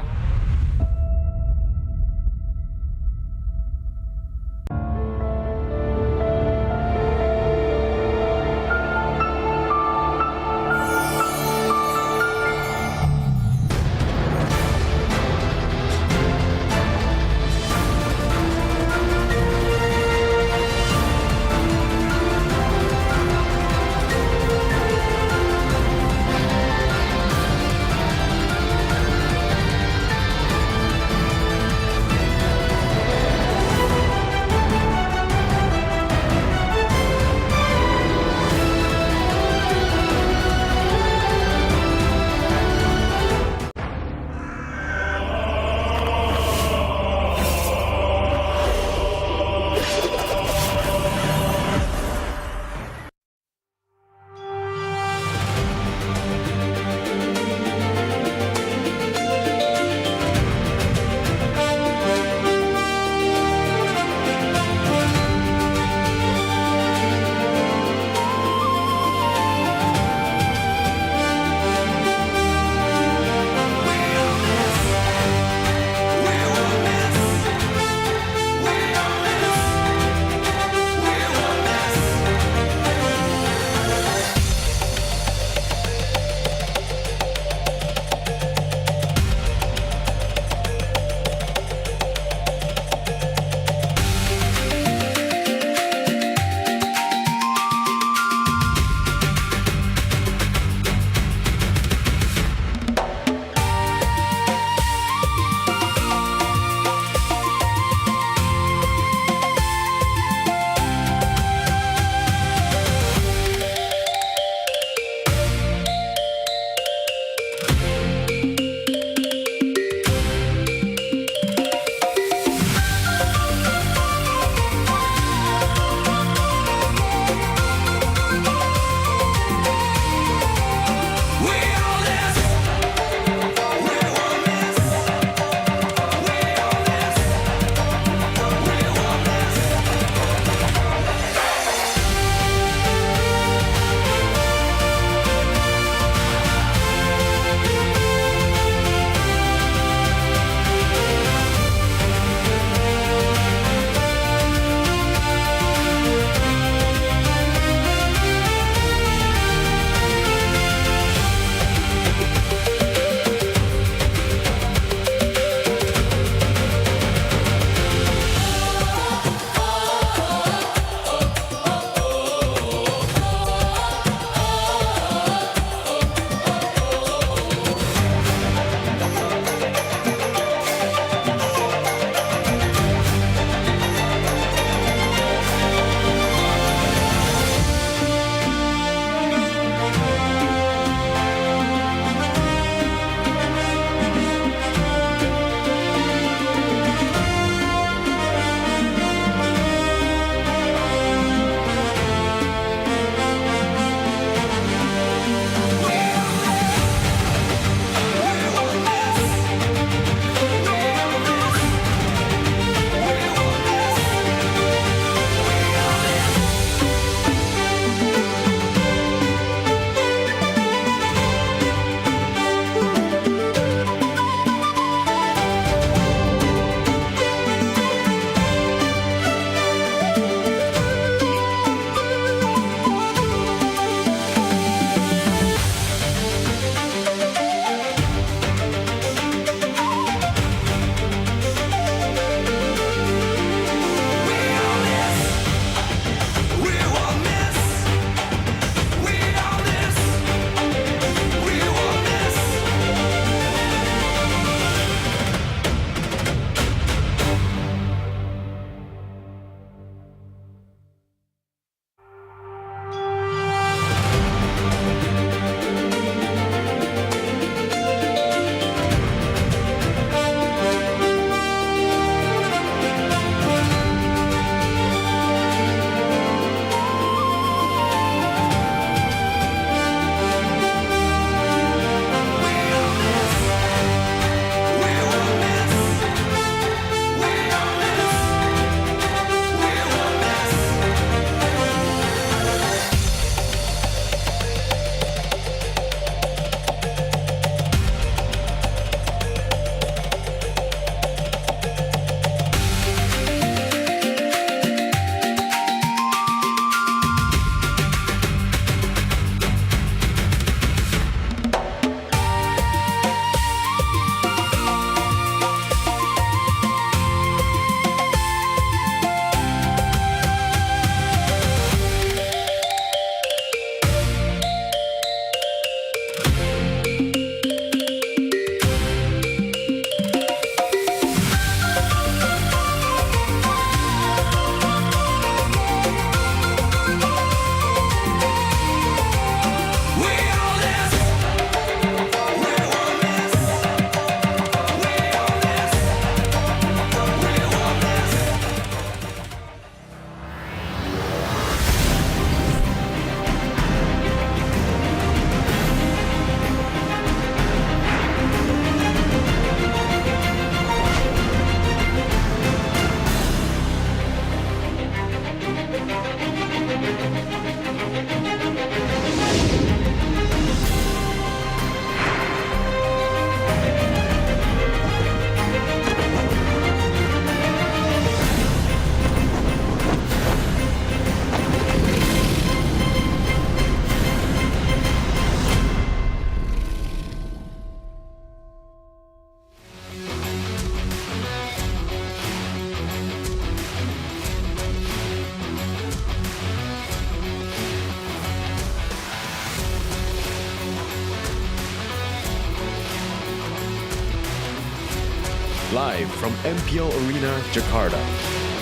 Speaker 17: Live from MPL Arena, Jakarta.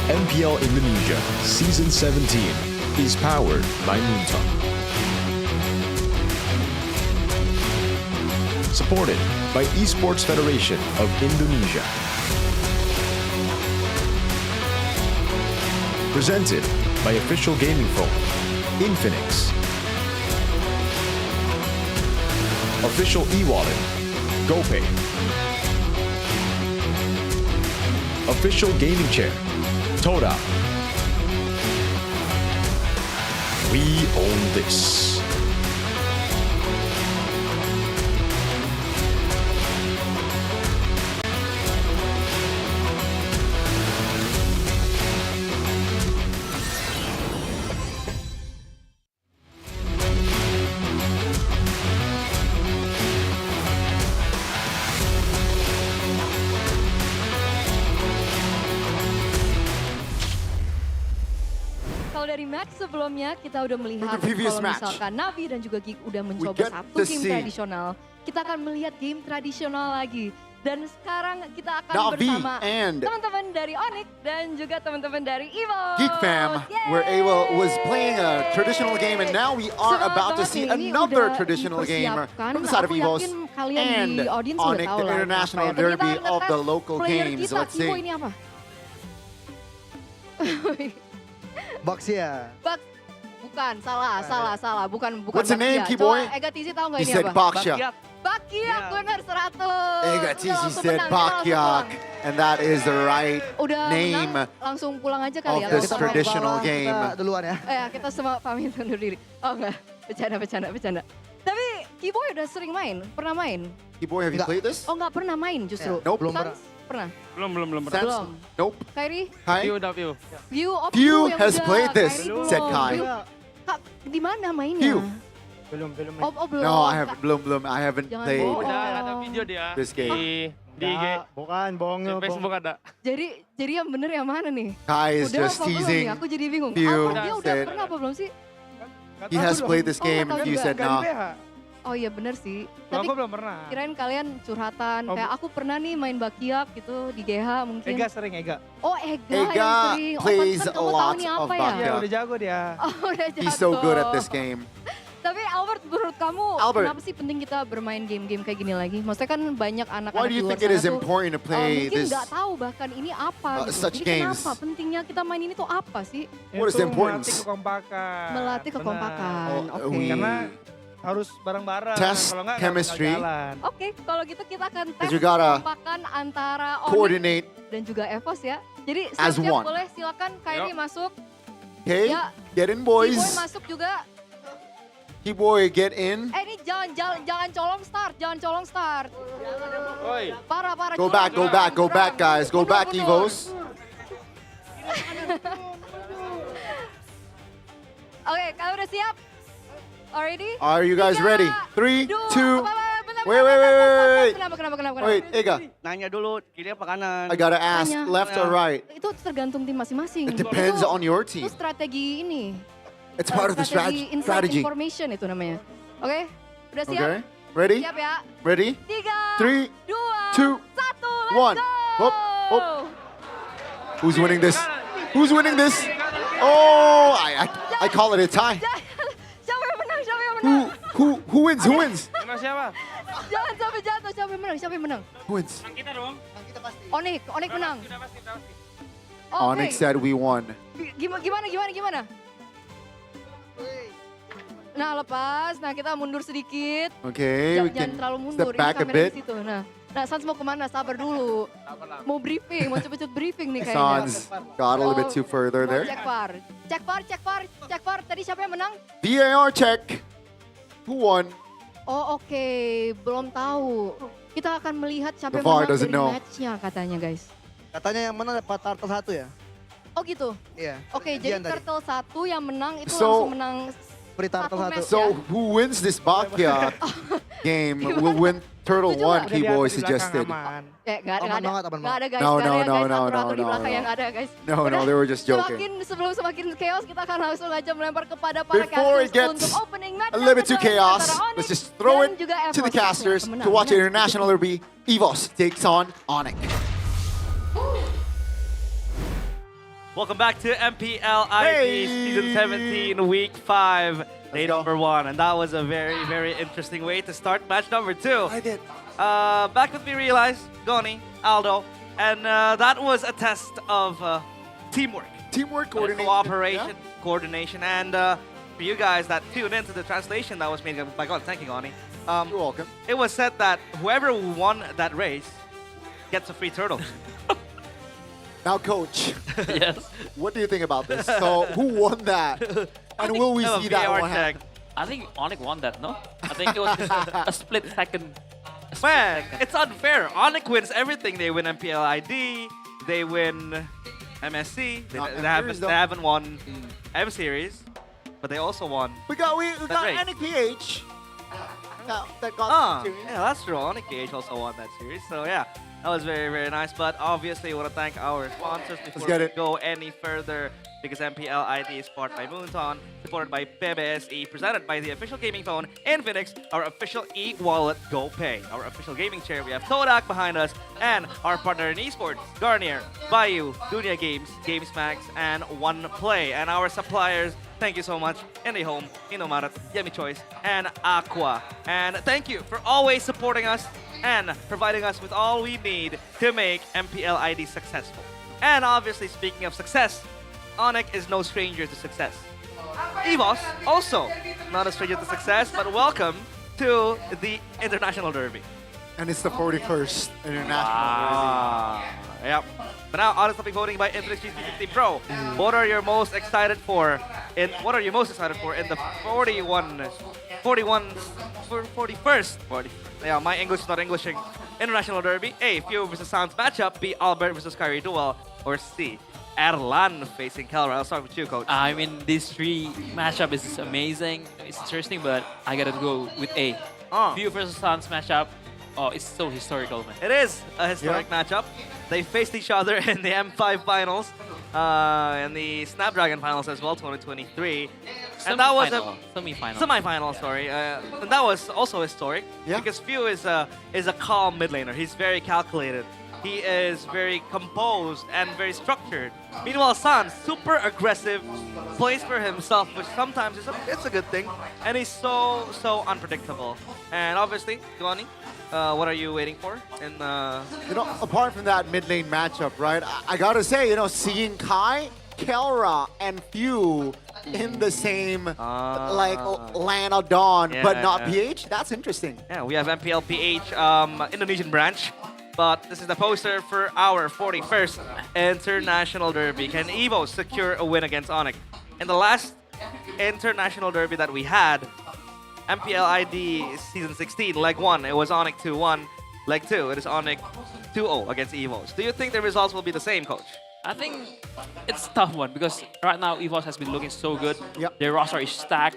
Speaker 17: MPL Indonesia Season 17 is powered by Moontalk. Supported by Esports Federation of Indonesia. Presented by official gaming phone, Infinix. Official e-wallet, GoPay. Official gaming chair, Toda. We own this.
Speaker 5: Kalau dari match sebelumnya kita udah melihat
Speaker 13: The previous
Speaker 5: kalau
Speaker 13: match.
Speaker 5: misalkan Navi dan juga Geek udah mencoba
Speaker 13: get
Speaker 5: satu
Speaker 13: to
Speaker 5: game
Speaker 13: see.
Speaker 5: tradisional, kita akan melihat game tradisional lagi. Dan sekarang kita akan
Speaker 13: Navi
Speaker 5: bersama
Speaker 13: and
Speaker 5: teman-teman dari Onyx dan juga teman-teman dari Evo.
Speaker 13: Geek Fam, where Ava was playing a traditional game, and now we are
Speaker 5: Semangat
Speaker 13: about to
Speaker 5: banget
Speaker 13: see
Speaker 5: nih, ini
Speaker 13: another
Speaker 5: udah
Speaker 13: traditional game
Speaker 5: dipersiapkan.
Speaker 13: from the side of
Speaker 5: Aku
Speaker 13: Evos
Speaker 5: yakin kalian
Speaker 13: and
Speaker 5: di audience udah
Speaker 13: Onyx,
Speaker 5: tahu
Speaker 13: the
Speaker 5: lah ini
Speaker 13: international
Speaker 5: apa ya. Tapi kita
Speaker 13: derby
Speaker 5: akan
Speaker 13: of the
Speaker 5: ngetes
Speaker 13: local
Speaker 5: player
Speaker 13: games.
Speaker 5: kita,
Speaker 13: Let's
Speaker 5: Kibo
Speaker 13: see.
Speaker 5: ini apa?
Speaker 6: Baxia.
Speaker 5: Bukan, salah. Bukan
Speaker 13: What's the name,
Speaker 5: Bakia.
Speaker 13: Keyboy?
Speaker 5: Coba Ega Tizi tahu nggak
Speaker 13: He
Speaker 5: ini
Speaker 13: said
Speaker 5: apa?
Speaker 13: Baxia.
Speaker 5: Bakiak, benar 100.
Speaker 13: Ega
Speaker 5: Udah
Speaker 13: Tizi
Speaker 5: langsung
Speaker 13: said
Speaker 5: menang, kita langsung
Speaker 13: Bakyak,
Speaker 5: pulang.
Speaker 13: and that is the right
Speaker 5: Udah
Speaker 13: name
Speaker 5: menang, langsung pulang aja kali
Speaker 13: of
Speaker 5: ya.
Speaker 13: this
Speaker 5: Langsung
Speaker 13: traditional
Speaker 5: bawah.
Speaker 13: game.
Speaker 6: Duluan ya.
Speaker 5: Kita semua pamit undur diri. Oh enggak, bercanda. Tapi Keyboy udah sering main, pernah main?
Speaker 13: Keyboy, have you played this?
Speaker 5: Oh nggak pernah main justru?
Speaker 13: Nope.
Speaker 6: Belum
Speaker 5: Sans pernah?
Speaker 12: Belum.
Speaker 13: Sans?
Speaker 5: Belum.
Speaker 13: Nope.
Speaker 5: Kairi?
Speaker 13: Hi.
Speaker 12: View.
Speaker 5: View of
Speaker 13: Few
Speaker 5: yang
Speaker 13: has
Speaker 5: udah,
Speaker 13: played this,
Speaker 5: Kairi belum.
Speaker 13: said Kai.
Speaker 5: View. Kak, di mana mainnya?
Speaker 13: Few.
Speaker 6: Belum.
Speaker 5: Oh belum.
Speaker 13: No, I haven't. Belum. I haven't
Speaker 5: Jangan
Speaker 13: played
Speaker 5: bohong.
Speaker 12: Udah ada video dia
Speaker 13: this game.
Speaker 12: di IG.
Speaker 6: Bukan, bohong.
Speaker 12: Di Facebook ada.
Speaker 5: Jadi yang bener yang mana nih?
Speaker 13: Kai is
Speaker 5: Udah
Speaker 13: just
Speaker 5: apa belum
Speaker 13: teasing.
Speaker 5: nih? Aku jadi bingung.
Speaker 13: Few
Speaker 5: Dia udah
Speaker 13: said
Speaker 5: pernah apa belum sih?
Speaker 13: he has played this game, and Few said no.
Speaker 5: Oh iya bener sih.
Speaker 6: Kalau aku belum pernah.
Speaker 5: Kirain kalian curhatan. Kayak aku pernah nih main Bakiak gitu di GH mungkin.
Speaker 6: Ega sering, Ega.
Speaker 5: Oh Ega
Speaker 13: Ega
Speaker 5: yang sering.
Speaker 13: plays
Speaker 5: pantesan
Speaker 13: a
Speaker 5: kamu tahu
Speaker 13: lot
Speaker 5: nih
Speaker 13: of
Speaker 5: apa ya?
Speaker 13: Bakiak.
Speaker 6: Ya, udah jago dia.
Speaker 5: Oh udah jago.
Speaker 13: He's so good at this game.
Speaker 5: Tapi Albert, menurut kamu
Speaker 13: Albert.
Speaker 5: kenapa sih penting kita bermain game-game kayak gini lagi? Maksudnya kan banyak anak-anak
Speaker 13: Why do
Speaker 5: di
Speaker 13: you
Speaker 5: luar
Speaker 13: think it is
Speaker 5: sana tuh
Speaker 13: important to play
Speaker 5: mungkin
Speaker 13: this?
Speaker 5: nggak tahu bahkan ini apa gitu.
Speaker 13: such
Speaker 5: Jadi
Speaker 13: games?
Speaker 5: kenapa pentingnya kita main ini tuh apa sih?
Speaker 13: What is the importance?
Speaker 6: Melatih kekompakan.
Speaker 5: Melatih kekompakan.
Speaker 13: Oh,
Speaker 5: Oke.
Speaker 13: we
Speaker 6: Karena harus bareng-bareng.
Speaker 13: Test
Speaker 6: Kalau nggak bakal
Speaker 13: chemistry.
Speaker 6: jalan.
Speaker 5: Oke, kalau gitu kita akan tes
Speaker 13: you gotta
Speaker 5: kekompakan antara Onyx
Speaker 13: coordinate
Speaker 5: dan juga Evos ya. Jadi
Speaker 13: as
Speaker 5: siap-siap
Speaker 13: one.
Speaker 5: boleh silakan Kairi masuk.
Speaker 13: Okay,
Speaker 5: Ya.
Speaker 13: get in,
Speaker 5: Keyboy
Speaker 13: boys.
Speaker 5: masuk juga.
Speaker 13: Keyboy, get in.
Speaker 5: Ini jangan colong start. Parah.
Speaker 13: Go back, guys. Go back, Evos.
Speaker 5: Oke, kalian udah siap? Already?
Speaker 13: Are you guys ready? 3, 2.
Speaker 5: Bentar,
Speaker 13: Wait.
Speaker 5: Kenapa?
Speaker 13: Wait, Ega.
Speaker 18: Nanya dulu, kiri apa kanan?
Speaker 13: I gotta ask,
Speaker 5: Tanya.
Speaker 13: left or right?
Speaker 5: Itu tergantung tim masing-masing.
Speaker 13: It depends on your team.
Speaker 5: Itu strategi ini.
Speaker 13: It's part of the
Speaker 5: Inside
Speaker 13: strategy.
Speaker 5: information itu namanya. Oke, udah siap?
Speaker 13: Okay, ready?
Speaker 5: Siap ya?
Speaker 13: Ready?
Speaker 5: 3,
Speaker 13: 3,
Speaker 5: 2,
Speaker 13: 2,
Speaker 5: 1,
Speaker 13: 1. Hop. Who's winning this? Oh, I call it a tie.
Speaker 5: Siapa yang menang?
Speaker 13: Who wins?
Speaker 12: Menang siapa?
Speaker 5: Jangan sampai jatuh, siapa yang menang?
Speaker 13: Who wins?
Speaker 12: Kita dong.
Speaker 5: Onyx menang.
Speaker 13: Onyx said we won.
Speaker 5: Gimana? Nah lepas, kita mundur sedikit.
Speaker 13: Okay, we
Speaker 5: Jangan
Speaker 13: can
Speaker 5: terlalu mundur,
Speaker 13: step back a
Speaker 5: kamera
Speaker 13: bit.
Speaker 5: di situ. Nah Sans mau kemana? Sabar dulu. Mau briefing, mau cepet-cepet briefing nih kayaknya.
Speaker 13: Sans got a little bit too further there.
Speaker 5: Cek VAR. Tadi siapa yang menang?
Speaker 13: VAR check. Who won?
Speaker 5: Oh oke, belum tahu. Kita akan melihat siapa
Speaker 13: The
Speaker 5: yang
Speaker 13: VAR
Speaker 5: menang
Speaker 13: doesn't
Speaker 5: dari
Speaker 13: know.
Speaker 5: match-nya katanya guys.
Speaker 6: Katanya yang menang dapat turtle 1 ya?
Speaker 5: Oh gitu?
Speaker 6: Iya.
Speaker 5: Oke, jadi turtle 1 yang menang itu
Speaker 13: So-
Speaker 5: langsung menang
Speaker 6: Free turtle 1.
Speaker 5: match
Speaker 13: So
Speaker 5: ya.
Speaker 13: who wins this Bakyak game will win Turtle 1, Keyboy suggested.
Speaker 5: Nggak
Speaker 6: Aman banget.
Speaker 5: ada guys.
Speaker 13: No,
Speaker 5: nggak ada
Speaker 13: no,
Speaker 5: guys.
Speaker 13: no,
Speaker 5: Atur-atur di
Speaker 13: no,
Speaker 5: belakang
Speaker 13: no.
Speaker 5: yang ada guys.
Speaker 13: No, they were just joking.
Speaker 5: Semakin chaos kita akan langsung aja melempar kepada para
Speaker 13: Before it
Speaker 5: casters
Speaker 13: gets
Speaker 5: untuk opening match.
Speaker 13: a little bit too
Speaker 5: antara
Speaker 13: chaos,
Speaker 5: Onyx
Speaker 13: let's just throw
Speaker 5: dan
Speaker 13: it
Speaker 5: juga
Speaker 13: to the
Speaker 5: Evos.
Speaker 13: casters
Speaker 5: Menang.
Speaker 13: to watch International Derby. Evos takes on Onyx.
Speaker 8: Welcome back to MPL ID Season 17, Week 5, day number 1. And that was a very, very interesting way to start match number 2.
Speaker 13: I did.
Speaker 8: Back with me, Realize, Goni, Aldo. And that was a test of teamwork.
Speaker 13: Teamwork, coordination.
Speaker 8: Cooperation, coordination. And for you guys that tuned into the translation that was made by God, thank you, Goni.
Speaker 13: You're welcome.
Speaker 8: It was said that whoever won that race gets a free turtle.
Speaker 13: Now, Coach.
Speaker 2: Yes.
Speaker 13: What do you think about this? So, who won that? And will we see that one happen?
Speaker 2: I think Onyx won that, no? I think it was just a split second.
Speaker 8: Man, it's unfair. Onyx wins everything. They win MPL ID, they win MSC, they haven't won M Series, but they also won.
Speaker 13: We got Onyx PH. That got
Speaker 8: yeah, that's true. Onyx PH also won that series. So yeah, that was very, very nice. But obviously, we want to thank our sponsors before we go any further. Because MPL ID is powered by Moonton, supported by PBSE, presented by the official gaming phone, Infinix, our official e-wallet GoPay, our official gaming chair. We have Todak behind us, and our partner in esports, Garnier, Bayou, Dunia Games, GamesMax, and OnePlay. And our suppliers, thank you so much, IndyHome, Inomarat, Yummy Choice, and Aqua. And thank you for always supporting us and providing us with all we need to make MPL ID successful. And obviously, speaking of success, Onyx is no stranger to success. EVOS, also not a stranger to success, but welcome to the International Derby.
Speaker 13: And it's the 41st International Derby.
Speaker 8: Yep. But now, honest topic voting by Infinix GT50 Pro. What are you most excited for in the 41st? Yeah, my English is not Englishing. International Derby. A, Few versus Sounds matchup. B, Albert versus Kyrie duel. Or C, Erlan facing Kelra. I'll start with you, Coach.
Speaker 2: I mean, these three matchup is amazing. It's interesting, but I gotta go with A. Few versus Suns matchup. Oh, it's so historical, man.
Speaker 8: It is a historic matchup. They faced each other in the M5 finals, and the Snapdragon finals as well, 2023. And that was a semi-final. Sorry, and that was also historic because Few is a calm mid laner. He's very calculated. He is very composed and very structured. Meanwhile, Sans, super aggressive, plays for himself, which sometimes it's a good thing. And he's so unpredictable. And obviously, Giovanni, what are you waiting for? And
Speaker 13: apart from that mid lane matchup, right? I gotta say, seeing Kai, Kelra, and Few in the same land of Dawn, but not PH. That's interesting.
Speaker 8: Yeah, we have MPL PH Indonesian branch. But this is the poster for our 41st International Derby. Can EVO secure a win against Onyx? In the last International Derby that we had, MPL ID Season 16, Leg 1, it was Onyx 2-1. Leg 2, it is Onyx 2-0 against EVOS. Do you think the results will be the same, Coach?
Speaker 2: I think it's a tough one because right now EVOS has been looking so good. Their roster is stacked.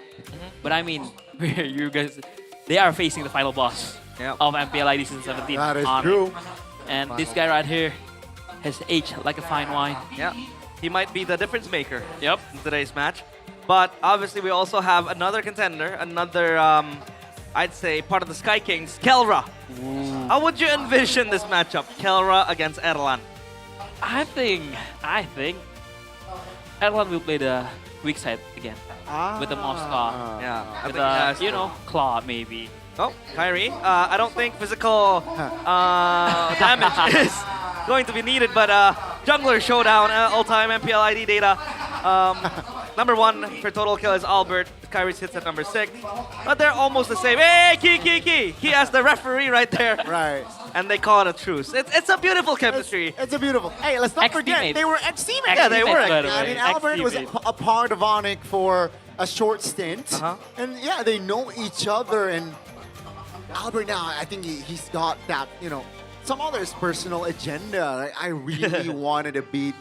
Speaker 2: But I mean, you guys, they are facing the final boss of MPL ID Season 17.
Speaker 13: That is true.
Speaker 2: And this guy right here has aged like a fine wine.
Speaker 8: Yeah, he might be the difference maker in today's match. But obviously we also have another contender, another, I'd say, part of the Sky Kings, Kelra. How would you envision this matchup, Kelra against Erlan?
Speaker 2: I think Erlan will play the weak side again with the Moscow.
Speaker 8: Yeah,
Speaker 2: with Claw maybe.
Speaker 8: Oh, Kyrie. I don't think physical damage is going to be needed, but Jungler Showdown, all-time MPL ID data. Number 1 for total kill is Albert. Kyrie sits at number 6. But they're almost the same. Hey, Key! He has the referee right there.
Speaker 13: Right.
Speaker 8: And they call it a truce. It's a beautiful chemistry.
Speaker 13: It's a beautiful. Hey, let's not forget, they were ex-teammates.
Speaker 8: Yeah, they were.
Speaker 13: I mean, Albert was a part of Onyx for a short stint. And yeah, they know each other. And Albert now, I think he's got that, some other's personal agenda. I really wanted to beat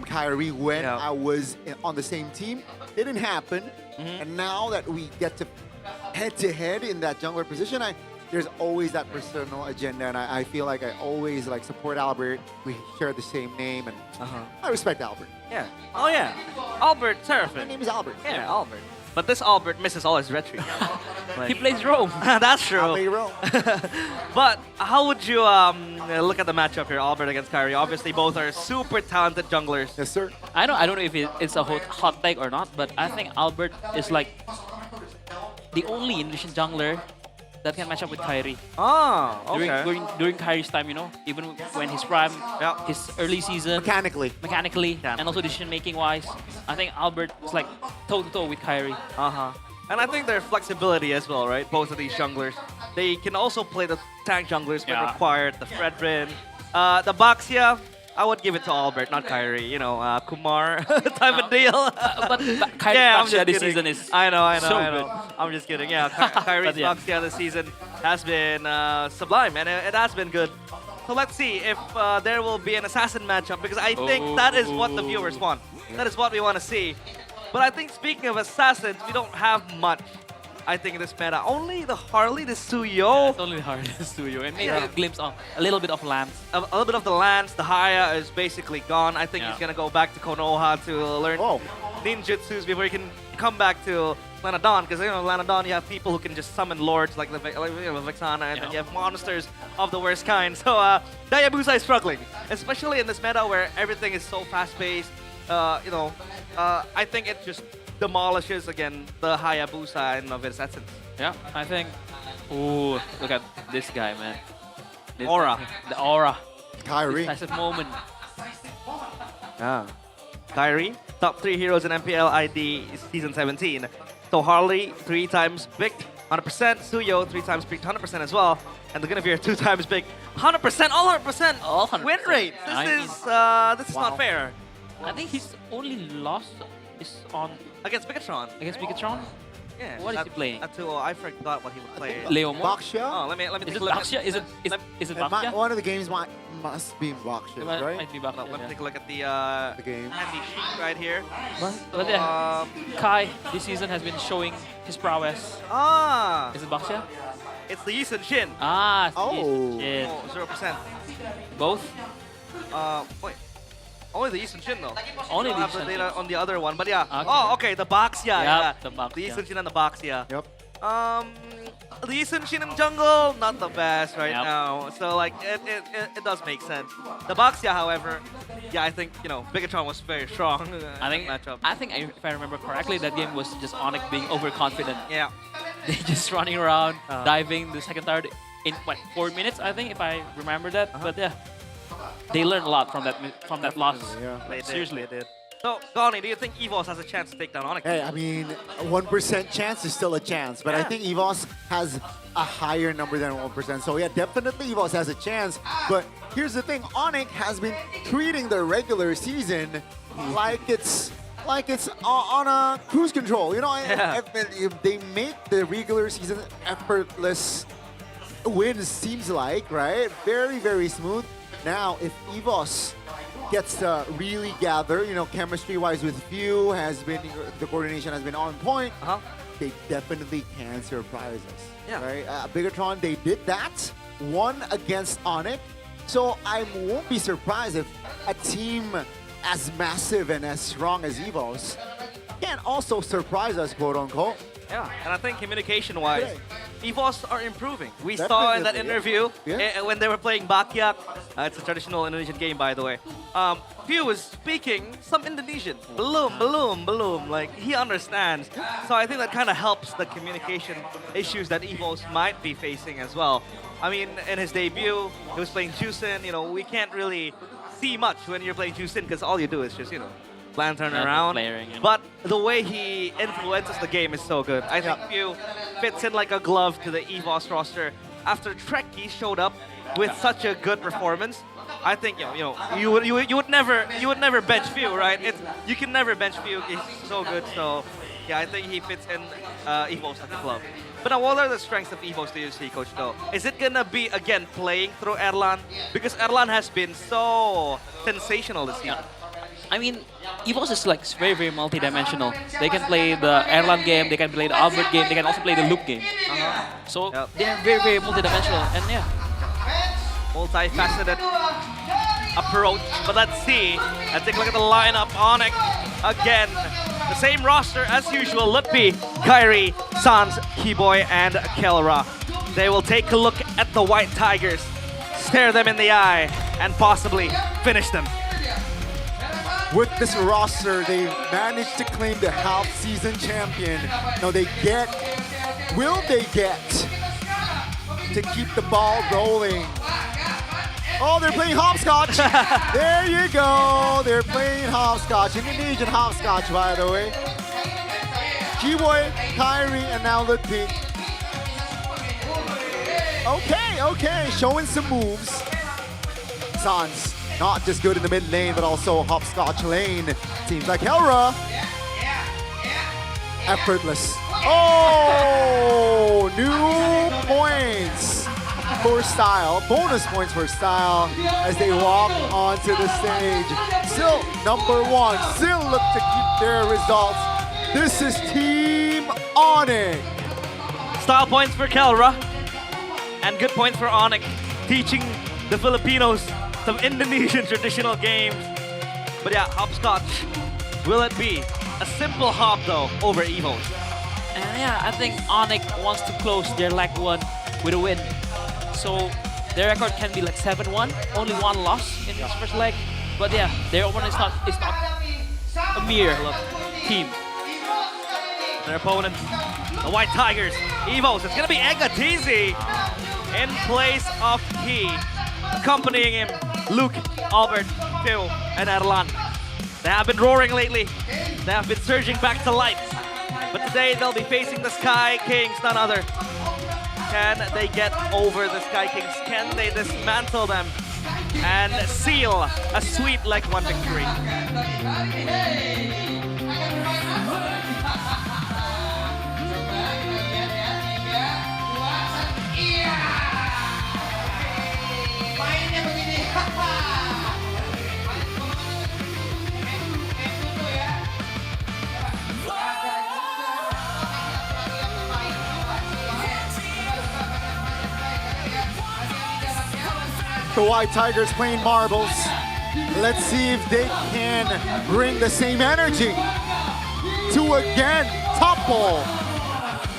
Speaker 13: Kyrie when I was on the same team. It didn't happen. And now that we get to head-to-head in that jungler position, there's always that personal agenda. And I feel like I always support Albert. We share the same name, and I respect Albert.
Speaker 8: Yeah. Oh, yeah. Albert Seraphim.
Speaker 13: My name is Albert.
Speaker 8: Yeah, Albert. But this Albert misses all his retreat.
Speaker 2: He plays Rome.
Speaker 8: That's true.
Speaker 13: I play Rome.
Speaker 8: But how would you look at the matchup here, Albert against Kyrie? Obviously, both are super talented junglers.
Speaker 13: Yes, sir.
Speaker 2: I don't know if it's a hot take or not, but I think Albert is like the only Indonesian jungler that can match up with Kyrie.
Speaker 8: Oh, okay.
Speaker 2: During Kyrie's time, you know, even when his prime, his early season. Mechanically, and also decision-making wise, I think Albert is like toe-to-toe with Kyrie.
Speaker 8: And I think their flexibility as well, right? Both of these junglers. They can also play the tank junglers when required, the Fredrin. The Baxia, I would give it to Albert, not Kyrie. You know, Kumar type of deal.
Speaker 2: But Kyrie Baxia this season is
Speaker 8: I know.
Speaker 2: good.
Speaker 8: I'm just kidding. Yeah, Kyrie's Baxia this season has been sublime, and it has been good. So let's see if there will be an assassin matchup, because I think that is what the viewers want. That is what we want to see. But I think speaking of assassins, we don't have much, I think, in this meta. Only the Harley, the Suyo.
Speaker 2: It's only the Harley, the Suyo. And maybe a glimpse of a little bit of Lance.
Speaker 8: A little bit of the Lance. The Haya is basically gone. I think he's going to go back to Konoha to learn ninjutsus before he can come back to Lanadon. Because, you know, Lanadon, you have people who can just summon lords like Vexana, and then you have monsters of the worst kind. So Dayabusa is struggling, especially in this meta where everything is so fast-paced. I think it just demolishes again the Hayabusa and of its essence.
Speaker 2: Yeah, I think. Ooh, look at this guy, man. This
Speaker 8: Aura.
Speaker 2: The aura.
Speaker 13: Kyrie.
Speaker 2: Decisive moment.
Speaker 8: Yeah. Kyrie, top 3 heroes in MPL ID Season 17. So Harley, 3 times picked, 100%. Suyo, 3 times picked, 100% as well. And the Guinevere, 2 times picked, 100%, all 100%.
Speaker 2: All 100%.
Speaker 8: Win rate. This is not fair.
Speaker 2: I think his only loss is on
Speaker 8: against Bigatron.
Speaker 2: Against Bigatron?
Speaker 8: Yeah.
Speaker 2: What is he playing?
Speaker 8: I forgot what he would play.
Speaker 2: Leomo?
Speaker 13: Baxia?
Speaker 8: Oh, let me
Speaker 2: Is
Speaker 8: take
Speaker 2: it
Speaker 8: a look.
Speaker 2: Baxia? Is it Baxia?
Speaker 13: One of the games must be Baxia, right?
Speaker 2: Might be Baxia,
Speaker 8: Let me take a look at the
Speaker 13: game.
Speaker 8: handy sheet right here.
Speaker 2: But yeah, Kai this season has been showing his prowess. Is it Baxia?
Speaker 8: It's the Yisun Shin.
Speaker 2: Ah, it's the Yisun Shin.
Speaker 8: 0%.
Speaker 2: Both?
Speaker 8: Wait. Only the Yisun Shin though.
Speaker 2: Only the
Speaker 8: have the
Speaker 2: Yisun
Speaker 8: data
Speaker 2: Shin.
Speaker 8: on the other one, but yeah.
Speaker 2: Okay.
Speaker 8: Oh, okay, the Baxia. Yeah,
Speaker 2: the Baxia.
Speaker 8: The Yisun Shin and the Baxia.
Speaker 13: Yep.
Speaker 8: The Yisun Shin in jungle, not the best right
Speaker 2: Yep.
Speaker 8: now. So like, it does make sense. The Baxia, however, yeah, I think, you know, Bigatron was very strong.
Speaker 2: I think
Speaker 8: matchup.
Speaker 2: if I remember correctly, that game was just Onyx being overconfident.
Speaker 8: Yeah.
Speaker 2: They just running around, diving the second tower in what 4 minutes, I think, if I remember that. But yeah, they learned a lot from that loss.
Speaker 8: They did,
Speaker 2: Seriously,
Speaker 8: they did. So, Donnie, do you think EVOS has a chance to take down Onyx?
Speaker 13: Hey, I mean, 1% chance is still a chance, but I think EVOS has a higher number than 1%. So yeah, definitely EVOS has a chance. But here's the thing, Onyx has been treating the regular season like it's on a cruise control. You know, if they make the regular season effortless wins, seems like, right? Very, very smooth. Now, if EVOS gets to really gather, you know, chemistry-wise with Few, the coordination has been on point, they definitely can surprise us.
Speaker 8: Yeah.
Speaker 13: Right? Bigatron, they did that, won against Onyx, so I won't be surprised if a team as massive and as strong as EVOS can also surprise us, quote-unquote.
Speaker 8: Yeah, and I think communication-wise, EVOS are improving. We saw in that interview when they were playing Bakyak. It's a traditional Indonesian game, by the way. Few was speaking some Indonesian. Belum. Like, he understands. So I think that kind of helps the communication issues that EVOS might be facing as well. I mean, in his debut, he was playing Jusin. You know, we can't really see much when you're playing Jusin because all you do is just, you know, lantern around. But the way he influences the game is so good. I think Few fits in like a glove to the EVOS roster. After Trekkie showed up with such a good performance, I think you would never bench Few, right? You can never bench Few. He's so good. So yeah, I think he fits in EVOS like a glove. But now, what are the strengths of EVOS do you see, Coach Do? Is it gonna be again playing through Erlan? Because Erlan has been so sensational this season.
Speaker 2: I mean, EVOS is like very, very multi-dimensional. They can play the Erlan game, they can play the Albert game, they can also play the Luke game. So they're very, very multi-dimensional, and yeah.
Speaker 8: Multifaceted approach. But let's see. Let's take a look at the lineup. Onyx again. The same roster as usual, Lutfi, Kyrie, Sans, Keyboy, and Kelra. They will take a look at the White Tigers, stare them in the eye, and possibly finish them.
Speaker 13: With this roster, they managed to claim the half-season champion. Now will they get to keep the ball rolling? Oh, they're playing hopscotch. There you go. They're playing hopscotch. Indonesian hopscotch, by the way. Keyboy, Kyrie, and now Lutfi. Okay, showing some moves. Sans, not just good in the mid lane, but also hopscotch lane. Seems like Helra. Effortless. Oh, new points for Style. Bonus points for Style as they walk onto the stage. Still number one. Still look to keep their results. This is Team Onyx.
Speaker 8: Style points for Kelra. And good points for Onyx. Teaching the Filipinos some Indonesian traditional games. But yeah, hopscotch. Will it be a simple hop though over Evos?
Speaker 2: And yeah, I think Onyx wants to close their leg one with a win. So their record can be like 7-1, only one loss in this first leg. But yeah, their opponent is not a mere team.
Speaker 8: Their opponent, the White Tigers, Evos. It's gonna be Egatizi in place of Key. Accompanying him, Luke, Albert, Phil, and Erlan. They have been roaring lately. They have been surging back to life. But today they'll be facing the Sky Kings, none other. Can they get over the Sky Kings? Can they dismantle them and seal a sweet Leg 1 victory?
Speaker 13: The White Tigers playing marbles. Let's see if they can bring the same energy to again topple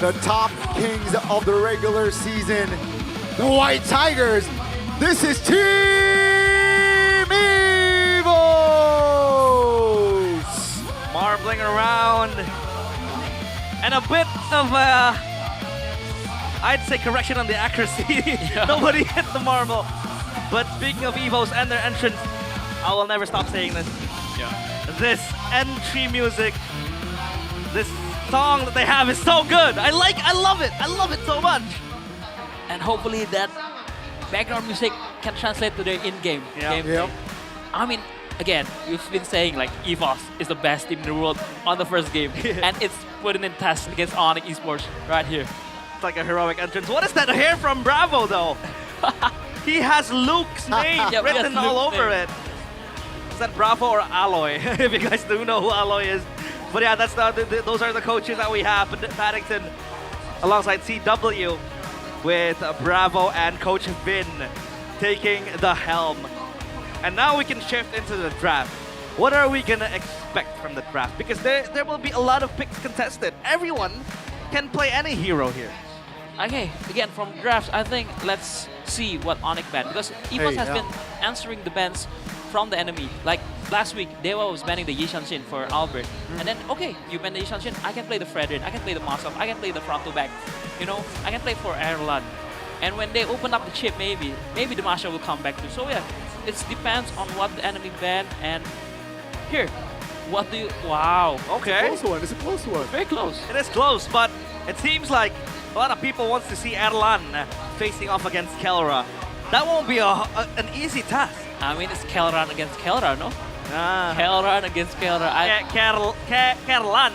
Speaker 13: the top kings of the regular season. The White Tigers. This is Team Evos!
Speaker 8: Marbling around. And a bit of I'd say correction on the accuracy. Nobody hit the marble. But speaking of Evos and their entrance, I will never stop saying this. This entry music, this song that they have is so good. I love it so much.
Speaker 2: And hopefully that background music can translate to their in-game gameplay. I mean, again, we've been saying like Evos is the best team in the world on the first game. And it's putting in test against Onyx Esports right here.
Speaker 8: It's like a heroic entrance. What is that hair from Bravo though? He has Luke's name written all over it. Is that Bravo or Alloy? If you guys do know who Alloy is. But yeah, that's those are the coaches that we have. Paddington alongside CW with Bravo and Coach Vin taking the helm. And now we can shift into the draft. What are we gonna expect from the draft? Because there will be a lot of picks contested. Everyone can play any hero here.
Speaker 2: Okay, again, from drafts, I think let's see what Onyx banned. Because Evos has been answering the bans from the enemy. Like last week, Dewa was banning the Yishanshin for Albert. And then, okay, you ban the Yishanshin, I can play the Fredrin, I can play the Masov, I can play the front to back. You know, I can play for Erlan. And when they open up the chip, maybe the Masha will come back too. So yeah, it depends on what the enemy ban. And here, what do you... Wow.
Speaker 8: Okay.
Speaker 13: It's a close one. It's a close one.
Speaker 2: Very close.
Speaker 8: It is close, but it seems like a lot of people want to see Erlan facing off against Kelra. That won't be an easy task.
Speaker 2: I mean, it's Kelran against Kelra, no? Kelran against Kelra.
Speaker 8: Kerlan.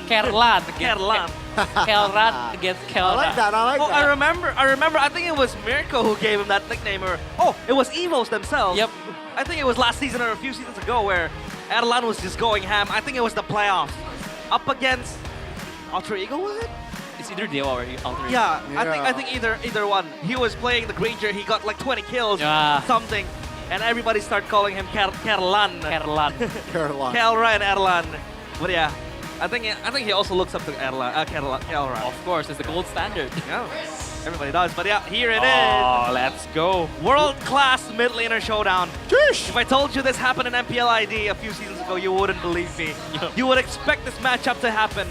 Speaker 2: Kelran against Kelra.
Speaker 13: I like that.
Speaker 8: Oh, I remember. I think it was Mirko who gave him that nickname. Or it was Evos themselves.
Speaker 2: Yep.
Speaker 8: I think it was last season or a few seasons ago where Erlan was just going ham. I think it was the playoffs up against Alter Ego, was it?
Speaker 2: It's either Dewa or Alter Ego.
Speaker 8: Yeah, I think either one. He was playing the Granger. He got like 20 kills, something, and everybody started calling him Kerlan.
Speaker 2: Kerlan.
Speaker 13: Kerlan.
Speaker 8: Kelra and Erlan. But yeah, I think he also looks up to Kelra.
Speaker 2: Of course, it's the gold standard.
Speaker 8: Yeah, everybody does. But yeah, here it is.
Speaker 2: Oh, let's go.
Speaker 8: World-class mid laner showdown. If I told you this happened in MPL ID a few seasons ago, you wouldn't believe me. You would expect this matchup to happen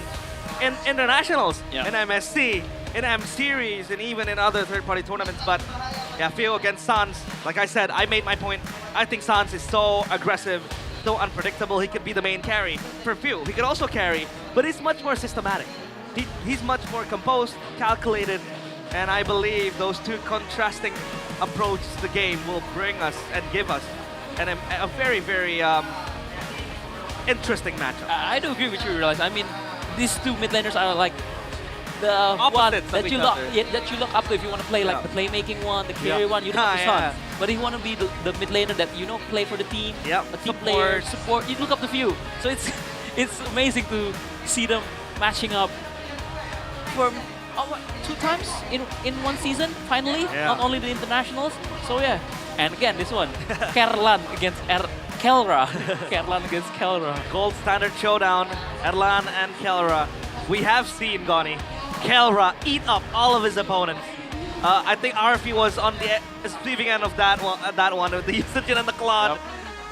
Speaker 8: in internationals, in MSC, in M Series, and even in other third-party tournaments. But yeah, Fio against Sans. Like I said, I made my point. I think Sans is so aggressive, so unpredictable. He could be the main carry for Fio. He could also carry, but he's much more systematic. He's much more composed, calculated, and I believe those two contrasting approaches to the game will bring us and give us a very, very interesting matchup.
Speaker 2: I do agree with you, Realize. I mean, these two mid laners are like the one that you look up to if you want to play like the playmaking one, the carry one. You look up to Sans. But if you want to be the mid laner that play for the team, a team player, support, you look up to Few. So it's amazing to see them matching up for 2 times in one season. Finally, not only the internationals. So yeah, and again this one, Kerlan against Kelra. Kerlan against Kelra.
Speaker 8: Gold standard showdown, Erlan and Kelra. We have seen, Goni, Kelra eat up all of his opponents. I think RFE was on the receiving end of that one with the usage and the Claude.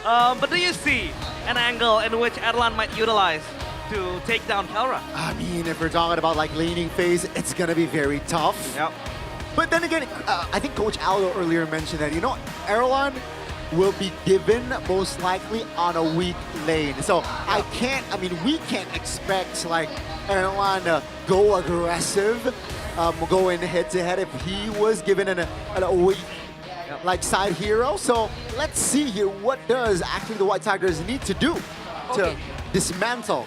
Speaker 8: But do you see an angle in which Erlan might utilize to take down Kelra?
Speaker 13: I mean, if we're talking about like laning phase, it's gonna be very tough.
Speaker 8: Yep.
Speaker 13: But then again, I think Coach Aldo earlier mentioned that, Erlan will be given most likely on a weak lane. So we can't expect like Erlan to go aggressive, go in head-to-head if he was given a weak like side hero. So let's see here, what does actually the White Tigers need to do to dismantle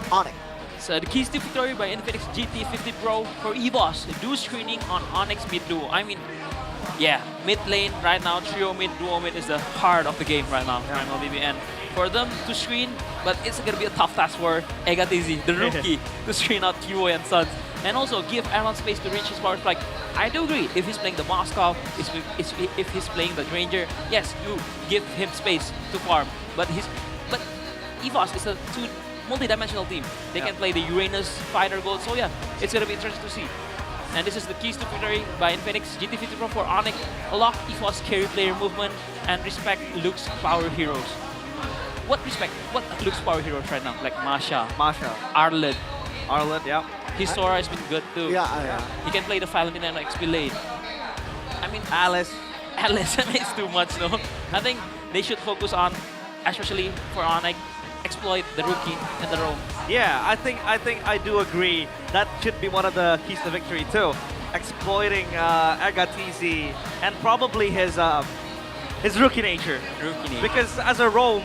Speaker 13: Onyx?
Speaker 2: So the keys to victory by Infinix GT50 Pro for EVOS. Do screening on Onyx mid duo. I mean, yeah, mid lane right now, trio mid, duo mid is the heart of the game right now. And for them to screen, but it's gonna be a tough task for Egatizi, the rookie, to screen out Kiwo and Sons. And also give Erlan space to reach his power strike. I do agree, if he's playing the Moscow, if he's playing the Ranger, yes, you give him space to farm. But EVOS is a multi-dimensional team. They can play the Uranus fighter gold, so yeah, it's gonna be interesting to see. And this is the keys to victory by Infinix GT50 Pro for Onyx. Lock EVOS carry player movement and respect Luke's power heroes. What Luke's power heroes right now? Like Masha, Arlid,
Speaker 8: yeah.
Speaker 2: His Sora has been good too.
Speaker 13: Yeah.
Speaker 2: He can play the Valentina and XP lane. I mean,
Speaker 8: Alice
Speaker 2: is too much though. I think they should focus on, especially for Onyx, exploit the rookie and the roam.
Speaker 8: Yeah, I think I do agree. That should be one of the keys to victory too. Exploiting Egatizi and probably his rookie nature. Because as a roam,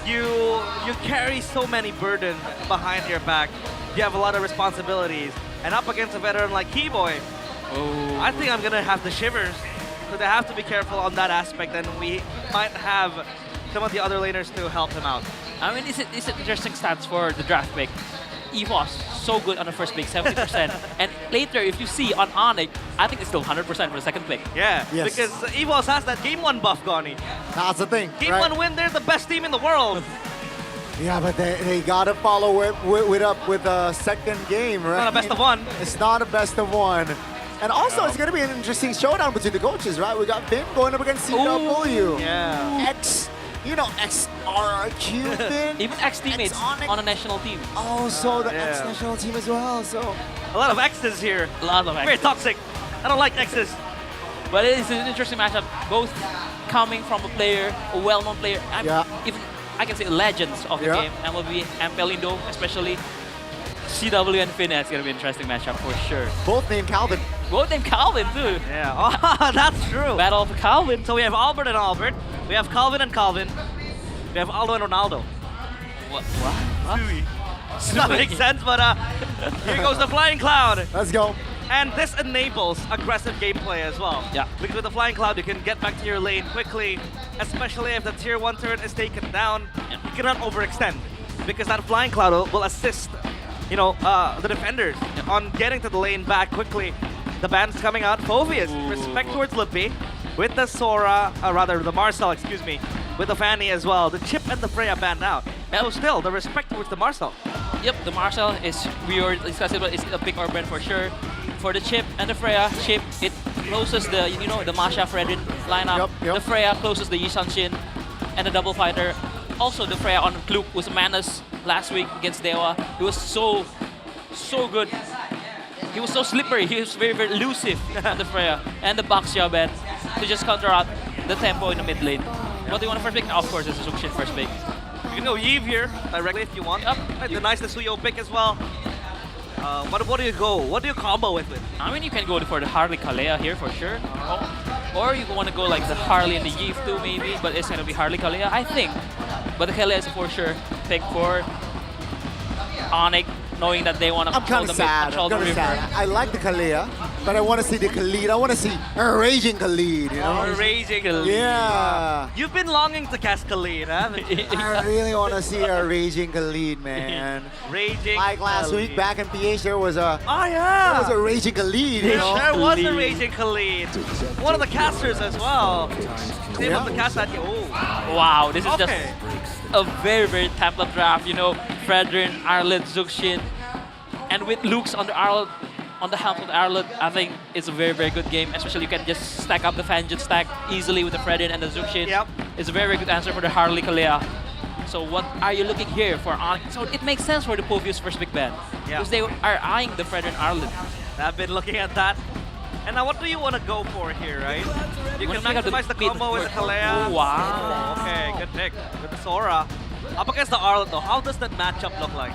Speaker 8: you carry so many burdens behind your back. You have a lot of responsibilities. And up against a veteran like Keyboy, I think I'm gonna have the shivers. So they have to be careful on that aspect, and we might have some of the other laners to help him out.
Speaker 2: I mean, it's an interesting stats for the draft pick. EVOS, so good on the first pick, 70%. And later, if you see on Onyx, I think it's still 100% for the second pick.
Speaker 8: Yeah, because EVOS has that Game 1 buff, Goni.
Speaker 13: That's the thing,
Speaker 8: Game 1 win, they're the best team in the world.
Speaker 13: Yeah, but they gotta follow it up with a second game, right?
Speaker 8: Not a best of one.
Speaker 13: It's not a best of one. And also, it's gonna be an interesting showdown between the coaches, right? We got Vin going up against CW.
Speaker 8: Yeah.
Speaker 13: XRQ Vin.
Speaker 2: Even X teammates on a national team.
Speaker 13: Also, the X national team as well. So
Speaker 8: a lot of X's here.
Speaker 2: A lot of X's.
Speaker 8: Very toxic. I don't like X's.
Speaker 2: But it is an interesting matchup, both coming from a player, a well-known player. Even I can say legends of the game, and will be MPL Indo, especially CW and Finn. It's gonna be an interesting matchup for sure.
Speaker 13: Both named Calvin.
Speaker 2: Both named Calvin too.
Speaker 8: Yeah, oh, that's true.
Speaker 2: Battle of Calvin.
Speaker 8: So we have Albert and Albert. We have Calvin and Calvin. We have Aldo and Ronaldo.
Speaker 2: What?
Speaker 8: That makes sense, but here goes the Flying Cloud.
Speaker 13: Let's go.
Speaker 8: And this enables aggressive gameplay as well.
Speaker 2: Yeah.
Speaker 8: Because with the Flying Cloud, you can get back to your lane quickly, especially if the tier 1 turret is taken down. You cannot overextend, because that Flying Cloud will assist, the defenders on getting to the lane back quickly. The band's coming out. Phoveus, respect towards Lippy, with the Sora, the Marcel, excuse me, with the Fanny as well. The Chip and the Freya band out. So still, the respect towards the Marcel.
Speaker 2: Yep, the Marshall is, we were discussing, but it's a pick or burn for sure. For the Chip and the Freya, Chip, it closes the, you know, the Masha Fredin lineup. The Freya closes the Yi Shin and the double fighter. Also, the Freya on Luke was Manus last week against Dewa. He was so good. He was so slippery. He was very, very elusive on the Freya. And the Baxia Ben to just counter out the tempo in the mid lane. What do you want to first pick? Of course, it's a Zuxin first pick.
Speaker 8: You can go Yves here directly if you want. The nice Tetsuyo pick as well. What do you go? What do you combo with?
Speaker 2: I mean, you can go for the Harley Kalea here for sure. Or you want to go like the Harley and the Yves too maybe, but it's going to be Harley Kalea, I think. But the Kalea is for sure pick for Onyx, knowing that they want to
Speaker 13: I'm kind of sad. I like the Kalea, but I want to see the Khalid. I want to see a raging Khalid, you know?
Speaker 8: A raging Khalid.
Speaker 13: Yeah.
Speaker 8: You've been longing to cast Khalid, haven't you?
Speaker 13: I really want to see a raging Khalid, man.
Speaker 8: Raging
Speaker 13: Like last week back in PH, there was a
Speaker 8: there
Speaker 13: was a raging Khalid, you know?
Speaker 8: There was a raging Khalid. One of the casters as well. Able to cast that. Oh.
Speaker 2: Wow, this is just a very, very template draft. You know, Fredrin, Arlet, Zuxin, and with Luke's on the Arlet, on the helm of the Arlet, I think it's a very, very good game. Especially you can just stack up the Fanjin stack easily with the Fredrin and the Zuxin.
Speaker 8: Yep.
Speaker 2: It's a very, very good answer for the Harley Kalea. So what are you looking here for Onyx? So it makes sense for the Povius first big ban. Because they are eyeing the Fredrin Arlet.
Speaker 8: I've been looking at that. And now what do you want to go for here, right? You can maximize the combo with the Kalea.
Speaker 2: Oh, wow.
Speaker 8: Okay, good pick. With the Sora. Up against the Arlet though, how does that matchup look like?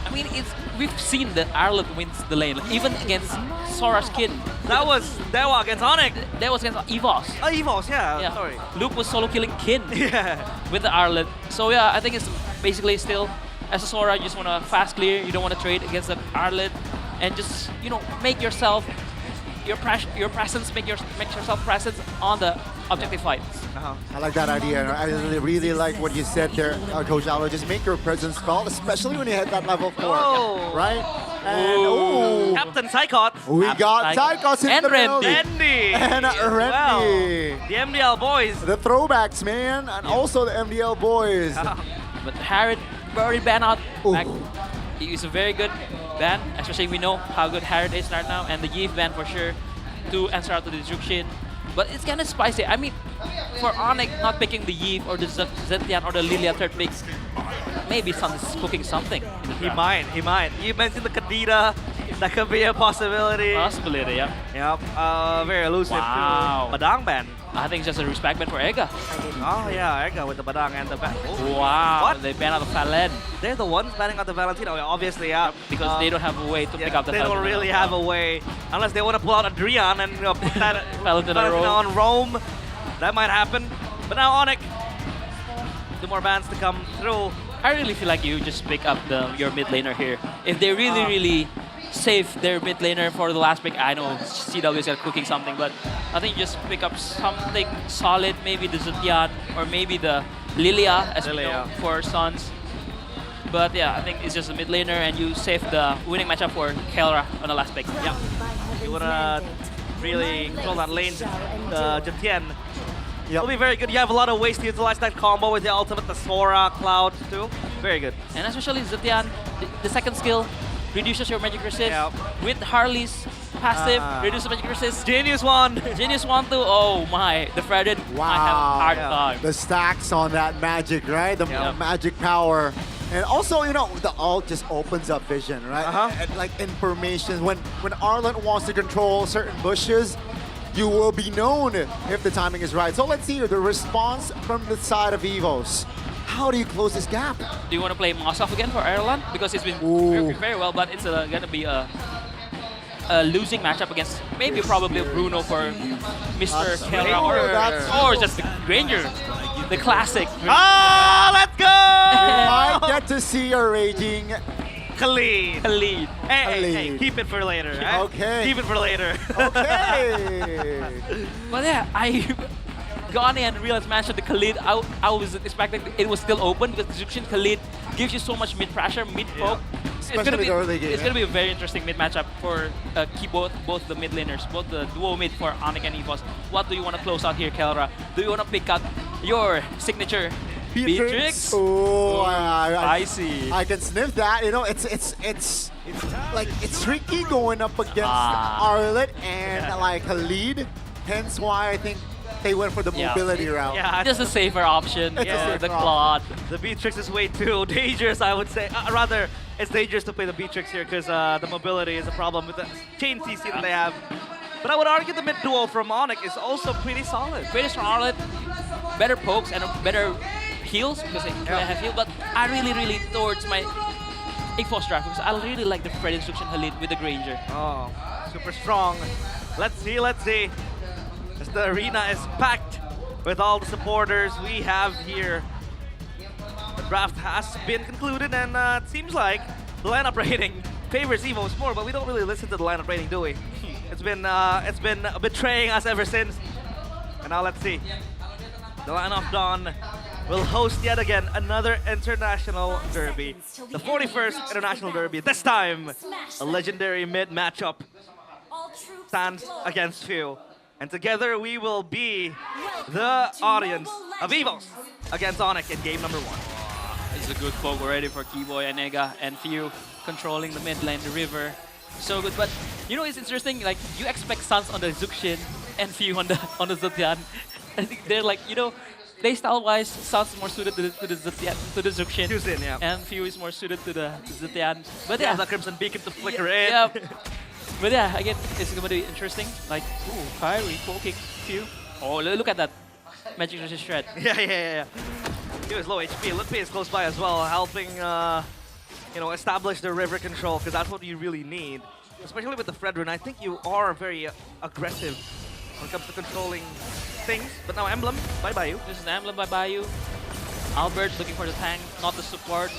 Speaker 2: I mean, we've seen that Arlet wins the lane, like, even against Sora's kid.
Speaker 8: That was Dewa against Onyx.
Speaker 2: That was against Evos.
Speaker 8: Oh, Evos, yeah, sorry.
Speaker 2: Luke was solo killing Kin with the Arlet. So yeah, I think it's basically still, as a Sora, you just want to fast clear, you don't want to trade against the Arlet, and just, you know, make yourself, your presence, make yourself present on the objective fights.
Speaker 13: I like that idea. I really like what you said there, Coach Allo. Just make your presence felt, especially when you hit that level 4, right? And
Speaker 8: Captain Psychot.
Speaker 13: We got Psychots in the building.
Speaker 8: Randy.
Speaker 13: And Randy.
Speaker 8: The MDL boys.
Speaker 13: The throwbacks, man. And also the MDL boys.
Speaker 2: But Harrod already banned out. He's a very good ban, especially we know how good Harrod is right now, and the Yves ban for sure to answer out to the Zuxin. But it's kind of spicy. I mean, for Onyx not picking the Yves or the Zetian or the Lilia third picks, maybe Sun is cooking something.
Speaker 8: He might. You mentioned the Kadita. That could be a possibility.
Speaker 2: Possibility, yeah.
Speaker 8: Yep. Very elusive.
Speaker 2: Wow.
Speaker 8: Badang ban.
Speaker 2: I think it's just a respect ban for Ega.
Speaker 8: Oh yeah, Ega with the Badang and the ban.
Speaker 2: Wow.
Speaker 8: What?
Speaker 2: They ban out the Falen.
Speaker 8: They're the ones banning out the Valentino. Obviously, yeah.
Speaker 2: Because they don't have a way to pick up the
Speaker 8: They don't really have a way. Unless they want to pull out Adrian and put that
Speaker 2: Valentino
Speaker 8: on Rome. That might happen. But now Onyx. 2 more bans to come through.
Speaker 2: I really feel like you just pick up your mid laner here. If they really save their mid laner for the last pick, I know CW is cooking something, but I think you just pick up something solid, maybe the Zetian or maybe the Lilia as we know for Suns. But yeah, I think it's just a mid laner and you save the winning matchup for Kelra on the last pick.
Speaker 8: Yeah. You wanna really control that lane, Zetian. It'll be very good. You have a lot of ways to utilize that combo with the ultimate, the Sora, Cloud too. Very good.
Speaker 2: And especially Zetian, the second skill reduces your magic resist. With Harley's passive, reduces magic resist.
Speaker 8: Genius one.
Speaker 2: Genius one too. Oh my, the Fredin might have a hard time.
Speaker 13: The stacks on that magic, right? The magic power. And also, you know, the ult just opens up vision, right? And like information. When Arlen wants to control certain bushes, you will be known if the timing is right. So let's see the response from the side of Evos. How do you close this gap?
Speaker 2: Do you want to play Mosov again for Ireland? Because it's been working very well, but it's going to be a losing matchup against maybe probably Bruno for Mr. Kelra or just the Granger, the classic.
Speaker 8: Oh, let's go!
Speaker 13: You might get to see a raging
Speaker 8: Khalid. Hey, keep it for later. Right?
Speaker 13: Okay.
Speaker 8: Keep it for later.
Speaker 13: Okay.
Speaker 2: But yeah, Gani and Real mentioned the Khalid. I was expecting it was still open because the Egyptian Khalid gives you so much mid pressure, mid poke. It's gonna be a very interesting mid matchup for both the mid laners, both the duo mid for Onyx and Evos. What do you want to close out here, Kelra? Do you want to pick out your signature Beatrix?
Speaker 13: Oh,
Speaker 2: I see.
Speaker 13: I can sniff that. You know, it's like it's tricky going up against Arlet and like Khalid. Hence why I think they went for the mobility route.
Speaker 2: Yeah, just a safer option.
Speaker 13: It's a safer
Speaker 2: the Claude.
Speaker 8: The Beatrix is way too dangerous, I would say. Rather, it's dangerous to play the Beatrix here because the mobility is a problem with the chain CC that they have. But I would argue the mid duo from Onyx is also pretty solid.
Speaker 2: Pretty strong Arlet. Better pokes and better heals because they have heal. But I really lean towards my Ekraf draft because I really like the Fred Instruction Khalid with the Granger.
Speaker 8: Oh, super strong. Let's see, let's see. As the arena is packed with all the supporters we have here. The draft has been concluded and it seems like the lineup rating favors Evos more, but we don't really listen to the lineup rating, do we? It's been betraying us ever since. And now let's see. The line of Dawn will host yet again another international derby. The 41st international derby. This time, a legendary mid matchup stands against Few. And together we will be the audience of Evos against Onyx in game number 1.
Speaker 2: It's a good poke already for Keyboy and Ega and Few controlling the mid lane, the river. So good, but you know it's interesting, like you expect Suns on the Zuxin and Few on the Zetian. I think they're like, you know, playstyle wise, Suns is more suited to the Zuxin.
Speaker 8: Yeah.
Speaker 2: And Few is more suited to the Zetian. But
Speaker 8: yeah, the Crimson Beacon to flicker in.
Speaker 2: Yeah. But yeah, again, it's going to be interesting. Like, ooh, Kyrie poking Few. Oh, look at that. Magic Resist Shred.
Speaker 8: Yeah. He was low HP. Lutpi is close by as well, helping you know, establish the river control, because that's what you really need. Especially with the Fredrin, I think you are very aggressive when it comes to controlling things. But now Emblem, bye-bye you.
Speaker 2: This is Emblem, bye-bye you. Albert looking for the tank, not the support.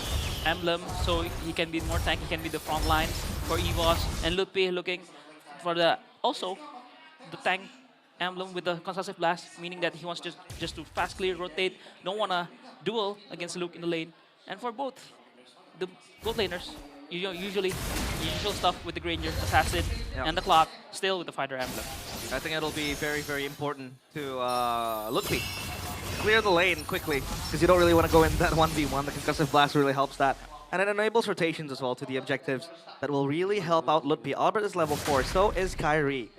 Speaker 2: Emblem, so he can be more tank, he can be the front lines for Evos. And Lutpi looking for the, also, the tank Emblem with the Consussive Blast, meaning that he wants just to fast clear, rotate, don't want to duel against Luke in the lane. And for both laners, usually usual stuff with the Granger, Assassin, and the Clock, still with the Fighter Emblem.
Speaker 8: I think it'll be very, very important to Lutpi clear the lane quickly, because you don't really want to go in that 1v1. The Concussive Blast really helps that. And it enables rotations as well to the objectives that will really help out Lutpi. Albert is level 4, so is Kyrie.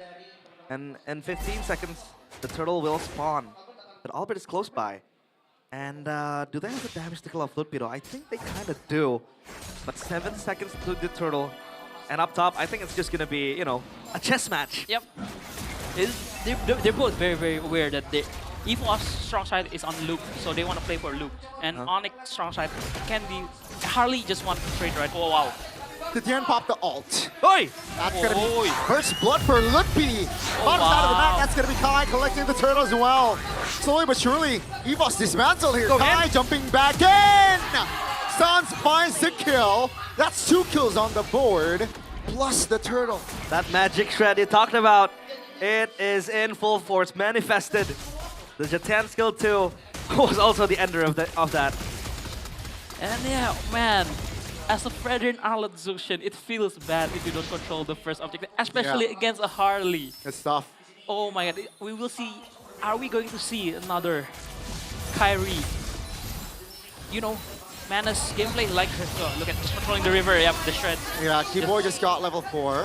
Speaker 8: And in 15 seconds, the turtle will spawn. But Albert is close by. And do they have the damage to kill off Lutpi though? I think they kind of do. But 7 seconds to the turtle. And up top, I think it's just going to be, you know, a chess match.
Speaker 2: Yep. They're both very, very aware that Evos' strong side is on Luke, so they want to play for Luke. And Onyx strong side can be... Harley just wants to trade, right? Oh, wow.
Speaker 13: Zetian popped the ult.
Speaker 8: Oi!
Speaker 13: That's going to be first blood for Lutpi. Bottom side of the map, that's going to be Kai collecting the turtle as well. Slowly but surely, Evos dismantled here. Kai jumping back in! Suns finds the kill. That's 2 kills on the board, plus the turtle.
Speaker 8: That magic shred you talked about, it is in full force, manifested. The Jatan skill 2 was also the ender of that.
Speaker 2: And yeah, man, as a Fredrin Arlet Zuxian, it feels bad if you don't control the first objective, especially against a Harley.
Speaker 13: It's tough.
Speaker 2: Oh my god, we will see, are we going to see another Kyrie? You know, Mana's gameplay, like, look at just controlling the river, yep, the shred.
Speaker 13: Yeah, Keyboy just got level 4.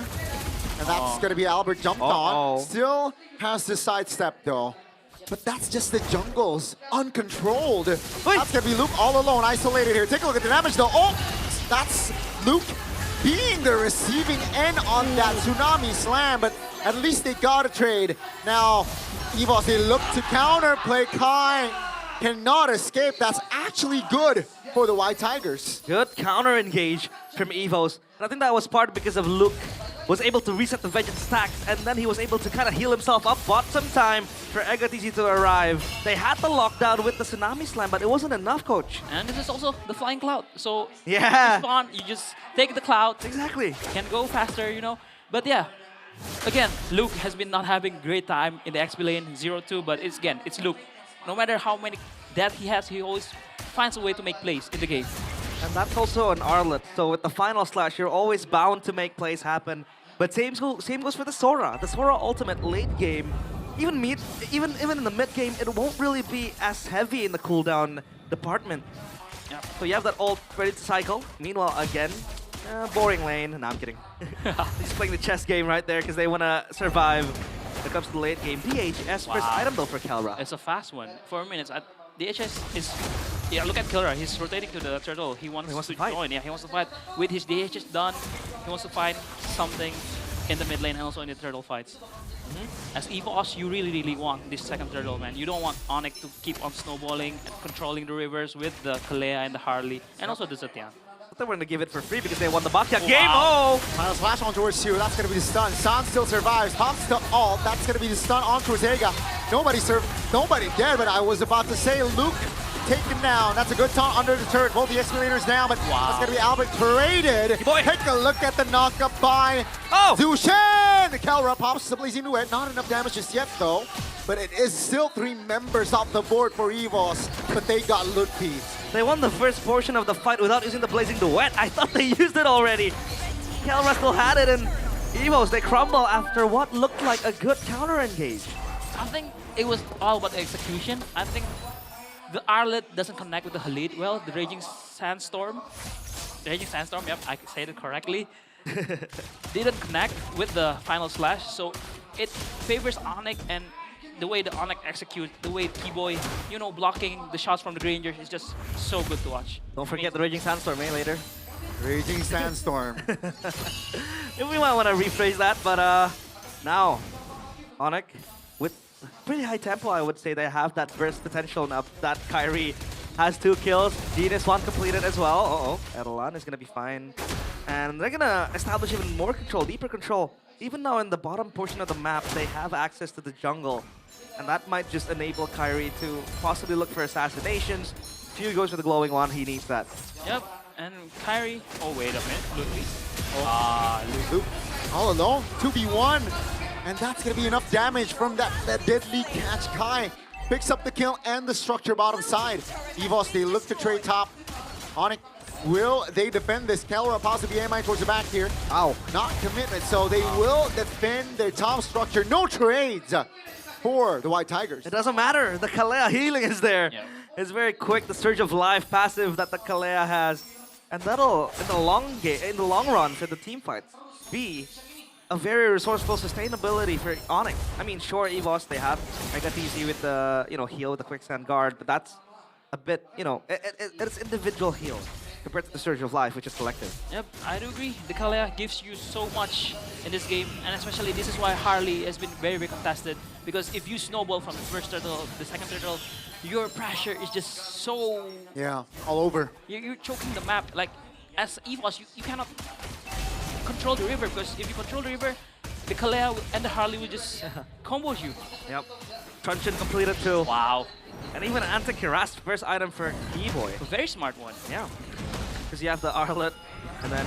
Speaker 13: And that's going to be Albert jumped on. Still has the sidestep though. But that's just the jungles, uncontrolled. That's going to be Luke all alone, isolated here. Take a look at the damage though. Oh, that's Luke being the receiving end on that Tsunami Slam, but at least they got a trade. Now, Evos, they look to counterplay. Kai cannot escape. That's actually good for the White Tigers.
Speaker 8: Good counter engage from Evos. And I think that was part because of Luke was able to reset the Vengeance stacks, and then he was able to kind of heal himself up, bought some time for EgaTC to arrive. They had the lockdown with the Tsunami Slam, but it wasn't enough, Coach.
Speaker 2: And this is also the Flying Cloud, so
Speaker 8: yeah,
Speaker 2: you spawn, you just take the cloud.
Speaker 8: Exactly.
Speaker 2: Can go faster, you know. But yeah, again, Luke has been not having great time in the XP lane, 0-2, but it's Luke. No matter how many death he has, he always finds a way to make plays in the game.
Speaker 8: And that's also an Arlet, so with the final slash, you're always bound to make plays happen. But same goes for the Sora. The Sora ultimate late game, even in the mid game, it won't really be as heavy in the cooldown department. So you have that ult ready to cycle. Meanwhile, again, boring lane. No, I'm kidding. He's playing the chess game right there because they want to survive when it comes to the late game. DHS first item though for Kalra.
Speaker 2: It's a fast one. 4 minutes. DHS is... Yeah, look at Kalra. He's rotating to the turtle. He wants to join. Yeah, he wants to fight. With his DHS done, he wants to find something in the mid lane and also in the turtle fights. As EVOS, you really want this second turtle, man. You don't want Onyx to keep on snowballing and controlling the rivers with the Kalea and the Harley, and also the Zetian.
Speaker 8: But they're going to give it for free because they won the backyard game. Oh!
Speaker 13: Final splash on towards you. That's going to be the stun. San still survives. Pops the ult. That's going to be the stun on towards Ega. Nobody dead, but I was about to say Luke taken down. That's a good taunt under the turret. Both the escalators down, but that's going to be Albert traded. Take a look at the knockup by Zushen. The Kalra pops the blazing duet. Not enough damage just yet, though. But it is still 3 members off the board for EVOS, but they got loot piece.
Speaker 8: They won the first portion of the fight without using the blazing duet. I thought they used it already. Kalra still had it, and EVOS, they crumble after what looked like a good counter engage.
Speaker 2: I think it was all about the execution. I think the Arlet doesn't connect with the Halid well. The Raging Sandstorm, yep, I said it correctly, didn't connect with the final slash, so it favors Onyx, and the way the Onyx executes, the way T-Boy, you know, blocking the shots from the Granger is just so good to watch.
Speaker 8: Don't forget the Raging Sandstorm, later.
Speaker 13: Raging Sandstorm.
Speaker 8: We might want to rephrase that, but now, Onyx, with pretty high tempo, I would say they have that burst potential now that Kyrie has 2 kills. Genius 1 completed as well. Edelon is going to be fine. And they're going to establish even more control, deeper control. Even now in the bottom portion of the map, they have access to the jungle. And that might just enable Kyrie to possibly look for assassinations. Few goes for the glowing one, he needs that.
Speaker 2: Yep, and Kyrie... Oh, wait a minute.
Speaker 13: Luke all alone, 2v1. And that's going to be enough damage from that deadly catch. Kai picks up the kill and the structure bottom side. EVOS, they look to trade top. Onyx, will they defend this? Kalra possibly AMI towards the back here. Not commitment, so they will defend their top structure. No trades for the White Tigers.
Speaker 8: It doesn't matter. The Kalea healing is there. Yep. It's very quick. The Surge of Life passive that the Kalea has. And that'll, in the long run for the team fights, be a very resourceful sustainability for Onyx. I mean, sure, EVOS, they have Mega TC with the, heal with the Quicksand Guard, but that's a bit, it's individual heal compared to the Surge of Life, which is collective.
Speaker 2: Yep, I do agree. The Kalea gives you so much in this game, and especially this is why Harley has been very, very contested, because if you snowball from the first turtle, the second turtle, your pressure is just so...
Speaker 13: Yeah, all over.
Speaker 2: You're choking the map. Like, as EVOS, you cannot control the river, because if you control the river, the Kalea and the Harley will just combo you.
Speaker 8: Yep. Truncheon completed too.
Speaker 2: Wow.
Speaker 8: And even Anti-Kirast, first item for T-Boy.
Speaker 2: A very smart one.
Speaker 8: Yeah. Because you have the Arlet, and then,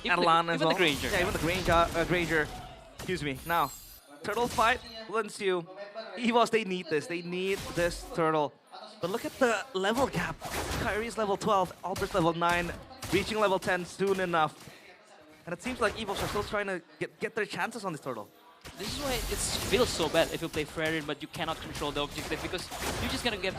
Speaker 8: Adelan as well.
Speaker 2: Even the Granger.
Speaker 8: Yeah, even the Granger. Excuse me. Now, turtle fight, Lunsue. EVOS, they need this. They need this turtle. But look at the level gap. Kyrie's level 12, Albert's level 9, reaching level 10 soon enough. And it seems like EVOS are still trying to get their chances on this turtle.
Speaker 2: This is why it feels so bad if you play Frerin, but you cannot control the objective, because you're just gonna get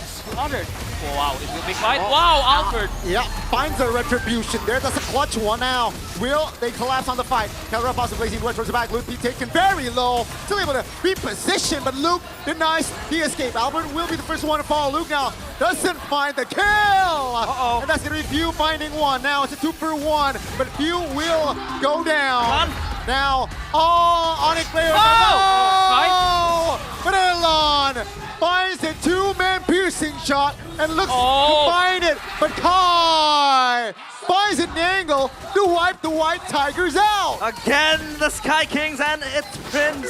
Speaker 2: slaughtered. Oh, wow, it's a big fight. Wow, Albert!
Speaker 13: Yeah, finds a retribution there. That's a clutch one now. Will they collapse on the fight? Kalra possibly blazing towards the back. Luke be taken very low. Still able to reposition, but Luke denies the escape. Albert will be the first one to fall. Luke now doesn't find the kill! And that's going to be Few finding one. Now it's a 2-for-1, but Few will go down. Now, Onyx player. But Erlon finds a 2-man piercing shot and looks to find it. But Kai finds an angle to wipe the White Tigers out.
Speaker 8: Again, the Sky Kings and its Prince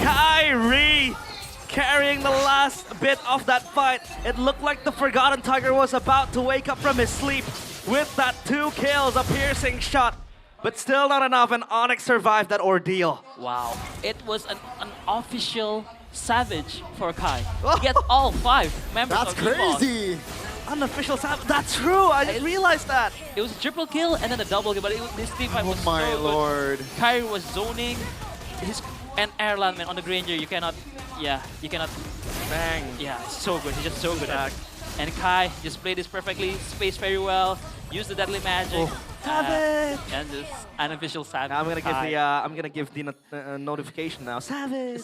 Speaker 8: Kyrie carrying the last bit of that fight. It looked like the Forgotten Tiger was about to wake up from his sleep with that 2 kills, a piercing shot. But still not enough, and Onyx survived that ordeal.
Speaker 2: Wow. It was an unofficial savage for Kai. He gets all 5 members of the
Speaker 13: crazy.
Speaker 8: Unofficial savage. That's true. I didn't realize that.
Speaker 2: It was a triple kill and then a double kill, but this team fight was so
Speaker 13: my lord.
Speaker 2: Good. Kai was zoning. And Erlan, man, on the Granger, you cannot... Yeah, you cannot...
Speaker 8: Bang.
Speaker 2: Yeah, so good. He's just so good. And Kai just played this perfectly, spaced very well, used the deadly magic.
Speaker 8: Savage!
Speaker 2: And just unofficial savage.
Speaker 8: Now I'm gonna give the notification now. Savage!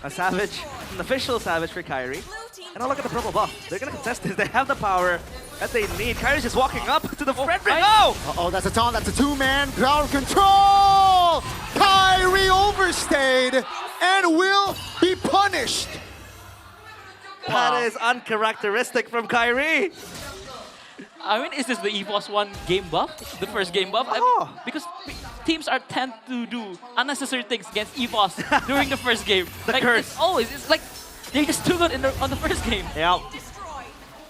Speaker 8: A savage, an official savage for Kyrie. And now look at the purple buff. They're gonna contest this. They have the power that they need. Kyrie's just walking up to the Frederick. Oh!
Speaker 13: Uh-oh, that's a taunt. That's a two-man ground control. Kyrie overstayed and will be punished.
Speaker 8: That is uncharacteristic from Kyrie.
Speaker 2: I mean, is this the EVOS 1 game buff? The first game buff? I mean, because teams tend to do unnecessary things against EVOS during the first game.
Speaker 8: The curse.
Speaker 2: It's like they're just too good on the first game.
Speaker 8: Yeah.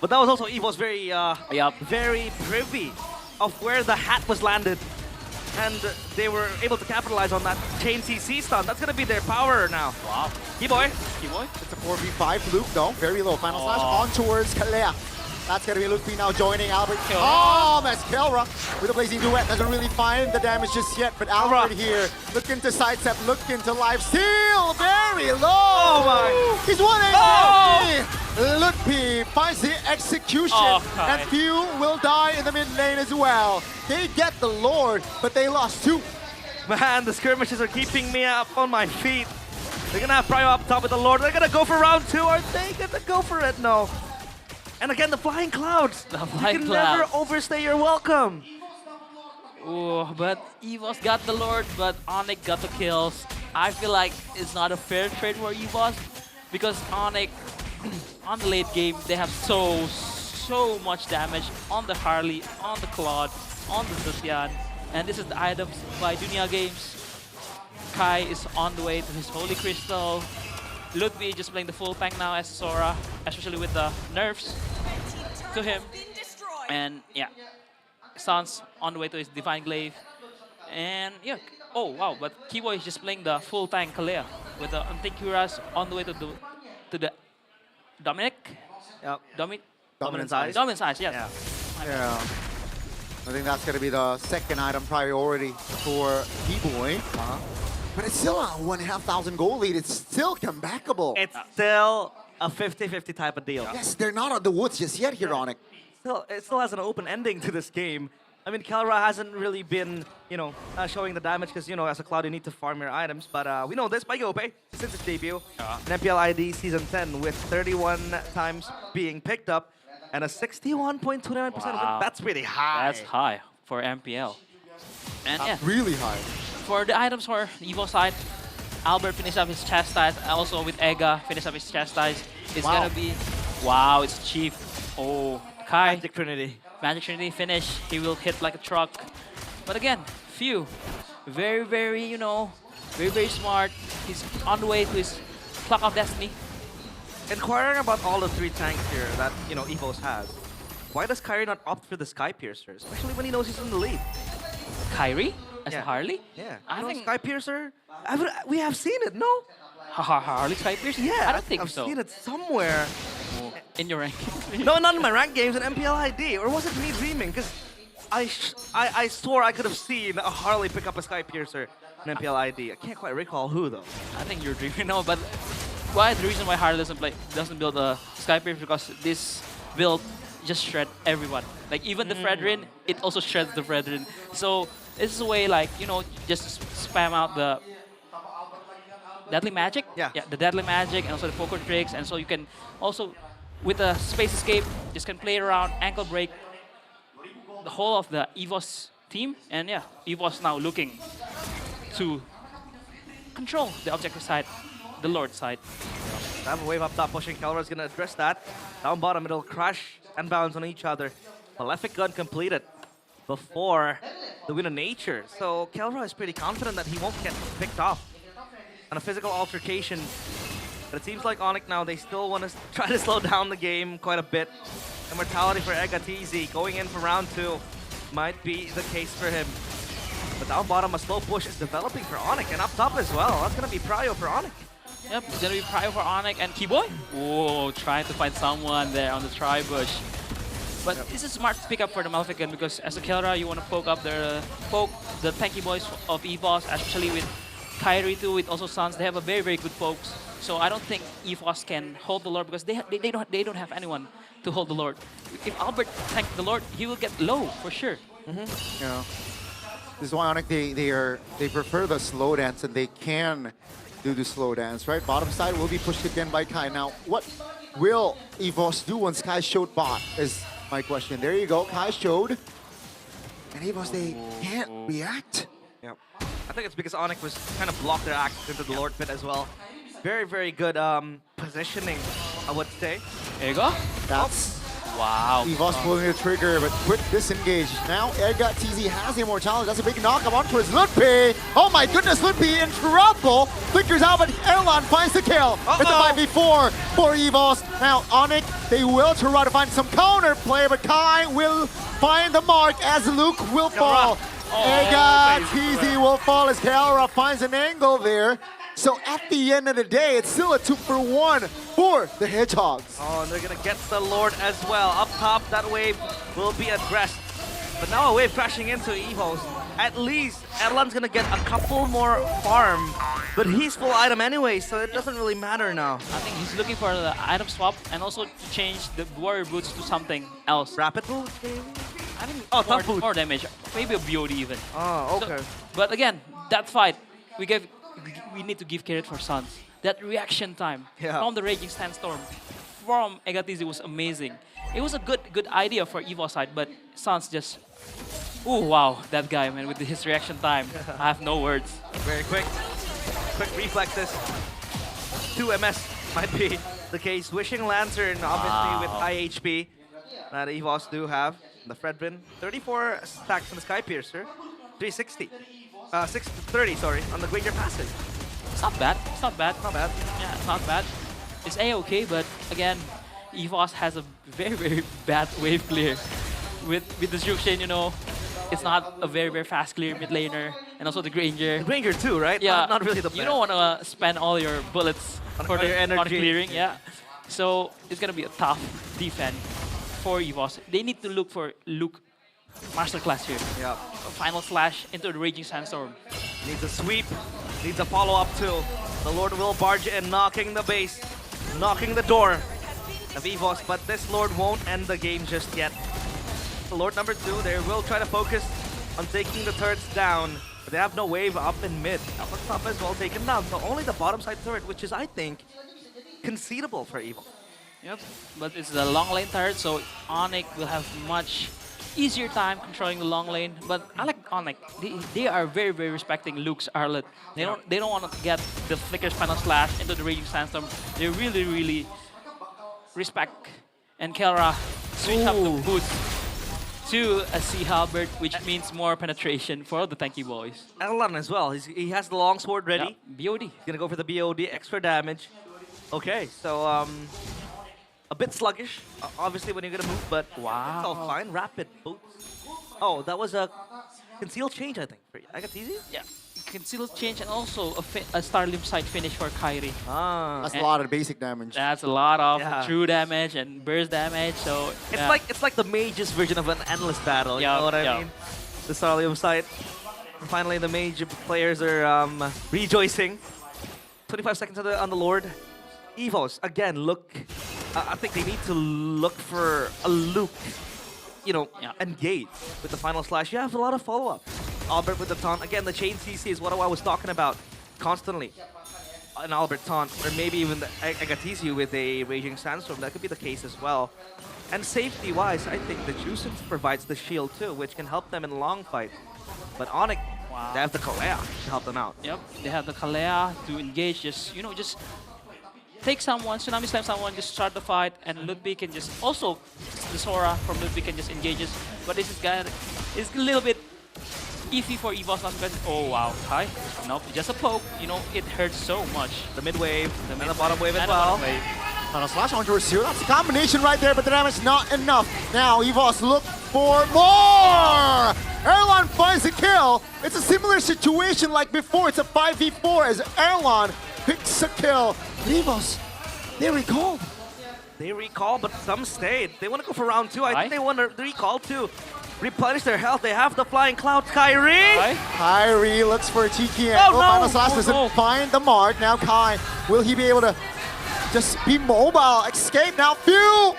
Speaker 8: But that was also EVOS very privy of where the hat was landed. And they were able to capitalize on that chain CC stun. That's gonna be their power now.
Speaker 2: Wow.
Speaker 8: Keyboy.
Speaker 13: It's a 4v5. Luke, though, very low. Final slash on towards Kalea. That's going to be Luke P now joining Albert. As Kelra with a blazing duet doesn't really find the damage just yet, but Albert here looking to sidestep, looking to live steal, very low.
Speaker 8: Oh my!
Speaker 13: He's 1 HP. Luke P finds the execution, and few will die in the mid lane as well. They get the Lord, but they lost 2.
Speaker 8: Man, the skirmishes are keeping me up on my feet. They're gonna have Prio up top with the Lord. They're gonna go for round 2. Are they gonna go for it? No. And again, the flying clouds.
Speaker 2: The flying
Speaker 8: you can
Speaker 2: clouds.
Speaker 8: never overstay your welcome.
Speaker 2: Ooh, but EVOS got the Lord, but Onyx got the kills. I feel like it's not a fair trade for EVOS because Onyx, on the late game, they have so much damage on the Harley, on the Claude, on the Sutyan. And this is the items by Dunia Games. Kai is on the way to his Holy Crystal. Ludwig just playing the full tank now as Sora, especially with the nerfs to him. And yeah, Sans on the way to his Divine Glaive. And yeah, oh wow, but Keyboy is just playing the full tank Kalea with the Anticuras on the way to the Dominic?
Speaker 8: Yep.
Speaker 2: Dominance Eyes, yes.
Speaker 13: Yeah. I think that's going to be the second item priority for Keyboy. But it's still a 1,500 goal lead. It's still comebackable.
Speaker 8: It's still a 50-50 type of deal.
Speaker 13: Yes, they're not out of the woods just yet here, Onyx.
Speaker 8: It still has an open ending to this game. I mean, Kelra hasn't really been, showing the damage because, as a Cloud, you need to farm your items. But we know this by Gope since its debut. In MPL ID Season 10 with 31 times being picked up and a 61.29% win. That's pretty high.
Speaker 2: That's high for MPL. And yeah.
Speaker 13: Really high.
Speaker 2: For the items for the Evo side, Albert finished up his Chastise, also with Ega finished up his Chastise. It's gonna be, wow, it's Chief. Oh, Kai.
Speaker 8: Magic Trinity.
Speaker 2: Magic Trinity finish, he will hit like a truck. But again, few. Very, very, very smart. He's on the way to his Clock of Destiny.
Speaker 8: Inquiring about all the 3 tanks here that, EVOS has, why does Kyrie not opt for the Sky Piercer, especially when he knows he's in the lead?
Speaker 2: Kyrie? As a Harley?
Speaker 8: Yeah.
Speaker 2: I think
Speaker 8: Sky Piercer, we have seen it, no?
Speaker 2: Harley Sky Piercer?
Speaker 8: Yeah,
Speaker 2: I don't think
Speaker 8: I've
Speaker 2: so.
Speaker 8: seen it somewhere.
Speaker 2: In your rank?
Speaker 8: No, not in my rank games, in MPL ID. Or was it me dreaming? Because I swore I could have seen a Harley pick up a Sky Piercer in MPL ID. I can't quite recall who, though.
Speaker 2: I think you're dreaming. No, but the reason why Harley doesn't build a Sky Piercer because this build just shred everyone. Like even the Fredrin, it also shreds the Fredrin. So this is a way just spam out the Deadly Magic.
Speaker 8: Yeah,
Speaker 2: the Deadly Magic and also the Poker Tricks. And so you can also, with the Space Escape, just can play around, ankle break the whole of the EVOS team. And yeah, EVOS now looking to control the objective side, the Lord side.
Speaker 8: They have a wave up top pushing. Kelra's gonna address that. Down bottom, it'll crash and bounce on each other. Malefic Gun completed before the Win of Nature. So Kelra is pretty confident that he won't get picked off on a physical altercation. But it seems like Onyx now, they still want to try to slow down the game quite a bit. Immortality for Egatizi going in for round 2 might be the case for him. But down bottom, a slow push is developing for Onyx, and up top as well. That's going to be Prio for Onyx.
Speaker 2: Yep, it's going to be Prio for Onyx and Keyboy. Whoa, trying to find someone there on the tri-bush. But this is smart to pick up for the Maleficent because as a Kelra, you want to poke the tanky boys of EVOS, especially with Kyrie too, with also Suns. They have a very, very good pokes. So I don't think EVOS can hold the Lord because they don't have anyone to hold the Lord. If Albert tank the Lord, he will get low for sure.
Speaker 13: Yeah. This is why Onyx, they prefer the slow dance, and they can do the slow dance, right? Bottom side will be pushed again by Kai. Now, what will EVOS do once Kai showed bot is my question. There you go, Kai showed. And EVOS, they can't react.
Speaker 8: Yeah. I think it's because Onyx was kind of blocked their access into the Lord pit as well. Very, very good positioning, I would say.
Speaker 2: There you go.
Speaker 13: That's
Speaker 2: wow.
Speaker 13: EVOS pulling the trigger, but quick disengage. Now Edgar TZ has the immortality. That's a big knock-up onto his Ludpi. Oh my goodness, Ludpi in trouble. Flickers out, but Erlan finds the kill. It's a 5v4 for EVOS. Now Onyx, they will try to find some counter play, but Kai will find the mark as Luke will fall. Edgar TZ will fall as Kalra finds an angle there. So at the end of the day, it's still a 2-for-1 for the Hedgehogs.
Speaker 8: Oh, and they're gonna get the Lord as well. Up top, that wave will be addressed. But now a wave crashing into EVOS. At least Erlan's gonna get a couple more farm, but he's full item anyway, so it doesn't really matter now.
Speaker 2: I think he's looking for the item swap and also to change the warrior boots to something else.
Speaker 8: Rapid boots?
Speaker 2: I think
Speaker 8: tough boots.
Speaker 2: more damage, maybe a BOD even.
Speaker 8: Oh, okay.
Speaker 2: So, but again, that fight, we need to give credit for Suns. That reaction time from the Raging Sandstorm from Egatizi was amazing. It was a good idea for EVO side, but Suns just, oh wow, that guy, man, with his reaction time. I have no words.
Speaker 8: Very quick reflexes. 2 MS might be the case. Wishing Lantern, obviously, with high HP that EVOS do have. The Fredrin, 34 stacks on the Sky Piercer, 360. 630, sorry, on the Granger Passage.
Speaker 2: It's not bad. It's not bad.
Speaker 8: Not bad.
Speaker 2: Yeah, it's not bad. It's A-okay, but again, EVOS has a very, very bad wave clear. With the Zhuxian, you know, it's not a very, very fast clear mid laner. And also the Granger.
Speaker 8: The Granger too, right?
Speaker 2: Yeah.
Speaker 8: Not really the best.
Speaker 2: You don't want to spend all your bullets for the energy clearing, yeah. So it's going to be a tough defense for EVOS. They need to look for Luke Masterclass here.
Speaker 8: Yeah.
Speaker 2: Final slash into the Raging Sandstorm.
Speaker 8: Needs a sweep, needs a follow-up too. The Lord will barge in, knocking the base, knocking the door of EVOS, but this Lord won't end the game just yet. The Lord number 2, they will try to focus on taking the turrets down, but they have no wave up in mid. Upper top as well taken down, so only the bottom side turret, which is, I think, concedable for EVOS.
Speaker 2: Yep, but it's the long lane turret, so Onyx will have much easier time controlling the long lane. But I like Onyx. They are very, very respecting Luke's Arlet. They don't want to get the Flicker's final slash into the Raging Sandstorm. They really, really respect. And Kelra switch up the boots to a Sea Halberd, which means more penetration for the tanky boys.
Speaker 8: Erlan as well. He has the long sword ready.
Speaker 2: Yeah, BOD.
Speaker 8: He's gonna go for the BOD, extra damage. Okay, so a bit sluggish, obviously, when you're gonna move, but it's all fine. Rapid boots. Oh, that was a concealed change, I think. I got easy?
Speaker 2: Yeah. Concealed change and also a Starlim side finish for Kairi.
Speaker 13: That's a lot of basic damage.
Speaker 2: That's a lot of true damage and burst damage. So
Speaker 8: it's like the mage's version of an endless battle. You know what I mean? The Starlium side. And finally, the mage players are rejoicing. 25 seconds on the Lord. EVOS again. Look, I think they need to look for a Luke. You know, engage with the final slash. You have a lot of follow-up. Albert with the taunt. Again, the chain CC is what I was talking about constantly. An Albert taunt, or maybe even the Egatizi with a Raging Sandstorm. That could be the case as well. And safety-wise, I think the Juicens provides the shield too, which can help them in the long fight. But Onyx, they have the Kalea to help them out.
Speaker 2: Yep, they have the Kalea to engage. Just just take someone, Tsunami Slam someone, just start the fight, and Ludwig can just also the Sora from Ludwig can just engages. But this is a little bit easy for EVOS last because oh wow, hi. Nope, just a poke. It hurts so much.
Speaker 8: The mid wave, and the bottom wave as well.
Speaker 13: Final slash onto Zero. That's a combination right there, but the damage not enough. Now EVOS look for more! Erlan finds a kill. It's a similar situation like before. It's a 5v4 as Erlan picks a kill. EVOS, they recalled.
Speaker 8: They recall, but some stayed. They want to go for round 2. I think they want to recall too. Replenish their health. They have the flying clouds. Kairi!
Speaker 13: Kairi looks for a Tiki. Final slash doesn't find the mark. Now Kai, will he be able to just be mobile? Escape now. Few!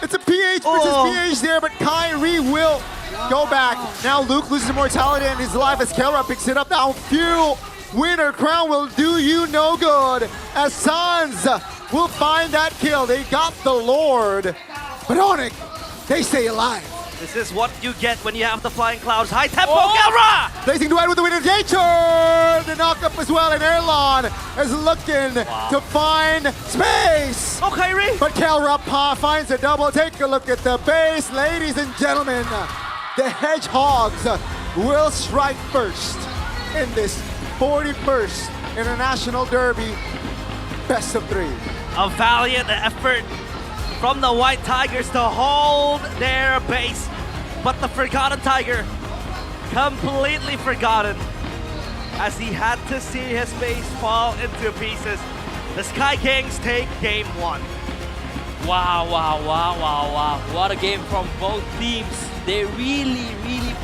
Speaker 13: It's a PH versus PH there, but Kyrie will go back. Now Luke loses immortality and his life as Kelra picks it up. Now Fuel winner crown will do you no good as Suns will find that kill. They got the Lord, but Onyx, they stay alive.
Speaker 8: This is what you get when you have the Flying Clouds. High tempo, Kelra!
Speaker 13: Blazing duet with the winner, Nature! The knockup as well, and Erlon is looking to find space.
Speaker 8: Oh, Kyrie!
Speaker 13: But Kelra finds a double. Take a look at the base, ladies and gentlemen. The Hedgehogs will strike first in this 41st International Derby, best of 3.
Speaker 8: A valiant effort from the White Tigers to hold their base. But the Forgotten Tiger, completely forgotten, as he had to see his base fall into pieces. The Sky Kings take game 1.
Speaker 2: Wow. What a game from both teams. They really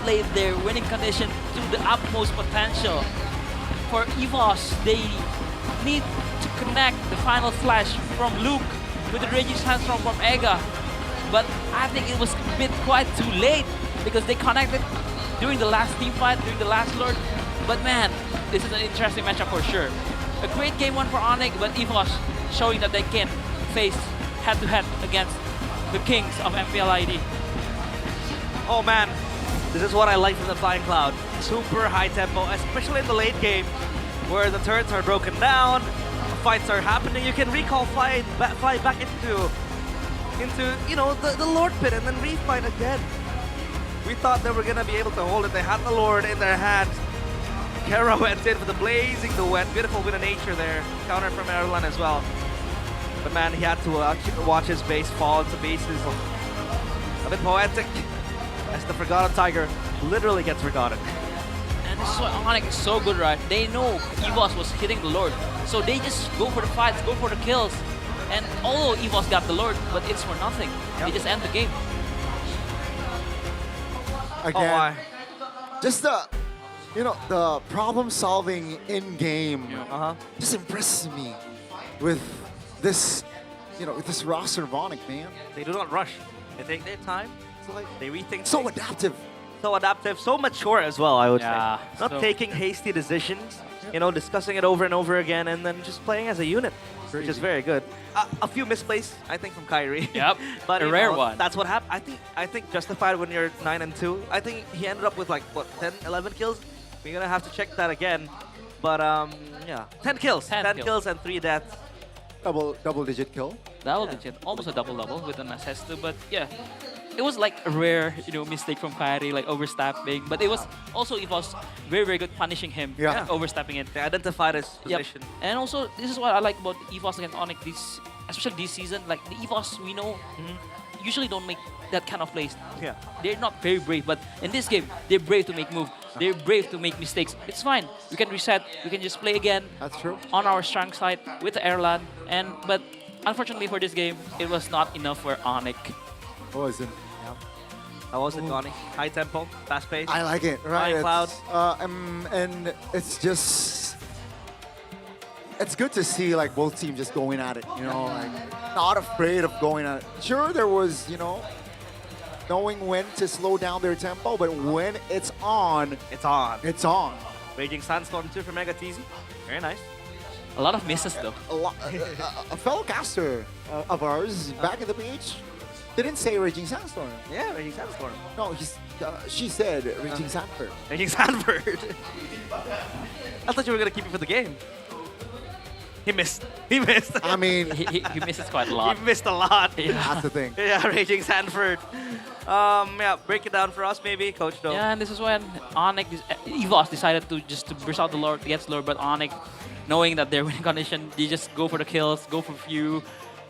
Speaker 2: played their winning condition to the utmost potential. For EVOS, they need to connect the final flash from Luke with the Raging Sandstorm from Ega. But I think it was a bit quite too late because they connected during the last team fight, during the last Lord. But man, this is an interesting matchup for sure. A great game 1 for Onyx, but EVOS showing that they can face head-to-head against the kings of MPL ID.
Speaker 8: Oh man, this is what I like from the Flying Cloud. Super high tempo, especially in the late game where the turrets are broken down, fights are happening. You can recall fly back into you know, the Lord pit and then refight again. We thought they were gonna be able to hold it. They had the Lord in their hands. Kara went in for the blazing duet. Beautiful bit of nature there. Counter from Erlan as well. But man, he had to watch his base fall into pieces. A bit poetic as the Forgotten Tiger literally gets forgotten.
Speaker 2: And this is why Onyx is so good, right? They know EVOS was hitting the Lord. So they just go for the fights, go for the kills. And although EVOS got the Lord, but it's for nothing. They just end the game.
Speaker 13: Again, just the, you know, the problem solving in game just impresses me with this, you know, with this roster of Onyx, man.
Speaker 8: They do not rush. They take their time. They rethink.
Speaker 13: So adaptive.
Speaker 8: So adaptive, so mature as well, I would say. Not
Speaker 2: so
Speaker 8: taking hasty decisions, you know, discussing it over and over again, and then just playing as a unit, which is very good. A few misplays, I think, from Kyrie.
Speaker 2: Yep,
Speaker 8: but
Speaker 2: a rare one.
Speaker 8: That's what happened. I think justified when you're 9-2. I think he ended up with like, what, 10, 11 kills? We're gonna have to check that again. But yeah, 10 kills. 10 kills and 3 deaths.
Speaker 13: Double-digit kill.
Speaker 2: Double-digit, almost a double-double with an assist too, but yeah. It was like a rare, you know, mistake from Kyrie, like overstepping. But it was also EVOS very good punishing him, overstepping it.
Speaker 8: They identified his position.
Speaker 2: Yep. And also, this is what I like about EVOS against Onyx, especially this season. Like the EVOS we know usually don't make that kind of plays.
Speaker 8: Yeah.
Speaker 2: They're not very brave, but in this game, they're brave to make move. They're brave to make mistakes. It's fine. We can reset. We can just play again.
Speaker 13: That's true.
Speaker 2: On our strong side with the Erlan. But unfortunately for this game, it was not enough for Onyx.
Speaker 13: Wasn't.
Speaker 8: How was it, Donnie? High tempo, fast pace.
Speaker 13: I like it. Right.
Speaker 8: Cloud.
Speaker 13: And it's just, it's good to see like both teams just going at it. You know, like not afraid of going at it. Sure, there was, you know, knowing when to slow down their tempo, but when it's on,
Speaker 8: it's on.
Speaker 13: It's on.
Speaker 8: Raging Sandstorm 2 for Mega TZ. Very nice.
Speaker 2: A lot of misses though.
Speaker 13: A fellow caster of ours back in the PH didn't say Raging Sandstorm.
Speaker 8: Yeah, Raging Sandstorm.
Speaker 13: No, she said Raging Sandford.
Speaker 8: Raging Sandford. I thought you were going to keep it for the game. He missed. He missed.
Speaker 2: I mean, he misses quite a lot.
Speaker 8: He missed a lot.
Speaker 2: Yeah.
Speaker 13: That's the thing.
Speaker 8: Yeah, Raging Sandford. Yeah, break it down for us maybe, Coach Dome.
Speaker 2: Yeah, and this is when Onyx, EVOS decided to burst out the Lord against Lord, but Onyx, knowing that they're winning condition, they just go for the kills, go for few,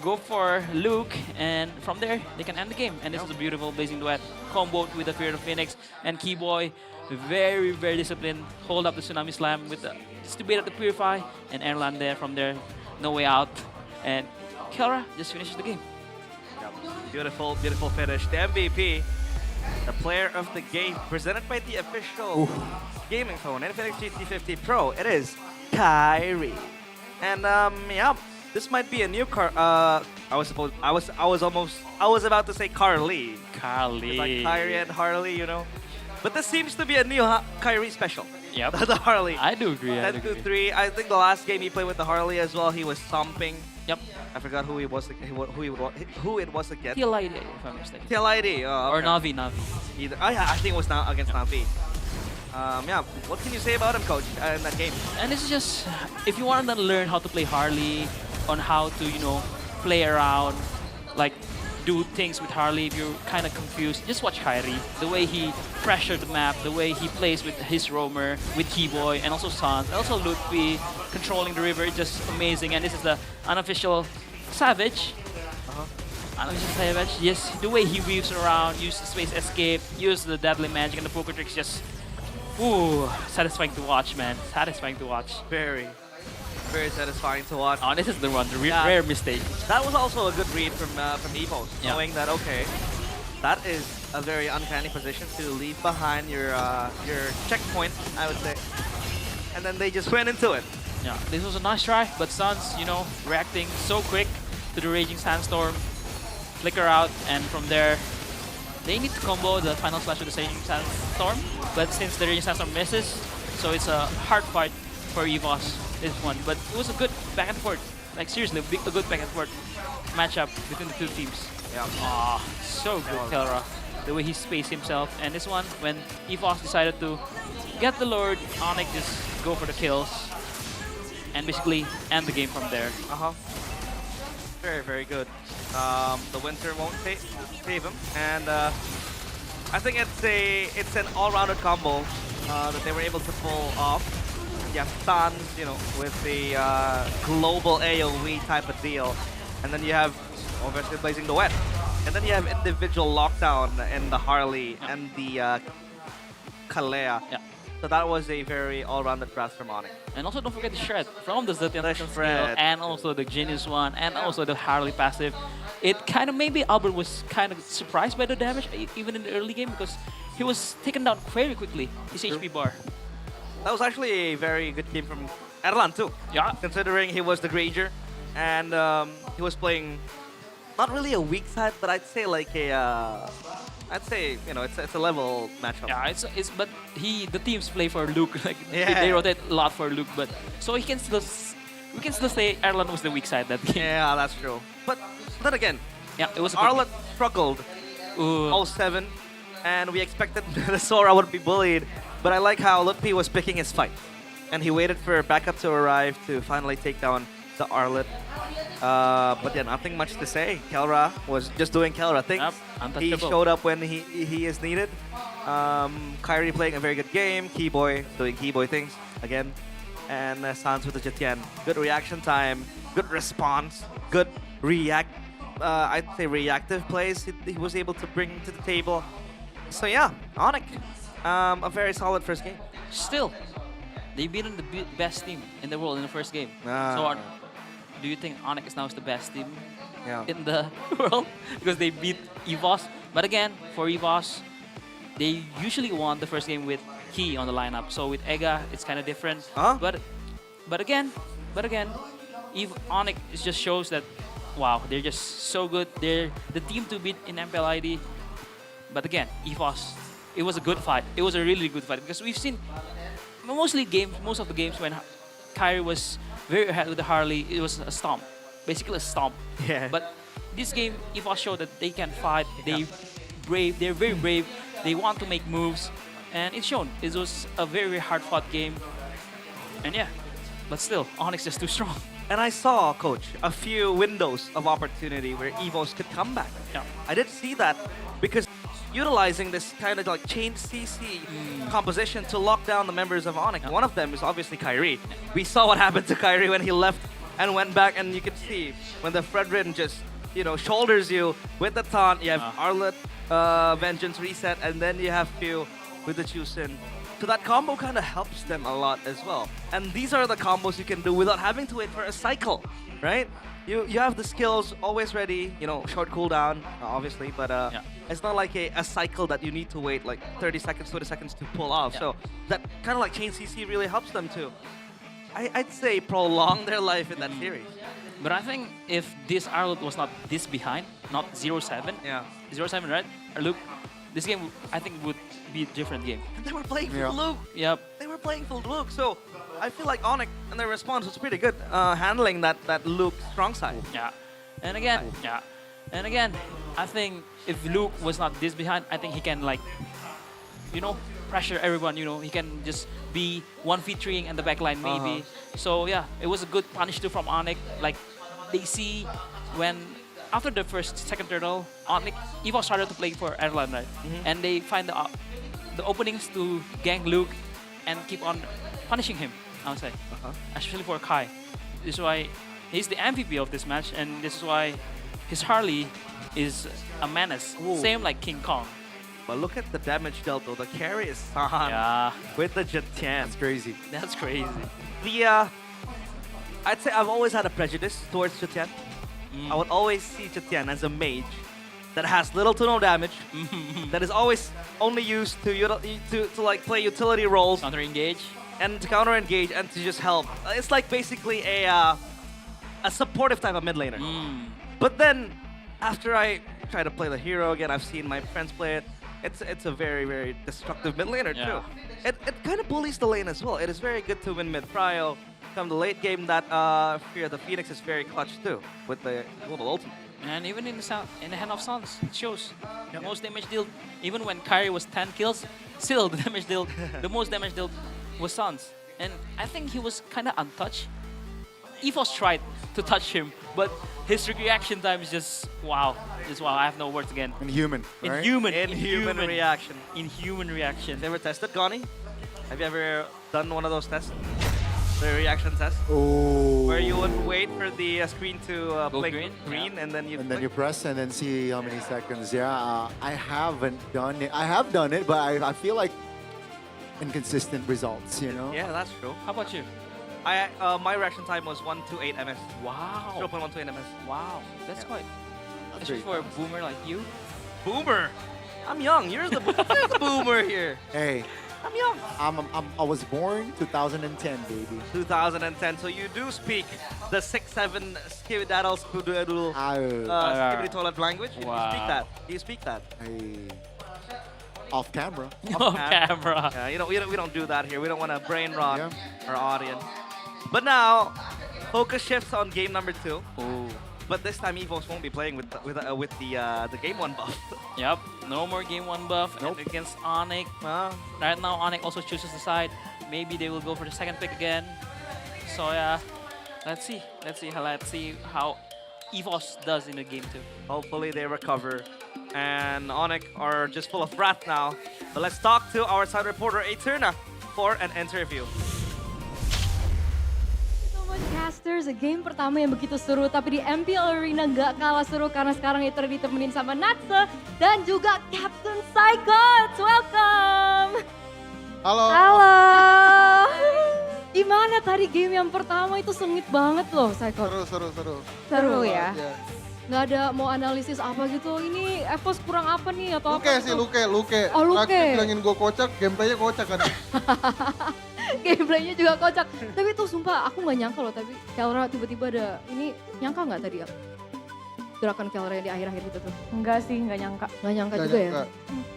Speaker 2: go for Luke, and from there, they can end the game. And this is a beautiful blazing duet, combo with the Fear of Phoenix, and Keyboy, very disciplined, hold up the Tsunami Slam with the, just to bait up the Purify, and Erlan there from there, no way out, and Kelra just finishes the game.
Speaker 8: Beautiful finish. The MVP, the player of the game, presented by the official gaming phone, Infinix GT50 Pro. It is Kyrie. And yeah, this might be a new car. I was about to say Carly.
Speaker 2: Carly.
Speaker 8: It's like Kyrie and Harley, you know. But this seems to be a new Kyrie special.
Speaker 2: Yep.
Speaker 8: The Harley.
Speaker 2: I do agree.
Speaker 8: 10-3. I think the last game he played with the Harley as well, he was stomping.
Speaker 2: Yep.
Speaker 8: I forgot who it was again.
Speaker 2: TLID, if I'm mistaken.
Speaker 8: TLID.
Speaker 2: Or
Speaker 8: Okay.
Speaker 2: Navi.
Speaker 8: Either. Oh yeah, I think it was now against Navi. Yeah, what can you say about him, coach, in that game?
Speaker 2: And this is just, if you want to learn how to play Harley, on how to, play around, like do things with Harley, if you're kind of confused, just watch Kyrie. The way he pressured the map, the way he plays with his roamer, with Keyboy, and also Sans, and also Ludwig controlling the river, it's just amazing. And this is the unofficial Savage. Unofficial Savage, yes, the way he weaves around, use the space escape, use the deadly magic and the poker tricks, just, ooh, satisfying to watch, man. Satisfying to watch.
Speaker 8: Very, very satisfying to watch.
Speaker 2: Oh, this is the one, the rare mistake.
Speaker 8: That was also a good read from Evos,
Speaker 2: Yeah.
Speaker 8: knowing that, okay, that is a very uncanny position to leave behind your checkpoint, I would say. And then they just went into it.
Speaker 2: Yeah, this was a nice try, but Suns, reacting so quick to the Raging Sandstorm, flicker out, and from there, they need to combo the final slash with the Raging Sandstorm, but since the Raging Sandstorm misses, so it's a hard fight for EVOS, this one. But it was a good back and forth, like seriously, a good back and forth matchup between the two teams.
Speaker 8: Yeah.
Speaker 2: Ah, so good, Kelra. The way he spaced himself, and this one, when EVOS decided to get the Lord, Onyx just go for the kills, and basically end the game from there.
Speaker 8: Very, very good. The Winter won't save him, and I think it's an all-rounded combo that they were able to pull off. You have Sans, with the global AoE type of deal, and then you have obviously Blazing the Wet, and then you have individual lockdown in the Harley and the Kalea.
Speaker 2: Yeah.
Speaker 8: So that was a very all-rounded draft from Onyx.
Speaker 2: And also don't forget the Shred from the Zetian skill,
Speaker 8: Shred.
Speaker 2: and also the Genius one, and also the Harley passive. It kind of, maybe Albert was kind of surprised by the damage, even in the early game, because he was taken down very quickly, his HP bar.
Speaker 8: That was actually a very good game from Erlan too.
Speaker 2: Yeah.
Speaker 8: Considering he was the Granger, and he was playing not really a weak side, but I'd say like a, it's a level matchup.
Speaker 2: Yeah, but the teams play for Luke, like
Speaker 8: Yeah.
Speaker 2: they rotate a lot for Luke, but so we can still say Erlan was the weak side that game.
Speaker 8: Yeah, that's true. But then again,
Speaker 2: yeah, it was a
Speaker 8: Arlet struggled all 7, and we expected the Sora would be bullied. But I like how Lutpi was picking his fight, and he waited for backup to arrive to finally take down the Arlet. But yeah, nothing much to say. Kelra was just doing Kelra things. He
Speaker 2: untouchable.
Speaker 8: showed up when he is needed. Kyrie playing a very good game. Keyboy doing Keyboy things again. And Sans with the Jetian. Good reaction time. Good response. Good I'd say reactive plays he was able to bring to the table. So yeah, Onyx. A very solid first game.
Speaker 2: Still, they beaten the best team in the world in the first game. So do you think Onyx now is the best team in the world? Because they beat EVOS. But again, for EVOS, they usually won the first game with Key on the lineup. So with Ega, it's kind of different. But again, Onyx just shows that, wow, they're just so good. They're the team to beat in MPL ID. But again, EVOS, it was a good fight. It was a really good fight because we've seen most of the games when Kyrie was very ahead with the Harley, it was a stomp, basically a stomp.
Speaker 8: Yeah.
Speaker 2: But this game, EVOS showed that they can fight. They're very brave. They want to make moves, and it's shown. It was a very hard-fought game, and yeah, but still, Onyx is too strong.
Speaker 8: And I saw, Coach, a few windows of opportunity where EVOS could come back.
Speaker 2: Yeah.
Speaker 8: I did see that because utilizing this kind of like chain CC composition to lock down the members of Onyx. One of them is obviously Kyrie. We saw what happened to Kyrie when he left and went back, and you can see when the Fredrin just, shoulders you with the taunt, you have Arlet, Vengeance reset, and then you have Few with the Chusin. So that combo kind of helps them a lot as well. And these are the combos you can do without having to wait for a cycle, right? You have the skills always ready, short cooldown, obviously, but it's not like a cycle that you need to wait like 30 seconds, 20 seconds to pull off. So that kind of like chain CC really helps them to, I'd say, prolong their life in that series.
Speaker 2: But I think if this Arlut was not this behind, not 0-7, 0-7, right? Or Luke, this game I think would be a different game.
Speaker 8: They were playing full Luke.
Speaker 2: Yep.
Speaker 8: They were playing full Luke, so I feel like Onyx and their response was pretty good, handling that Luke strong side.
Speaker 2: Yeah. And again, I think if Luke was not this behind, I think he can like, you know, pressure everyone. You know, he can just be 1v3ing in the backline maybe. So yeah, it was a good punish too from Onyx. Like they see when after the second turtle, Onyx Evo started to play for Airline, right? And they find the openings to gank Luke and keep on punishing him. I would say, especially for Kai. This is why he's the MVP of this match, and this is why his Harley is a menace. Same like King Kong.
Speaker 8: But look at the damage dealt though. The carry is San with the Jetian. That's
Speaker 13: crazy.
Speaker 2: That's crazy.
Speaker 8: I'd say I've always had a prejudice towards Jetian. I would always see Jetian as a mage that has little to no damage, that is always only used to like play utility roles,
Speaker 2: counter engage,
Speaker 8: and to counter engage and to just help. It's like basically a supportive type of mid laner. But then after I try to play the hero again, I've seen my friends play it. It's a very, very destructive mid laner too. It kind of bullies the lane as well. It is very good to win mid prio. Come the late game, that Fear the Phoenix is very clutch too with the global ultimate.
Speaker 2: And even in the Hand of Suns, it shows the most damage dealt. Even when Kyrie was 10 kills, still the damage dealt, the most damage dealt was Suns. And I think he was kind of untouched. EVOS tried to touch him, but his reaction time is just wow. Just wow, I have no words again.
Speaker 13: Inhuman, right?
Speaker 8: Inhuman reaction.
Speaker 2: Inhuman reaction.
Speaker 8: Have you ever tested, Goni? Have you ever done one of those tests? The reaction test? Where you would wait for the screen to
Speaker 2: Go
Speaker 8: blink
Speaker 2: green,
Speaker 8: and then you
Speaker 13: then you press and then see how many seconds. Yeah, I haven't done it. I have done it, but I feel like inconsistent results, you know?
Speaker 8: Yeah, that's true.
Speaker 2: How about you?
Speaker 8: My reaction time was 128 ms.
Speaker 2: Wow.
Speaker 8: 0.128 ms.
Speaker 2: Wow, that's quite.
Speaker 13: That's
Speaker 2: Especially for a boomer like you.
Speaker 8: Boomer? I'm young. You're the boomer here.
Speaker 13: Hey.
Speaker 8: I'm young.
Speaker 13: I was born 2010, baby.
Speaker 8: 2010. So you do speak the 6-7 Skibidaddle Skudoodle Skibidi Toilet language?
Speaker 2: Wow.
Speaker 8: You speak that?
Speaker 13: Hey. Off camera.
Speaker 2: Off camera.
Speaker 8: Yeah, we don't do that here. We don't want to brain rot our audience. But now, focus shifts on game number 2. But this time, EVOS won't be playing with the game 1 buff.
Speaker 2: Yep, no more game 1 buff against Onyx. Right now, Onyx also chooses the side. Maybe they will go for the second pick again. So yeah, let's see how EVOS does in the game 2.
Speaker 8: Hopefully they recover. And Onyx are just full of wrath now. But let's talk to our side reporter, Eterna, for an interview.
Speaker 9: Casters, game pertama yang begitu seru, tapi di MPL Arena nggak kalah seru karena sekarang itu ditemenin sama Natse dan juga Captain Psychots. Welcome!
Speaker 11: Halo!
Speaker 9: Halo! Gimana tadi game yang pertama itu sengit banget loh, Psychots?
Speaker 11: Seru.
Speaker 9: Seru ya?
Speaker 11: Iya.
Speaker 9: Nggak ada mau analisis apa gitu, ini EVOS kurang apa nih atau
Speaker 11: Luke
Speaker 9: apa?
Speaker 11: sih, Luke.
Speaker 9: Oh, Luke.
Speaker 11: Bilangin gue kocak, gameplaynya kocak kan.
Speaker 9: Gameplaynya juga kocak. Tapi tuh sumpah aku nggak nyangka loh, tapi Kelra tiba-tiba ada, ini nyangka nggak tadi ya? Gerakan Kelra yang di akhir-akhir gitu tuh.
Speaker 15: Enggak sih, nggak nyangka.
Speaker 9: Nggak nyangka juga ya?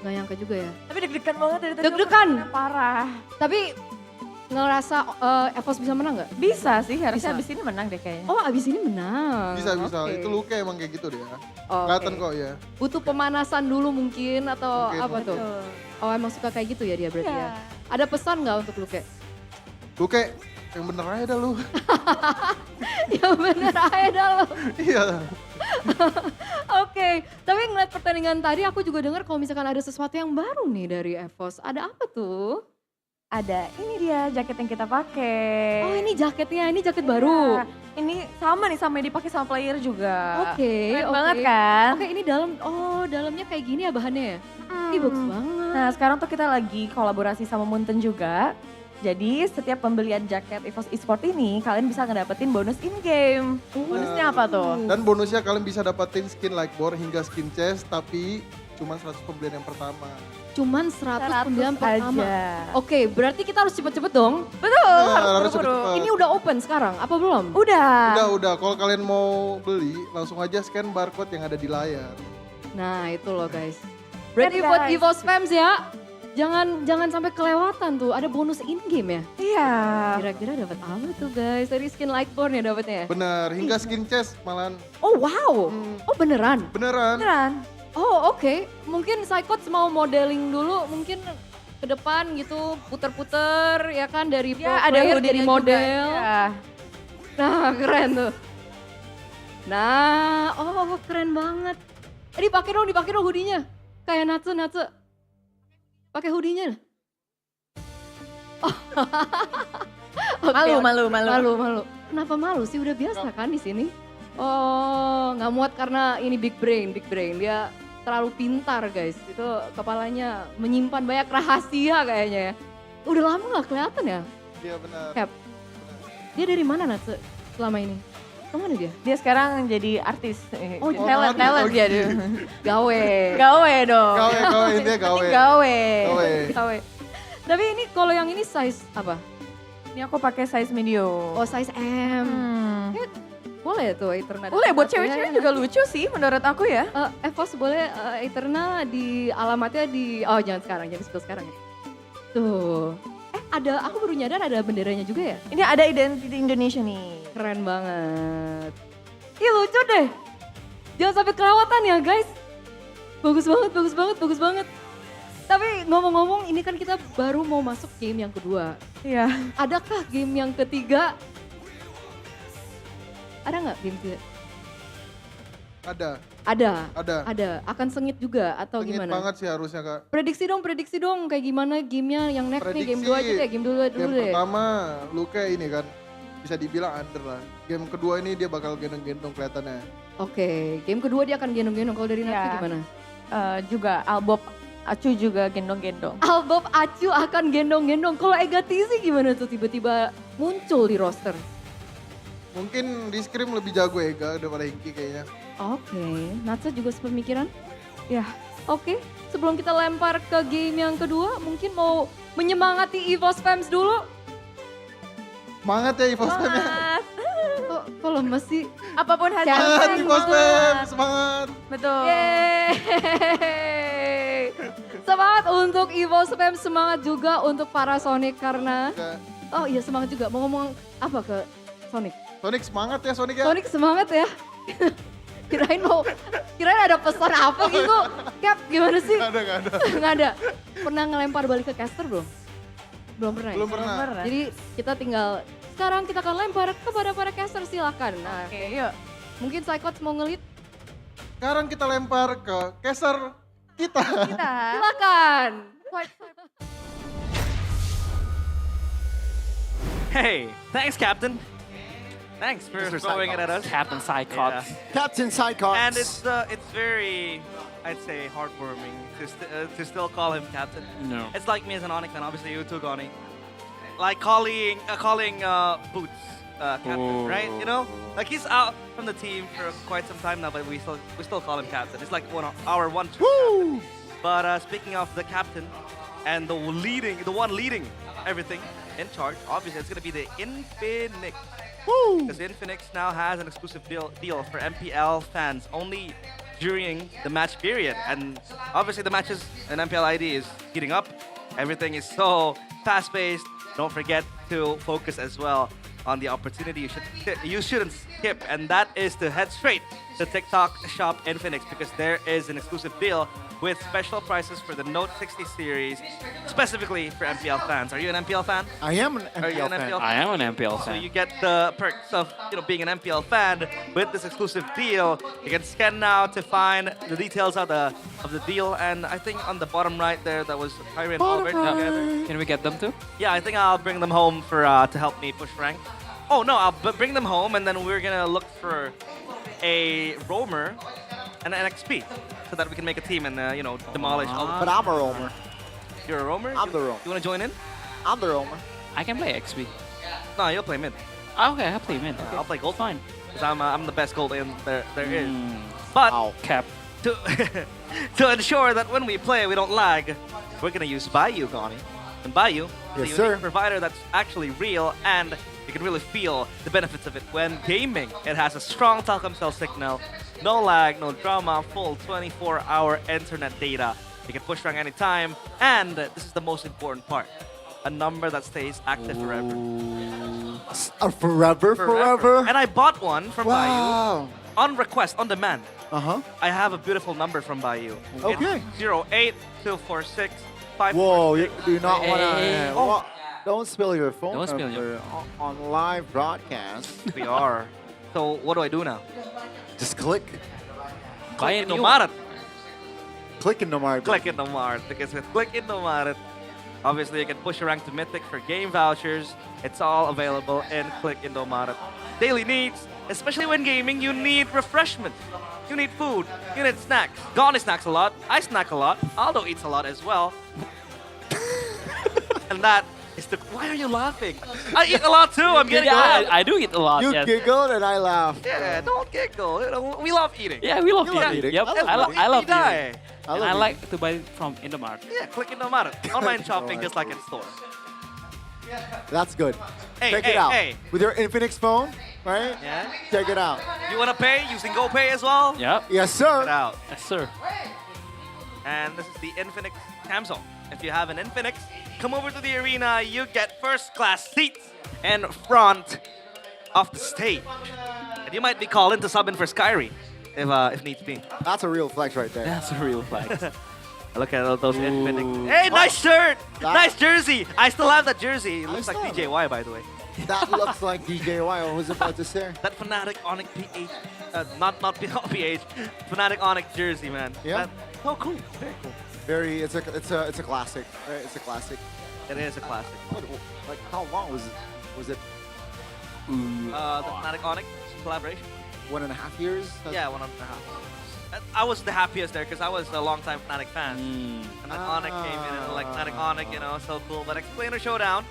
Speaker 9: Nggak nyangka juga ya?
Speaker 15: Tapi deg-degan banget dari tadi.
Speaker 9: Deg-degan?
Speaker 15: Parah.
Speaker 9: Tapi ngerasa EVOS bisa menang nggak?
Speaker 15: Bisa sih, harusnya abis ini menang deh kayaknya.
Speaker 9: Oh abis ini menang?
Speaker 11: Bisa.
Speaker 9: Okay.
Speaker 11: Itu Luke emang kayak gitu deh.
Speaker 9: Oh,
Speaker 11: Kelihatan kok ya.
Speaker 9: Butuh pemanasan dulu mungkin atau
Speaker 11: Mungkin.
Speaker 9: apa tuh? Oh emang suka kayak gitu ya dia berarti ya? Ada pesan nggak untuk Luke?
Speaker 11: Luke, yang bener aja dah lu.
Speaker 9: Yang bener aja dah lu.
Speaker 11: Iya.
Speaker 9: Oke, tapi ngeliat pertandingan tadi aku juga dengar kalau misalkan ada sesuatu yang baru nih dari EVOS. Ada apa tuh?
Speaker 15: Ada, ini dia jaket yang kita pakai.
Speaker 9: Oh ini jaketnya, ini jaket baru.
Speaker 15: Ini sama nih, sama yang dipakai sama player juga.
Speaker 9: Oke.
Speaker 15: Keren banget kan?
Speaker 9: Oke, ini dalamnya kayak gini ya bahannya ya? Ih bagus banget.
Speaker 15: Nah sekarang tuh kita lagi kolaborasi sama Munten juga. Jadi setiap pembelian jaket EVOS Esport ini kalian bisa ngedapetin bonus in-game. Bonusnya apa tuh?
Speaker 11: Dan bonusnya kalian bisa dapetin skin Lightboard hingga skin chest, tapi cuma 100 pembelian yang pertama.
Speaker 5: cuman 100 pemilihan
Speaker 15: 100
Speaker 5: pertama.
Speaker 15: aja.
Speaker 5: Oke, berarti kita harus cepet-cepet dong.
Speaker 15: Betul, harus
Speaker 1: harus
Speaker 15: buru-buru.
Speaker 1: cepet-cepet.
Speaker 5: Ini udah open sekarang, apa belum?
Speaker 1: Udah. Kalau kalian mau beli, langsung aja scan barcode yang ada di layar.
Speaker 5: Nah itu loh guys. Berarti
Speaker 15: Guys.
Speaker 5: buat EVOS fans ya, jangan sampai kelewatan tuh. Ada bonus in game ya.
Speaker 15: Iya.
Speaker 5: Kira-kira dapat apa tuh guys? Dari skin Lightborn ya dapatnya.
Speaker 1: Bener, hingga skin chest malahan.
Speaker 5: Oh wow. Oh beneran?
Speaker 1: Beneran.
Speaker 5: Oh oke. Mungkin Psychots mau modeling dulu, mungkin ke depan gitu puter-puter ya kan dari pro
Speaker 15: Ya, ada
Speaker 5: player
Speaker 15: hoodie-nya
Speaker 5: jadi
Speaker 15: juga,
Speaker 5: model.
Speaker 15: ya.
Speaker 5: Nah keren tuh. Nah, oh keren banget. Dipakai dong hoodie-nya. Kayak Natsu. Pakai hoodie-nya. Oh. Oke, Malu. Kenapa malu sih? Udah biasa kan di sini? Oh, nggak muat karena ini big brain. Dia terlalu pintar guys. Itu kepalanya menyimpan banyak rahasia kayaknya ya. Udah lama nggak kelihatan ya?
Speaker 1: Iya benar.
Speaker 5: Cap. Dia dari mana Natsu selama ini? Kemana dia?
Speaker 15: Dia sekarang jadi artis.
Speaker 5: Oh,
Speaker 15: talent dia.
Speaker 5: Gawe.
Speaker 15: Gawe dong.
Speaker 1: Gawe, intinya gawe.
Speaker 15: Gawe.
Speaker 5: Tapi ini kalau yang ini size apa?
Speaker 15: Ini aku pakai size medium.
Speaker 5: Oh size M. Boleh tuh Eterna.
Speaker 15: Boleh buat cewek-cewek juga lucu sih menurut aku ya.
Speaker 5: Evos boleh Eterna di alamatnya di, oh jangan spill sekarang ya. Tuh. Ada, aku baru nyadar ada benderanya juga ya?
Speaker 15: Ini ada identity Indonesia nih.
Speaker 5: Keren banget. Ih lucu deh. Jangan sampai kelewatan ya guys. Bagus banget. Tapi ngomong-ngomong ini kan kita baru mau masuk game yang kedua.
Speaker 15: Iya.
Speaker 5: Adakah game yang ketiga? Ada nggak game ketiga? Ada. Akan sengit juga atau
Speaker 1: Sengit
Speaker 5: gimana?
Speaker 1: banget sih harusnya Kak.
Speaker 5: Prediksi dong kayak gimana gamenya yang next nih, game 2 aja deh, game dulu
Speaker 1: Game
Speaker 5: deh.
Speaker 1: pertama Luke ini kan bisa dibilang under lah. Game kedua ini dia bakal gendong-gendong kelihatannya.
Speaker 5: Oke, game kedua dia akan gendong-gendong. Kalau dari Natsu
Speaker 15: Ya.
Speaker 5: gimana?
Speaker 15: Juga Albob Acu juga gendong-gendong.
Speaker 5: Albob Acu akan gendong-gendong. Kalau Egatizi gimana tuh tiba-tiba muncul di roster?
Speaker 1: Mungkin di Scream lebih jago Ega daripada Hinky kayaknya.
Speaker 5: Oke, Natsu juga sepemikiran? Ya, oke. Sebelum kita lempar ke game yang kedua, mungkin mau menyemangati EVOS fans dulu.
Speaker 1: Semangat ya EVOS fans ya.
Speaker 5: Kok lemes sih?
Speaker 15: Apapun hasilnya.
Speaker 1: Semangat EVOS fans, semangat.
Speaker 15: Betul.
Speaker 5: Yeay. Semangat untuk EVOS fans, semangat juga untuk para Sonic karena... Oh iya semangat juga, mau ngomong apa ke Sonic?
Speaker 1: Sonic semangat ya Sonic ya.
Speaker 5: Sonic semangat ya. Kirain ada pesan apa gitu. Cap gimana sih? Nggak ada. Pernah ngelempar balik ke caster belum? Belum pernah ya?
Speaker 1: Belum pernah.
Speaker 5: Jadi kita tinggal, sekarang kita akan lempar kepada para caster silakan. Nah,
Speaker 15: Oke, yuk.
Speaker 5: Mungkin Psychots mau ngelit?
Speaker 1: Sekarang kita lempar ke caster kita.
Speaker 5: Silakan.
Speaker 8: Hey, thanks, Captain. Thanks for
Speaker 13: Mr.
Speaker 8: throwing it at us.
Speaker 2: Captain Psychots.
Speaker 13: Captain Psychots.
Speaker 8: And it's very, I'd say, heartwarming to still call him Captain.
Speaker 2: No.
Speaker 8: It's like me as an Onyx fan, obviously you too, Goni. Like calling Boots Captain, right? You know, like he's out from the team for quite some time now, but we still call him Captain. It's like our one true captain. But speaking of the captain and the one leading everything in charge, obviously it's gonna be the Infinix. Because Infinix now has an exclusive deal for MPL fans only during the match period. And obviously the matches in MPL ID is heating up. Everything is so fast-paced. Don't forget to focus as well on the opportunity you shouldn't skip, and that is to head straight to TikTok Shop Infinix because there is an exclusive deal with special prices for the Note 60 series, specifically for MPL fans. Are you an MPL fan?
Speaker 13: I am an MPL fan.
Speaker 2: I am an MPL
Speaker 8: So
Speaker 2: fan.
Speaker 8: you get the perks of being an MPL fan with this exclusive deal. You can scan now to find the details of the deal, and I think on the bottom right there that was Kyrie and Albert together.
Speaker 2: Can we get them too?
Speaker 8: Yeah, I think I'll bring them home for to help me push rank. Oh no, I'll bring them home, and then we're gonna look for a roamer and an XP so that we can make a team and demolish all.
Speaker 13: But I'm a roamer.
Speaker 8: You're a roamer?
Speaker 13: I'm the roamer.
Speaker 8: You wanna join in?
Speaker 13: I'm the roamer.
Speaker 2: I can play XP.
Speaker 8: No, you'll play mid.
Speaker 2: Okay, I'll play mid.
Speaker 8: I'll play gold.
Speaker 2: Fine.
Speaker 8: Because I'm the best gold in there is. But
Speaker 2: Cap.
Speaker 8: to to ensure that when we play, we don't lag, we're gonna use Bayou, Gani. And Bayou is
Speaker 13: Yes,
Speaker 8: a unique
Speaker 13: sir.
Speaker 8: provider that's actually real, and you can really feel the benefits of it when gaming. It has a strong telecom cell signal, no lag, no drama, full 24-hour internet data. You can push rank anytime, and this is the most important part: a number that stays active forever.
Speaker 13: Forever?
Speaker 8: And I bought one from
Speaker 13: Wow.
Speaker 8: Bayou on request, on demand.
Speaker 13: Uh-huh.
Speaker 8: I have a beautiful number from Bayou.
Speaker 13: Okay.
Speaker 8: It's 08246
Speaker 13: Whoa, you do not want to...
Speaker 8: Hey.
Speaker 13: Don't spill your phone
Speaker 8: Don't spill
Speaker 13: number on live broadcast.
Speaker 8: We are. So what do I do now?
Speaker 13: Just click.
Speaker 8: Click Indomaret.
Speaker 13: Click Indomaret.
Speaker 8: Click Indomaret. Because with Click Indomaret, obviously you can push your rank to Mythic for game vouchers. It's all available in Click Indomaret. Daily needs, especially when gaming, you need refreshment. You need food. You need snacks. Gani snacks a lot. I snack a lot. Aldo eats a lot as well. And that is the... Why are you laughing? I eat a lot too. I'm getting old.
Speaker 2: I do eat a lot.
Speaker 13: You
Speaker 2: yes.
Speaker 13: giggled and I laughed.
Speaker 8: Yeah, don't giggle. You know, we love eating.
Speaker 2: Yeah, we love
Speaker 13: You love
Speaker 2: eating.
Speaker 13: eating.
Speaker 2: Yep,
Speaker 13: I love
Speaker 2: I love
Speaker 8: eating.
Speaker 2: eating.
Speaker 13: I
Speaker 2: And
Speaker 13: love
Speaker 2: I
Speaker 13: eating.
Speaker 2: like to buy it from Indomaret.
Speaker 8: Yeah, Click Indomaret. Online shopping just like in store.
Speaker 13: That's good.
Speaker 8: Hey,
Speaker 13: Check
Speaker 8: hey,
Speaker 13: it out.
Speaker 8: hey.
Speaker 13: With your Infinix phone, right?
Speaker 8: Yeah.
Speaker 13: Check it out.
Speaker 8: You want to pay using GoPay as well?
Speaker 2: Yep.
Speaker 13: Yes,
Speaker 8: Check it
Speaker 13: sir.
Speaker 8: out.
Speaker 2: Yes, sir.
Speaker 8: And this is the Infinix Samsung. If you have an Infinix, come over to the arena. You get first-class seats in front of the stage. And you might be called in to sub in for Skyri if needs be.
Speaker 13: That's a real flex right there.
Speaker 2: That's a real flex.
Speaker 8: Look at all those Infinix. Hey, nice shirt!
Speaker 13: That-
Speaker 8: Nice jersey! I still have that jersey. It
Speaker 13: I
Speaker 8: looks like
Speaker 13: still have
Speaker 8: DJY, by the way.
Speaker 13: That looks like DJY. I was about to say.
Speaker 8: That Fnatic Onyx PH, not PH, Fnatic Onyx jersey, man.
Speaker 13: Yeah.
Speaker 8: Oh, cool. Very cool.
Speaker 13: It's a classic. Right? It's a classic.
Speaker 8: It is a classic.
Speaker 13: Like how long was it? Was it
Speaker 8: The Fnatic Onyx collaboration.
Speaker 13: 1.5 years?
Speaker 8: Yeah, 1.5. I was the happiest there because I was a long-time Fnatic fan. And then Onyx came in and like Fnatic Onyx, you know, so cool. But Explainer Showdown,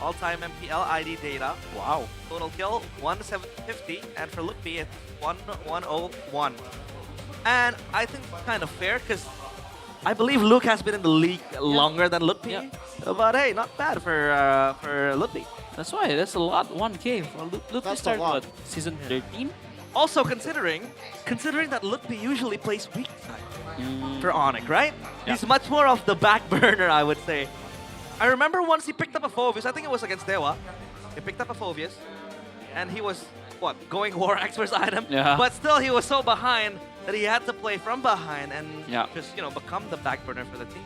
Speaker 8: all-time MPL ID data.
Speaker 2: Wow.
Speaker 8: Total kill 150, and for Lookbee it's 101. And I think it's kind of fair because I believe Luke has been in the league longer than Lookbee.
Speaker 2: Yeah.
Speaker 8: But hey, not bad for Lookbee.
Speaker 2: That's why. That's a lot. 1K for Luke.
Speaker 13: That's a
Speaker 2: Started
Speaker 13: lot.
Speaker 2: what, season 13?
Speaker 8: Also considering that Lookbee usually plays weak side for Onyx, right?
Speaker 2: Yeah.
Speaker 8: He's much more of the back burner, I would say. I remember once he picked up a Phobius, I think it was against Dewa. He picked up a Phobius, and he was, what, going War Axe first item?
Speaker 2: Yeah.
Speaker 8: But still, he was so behind that he had to play from behind and
Speaker 2: Yeah.
Speaker 8: just, you know, become the back burner for the team.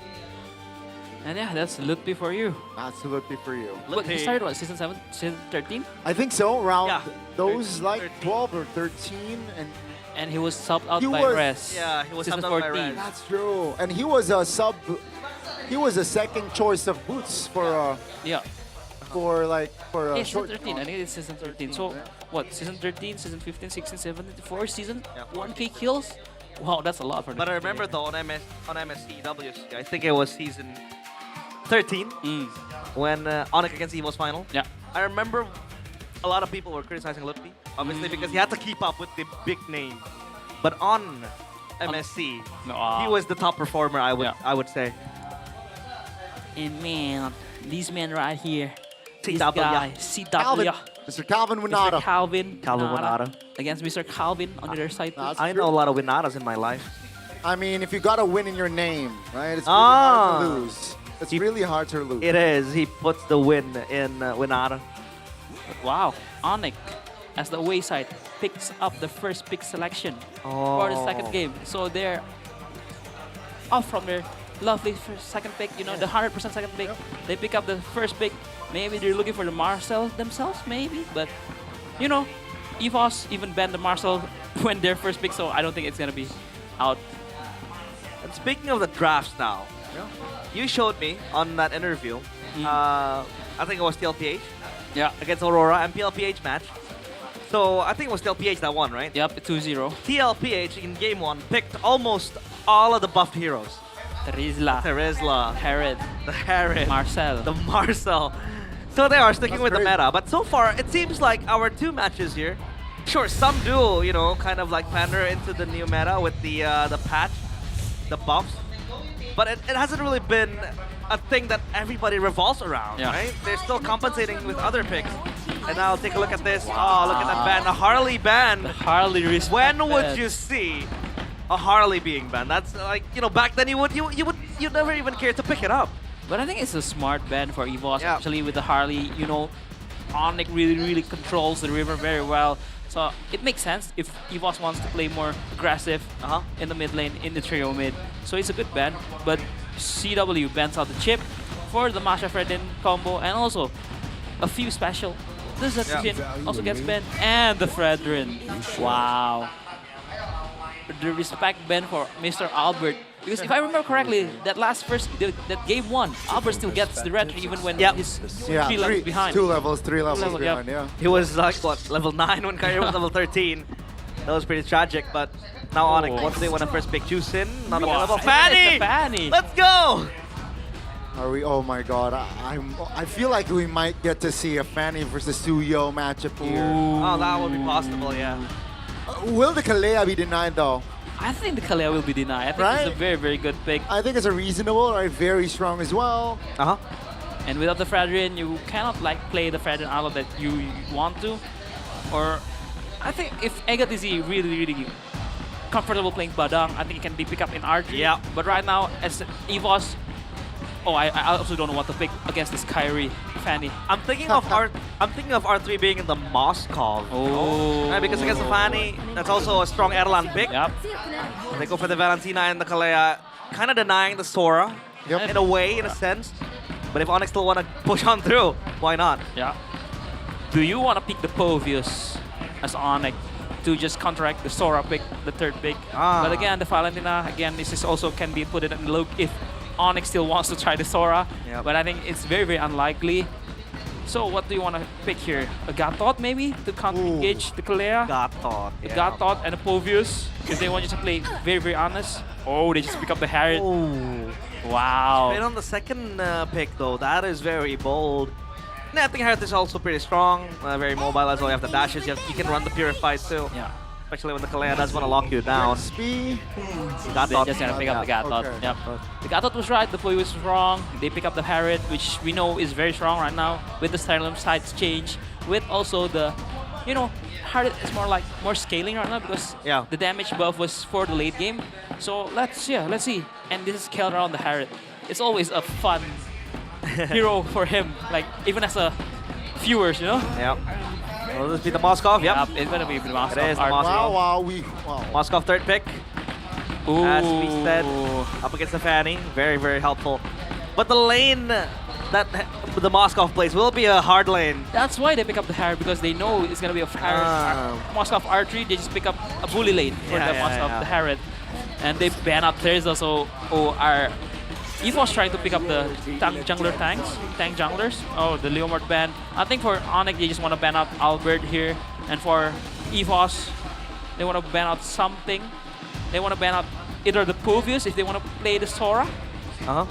Speaker 2: And yeah, that's Lutpi for you.
Speaker 13: Absolutely for you.
Speaker 2: But he started what, season 7? Season 13?
Speaker 13: I think so. Around
Speaker 8: Yeah.
Speaker 13: those
Speaker 8: 13.
Speaker 13: like 12 or 13, and
Speaker 2: And he was subbed out
Speaker 13: He
Speaker 2: by
Speaker 13: was-
Speaker 2: Res.
Speaker 8: Yeah, he was
Speaker 2: season
Speaker 8: subbed out by
Speaker 2: 14.
Speaker 8: Res.
Speaker 13: that's true. And he was a sub. He was a second choice of boots for
Speaker 2: Yeah.
Speaker 13: a
Speaker 2: Season
Speaker 13: short.
Speaker 2: 13. I think it's season 13. So, what? Season 13, season 15, 16, 17, 4 season?
Speaker 8: Yeah.
Speaker 2: 1K kills? Wow, that's a lot for
Speaker 8: But I remember though on MSC WC, I think it was season 13 when Onyx against Evo's final.
Speaker 2: Yeah.
Speaker 8: I remember a lot of people were criticizing Lutfi, obviously because he had to keep up with the big name. But on MSC, he was the top performer. I would say.
Speaker 2: And man, these men right here. This
Speaker 8: CW.
Speaker 2: guy, CW.
Speaker 13: Calvin. Mr. Calvin
Speaker 2: Mr.
Speaker 13: Winata.
Speaker 2: Calvin
Speaker 8: Winata.
Speaker 2: against Mr. Calvin on the other side.
Speaker 13: That's
Speaker 8: I
Speaker 13: true.
Speaker 8: know a lot of Winatas in my life.
Speaker 13: I mean, if you got a win in your name, right? It's really hard to lose. It's really hard to lose.
Speaker 8: It is. He puts the win in Winata.
Speaker 2: Wow, Onyx as the away side picks up the first pick selection for the second game. So they're off from their lovely second pick, you know, the 100% second pick. They pick up the first pick. Maybe they're looking for the Marcel themselves, maybe. But, you know, EVOS even banned the Marcel when their first pick, so I don't think it's going to be out.
Speaker 8: And speaking of the drafts now, you showed me on that interview, I think it was TLPH against Aurora, MPLPH match. So I think it was TLPH that won, right?
Speaker 2: Yep, 2-0.
Speaker 8: TLPH in game 1 picked almost all of the buffed heroes.
Speaker 2: Terizla,
Speaker 8: Herod, the Herod,
Speaker 2: Marcel,
Speaker 8: the Marcel. So they are sticking with the meta. But so far, it seems like our two matches here Sure, some do, you know, kind of like pander into the new meta with the patch, the buffs. But it hasn't really been a thing that everybody revolves around, right? They're still compensating with other picks. And now take a look at this. Oh, look at that ban, the Harley ban.
Speaker 2: The Harley respect
Speaker 8: When would
Speaker 2: ban.
Speaker 8: you see a Harley being banned? That's like, you know, back then you'd never even care to pick it up.
Speaker 2: But I think it's a smart ban for EVOS, especially with the Harley. You know, Onyx really controls the river very well. So it makes sense if EVOS wants to play more aggressive in the mid lane, in the trio mid. So it's a good ban. But CW bans out the chip for the Masha Fredin combo, and also a few special. This Spin also gets banned, and the Fredrin. Wow. The respect ban for Mr. Albert. Because if I remember correctly, that that game 1, Albert still gets the red even when he's 3 levels behind.
Speaker 13: 3 levels behind,
Speaker 8: He was like, what, level 9 when Kyrie was level 13. That was pretty tragic, but now Onyx, once they want to first pick Juicin, not available. Fanny!
Speaker 2: Fanny!
Speaker 8: Let's go!
Speaker 13: Are we? Oh my God! I feel like we might get to see a Fanny versus Suyo matchup here.
Speaker 8: Oh, that would be possible, yeah.
Speaker 13: Will the Kalea be denied though?
Speaker 2: I think the Kalea will be denied. I think it's a very good pick.
Speaker 13: I think it's a reasonable, right? Very strong as well.
Speaker 2: And without the Fredrin, you cannot like play the Fredrin Arlo that you want to. Or I think if Egat is really comfortable playing Badang, I think it can be picked up in R3.
Speaker 8: Yeah.
Speaker 2: But right now, as EVOS, I also don't know what to pick against this Kyrie Fanny.
Speaker 8: I'm thinking of R3 being in the Moskov.
Speaker 2: Oh.
Speaker 8: Because against the Fanny, that's also a strong Erlan pick.
Speaker 2: Yep.
Speaker 8: They go for the Valentina and the Kalea, kind of denying the Sora in a way, in a sense. But if Onyx still want to push on through, why not?
Speaker 2: Yeah. Do you want to pick the Povius as Onyx to just counteract the Sora pick, the third pick? But again, the Valentina, again, this is also can be put in the look if Onyx still wants to try the Sora, but I think it's very unlikely. So what do you want to pick here? A Gatot maybe to counter-engage the Kalea?
Speaker 8: Gatot,
Speaker 2: A Gatot and a Povius if they want you to play very honest. Oh, they just pick up the Harriet. Wow.
Speaker 8: Straight on the second pick though, that is very bold. Yeah, I think Harriet is also pretty strong, very mobile as well. You have the dashes, you can run the Purify too.
Speaker 2: Yeah.
Speaker 8: Especially when the Kalea does want to lock you down.
Speaker 2: They just gonna pick up the Gatot.
Speaker 13: Okay.
Speaker 2: Yep. The Gatot was right, the Poy was wrong. They pick up the Harriet, which we know is very strong right now with the Stylium sides change. With also the, you know, Harriet is more scaling right now because the damage buff was for the late game. So let's see. And this is scaled around the Harriet. It's always a fun hero for him, like even as a viewers, you know?
Speaker 8: Yep. Will this be the Moskov? Yep.
Speaker 2: It's gonna be the Moskov.
Speaker 8: It is the Moskov.
Speaker 13: Wow.
Speaker 8: Moskov third pick.
Speaker 2: Ooh.
Speaker 8: As we said, up against the Fanny. Very helpful. But the lane that the Moskov plays will be a hard lane.
Speaker 2: That's why they pick up the Harriet, because they know it's gonna be a Moskov R3. They just pick up a bully lane for the Moskov, the Harriet. And they ban out Thirza, so our EVOS trying to pick up the tank junglers. Oh, the Leomord ban. I think for Onyx, they just want to ban out Albert here. And for EVOS, they want to ban out something. They want to ban out either the Povius if they want to play the Sora.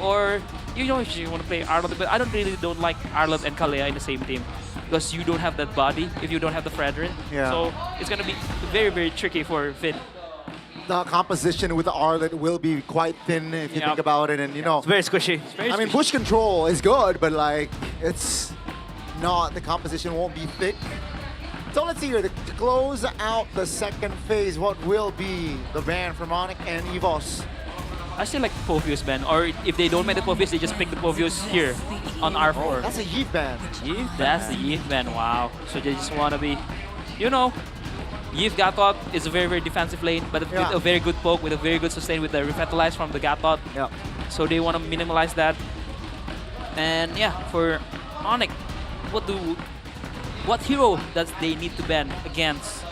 Speaker 2: Or, you know, if you want to play Arlott. But I don't like Arlott and Kalea in the same team. Because you don't have that body if you don't have the Fredrin. So it's going to be very tricky for Finn.
Speaker 13: The composition with the Arlott will be quite thin if you think about it, and you know,
Speaker 8: it's very squishy.
Speaker 13: I mean, push control is good, but like it's not. The composition won't be thick. So let's see here to close out the second phase. What will be the ban from Onyx and EVOS?
Speaker 2: I still like the Povius ban, or if they don't make the Povius, they just pick the Povius here on R4.
Speaker 13: That's a Yeet ban.
Speaker 2: That's the Yeet ban. Wow. So they just want to be, you know. Yves Gatot is a very defensive lane, but with a very good poke, with a very good sustain, with the revitalize from the Gatot. So they want to minimize that. And yeah, for Onyx, what hero does they need to ban against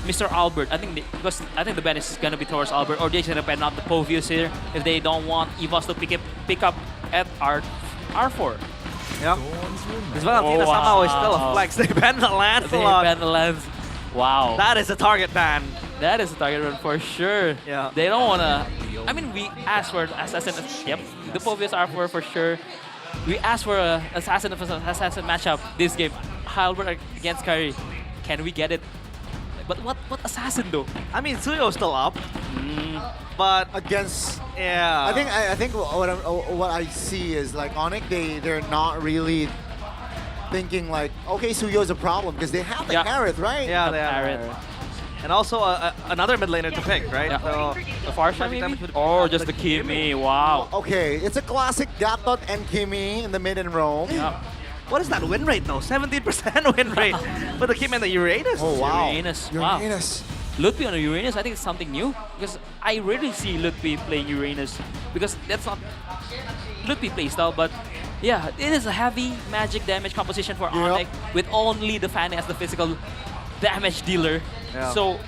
Speaker 2: Mr. Albert? I think the ban is gonna be towards Albert, or they're gonna ban out the Povius here if they don't want EVOS to pick up at R4.
Speaker 8: Yeah. This Valentina somehow is still a flex. They ban the Lancelot.
Speaker 2: They ban the Lance. Wow.
Speaker 8: That is a target ban.
Speaker 2: That is a target ban for sure.
Speaker 8: Yeah.
Speaker 2: They don't want to... I mean, we asked for Assassin... Yep. The Povius R4 for sure. We asked for a Assassin matchup this game. Halbert against Kyrie. Can we get it? But what assassin though?
Speaker 8: I mean, Suyo's still up. But
Speaker 13: against,
Speaker 8: yeah.
Speaker 13: I think what I see is like Onyx, they're not really thinking like, okay, Suyo's a problem because they have the Harith, right?
Speaker 8: Yeah, they have Harith. And also another mid laner to pick, right?
Speaker 2: Yeah.
Speaker 8: So
Speaker 2: The Farsha maybe? Or just the Kimi, wow.
Speaker 13: Okay, it's a classic Gatot and Kimi in the mid and roam.
Speaker 2: Yeah.
Speaker 8: What is that win rate though? 17% win rate for the Kimi and the Uranus.
Speaker 13: Oh wow.
Speaker 2: Uranus,
Speaker 13: Uranus.
Speaker 2: wow. Ludwig on a Uranus, I think it's something new. Because I rarely see Ludwig playing Uranus. Because that's not Ludwig playstyle, but yeah, it is a heavy magic damage composition for Onyx with only the Fanny as the physical damage dealer.
Speaker 8: Yeah.
Speaker 2: So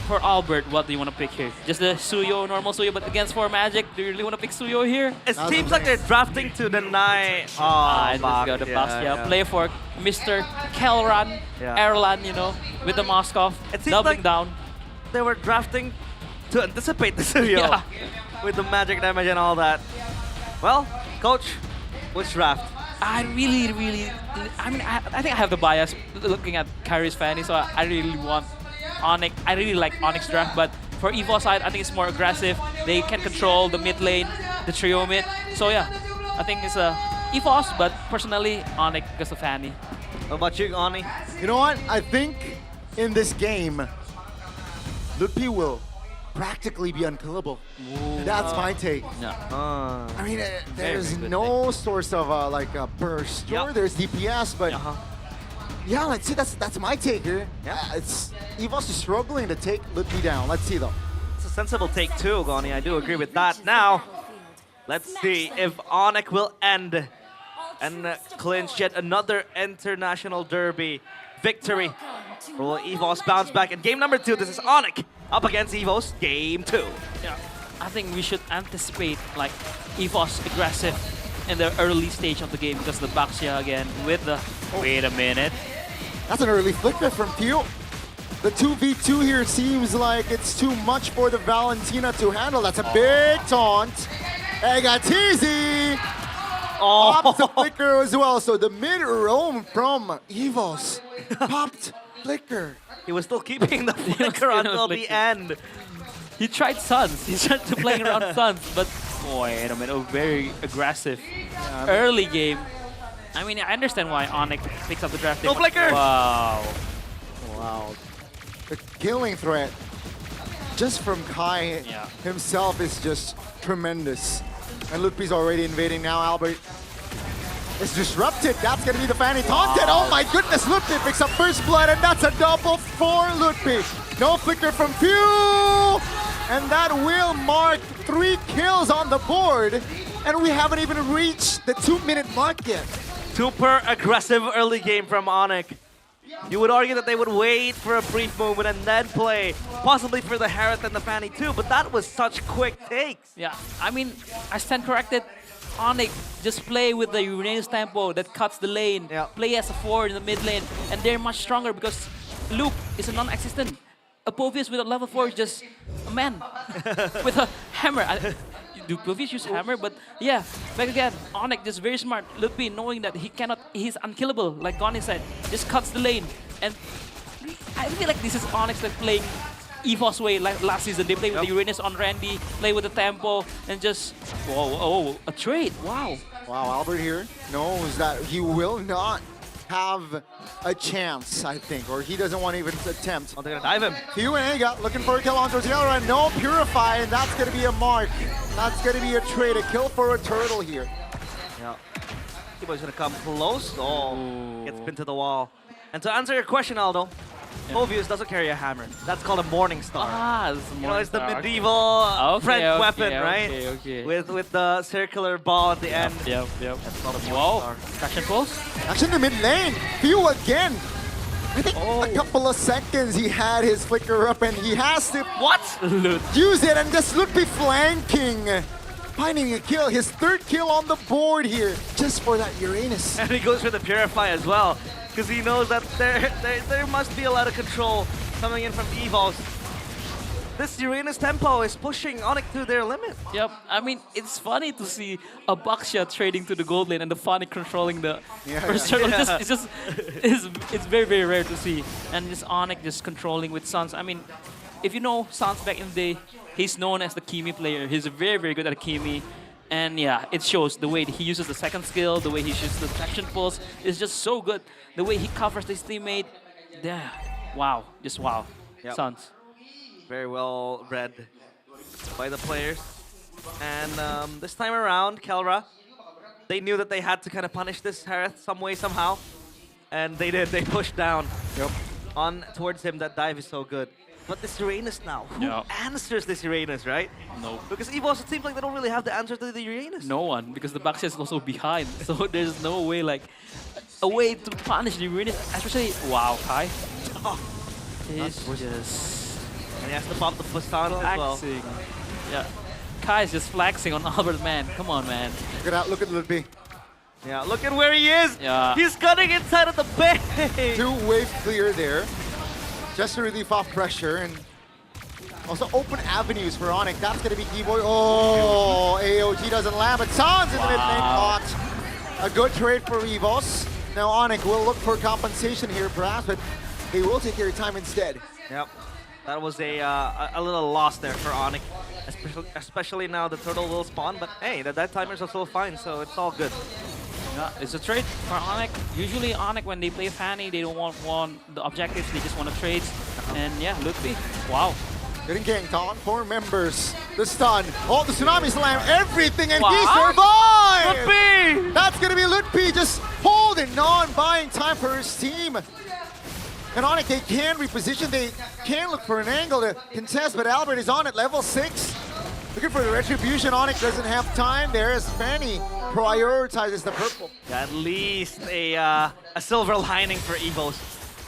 Speaker 2: for Albert, what do you want to pick here? Just the Suyo, normal Suyo, but against 4 magic, do you really want to pick Suyo here?
Speaker 8: It seems like they're drafting to deny.
Speaker 2: Let's go the Bastia. Play for Mr. Kelran, Erlan, you know, with the Moskov,
Speaker 8: It seems
Speaker 2: doubling
Speaker 8: like
Speaker 2: down.
Speaker 8: they were drafting to anticipate the Suyo with the magic damage and all that. Well, coach, which draft?
Speaker 2: I really, I mean, I think I have the bias looking at Kyrie's Fanny, so I really want Onyx. I really like Onyx draft, but for EVO side, I think it's more aggressive. They can control the mid lane, the trio mid. So yeah, I think it's EVOS, but personally, Onyx because of Fanny.
Speaker 8: What about you, Oni?
Speaker 13: You know what? I think in this game, Ludwig will practically be unkillable. That's my take. I mean, there's no source of like a burst. Sure, there's DPS, but yeah, let's see. That's my take here. It's EVOS is struggling to take Ludwig down. Let's see though.
Speaker 8: It's a sensible take too, Goni. I do agree with that. Now, let's see if Onyx will end and clinch yet another international derby victory. Or will EVOS bounce back in game number 2? This is Onyx up against EVOS, game 2.
Speaker 2: Yeah, I think we should anticipate like EVOS aggressive in the early stage of the game because the Baxia again with the. Wait a minute.
Speaker 13: That's an early flicker from Teal. The 2v2 here seems like it's too much for the Valentina to handle. That's a big taunt. Egatizi! Popped the flicker as well. So the mid roam from EVOS popped flicker.
Speaker 8: He was still keeping the flicker until the end.
Speaker 2: He tried Suns. He tried to play around Suns, but wait a minute, very aggressive early game. I mean, I understand why Onyx picks up the draft.
Speaker 8: No flicker!
Speaker 2: Wow.
Speaker 13: Wow. The killing threat just from Kai himself is just tremendous. And Ludwig's already invading now. Albert is disrupted. That's going to be the Fanny taunted. Oh my goodness, Ludwig picks up first blood, and that's a double for Ludwig. No flicker from Pew! And that will mark 3 kills on the board. And we haven't even reached the 2-minute mark yet.
Speaker 8: Super aggressive early game from Onyx. You would argue that they would wait for a brief moment and then play, possibly for the Harith and the Fanny too, but that was such quick takes.
Speaker 2: Yeah, I mean, I stand corrected. Onyx just play with the Uranus tempo that cuts the lane, play as a 4 in the mid lane, and they're much stronger because Luke is a non-existent. Apophis with a level 4 is just a man with a hammer. Do Apophis use hammer? But yeah, back again, Onyx just very smart. Ludwig knowing that he's unkillable, like Goni said, just cuts the lane. And I feel like this is Onyx like playing EVOS way like last season. They play with the Uranus on Randy, play with the tempo, and just, whoa, a trade, wow.
Speaker 13: Wow, Albert here knows that he will not have a chance, I think, or he doesn't want to even attempt.
Speaker 8: Oh, they're gonna dive him.
Speaker 13: Hugh and Ega looking for a kill on towards the other end. No Purify, and that's gonna be a mark. That's gonna be a trade, a kill for a turtle here.
Speaker 8: Yeah. Kibo's gonna come close. Oh, gets pinned to the wall. And to answer your question, Aldo, Movius doesn't carry a hammer. That's called a Morning Star. It's the medieval French weapon, right?
Speaker 2: Okay.
Speaker 8: With the circular ball at the end.
Speaker 2: Yep.
Speaker 8: That's called a Morning Star.
Speaker 2: Action pulse?
Speaker 13: Actually, in the mid lane, Hugh again. I think a couple of seconds he had his flicker up and he has to use it and just Ludwig flanking. Finding a kill, his 3rd kill on the board here, just for that Uranus.
Speaker 8: And he goes for the Purify as well, because he knows that there must be a lot of control coming in from EVOS. this Uranus tempo is pushing Onyx to their limit.
Speaker 2: Yep, I mean, it's funny to see a Baxia trading to the gold lane and the Phonic controlling the first turtle. It's very, very rare to see. And just Onyx just controlling with Suns. I mean, if you know Suns back in the day, he's known as the Kimi player. He's very, very good at Kimi. And yeah, it shows the way he uses the second skill, the way he shoots the traction pulse is just so good. The way he covers his teammate, yeah, wow, just wow.
Speaker 8: Yep.
Speaker 2: Suns.
Speaker 8: Very well read by the players. And this time around, Kelra, they knew that they had to kind of punish this Harith some way, somehow. And they did. They pushed down on towards him. That dive is so good. But this Uranus now, who answers this Uranus, right?
Speaker 2: No.
Speaker 8: Because EVOS, it seems like they don't really have the answer to the Uranus.
Speaker 2: No one, because the Baxia is also behind. So there's no way, like, a way to punish the Uranus. Especially, wow, Kai. It's just...
Speaker 8: And he has to pop the Fustano as well.
Speaker 2: Flexing. Yeah. Kai is just flexing on Albert, man. Come on, man.
Speaker 13: Look at that, look at Ludwig.
Speaker 8: Yeah, look at where he is.
Speaker 2: Yeah.
Speaker 8: He's cutting inside of the base.
Speaker 13: 2-wave clear there. Just to relieve off pressure and also open avenues for Onyx. That's going to be Keyboy. Oh, AOG doesn't land, but Sans in the mid lane caught. A good trade for EVOS. Now Onyx will look for compensation here perhaps, but they will take their time instead.
Speaker 8: Yep. That was a little loss there for Onyx, especially now the turtle will spawn, but hey, the dead timers are still fine, so it's all good.
Speaker 2: Yeah, it's a trade for Onyx. Usually Onyx, when they play Fanny, they don't want the objectives, they just want to trade. And yeah, Ludwig, wow.
Speaker 13: Getting ganked on 4 members. The stun. Oh, the Tsunami Slam, everything, and he
Speaker 2: Wow.
Speaker 13: survived!
Speaker 8: Ludwig!
Speaker 13: That's gonna be Ludwig just holding on, buying time for his team. And Onyx, they can reposition, they can look for an angle to contest, but Albert is on at level 6. Looking for the retribution. Onyx doesn't have time there as Fanny prioritizes the purple.
Speaker 8: At least a silver lining for EVOS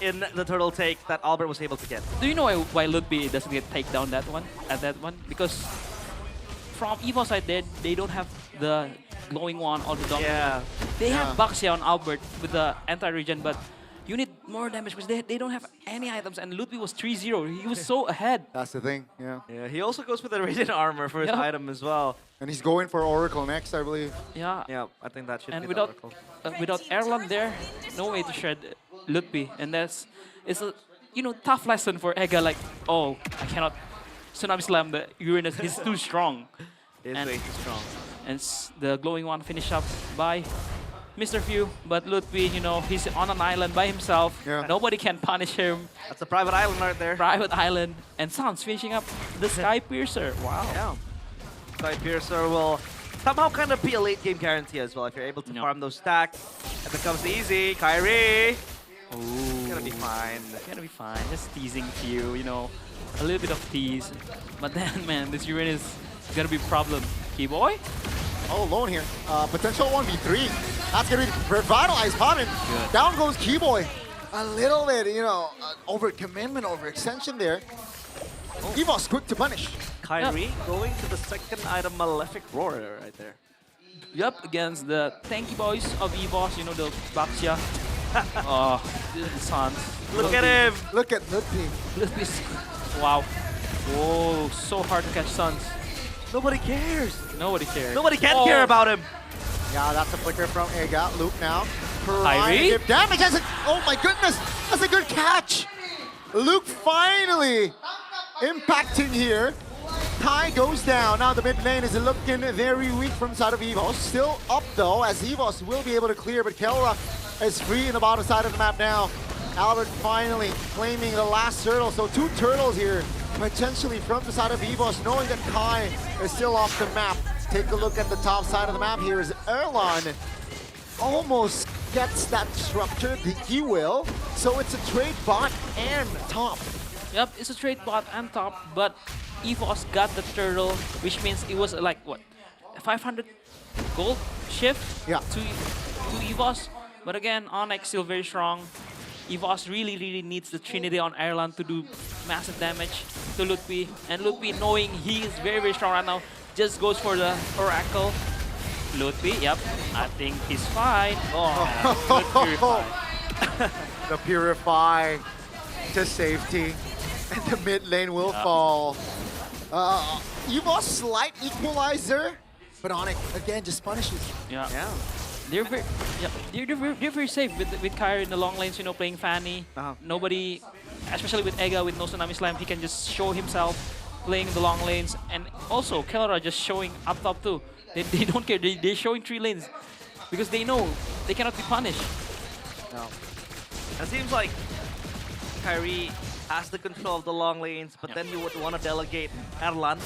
Speaker 8: in the turtle take that Albert was able to get.
Speaker 2: Do you know why Ludwig doesn't get take down that one Because from EVO side, they don't have the glowing one or the dominant.
Speaker 8: Yeah.
Speaker 2: They have Baxia on Albert with the anti-regen, but you need more damage because they don't have any items, and Ludwig was 3-0. He was so ahead.
Speaker 13: That's the thing, yeah.
Speaker 8: Yeah, he also goes with the radiant armor for his item as well.
Speaker 13: And he's going for Oracle next, I believe.
Speaker 2: Yeah.
Speaker 8: Yeah, I think that should
Speaker 2: And
Speaker 8: be
Speaker 2: without
Speaker 8: the Oracle.
Speaker 2: without Erlan there, no way to shred Ludwig, and it's a tough lesson for Ega. Like, oh, I cannot Tsunami Slam the Uranus. He's too strong.
Speaker 8: He's way too strong.
Speaker 2: And the glowing one finished up by Mr. Few, but Ludwig, he's on an island by himself.
Speaker 13: Yeah.
Speaker 2: Nobody can punish him.
Speaker 8: That's a private island right there.
Speaker 2: Private island. And Sans finishing up the Sky Piercer. Wow.
Speaker 8: Yeah. Sky Piercer will somehow kind of be a late game guarantee as well. If you're able to farm those stacks, it becomes easy. Kyrie!
Speaker 2: Ooh.
Speaker 8: Gonna be fine.
Speaker 2: Gonna be fine. Just teasing Few, a little bit of tease. But then, man, this Uranus is gonna be a problem. Keyboy?
Speaker 13: All alone here. Potential 1v3. That's going to revitalize Common. Down goes Keyboy. A little bit, overcommitment, overextension there. EVOS quick to punish.
Speaker 8: Kyrie going to the second item, Malefic Roar right there.
Speaker 2: Yup, against the tanky boys of EVOS, the Baxia. Oh, this is the Suns.
Speaker 8: Look at him!
Speaker 13: Look at Ludwig.
Speaker 2: Wow. Whoa, so hard to catch Suns.
Speaker 8: Nobody cares.
Speaker 2: Nobody cares.
Speaker 8: Nobody can care about him.
Speaker 13: Yeah, that's a flicker from Ega. Luke now.
Speaker 2: Kyrie?
Speaker 13: Give damage. Oh my goodness. That's a good catch. Luke finally impacting here. Kai goes down. Now the mid lane is looking very weak from side of EVOS. Still up though, as EVOS will be able to clear, but Kelra is free in the bottom side of the map now. Albert finally claiming the last turtle. So 2 turtles here, potentially from the side of EVOS, knowing that Kai is still off the map. Take a look at the top side of the map here as Erlan almost gets that structure, he will. So it's a trade bot and top.
Speaker 2: Yep, it's a trade bot and top, but EVOS got the turtle, which means it was like, what, 500 gold shift to EVOS. But again, Onyx still very strong. EVOS really needs the Trinity on Ireland to do massive damage to Ludwig. And Ludwig, knowing he is very strong right now, just goes for the Oracle. Ludwig, yep, I think he's fine. Oh, good Purify.
Speaker 13: The Purify to safety. And the mid lane will fall. Evo slight equalizer, but Onyx again just punishes.
Speaker 2: Yeah. They're very, they're very safe with Kyrie in the long lanes, you know, playing Fanny. Nobody, especially with Ega with no Tsunami Slam, he can just show himself playing the long lanes. And also, Kelra just showing up top too. They don't care, they're showing 3 lanes because they know they cannot be punished.
Speaker 8: No. It seems like Kyrie has the control of the long lanes, but then you would want to delegate Erlan,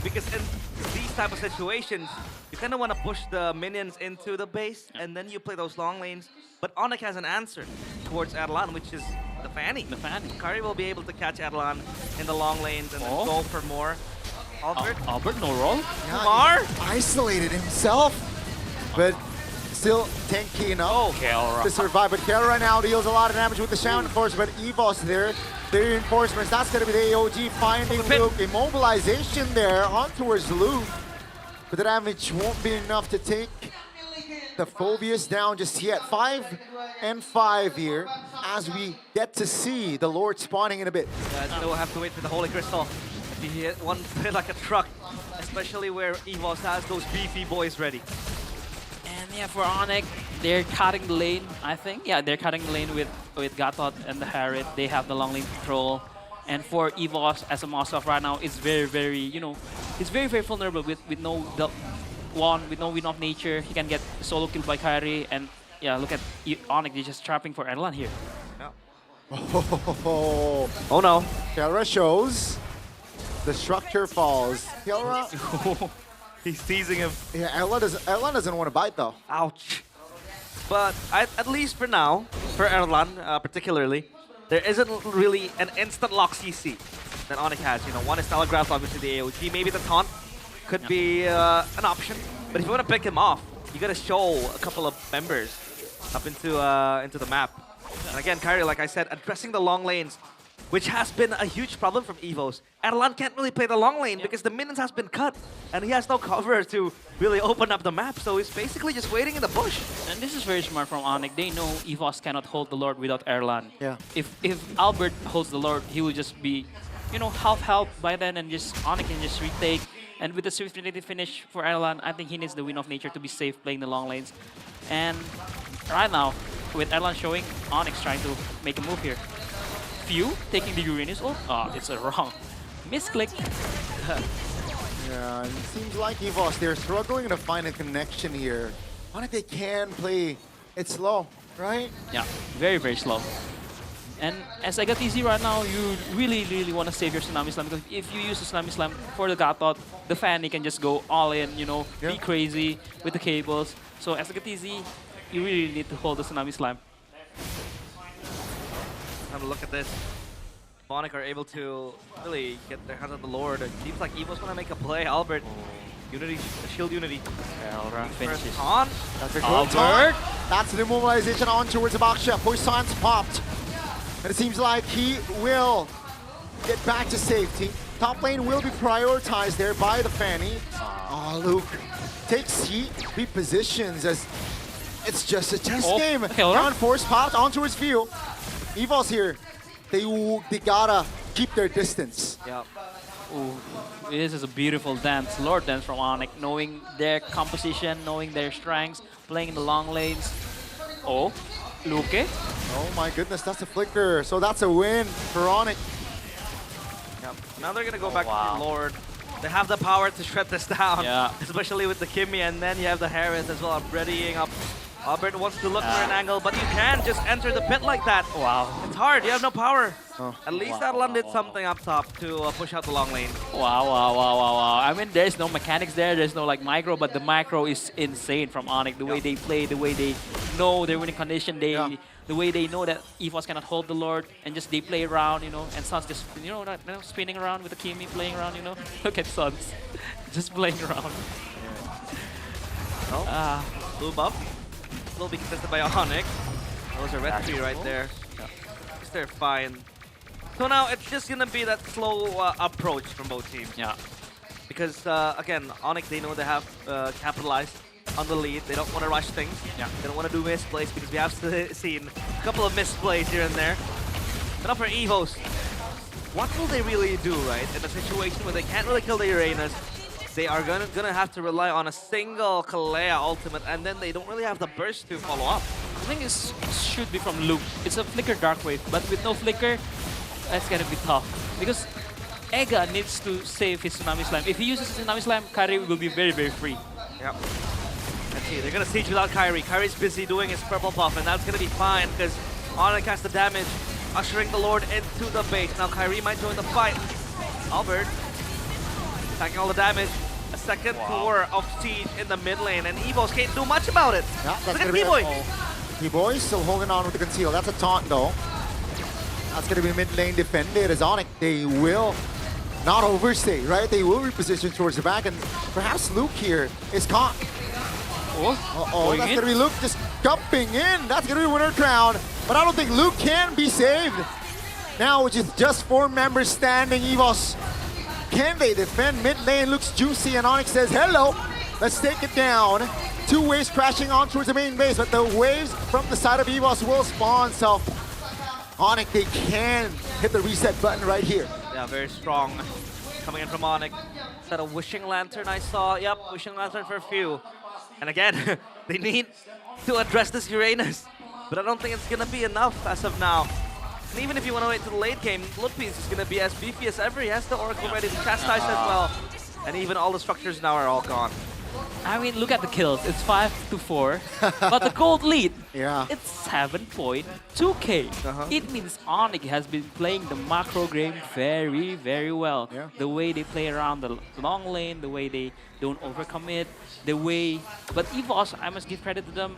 Speaker 8: because in these type of situations, you kind of want to push the minions into the base, and then you play those long lanes. But Onyx has an answer towards Erlan, which is the Fanny.
Speaker 2: The Fanny.
Speaker 8: Kyrie will be able to catch Erlan in the long lanes and then go for more. Albert?
Speaker 2: Albert, no roll?
Speaker 8: Mar?
Speaker 13: Isolated himself, but still tanky enough to survive. But Kelra right now deals a lot of damage with the Shaman Force, but Evos there. The reinforcements, that's going to be the AOG finding Luke. Immobilization there on towards Luke. But the damage won't be enough to take the Phobius down just yet. 5 and 5 here as we get to see the Lord spawning in a bit.
Speaker 8: Yeah, we'll have to wait for the Holy Crystal. He hit one bit like a truck, especially where Evos has those beefy boys ready.
Speaker 2: And yeah, for Onyx, they're cutting the lane, I think. Yeah, they're cutting the lane with Gatot and the Harriet. They have the long lane control. And for Evos as a Mosov right now, it's very, you know, it's very vulnerable with no win of nature. He can get solo killed by Kyrie. And yeah, look at Onyx, they're just trapping for Erlan here.
Speaker 8: Yeah.
Speaker 13: Oh no. Kelra shows. The structure falls. Kelra.
Speaker 8: He's teasing him.
Speaker 13: Yeah, Erlan doesn't want to bite though.
Speaker 8: Ouch. But at least for now, for Erlan particularly, there isn't really an instant lock CC that Onyx has. You know, one is telegraphed, obviously the AOG. Maybe the taunt could be an option. But if you want to pick him off, you gotta show a couple of members up into the map. And again, Kyrie, like I said, addressing the long lanes, which has been a huge problem from Evos. Erlan can't really play the long lane because the minions has been cut, and he has no cover to really open up the map, so he's basically just waiting in the bush.
Speaker 2: And this is very smart from Onyx. They know Evos cannot hold the Lord without Erlan.
Speaker 13: Yeah.
Speaker 2: If Albert holds the Lord, he will just be, you know, half health by then, and just Onyx can just retake. And with the swift finish for Erlan, I think he needs the win of nature to be safe playing the long lanes. And right now, with Erlan showing, Onyx trying to make a move here. Few taking the Uranus ult. Oh, it's a wrong misclick.
Speaker 13: Yeah, it seems like Evos, they're struggling to find a connection here. I think they can play it slow, right?
Speaker 2: Yeah, very slow. And as I got easy right now, you really want to save your Tsunami Slam, because if you use the Tsunami Slam for the Gatot, the Fanny can just go all in, you know, be crazy with the cables. So as I get easy, you really need to hold the Tsunami Slam.
Speaker 8: Have a look at this. Onyx are able to really get their hands on the Lord. It seems like Evos want to make a play. Albert, Unity, Shield Unity.
Speaker 2: Elra finishes.
Speaker 8: On.
Speaker 13: That's a good taunt. That's the immobilization on towards Baksha. Poison's popped. And it seems like he will get back to safety. Top lane will be prioritized there by the Fanny. Oh, Luke takes heat, repositions as it's just a chess game. Ground force popped onto his field. Evos here, they gotta keep their distance.
Speaker 2: Yeah. Ooh, this is a beautiful dance, Lord dance from Onyx, knowing their composition, knowing their strengths, playing in the long lanes. Oh, Luke.
Speaker 13: Oh my goodness, that's a flicker. So that's a win for Onyx.
Speaker 8: Yep. Now they're gonna go back to the Lord. They have the power to shred this down, especially with the Kimmy, and then you have the Harris as well, readying up. Albert wants to look for an angle, but you can't just enter the pit like that.
Speaker 2: Wow.
Speaker 8: It's hard, you have no power. At least Erlan did something up top to push out the long lane.
Speaker 2: Wow. I mean, there's no mechanics there's no like micro, but the micro is insane from Onyx. The way they play, the way they know their winning condition, the way they know that Evos cannot hold the Lord, and just they play around, you know, and Suns just, you know, spinning around with the Kimmy, playing around, you know. Look at Suns, just playing around.
Speaker 8: Blue buff will be contested by Onyx. Those are red 3 right there. They're fine. So now it's just gonna be that slow approach from both teams.
Speaker 2: Yeah.
Speaker 8: Because again, Onyx, they know they have capitalized on the lead. They don't want to rush things.
Speaker 2: Yeah.
Speaker 8: They don't want to do misplays, because we have seen a couple of misplays here and there. But now for Evos, what will they really do, right? In a situation where they can't really kill the Uranus, they are gonna have to rely on a single Kalea ultimate, and then they don't really have the burst to follow up.
Speaker 2: I think it should be from Luke. It's a Flicker Dark Wave, but with no Flicker, that's gonna be tough. Because Ega needs to save his Tsunami Slam. If he uses his Tsunami Slam, Kyrie will be very, very free.
Speaker 8: Yep. Let's see, they're gonna siege without Kyrie. Kyrie's busy doing his purple buff, and that's gonna be fine, because Onyx has the damage, ushering the Lord into the base. Now Kyrie might join the fight. Albert attacking all the damage. A second tour of siege in the mid lane, and Evos can't do much about it.
Speaker 13: Yeah, that's
Speaker 8: Look at
Speaker 13: gonna be
Speaker 8: T-Boy.
Speaker 13: T-Boy still holding on with the conceal. That's a taunt though. That's gonna be mid lane defended as Onyx. They will not overstay, right? They will reposition towards the back, and perhaps Luke here is caught. Oh, that's gonna be Luke just jumping in. That's gonna be winner crown. But I don't think Luke can be saved. Now, which is just 4 members standing, Evos. Can they defend mid lane? Looks juicy, and Onyx says, hello, let's take it down. 2 waves crashing on towards the main base, but the waves from the side of Evos will spawn, so Onyx, they can hit the reset button right here.
Speaker 8: Yeah, very strong. Coming in from Onyx. Is that a Wishing Lantern I saw? Yep, Wishing Lantern for a few. And again, they need to address this Uranus, but I don't think it's gonna be enough as of now. And even if you want to wait to the late game, Bloodpiece is gonna be as beefy as ever. He has the Oracle ready to chastise as well. And even all the structures now are all gone.
Speaker 2: I mean, look at the kills. It's 5-4, but the gold lead,
Speaker 13: yeah,
Speaker 2: it's 7.2k. It means Onyx has been playing the macro game very, very well.
Speaker 13: Yeah.
Speaker 2: The way they play around the long lane, the way they don't overcommit, the way... But Evos, I must give credit to them.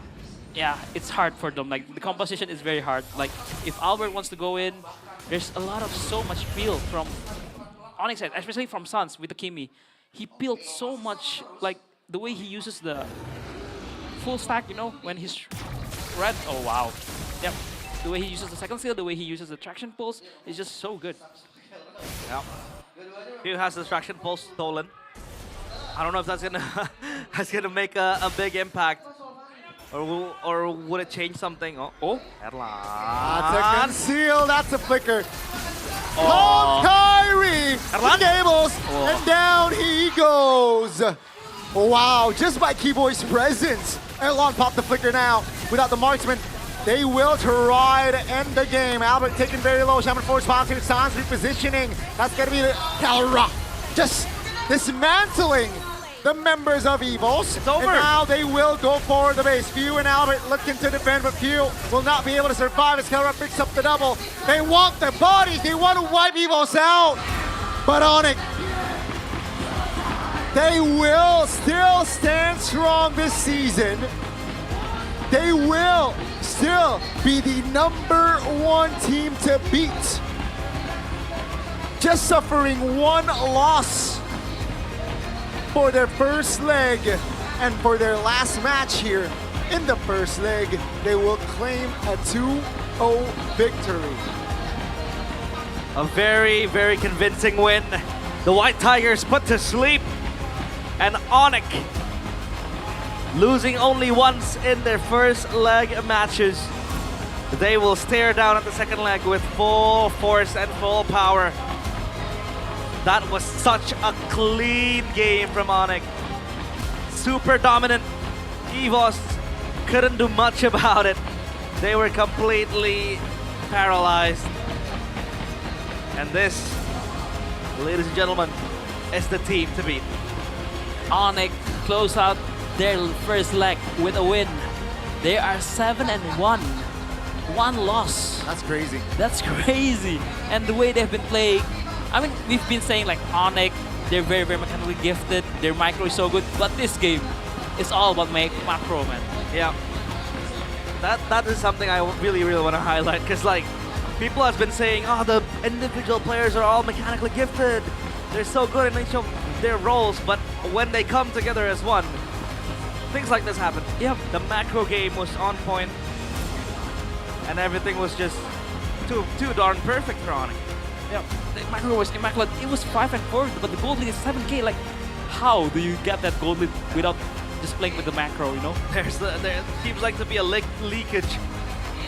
Speaker 2: Yeah, it's hard for them. Like, the composition is very hard. Like, if Albert wants to go in, there's a lot of so much peel from Onyx side, especially from Suns with the Kimi. He peeled so much, like, the way he uses the full stack, you know, when he's red. Oh, wow. Yep. The way he uses the second seal, the way he uses the traction pulse is just so good.
Speaker 8: Yep. Who has the traction pulse stolen? I don't know if that's gonna that's gonna make a big impact. Or would it change something? Oh,
Speaker 13: That's a conceal, that's a flicker. Oh, Kyrie! Gables, and down he goes. Wow, just by Keyboy's presence. Erlon popped the flicker now. Without the marksman, they will try to end the game. Albert taken very low. Shaman Force bouncing. Sans repositioning. That's going to be the Calra. Just dismantling the members of Evos.
Speaker 8: It's over.
Speaker 13: And now they will go for the base. Few and Albert looking to defend, but Few will not be able to survive as Calra picks up the double. They want the bodies. They want to wipe Evos out. But Onyx, they will still stand strong this season. They will still be the #1 team to beat. Just suffering 1 loss for their first leg, and for their last match here in the first leg, they will claim a 2-0 victory.
Speaker 8: A very, very convincing win. The White Tigers put to sleep. And Onyx losing only once in their first leg matches. They will stare down at the second leg with full force and full power. That was such a clean game from Onyx. Super dominant. Evos couldn't do much about it. They were completely paralyzed. And this, ladies and gentlemen, is the team to beat.
Speaker 2: Onyx close out their first leg with a win. They are 7-1. 1 loss.
Speaker 13: That's crazy.
Speaker 2: That's crazy. And the way they've been playing, I mean, we've been saying like Onyx, they're very, very mechanically gifted. Their micro is so good. But this game is all about macro, man.
Speaker 8: Yeah. That is something I really, really want to highlight. Because like, people have been saying, oh, the individual players are all mechanically gifted. They're so good in each of their roles, but when they come together as one, things like this happen.
Speaker 2: Yep.
Speaker 8: The macro game was on point, and everything was just too darn perfect for Onyx.
Speaker 2: Yep. The macro was immaculate. It was 5-4, but the gold lead is 7k. Like, how do you get that gold lead without just playing with the macro, you know?
Speaker 8: There seems like to be a leakage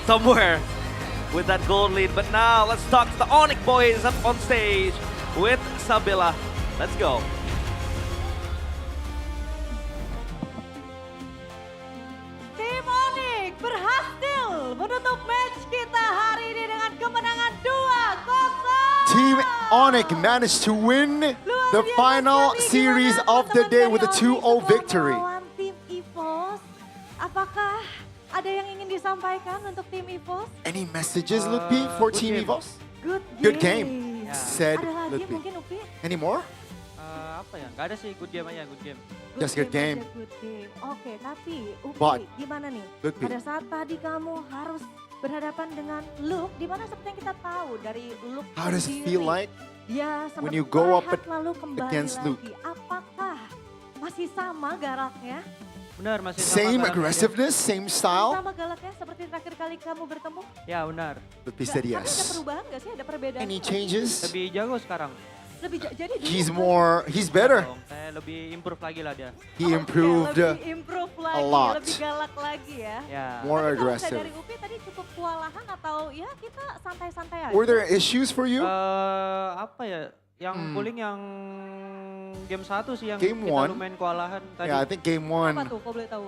Speaker 8: somewhere with that gold lead. But now let's talk to the Onyx boys up on stage with Sabila. Let's go.
Speaker 9: Tim Onyx berhasil menutup match kita hari ini dengan kemenangan 2-0.
Speaker 13: Team Onyx managed to win the final series of the day with a 2-0 victory.
Speaker 9: Melawan tim EVOS, apakah ada yang ingin disampaikan untuk tim EVOS?
Speaker 13: Any messages, Lutfi, for Team EVOS? Good game, said
Speaker 9: Ada lagi
Speaker 13: Lutfi.
Speaker 9: mungkin Upi?
Speaker 13: Any more?
Speaker 23: Apa ya? Gak ada sih, good game aja, good game.
Speaker 13: Just good game.
Speaker 9: Good game. Oke, tapi Upi
Speaker 13: But,
Speaker 9: gimana nih?
Speaker 13: Lutfi.
Speaker 9: Pada saat tadi kamu harus berhadapan dengan Luke, di mana seperti yang kita tahu dari Luke
Speaker 13: How does it feel like
Speaker 9: dia sempat
Speaker 13: when you go up
Speaker 9: rehat lalu kembali
Speaker 13: against
Speaker 9: lagi.
Speaker 13: Luke?
Speaker 9: Apakah masih sama galaknya?
Speaker 23: Benar, masih sama
Speaker 13: Same
Speaker 23: galaknya.
Speaker 13: aggressiveness, same style?
Speaker 9: Sama galaknya seperti terakhir kali kamu bertemu?
Speaker 23: Ya, benar.
Speaker 13: Lutfi said
Speaker 9: Tapi ada
Speaker 13: yes.
Speaker 9: perubahan gak sih? Ada perbedaan?
Speaker 13: Any changes?
Speaker 23: Lebih jago sekarang.
Speaker 9: Jadi dulu
Speaker 13: He's better.
Speaker 23: Saya lebih improve lagi lah dia.
Speaker 13: He improved
Speaker 9: lebih improve lagi,
Speaker 13: a lot.
Speaker 9: lebih galak lagi ya.
Speaker 23: Ya.
Speaker 13: More
Speaker 9: Tapi kalau
Speaker 13: aggressive.
Speaker 9: misalnya dari Upi tadi cukup kewalahan atau ya kita santai-santai aja?
Speaker 13: Were there issues for you?
Speaker 23: Apa ya? Yang paling yang game 1 sih yang
Speaker 13: Game
Speaker 23: kita
Speaker 13: one?
Speaker 23: lumayan kewalahan tadi.
Speaker 13: Yeah, I think game one.
Speaker 9: Apa tuh kau boleh tahu?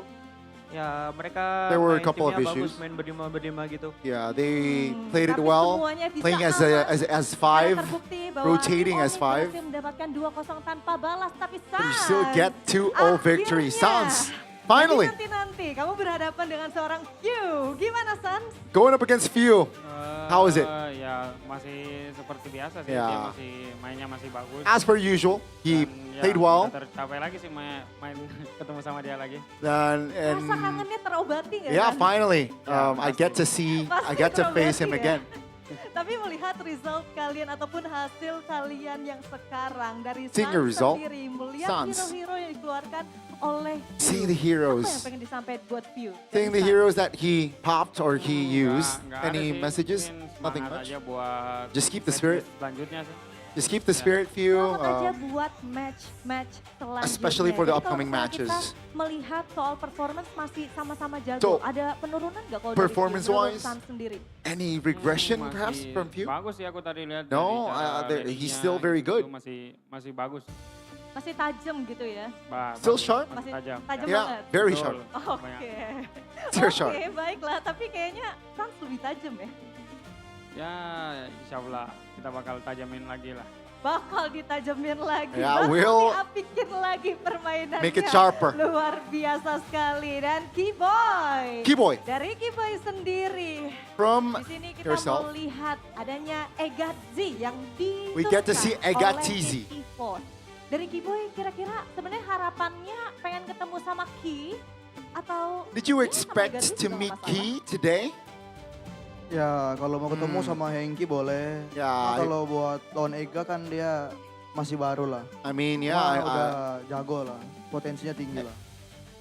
Speaker 23: Ya, mereka
Speaker 13: There were a
Speaker 23: main
Speaker 13: couple of
Speaker 23: timnya
Speaker 13: issues.
Speaker 23: bagus, main berdima-berdima gitu.
Speaker 13: Yeah, they played it
Speaker 9: Tapi
Speaker 13: well,
Speaker 9: semuanya bisa
Speaker 13: playing as
Speaker 9: aman.
Speaker 13: five,
Speaker 9: Terbukti bahwa
Speaker 13: rotating
Speaker 9: tim
Speaker 13: as
Speaker 9: Onyx
Speaker 13: five.
Speaker 9: berhasil mendapatkan 2-0 tanpa balas, tapi
Speaker 13: But you still
Speaker 9: Sans,
Speaker 13: get 2-0 victory.
Speaker 9: akhirnya.
Speaker 13: Sans, finally
Speaker 9: Nanti kamu berhadapan dengan seorang Q. Gimana Sans?
Speaker 13: going up against Few. How is it?
Speaker 12: Ya masih seperti biasa sih,
Speaker 13: Ya.
Speaker 12: dia masih mainnya masih bagus.
Speaker 13: As per usual, he
Speaker 12: Dan
Speaker 13: played
Speaker 12: ya,
Speaker 13: well.
Speaker 12: udah tercapai lagi sih main ketemu sama dia lagi.
Speaker 13: And
Speaker 9: Rasa kangennya terobati nggak?
Speaker 13: yeah,
Speaker 9: Sans?
Speaker 13: finally, I get to see, I get to face him
Speaker 9: terobati ya.
Speaker 13: again.
Speaker 9: Tapi melihat result kalian ataupun hasil kalian yang sekarang dari
Speaker 13: Seeing
Speaker 9: Sans
Speaker 13: a result,
Speaker 9: sendiri, melihat
Speaker 13: Sans.
Speaker 9: hero-hero yang dikeluarkan oleh
Speaker 13: Seeing the
Speaker 9: Apa yang
Speaker 13: heroes,
Speaker 9: pengen disampaikan buat View?
Speaker 13: seeing the heroes that he popped or he used.
Speaker 12: Nggak ada
Speaker 13: Any
Speaker 12: sih,
Speaker 13: messages?
Speaker 12: mungkin
Speaker 13: Nothing
Speaker 12: semangat
Speaker 13: much.
Speaker 12: aja buat
Speaker 13: Just keep the spirit.
Speaker 12: selanjutnya sih.
Speaker 13: Just keep the spirit, Few.
Speaker 9: Selamat aja buat match selanjutnya.
Speaker 13: especially for the
Speaker 9: Jadi
Speaker 13: upcoming
Speaker 9: kalau misalnya
Speaker 13: matches.
Speaker 9: Kita melihat soal performance masih sama-sama jago.
Speaker 13: So,
Speaker 9: Ada penurunan nggak kalau
Speaker 13: performance-wise,
Speaker 9: dari Sans sendiri?
Speaker 13: Any regression
Speaker 12: Masih
Speaker 13: perhaps from Few?
Speaker 12: Bagus sih aku tadi lihat.
Speaker 13: No,
Speaker 12: dari cara
Speaker 13: he's
Speaker 12: landingnya
Speaker 13: still very
Speaker 12: gitu,
Speaker 13: good.
Speaker 12: Masih bagus.
Speaker 9: Masih tajam gitu ya?
Speaker 13: Still
Speaker 12: Bagus,
Speaker 13: sharp?
Speaker 9: Masih
Speaker 12: tajam.
Speaker 9: tajam
Speaker 13: Yeah,
Speaker 9: banget?
Speaker 13: very
Speaker 12: Betul.
Speaker 13: sharp.
Speaker 9: Oke.
Speaker 13: Still
Speaker 9: Oke,
Speaker 13: sharp.
Speaker 9: baiklah. Tapi kayaknya Sans lebih tajam ya?
Speaker 12: Ya, insya Allah kita bakal tajamin lagi lah.
Speaker 9: Bakal ditajamin lagi.
Speaker 13: Yeah,
Speaker 9: bakal
Speaker 13: we'll
Speaker 9: diapikin lagi permainannya.
Speaker 13: make it sharper.
Speaker 9: Luar biasa sekali. Dan Keyboy.
Speaker 13: Keyboy.
Speaker 9: Dari Keyboy sendiri.
Speaker 13: From
Speaker 9: Di sini kita
Speaker 13: yourself.
Speaker 9: melihat adanya Egatzi yang
Speaker 13: We get to see
Speaker 9: diturunkan
Speaker 13: Egatzi.
Speaker 9: oleh Esports. Dari Keyboy kira-kira sebenarnya harapannya pengen ketemu sama Ki atau
Speaker 13: Did you
Speaker 9: ini sama
Speaker 13: expect
Speaker 9: Egatzi
Speaker 13: to
Speaker 9: juga
Speaker 13: meet
Speaker 9: nggak masalah?
Speaker 13: Key today?
Speaker 6: Ya kalau mau ketemu sama Hengki boleh.
Speaker 13: Ya,
Speaker 6: Kalau buat lawan Ega kan dia masih baru lah.
Speaker 13: I mean,
Speaker 6: Cuma
Speaker 13: yeah,
Speaker 6: udah jago lah, potensinya tinggi lah.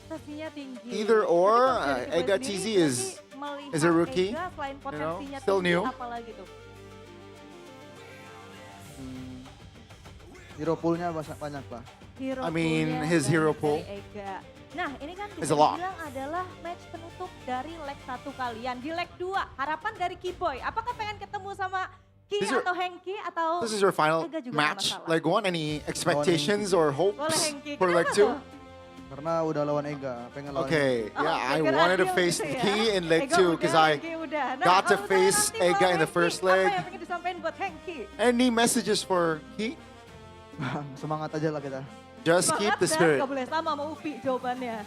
Speaker 9: Pastinya tinggi.
Speaker 13: Either or,
Speaker 9: Tapi kalau dari Keyboy
Speaker 13: Egatzi
Speaker 9: sendiri,
Speaker 13: is
Speaker 9: melihat
Speaker 13: a rookie,
Speaker 9: Ega selain potensinya
Speaker 13: still
Speaker 9: tinggi,
Speaker 13: new.
Speaker 9: apalagi tuh?
Speaker 6: Hero poolnya banyak lah.
Speaker 9: Hero
Speaker 13: I mean,
Speaker 9: poolnya
Speaker 13: his hero
Speaker 9: dari
Speaker 13: pool
Speaker 9: Ega. Nah, ini kan
Speaker 13: is
Speaker 9: bisa
Speaker 13: a lot.
Speaker 9: dibilang adalah match penutup dari leg 1 kalian. Di leg 2, harapan dari Keyboy. Apakah pengen ketemu sama Ki
Speaker 13: This is your-
Speaker 9: atau Hengki atau
Speaker 13: This is your final
Speaker 9: Ega juga nggak
Speaker 13: match.
Speaker 9: masalah?
Speaker 13: Leg 1, any expectations or
Speaker 9: Boleh
Speaker 13: hopes
Speaker 9: Hengki.
Speaker 13: for leg
Speaker 9: Kenapa
Speaker 13: 2?
Speaker 9: tuh?
Speaker 6: Karena udah lawan Ega, pengen lawan
Speaker 13: Okay,
Speaker 6: Hengki.
Speaker 13: yeah, I
Speaker 9: Pikir
Speaker 13: wanted to
Speaker 9: adil
Speaker 13: face
Speaker 9: gitu ya.
Speaker 13: Key in leg
Speaker 9: Ega
Speaker 13: 2
Speaker 9: udah,
Speaker 13: because I
Speaker 9: Hengki udah. Nah,
Speaker 13: got to
Speaker 9: kalau misalnya
Speaker 13: face
Speaker 9: nanti
Speaker 13: Ega in the
Speaker 9: Hengki,
Speaker 13: first
Speaker 9: Apa
Speaker 13: leg.
Speaker 9: yang pengen disampaikan buat Hengki?
Speaker 13: Any messages for Key?
Speaker 6: Semangat aja lah kita.
Speaker 13: Just keep the spirit.
Speaker 9: Gak boleh sama sama Upi jawabannya.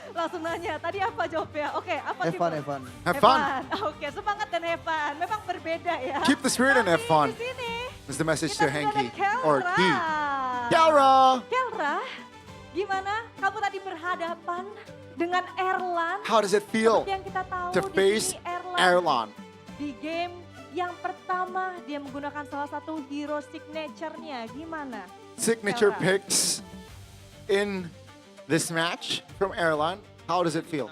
Speaker 9: Langsung nanya, tadi apa jawabnya? Oke, apa
Speaker 6: Have fun,
Speaker 9: Keyboy?
Speaker 6: have fun.
Speaker 13: Have fun.
Speaker 9: Oke, semangat dan have fun. Memang berbeda ya.
Speaker 13: Keep the spirit and have fun.
Speaker 9: Di sini
Speaker 13: Is the message
Speaker 9: kita
Speaker 13: to
Speaker 9: sudah
Speaker 13: Henki
Speaker 9: ada
Speaker 13: or
Speaker 9: Kelra.
Speaker 13: Key? Kelra!
Speaker 9: Kelra, gimana kamu tadi berhadapan dengan Erlan?
Speaker 13: How does it feel
Speaker 9: Seperti yang kita tahu
Speaker 13: to
Speaker 9: di
Speaker 13: face
Speaker 9: sini Erlan
Speaker 13: Erlan?
Speaker 9: di game yang pertama dia menggunakan salah satu hero signature-nya. Gimana?
Speaker 13: Signature
Speaker 9: Kelra?
Speaker 13: picks in this match from Erlan. How does it feel?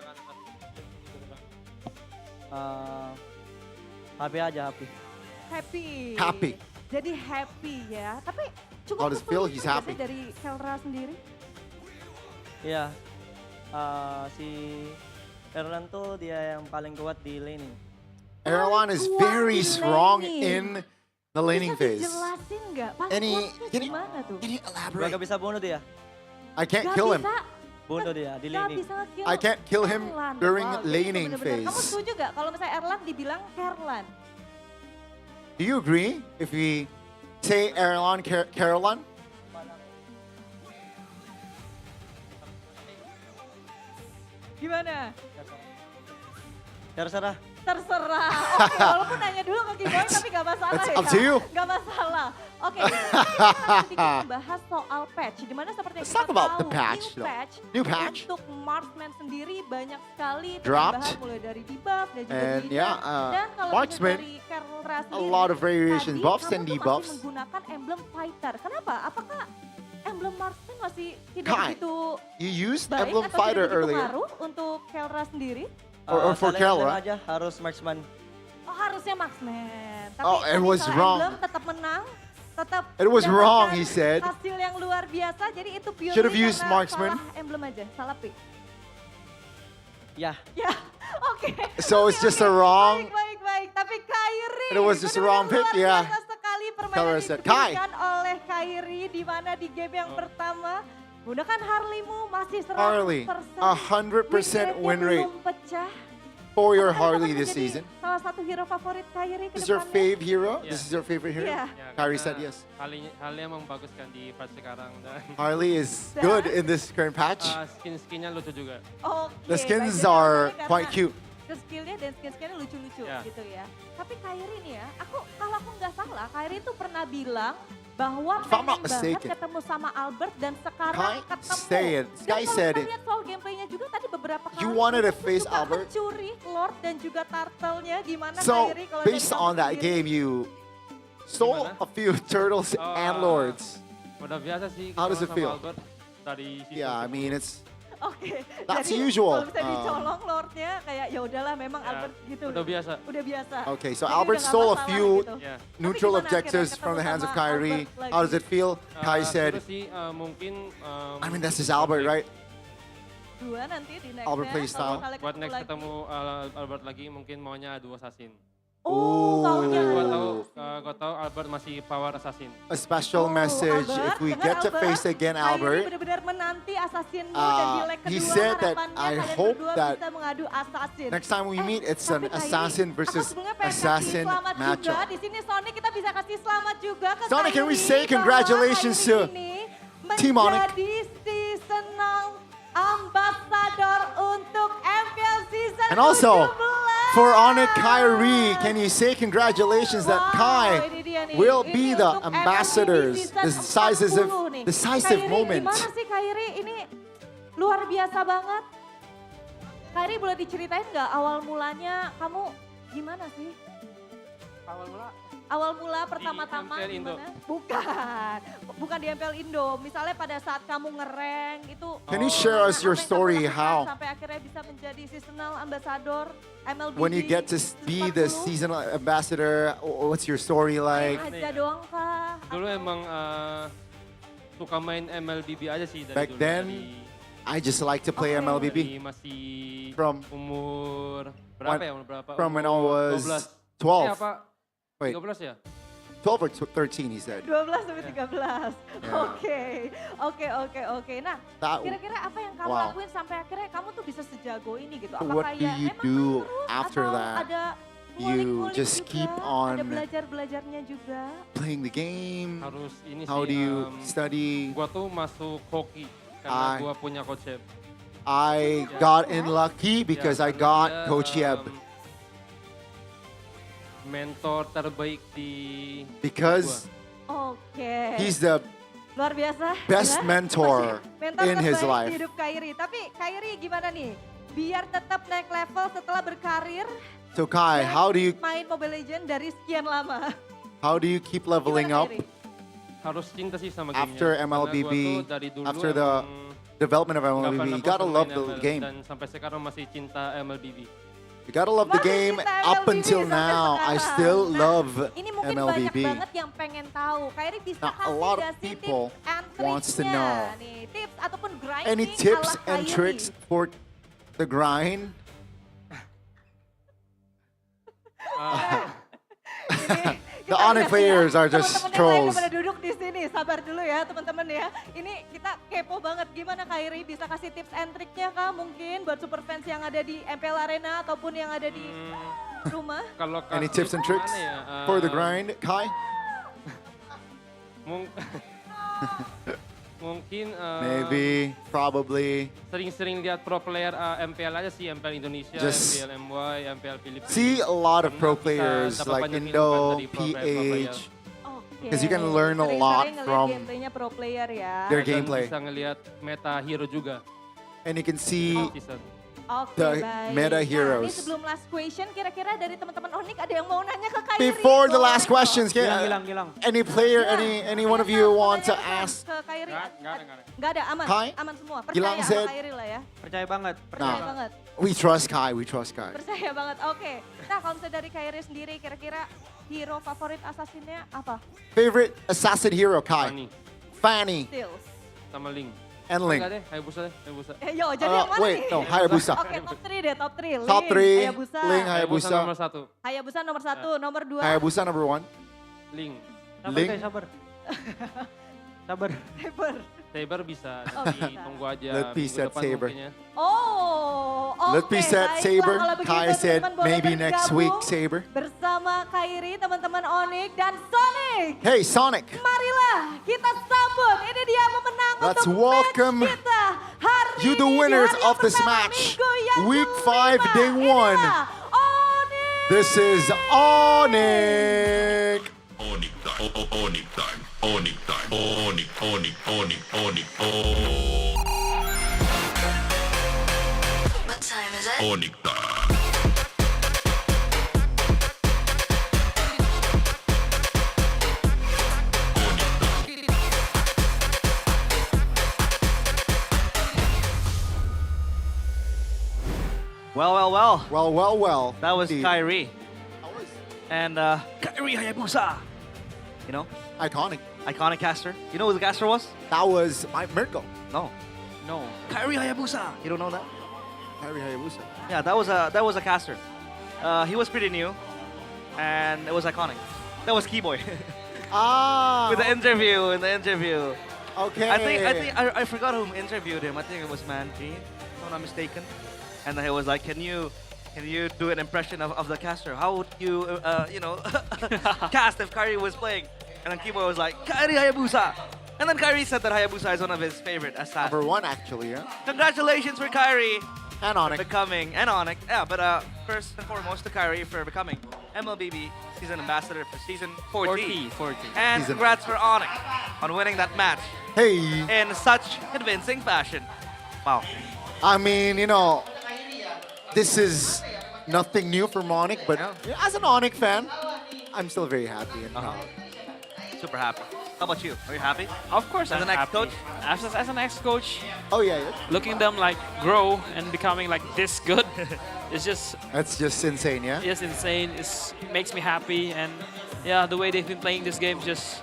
Speaker 7: Happy aja, happy.
Speaker 9: Happy.
Speaker 13: Happy.
Speaker 9: Jadi happy ya. Tapi
Speaker 13: How
Speaker 9: cukup
Speaker 13: does it feel?
Speaker 9: kesulitan
Speaker 13: He's
Speaker 9: nggak
Speaker 13: happy.
Speaker 9: sih dari Kelra sendiri?
Speaker 23: Iya, si Erlan tuh dia yang paling kuat di laning.
Speaker 13: Erlan is very strong in the laning phase.
Speaker 9: Jelasin nggak?
Speaker 13: Any,
Speaker 9: Passwordnya gimana tuh?
Speaker 13: Can you elaborate?
Speaker 23: Gak bisa bunuh dia.
Speaker 13: I can't
Speaker 9: Gak
Speaker 13: kill him.
Speaker 9: bisa.
Speaker 23: Bunuh dia di
Speaker 9: Gak
Speaker 23: laning.
Speaker 9: bisa nge-kill
Speaker 13: I can't kill him
Speaker 9: Erlan.
Speaker 13: during
Speaker 9: Wow, jadi
Speaker 13: laning
Speaker 9: itu bener-bener. Kamu
Speaker 13: phase.
Speaker 9: setuju gak kalau misalnya Erlan dibilang Kerlan?
Speaker 13: Do you agree if we say Erlan, Carolan?
Speaker 9: Gimana?
Speaker 23: Terserah.
Speaker 9: Terserah. Oke, walaupun nanya dulu ke Kiboy tapi gak masalah
Speaker 13: It's
Speaker 9: ya.
Speaker 13: up to you.
Speaker 9: Gak masalah. Oke, kita sedikit membahas soal patch. Dimana seperti yang
Speaker 13: Let's
Speaker 9: kita
Speaker 13: talk about
Speaker 9: tahu,
Speaker 13: the patch,
Speaker 9: new
Speaker 13: though.
Speaker 9: patch,
Speaker 13: New patch.
Speaker 9: untuk marksman sendiri banyak sekali
Speaker 13: Dropped.
Speaker 9: perubahan mulai dari debuff dan juga
Speaker 13: And
Speaker 9: bidang.
Speaker 13: yeah,
Speaker 9: Dan kalau
Speaker 13: marksman,
Speaker 9: dari Kerra
Speaker 13: a
Speaker 9: sendiri,
Speaker 13: lot of variation,
Speaker 9: tadi
Speaker 13: buffs
Speaker 9: kamu
Speaker 13: and
Speaker 9: tuh
Speaker 13: debuffs.
Speaker 9: masih menggunakan emblem fighter. Kenapa? Apakah emblem marksman masih tidak
Speaker 13: Kai,
Speaker 9: begitu
Speaker 13: you used
Speaker 9: baik
Speaker 13: emblem
Speaker 9: atau
Speaker 13: fighter
Speaker 9: tidak begitu
Speaker 13: earlier.
Speaker 9: ngaruh untuk Kerra sendiri?
Speaker 13: Or for
Speaker 23: Kalian
Speaker 13: Kel,
Speaker 23: aja harus marksman.
Speaker 9: Oh, harusnya marksman. Tapi
Speaker 13: Oh, it
Speaker 9: tadi
Speaker 13: was
Speaker 9: kalau
Speaker 13: wrong.
Speaker 9: emblem tetap menang, tetap
Speaker 13: It was
Speaker 9: mendapatkan
Speaker 13: wrong, he said.
Speaker 9: hasil yang luar biasa, jadi itu purely
Speaker 13: Should have used
Speaker 9: karena
Speaker 13: marksman.
Speaker 9: salah emblem aja, salah pick.
Speaker 23: Ya.
Speaker 9: Ya, oke.
Speaker 13: So it's just a wrong.
Speaker 9: Baik. Tapi Kairi,
Speaker 13: It was just a wrong pick,
Speaker 9: luar
Speaker 13: yeah.
Speaker 9: biasa sekali permainan
Speaker 13: Color
Speaker 9: yang
Speaker 13: set.
Speaker 9: diberikan oleh Kairi, di mana di game yang pertama, gunakan Harley-mu masih 100%.
Speaker 13: Harley, 100% win rate
Speaker 9: Belum pecah.
Speaker 13: for your
Speaker 9: Apakah
Speaker 13: Harley
Speaker 9: dapat
Speaker 13: this
Speaker 9: menjadi
Speaker 13: season.
Speaker 9: salah satu hero favorit Kairi ke
Speaker 13: This is your
Speaker 9: depannya?
Speaker 13: fave hero?
Speaker 2: Yeah.
Speaker 13: This is your favorite hero?
Speaker 9: Yeah.
Speaker 13: Kyrie said yes.
Speaker 2: Harley emang bagus kan di patch sekarang. Dan
Speaker 13: Harley is good in this current patch.
Speaker 2: skin-skinnya lucu juga.
Speaker 9: Oke,
Speaker 13: The skins
Speaker 9: baik, jadi
Speaker 13: are
Speaker 9: karena
Speaker 13: quite cute.
Speaker 9: Skillnya dan skin-skinnya lucu-lucu
Speaker 2: Ya.
Speaker 9: gitu ya. Tapi Kairi nih ya, kalau aku nggak salah, Kairi itu pernah bilang bahwa
Speaker 13: If I'm not
Speaker 9: pengen banget
Speaker 13: mistaken.
Speaker 9: ketemu sama Albert dan sekarang
Speaker 13: Kai
Speaker 9: ketemu.
Speaker 13: said-
Speaker 9: Dan
Speaker 13: Sky
Speaker 9: kalau
Speaker 13: said
Speaker 9: kita
Speaker 13: it.
Speaker 9: lihat soal gameplaynya juga tadi beberapa kali.
Speaker 13: You wanted to
Speaker 9: itu
Speaker 13: face
Speaker 9: suka
Speaker 13: Albert.
Speaker 9: mencuri Lord dan juga Turtle-nya gimana
Speaker 13: So
Speaker 9: Kairi kalau
Speaker 13: based
Speaker 9: dari kamu
Speaker 13: on that
Speaker 9: sendiri?
Speaker 13: game, you stole a few turtles and lords.
Speaker 2: Udah biasa sih
Speaker 13: How does it
Speaker 2: sama
Speaker 13: feel?
Speaker 2: Albert dari season
Speaker 13: Yeah, I
Speaker 2: sebelumnya.
Speaker 13: mean it's
Speaker 9: Oke,
Speaker 13: That's
Speaker 9: jadi
Speaker 13: usual.
Speaker 9: kalau bisa dicolong Lordnya kayak ya udahlah memang
Speaker 2: Ya,
Speaker 9: Albert gitu.
Speaker 2: udah biasa.
Speaker 9: Udah biasa.
Speaker 13: okay. So
Speaker 9: Jadi
Speaker 13: Albert
Speaker 9: udah nggak
Speaker 13: stole a
Speaker 9: masalah
Speaker 13: few
Speaker 9: gitu.
Speaker 2: Yeah.
Speaker 13: neutral
Speaker 9: Tapi gimana
Speaker 13: objectives
Speaker 9: akhirnya
Speaker 13: from the hands of
Speaker 9: ketemu sama
Speaker 13: Kyrie.
Speaker 9: Albert
Speaker 13: How does it feel? Kai said,
Speaker 2: Terus sih mungkin
Speaker 13: I mean that's his Albert, right?
Speaker 9: Dua nanti di next
Speaker 13: Albert play style.
Speaker 2: buat next ketemu Albert lagi mungkin maunya adu assassin.
Speaker 9: Oh, maunya
Speaker 2: Gua tahu Albert masih power assassin.
Speaker 13: A special message if we get to face again Albert.
Speaker 9: benar-benar menanti assassinmu dan di leg kedua
Speaker 13: he said that
Speaker 9: harapannya
Speaker 13: I
Speaker 9: kalian
Speaker 13: hope
Speaker 9: berdua
Speaker 13: that
Speaker 9: bisa mengadu assassin.
Speaker 13: next time we meet it's an
Speaker 9: Tapi Kyrie,
Speaker 13: assassin
Speaker 9: aku
Speaker 13: versus
Speaker 9: sebelumnya pengen
Speaker 13: assassin
Speaker 9: kasih selamat juga.
Speaker 13: matchup.
Speaker 9: Di sini Sonic kita bisa kasih selamat juga ke
Speaker 13: Sonic, can we
Speaker 9: Kyrie
Speaker 13: say
Speaker 9: bahwa
Speaker 13: congratulations
Speaker 9: Kyrie
Speaker 13: to
Speaker 9: ini
Speaker 13: Team Onyx?
Speaker 9: menjadi seasonal ambassador untuk MPL season
Speaker 13: And also
Speaker 9: 17.
Speaker 13: for Onyx Kyrie, can you say congratulations that Kai
Speaker 9: ini dia nih.
Speaker 13: will
Speaker 9: Ini
Speaker 13: be the
Speaker 9: untuk
Speaker 13: ambassadors,
Speaker 9: MLB
Speaker 13: the
Speaker 9: season 40 nih.
Speaker 13: decisive
Speaker 9: Kyrie,
Speaker 13: moment.
Speaker 9: Gimana sih Kyrie? Ini luar biasa banget. Kyrie boleh diceritain nggak awal mulanya kamu gimana sih? Awal mula pertama-tama
Speaker 2: MPL Indo.
Speaker 9: gimana? Bukan di MPL Indo. Misalnya pada saat kamu ngerank itu.
Speaker 13: Can you share us your
Speaker 9: apa yang kamu
Speaker 13: story
Speaker 9: lakukan
Speaker 13: how
Speaker 9: sampai akhirnya bisa menjadi seasonal ambassador MLB?
Speaker 13: when you get to be the seasonal ambassador, what's your story like?
Speaker 9: Aja doang kah?
Speaker 2: Dulu emang suka main MLBB aja sih dari
Speaker 13: Back
Speaker 2: dulu.
Speaker 13: then,
Speaker 2: dari
Speaker 13: I just like to play
Speaker 2: dari
Speaker 13: MLBB
Speaker 2: masih
Speaker 13: From-
Speaker 2: umur berapa ya? Umur berapa?
Speaker 13: from when I
Speaker 2: Umur
Speaker 13: was
Speaker 2: 12.
Speaker 13: 12.
Speaker 2: apa?
Speaker 13: Wait.
Speaker 2: 13 ya?
Speaker 13: 12 or 13 he said.
Speaker 9: 12 sampai 13.
Speaker 13: Yeah.
Speaker 9: Oke. Nah,
Speaker 13: That-
Speaker 9: kira-kira apa yang kamu
Speaker 13: wow.
Speaker 9: lakuin sampai akhirnya kamu tuh bisa sejago ini gitu?
Speaker 13: So
Speaker 9: Apakah
Speaker 13: what do
Speaker 9: ya
Speaker 13: you
Speaker 9: emang
Speaker 13: do
Speaker 9: main terus
Speaker 13: after
Speaker 9: atau
Speaker 13: that?
Speaker 9: ada
Speaker 13: You
Speaker 9: ngulik-ngulik
Speaker 13: just
Speaker 9: juga?
Speaker 13: keep
Speaker 9: Ada
Speaker 13: on
Speaker 9: belajar-belajarnya juga?
Speaker 13: playing the game.
Speaker 2: Harus ini
Speaker 13: How
Speaker 2: sih.
Speaker 13: do you study?
Speaker 2: Gua tuh masuk hoki karena
Speaker 13: I-
Speaker 2: gua punya coach Yeb.
Speaker 13: I got in lucky because I
Speaker 2: karena
Speaker 13: got
Speaker 2: dia,
Speaker 13: Coach Yeb.
Speaker 2: Mentor terbaik di
Speaker 13: Because
Speaker 9: Oke.
Speaker 13: he's the
Speaker 9: Luar biasa.
Speaker 13: best
Speaker 9: gila.
Speaker 13: mentor
Speaker 9: Mentor
Speaker 13: in his
Speaker 9: terbaik
Speaker 13: life.
Speaker 9: di hidup Kyrie. Tapi Kyrie gimana nih? Biar tetap naik level setelah berkarir.
Speaker 13: So Kai,
Speaker 9: dan
Speaker 13: how do you
Speaker 9: main Mobile Legends dari sekian lama?
Speaker 13: keep leveling
Speaker 9: Gimana,
Speaker 13: up
Speaker 9: Kyrie?
Speaker 2: harus cinta sih sama gamenya.
Speaker 13: after
Speaker 2: Karena gua
Speaker 13: MLBB,
Speaker 2: tuh dari dulu
Speaker 13: after the
Speaker 2: emang
Speaker 13: development of
Speaker 2: nggak
Speaker 13: MLBB?
Speaker 2: pernah
Speaker 13: You gotta
Speaker 2: bosan
Speaker 13: love
Speaker 2: main
Speaker 13: the
Speaker 2: ML,
Speaker 13: game.
Speaker 2: Dan sampai sekarang masih cinta MLBB.
Speaker 13: You gotta love the
Speaker 9: Masih
Speaker 13: game
Speaker 9: cinta
Speaker 13: up
Speaker 9: MLBB
Speaker 13: until
Speaker 9: sampai
Speaker 13: now. I
Speaker 9: sekarang.
Speaker 13: still
Speaker 9: Nah,
Speaker 13: love
Speaker 9: Ini mungkin banyak
Speaker 13: MLBB.
Speaker 9: banget yang pengen tahu. Kyrie bisa
Speaker 13: Now, a
Speaker 9: kasih
Speaker 13: lot of
Speaker 9: gak sih
Speaker 13: people
Speaker 9: tips and
Speaker 13: wants to
Speaker 9: tricks-nya?
Speaker 13: know.
Speaker 9: Nih, tips ataupun grinding
Speaker 13: Any tips
Speaker 9: ala
Speaker 13: and
Speaker 9: Kyrie.
Speaker 13: tricks for the grind? The Onyx players are just
Speaker 9: Teman-teman yang lain
Speaker 13: trolls.
Speaker 9: pada duduk di sini, sabar dulu ya teman-teman ya. Ini kita kepo banget, gimana Kairi bisa kasih tips and triknya kah mungkin buat super fans yang ada di MPL Arena ataupun yang ada di rumah?
Speaker 12: Kalau
Speaker 13: Any tips and tricks for the grind, Kai?
Speaker 12: Mungkin
Speaker 13: Maybe, probably.
Speaker 12: sering-sering lihat pro player MPL aja sih, MPL Indonesia,
Speaker 13: Just
Speaker 12: MPL MY, MPL Filipina.
Speaker 13: See a lot of pro players
Speaker 12: dapat
Speaker 13: like
Speaker 12: banyak
Speaker 13: Indo,
Speaker 12: ilmu dari pro player.
Speaker 13: PH. Because you can learn a lot
Speaker 9: Sering-sering ngeliat
Speaker 13: from
Speaker 9: gameplaynya pro player ya.
Speaker 13: their
Speaker 12: Dan
Speaker 13: gameplay.
Speaker 12: bisa ngelihat meta hero juga.
Speaker 13: And you can see
Speaker 12: Season.
Speaker 9: Oke,
Speaker 13: the
Speaker 9: baik.
Speaker 13: meta
Speaker 9: Nah, ini
Speaker 13: heroes.
Speaker 9: sebelum last question, kira-kira dari teman-teman Onyx ada yang mau nanya ke Kairi?
Speaker 13: Before the last questions,
Speaker 23: Gilang.
Speaker 13: any player, any one of you want to ask?
Speaker 9: Ke Kairi?
Speaker 12: Nggak ada.
Speaker 9: Nggak ada, aman.
Speaker 13: Kai?
Speaker 9: Aman semua.
Speaker 13: Gilang
Speaker 9: Percaya
Speaker 13: said-
Speaker 9: sama Kairi lah ya.
Speaker 23: Percaya banget.
Speaker 9: Percaya
Speaker 13: Nah.
Speaker 9: banget.
Speaker 13: We trust Kai, we trust Kai.
Speaker 9: Percaya banget. Oke. Nah, kalau misalnya dari Kairi sendiri, kira-kira hero favorit assassinnya apa?
Speaker 13: Favorite assassin hero, Kai? Fanny
Speaker 9: Steels.
Speaker 12: Sama Link.
Speaker 13: and Link.
Speaker 12: Enggak deh, Hayabusa deh, Hayabusa.
Speaker 9: Yo, jadi yang mana
Speaker 13: Wait,
Speaker 9: nih?
Speaker 13: no, Hayabusa.
Speaker 9: Oke, top 3 deh, top 3.
Speaker 13: Top 3,
Speaker 9: Hayabusa.
Speaker 13: Link, Hayabusa.
Speaker 12: nomor 1.
Speaker 9: Hayabusa nomor 1, nomor 2.
Speaker 13: Hayabusa number 1.
Speaker 12: Link.
Speaker 13: Link.
Speaker 23: Sabar. Sabar.
Speaker 9: Saber.
Speaker 12: Saber bisa,
Speaker 9: Oh,
Speaker 12: tapi
Speaker 9: bisa.
Speaker 12: tunggu aja.
Speaker 13: Let me
Speaker 12: minggu
Speaker 13: set
Speaker 12: depan
Speaker 13: Saber.
Speaker 12: mungkin ya.
Speaker 9: Oh, oke.
Speaker 13: Let me set
Speaker 9: baiklah.
Speaker 13: Saber.
Speaker 9: Kalau begitu,
Speaker 13: Kai said
Speaker 9: teman-teman boleh
Speaker 13: maybe next week,
Speaker 9: bergabung
Speaker 13: Saber.
Speaker 9: bersama Kairi, teman-teman Onyx dan Sonic.
Speaker 13: Hey, Sonic.
Speaker 9: Marilah kita sambut. Ini dia pemenang
Speaker 13: Let's
Speaker 9: untuk
Speaker 13: welcome
Speaker 9: match kita hari
Speaker 13: you the
Speaker 9: ini, di
Speaker 13: winners
Speaker 9: hari
Speaker 13: of
Speaker 9: yang
Speaker 13: this
Speaker 9: pertama,
Speaker 13: match.
Speaker 9: minggu yang
Speaker 13: Week
Speaker 9: kelima.
Speaker 13: 5, day 1.
Speaker 9: Inilah Onyx.
Speaker 13: This is Onyx.
Speaker 17: Onyx time, Onyx time, Onyx time, Onyx, Onyx, Onyx, Onyx,
Speaker 19: What time is it?
Speaker 17: Onyx time.
Speaker 8: Well. That was
Speaker 13: Indeed.
Speaker 8: Kyrie. And Kyrie Hayabusa. You know?
Speaker 13: Iconic.
Speaker 8: Iconic caster. You know who the caster was?
Speaker 13: That was Mirko.
Speaker 8: No. Kyrie Hayabusa. You don't know that?
Speaker 13: Kyrie Hayabusa.
Speaker 8: Yeah, that was a caster. He was pretty new, and it was iconic. That was Keyboy. With the interview,
Speaker 13: Okay.
Speaker 8: I forgot who interviewed him. I think it was Manji, if I'm not mistaken. And he was like, can you do an impression of the caster? How would you cast if Kyrie was playing? And then Keyboy was like, Kyrie Hayabusa. And then Kyrie said that Hayabusa is one of his favorite assassins.
Speaker 13: Number 1, actually, yeah.
Speaker 8: Congratulations for Kyrie.
Speaker 13: And Onyx.
Speaker 8: Becoming, and Onyx. Yeah, but first and foremost to Kyrie for becoming MLBB Season Ambassador for Season 40.
Speaker 2: 40.
Speaker 8: And
Speaker 13: Season.
Speaker 8: congrats for Onyx on winning that match
Speaker 13: Hey.
Speaker 8: in such convincing fashion. Wow.
Speaker 13: I mean, this is nothing new for Onyx, but as an Onyx fan, I'm still very happy and proud.
Speaker 8: Super happy. How about you? Are you happy?
Speaker 2: Of course,
Speaker 8: As
Speaker 2: I'm
Speaker 8: an
Speaker 2: happy.
Speaker 8: ex-coach?
Speaker 2: As an ex-coach,
Speaker 13: Oh, yeah.
Speaker 2: looking them like grow and becoming like this good, it's just
Speaker 13: That's just insane, yeah?
Speaker 2: it's insane. It makes me happy, and yeah, the way they've been playing this game is just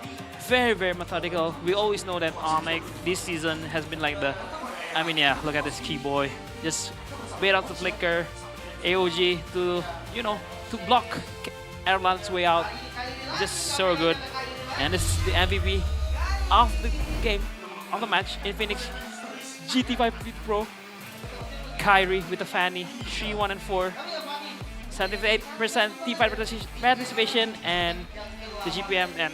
Speaker 2: very, very methodical. We always know that Onyx this season has been like look at this key boy, just wait out the flicker, AOG to block Erland's way out, just so good. And this is the MVP of the game, of the match in Phoenix. GT5 Pro. Kyrie with the Fanny, 3-1 and 4. 78% T5 participation, and the GPM and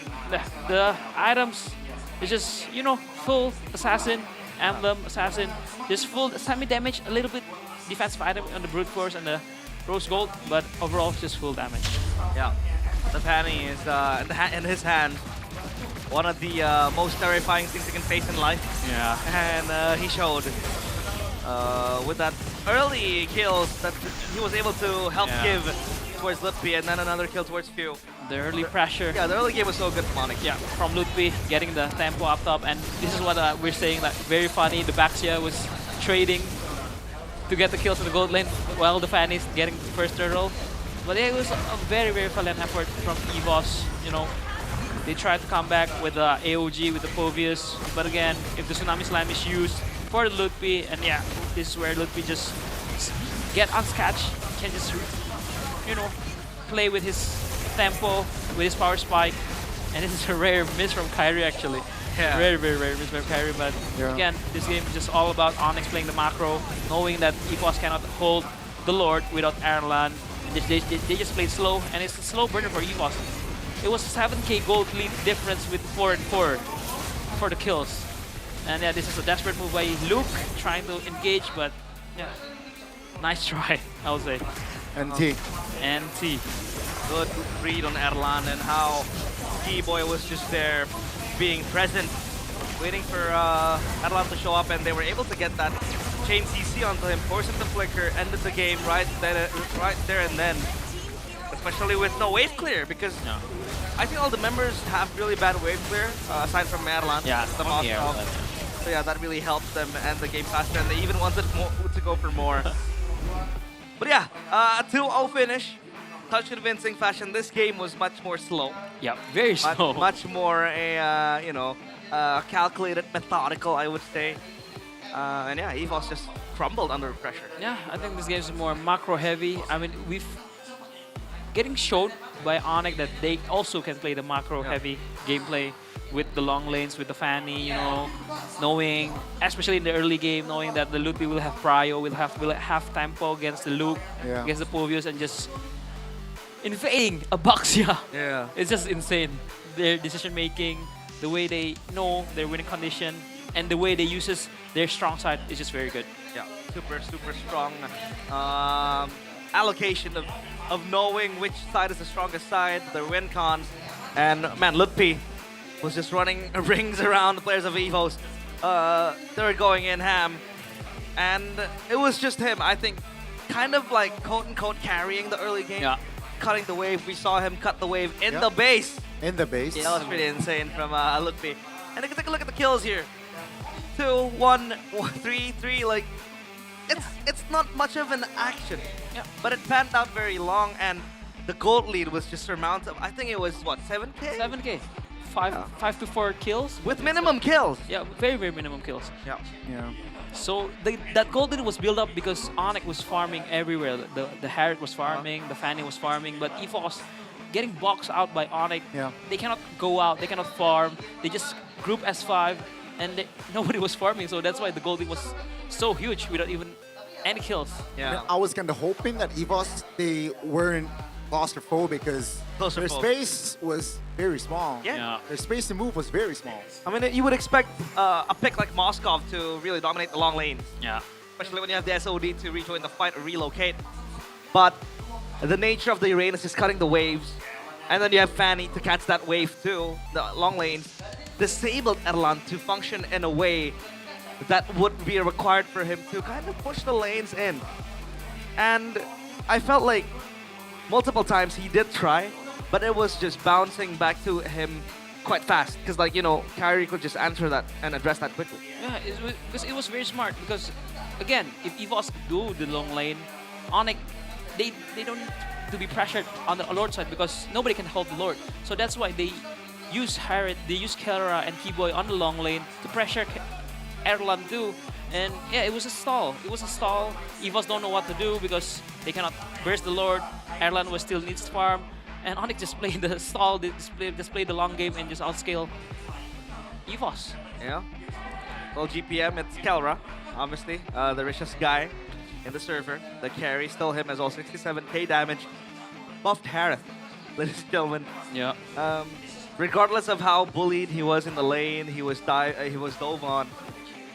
Speaker 2: the items is just, full assassin, emblem assassin, just full semi-damage, a little bit defensive item on the brute force and the rose gold, but overall just full damage.
Speaker 8: Yeah. The Fanny is in his hand. One of the most terrifying things you can face in life.
Speaker 2: Yeah.
Speaker 8: And he showed with that early kills that he was able to help give towards Lutfi, and then another kill towards Few.
Speaker 2: The early pressure.
Speaker 8: Yeah, the early game was so good from Onyx.
Speaker 2: Yeah, from Lutfi getting the tempo up top, and this is what we're saying, like very funny. The Baxia was trading to get the kills in the gold lane while the Fanny's getting the first turtle. But yeah, it was a very, very valiant effort from EVOS. They tried to come back with the AOG, with the Povius, but again, if the Tsunami Slime is used for the Lutfi, and yeah, this is where Lutfi just get unscatched, can just, play with his tempo, with his power spike. And this is a rare miss from Kyrie, actually.
Speaker 8: Yeah.
Speaker 2: Very, very rare miss from Kyrie. But again, this game is just all about Onyx playing the macro, knowing that EVOS cannot hold the Lord without Erlan. They just played slow, and it's a slow burner for EVOS. It was 7k gold lead difference with 4 and 4 for the kills. And yeah, this is a desperate move by Luke, trying to engage, but yeah, nice try, I would say.
Speaker 13: NT.
Speaker 2: NT.
Speaker 8: Good read on Erlan and how T-Boy was just there, being present, waiting for Erlan to show up, and they were able to get that chain CC onto him, force him to flicker, ended the game right there and then. Especially with no wave clear, because I think all the members have really bad wave clear, aside from Erlan.
Speaker 2: Yeah,
Speaker 8: the
Speaker 2: only
Speaker 8: Moskov.
Speaker 2: Erlan.
Speaker 8: So yeah, that really helped them end the game faster, and they even wanted to go for more. But yeah, a 2-0 finish. Such convincing fashion. This game was much more slow.
Speaker 2: Yeah, very slow.
Speaker 8: Much more a calculated, methodical, I would say. And yeah, EVOS just crumbled under pressure.
Speaker 2: Yeah, I think this game is more macro heavy. I mean, we've getting showed by Onyx that they also can play the macro heavy gameplay with the long lanes, with the Fanny, knowing, especially in the early game, knowing that the Ludwig will have prio, will have tempo against the Luke, against the Povius, and just invading a Baxia.
Speaker 8: Yeah.
Speaker 2: It's just insane. Their decision making, the way they know their winning condition, and the way they uses their strong side is just very good.
Speaker 8: Yeah, super strong allocation of knowing which side is the strongest side, their win cons. And man, Ludwig was just running rings around the players of EVOS. They were going in ham. And it was just him, I think, kind of like quote-unquote carrying the early game.
Speaker 2: Yeah.
Speaker 8: Cutting the wave. We saw him cut the wave in the base.
Speaker 13: In the base.
Speaker 8: Yeah, that was pretty insane from Ludwig. And you can take a look at the kills here. 2, 1, 3, 3. Like, it's not much of an action.
Speaker 2: Yeah.
Speaker 8: But it panned out very long, and the gold lead was just surmountable. I think it was what, 7k?
Speaker 2: 7k. 5 to 4 kills.
Speaker 8: With minimum kills.
Speaker 2: Yeah, very, very minimum kills.
Speaker 8: Yeah.
Speaker 13: Yeah.
Speaker 2: So that gold lead was built up because Onyx was farming everywhere. The Harriet was farming, the Fanny was farming, but EVOS getting boxed out by Onyx.
Speaker 13: Yeah.
Speaker 2: They cannot go out, they cannot farm. They just group S5 and nobody was farming, so that's why the gold lead was so huge without even any kills.
Speaker 8: Yeah.
Speaker 13: I was kind of hoping that EVOS, they weren't claustrophobic because their space was very small.
Speaker 8: Yeah.
Speaker 13: Their space to move was very small.
Speaker 8: I mean, you would expect a pick like Moskov to really dominate the long lanes.
Speaker 2: Yeah.
Speaker 8: Especially when you have the SOD to rejoin the fight or relocate. But the nature of the Uranus is cutting the waves. And then you have Fanny to catch that wave too, the long lanes. Disabled Erlan to function in a way that would be required for him to kind of push the lanes in. And I felt like multiple times he did try, but it was just bouncing back to him quite fast. Because, like, Kyrie could just answer that and address that quickly.
Speaker 2: Yeah, because it was very smart. Because, again, if EVOS do the long lane, Onyx, they don't need to be pressured on the Lord side because nobody can hold the Lord. So that's why they use Harriet, they use Kelra and T-Boy on the long lane to pressure Erlan too. And yeah, it was a stall. It was a stall. EVOS don't know what to do because they cannot burst the Lord. Erlan was still needs farm. And Onyx just played the stall, just played the long game and just outscale EVOS.
Speaker 8: Yeah. Well, GPM, it's Kelra, obviously, the richest guy in the server. The carry, still him as well, 67k damage. Buffed Harith, ladies and gentlemen.
Speaker 2: Yeah.
Speaker 8: Regardless of how bullied he was in the lane, he was dove on.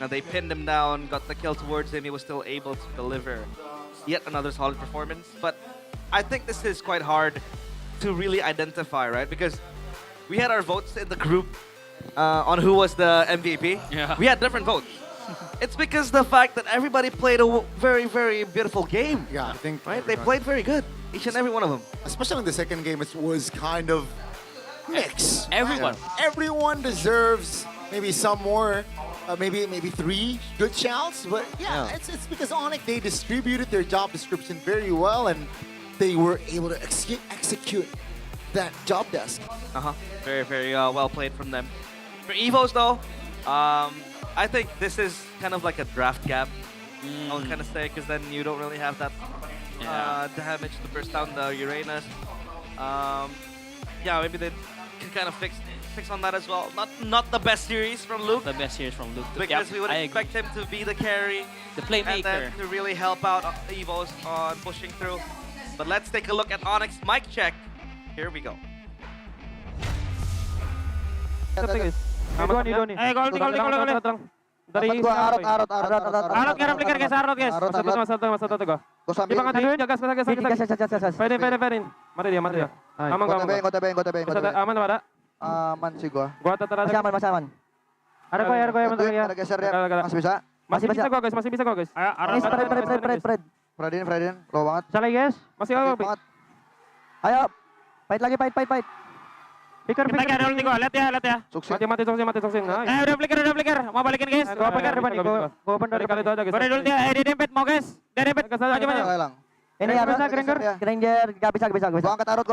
Speaker 8: Now they pinned him down, got the kill towards him. He was still able to deliver yet another solid performance. But I think this is quite hard to really identify, right? Because we had our votes in the group on who was the MVP.
Speaker 2: Yeah.
Speaker 8: We had different votes. It's because the fact that everybody played a very, very beautiful game.
Speaker 13: Yeah, I think.
Speaker 8: Right? They played very good, each and every one of them.
Speaker 13: Especially in the second game, it was kind of mixed.
Speaker 2: Everyone.
Speaker 13: Everyone deserves maybe some more, maybe 3 good shouts. But yeah, it's because Onyx, they distributed their job description very well and they were able to execute that job desk.
Speaker 8: Very, very well played from them. For EVOS though, I think this is kind of like a draft gap, I would kind of say, because then you don't really have that damage to burst down the Uranus. Yeah, maybe they can kind of fix on that as well. Not the best series from Luke.
Speaker 2: The best series from Luke.
Speaker 8: Because we would expect him to be the carry.
Speaker 2: The playmaker.
Speaker 8: And then to really help out Evos on pushing through. But let's take a look at Onyx mic check. Here we go.
Speaker 3: Dari Arot repliker guys, Arot guys. Satu teguh. Dipangat dulu, gas. Fadin. Mati dia. Aman gak? Aman pada?
Speaker 20: Aman sih gua.
Speaker 3: Gua tetap ada.
Speaker 20: Masih aman.
Speaker 3: Ada gua ya.
Speaker 20: Ada geser dia. Masih bisa.
Speaker 3: Masih bisa gua guys.
Speaker 20: Ayo, Fredin, low banget.
Speaker 3: Salah guys. Masih gak
Speaker 20: banget. Ayo, fight lagi.
Speaker 3: Pikir. Kita ada ulti gua, lihat ya.
Speaker 20: Sukses.
Speaker 3: Mati sukses.
Speaker 2: Udah flicker. Mau balikin guys.
Speaker 3: Gua pikir depan nih. Gua open dari kali itu aja guys.
Speaker 2: Gua ulti ya, dia dempet mau guys. Dia dempet.
Speaker 3: Aja.
Speaker 20: Ini Granger, gak bisa. Gua angkat Arut.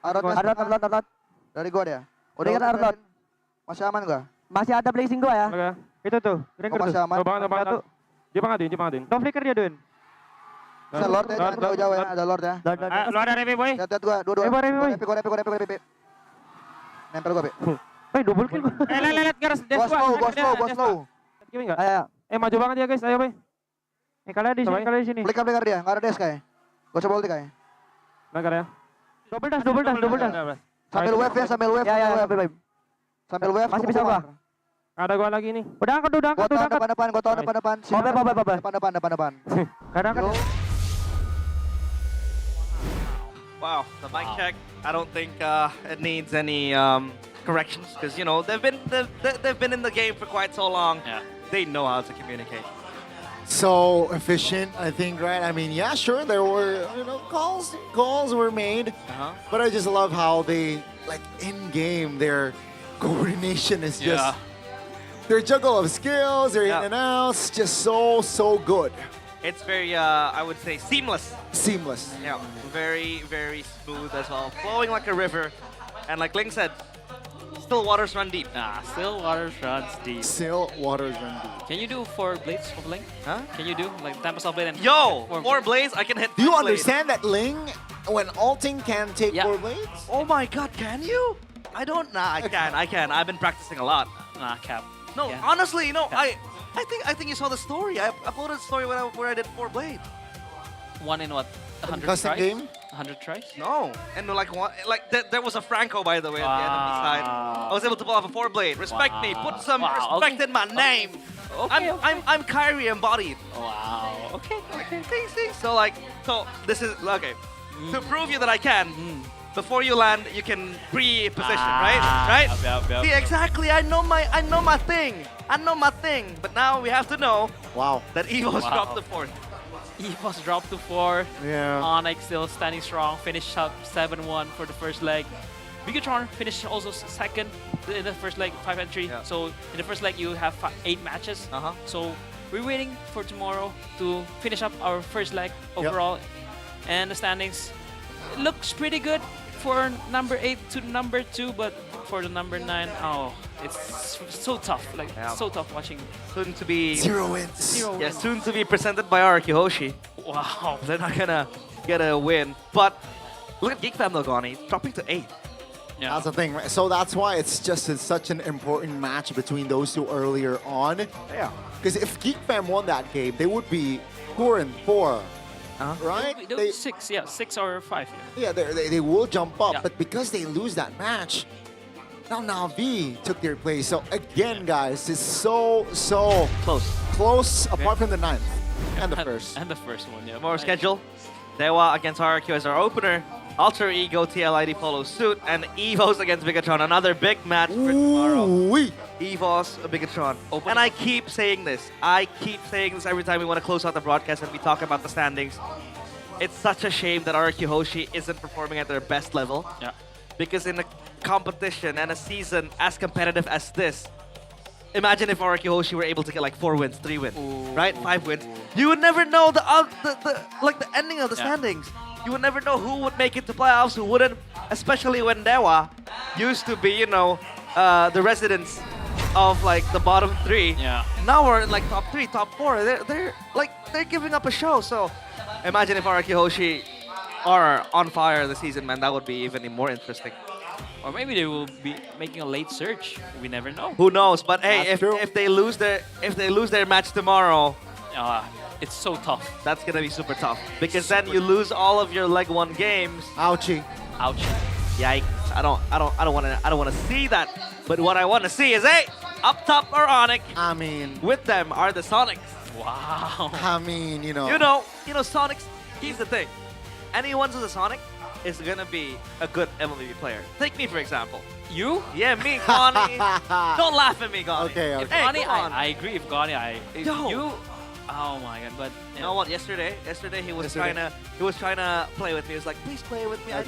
Speaker 20: Arut. Dari gua dia. Udah kan Arut. Masih aman gua? Masih ada blazing gua ya.
Speaker 3: Oke. Itu tuh, Granger tuh.
Speaker 20: Masih aman.
Speaker 3: Dia pangatin. No flicker dia Dun.
Speaker 20: Ada Lord ya, jangan jauh-jauh ya. Ada Lord ya.
Speaker 2: Lu ada revi boy.
Speaker 20: Lihat gua, dua. Repi. Nempel gua, Be.
Speaker 3: Double kill gua.
Speaker 2: Lihat garas.
Speaker 20: Gua slow.
Speaker 3: Gimana enggak?
Speaker 20: Ayo.
Speaker 3: Maju banget ya guys, ayo Boy. Kalian di sini.
Speaker 20: Flicker dia, enggak ada dash kayak. Gua coba ulti kayak.
Speaker 3: Bangkar ya. Double dash.
Speaker 20: Sambil wave ya. Sambil wave.
Speaker 3: Masih bisa gua. Ada gua lagi nih. Udah angkat.
Speaker 20: Gua tahu depan. Depan.
Speaker 3: Kadang kan.
Speaker 8: Wow, the mic check. I don't think it needs any corrections because they've been in the game for quite so long.
Speaker 2: Yeah.
Speaker 8: They know how to communicate.
Speaker 13: So efficient, I think, right? I mean, yeah, sure, there were calls were made, but I just love how they in game their coordination is just their juggle of skills, their in and outs, just so good.
Speaker 8: It's very, I would say, seamless.
Speaker 13: Yeah.
Speaker 8: Very, very smooth as well. Flowing like a river. And like Ling said, still waters run deep.
Speaker 2: Still waters runs deep.
Speaker 8: Can
Speaker 2: you do 4 blades of Ling?
Speaker 8: Huh?
Speaker 2: Can you do like Tempest Blade and...
Speaker 8: Yo! 4 blades? I can hit
Speaker 13: Do you
Speaker 8: 4
Speaker 13: understand that Ling, when ulting, can take 4 blades?
Speaker 8: Oh my god, can you? I don't... Nah, I can. I've been practicing a lot.
Speaker 2: Nah, Cap.
Speaker 8: No, honestly, I think you saw the story. I uploaded a story where I did 4 blades.
Speaker 2: One in what? 100
Speaker 13: custom
Speaker 2: tries?
Speaker 13: game?
Speaker 2: 100 tries?
Speaker 8: No, and there was a Franco, by the way, at the enemy side. I was able to pull off a 4 blade. Respect me. Put some respect in my name.
Speaker 2: Okay,
Speaker 8: I'm Kyrie embodied.
Speaker 2: Wow. Okay.
Speaker 8: See. So this is okay. To prove you that I can. Before you land, you can pre-position, right?
Speaker 2: Yep.
Speaker 8: See, exactly. I know my thing. But now we have to know.
Speaker 13: Wow.
Speaker 8: That Evo's dropped to 4th.
Speaker 2: EVOS dropped to 4.
Speaker 13: Yeah.
Speaker 2: Onyx still standing strong. Finished up 7-1 for the first leg. Bigatron finished also second in the first leg, 5-3.
Speaker 8: Yeah.
Speaker 2: So in the first leg, you have 8 matches. So we're waiting for tomorrow to finish up our first leg overall. And the standings looks pretty good for number 8 to number 2, but for the number 9, it's so tough. So tough watching.
Speaker 8: Soon to be
Speaker 13: 0 wins.
Speaker 8: Yeah, soon to be presented by Arkihoshi.
Speaker 2: Wow.
Speaker 8: They're not gonna get a win. But look at Geek Fam Logani dropping to 8.
Speaker 2: Yeah.
Speaker 13: That's the thing, right? So that's why it's just such an important match between those two earlier on.
Speaker 8: Yeah.
Speaker 13: Because if Geek Fam won that game, they would be 4-4. Right?
Speaker 2: They, 6 or 5.
Speaker 13: Yeah, they will jump up,
Speaker 2: Yeah.
Speaker 13: but because they lose that match, now Na'Vi took their place. So again, guys, it's so close. Apart from the 9th and the first.
Speaker 2: And the first one, yeah.
Speaker 8: More schedule. Dewa against RQ as our opener. Alter Ego TLID follows suit, and Evos against Bigatron. Another big match for tomorrow. Evos, Bigatron. And I keep saying this. Every time we want to close out the broadcast and we talk about the standings. It's such a shame that RQ Hoshi isn't performing at their best level.
Speaker 2: Yeah.
Speaker 8: Because in a competition and a season as competitive as this, imagine if RQ Hoshi were able to get like 4 wins, 3 wins, right? 5 wins. You would never know the ending of the standings. You would never know who would make it to playoffs, who wouldn't, especially when Dewa used to be, the residents of like the bottom 3.
Speaker 2: Yeah.
Speaker 8: Now we're in like top 3, top 4. They're giving up a show. So imagine if RQ Hoshi are on fire this season, man, that would be even more interesting.
Speaker 2: Or maybe they will be making a late surge. We never know.
Speaker 8: Who knows? But hey, if they lose their match tomorrow,
Speaker 2: it's so tough.
Speaker 8: That's gonna be super tough because then you lose all of your leg 1 games.
Speaker 13: Ouchie.
Speaker 2: Ouch.
Speaker 8: Yikes! I don't want to see that. But what I want to see is, hey, up top are Onyx.
Speaker 13: I mean,
Speaker 8: with them are the Sonics.
Speaker 2: Wow.
Speaker 13: I mean, you know.
Speaker 8: You know, Sonics. Here's the thing. Anyone who's a Sonic is gonna be a good MVP player. Take me for example.
Speaker 2: You?
Speaker 8: Yeah, me, Gani. Don't laugh at me, Gani.
Speaker 13: Okay.
Speaker 2: If Gani, I agree. If Gani, you. Oh my god! But
Speaker 8: you know what? Yesterday he was trying to play with me. He was like, please play with me.
Speaker 2: I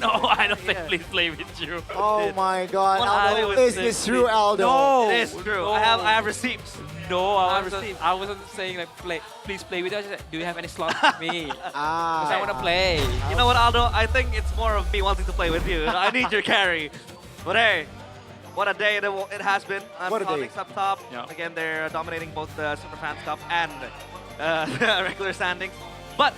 Speaker 2: don't think please play with you.
Speaker 13: Oh my God!
Speaker 8: Well,
Speaker 13: Aldo, is this true, Aldo?
Speaker 2: No,
Speaker 8: it is true.
Speaker 2: No.
Speaker 8: I have receipts.
Speaker 2: No, I wasn't saying like please play with you. I just said, do you have any slots for me? Because I want to play.
Speaker 8: You know what, Aldo? I think it's more of me wanting to play with you. I need your carry. But hey, what a day it has been. Sonics up top.
Speaker 2: Yeah.
Speaker 8: Again, they're dominating both the Superfans Cup and regular standings. But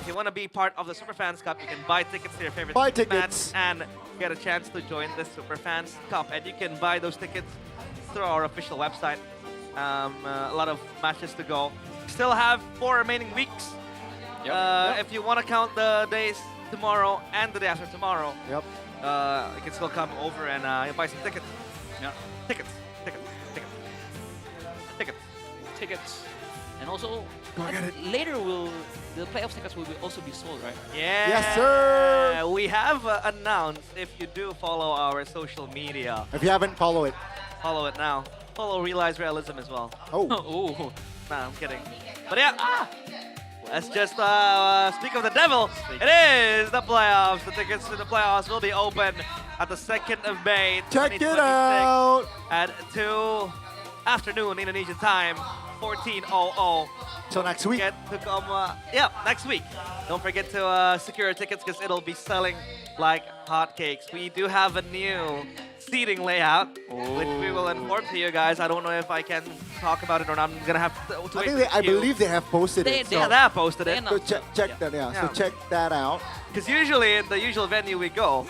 Speaker 8: if you want to be part of the Superfans Cup, you can buy tickets to your favorite match and get a chance to join the Superfans Cup. And you can buy those tickets through our official website. A lot of matches to go. Still have 4 remaining weeks. If you want to count the days tomorrow and the day after tomorrow, you can still come over and buy some tickets.
Speaker 2: Yeah.
Speaker 8: Tickets.
Speaker 2: And also, later the playoff tickets will also be sold, right?
Speaker 8: Yeah.
Speaker 13: Yes, sir.
Speaker 8: We have announced, if you do follow our social media.
Speaker 13: If you haven't, follow it.
Speaker 8: Follow it now. Follow Realize Realism as well.
Speaker 13: Oh.
Speaker 2: Oh.
Speaker 8: Nah, I'm kidding. But yeah, let's just speak of the devil. It is the playoffs. The tickets to the playoffs will be open at the 2nd of May,
Speaker 13: Check it
Speaker 8: 2026
Speaker 13: out.
Speaker 8: at 2 afternoon Indonesian time, 14:00.
Speaker 13: So next week.
Speaker 8: Get to come, next week. Don't forget to secure your tickets because it'll be selling like hotcakes. We do have a new seating layout, which we will inform to you guys. I don't know if I can talk about it or not. I'm gonna have to wait.
Speaker 13: I believe they have posted it.
Speaker 8: They have posted it.
Speaker 13: So check that, So check that out.
Speaker 8: Because usually in the usual venue we go,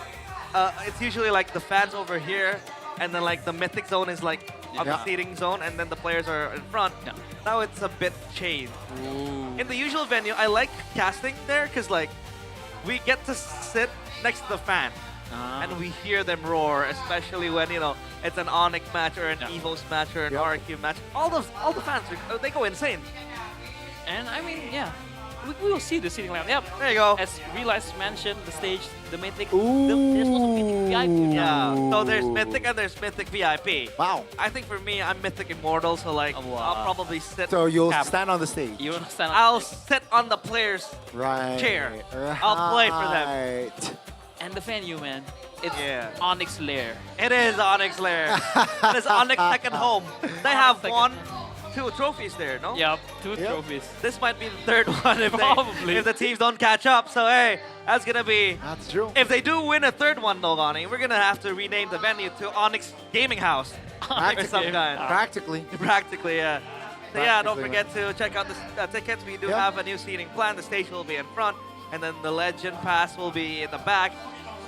Speaker 8: it's usually like the fans over here, and then like the mythic zone is like on the seating zone, and then the players are in front. Now it's a bit changed. In the usual venue, I like casting there because like we get to sit next to the fan. And we hear them roar, especially when it's an Onyx match or an Evos match or an RQ match. All the fans they go insane.
Speaker 2: And I mean, we will see the seating layout. Yep,
Speaker 8: there you go.
Speaker 2: As Realize mentioned, the stage, the Mythic. There's also Mythic VIP.
Speaker 8: Yeah. So there's Mythic and there's Mythic VIP.
Speaker 13: Wow.
Speaker 8: I think for me, I'm Mythic Immortal, so like I'll probably sit.
Speaker 13: So you'll stand on the stage.
Speaker 2: You'll stand.
Speaker 8: I'll sit on the player's chair. I'll play for them.
Speaker 2: And the venue, man, it's Onyx Lair.
Speaker 8: It is Onyx Lair. It is Onyx second home. They have 2 trophies there, no?
Speaker 2: Yep, 2 trophies.
Speaker 8: This might be the 3rd one if
Speaker 2: Probably.
Speaker 8: if the teams don't catch up. So hey, that's gonna be.
Speaker 13: That's true.
Speaker 8: If they do win a 3rd one, though, Gani, we're gonna have to rename the venue to Onyx Gaming House or some kind.
Speaker 13: Practically.
Speaker 8: Practically, yeah. So yeah, don't forget to check out the tickets. We do have a new seating plan. The stage will be in front, and then the Legend Pass will be in the back.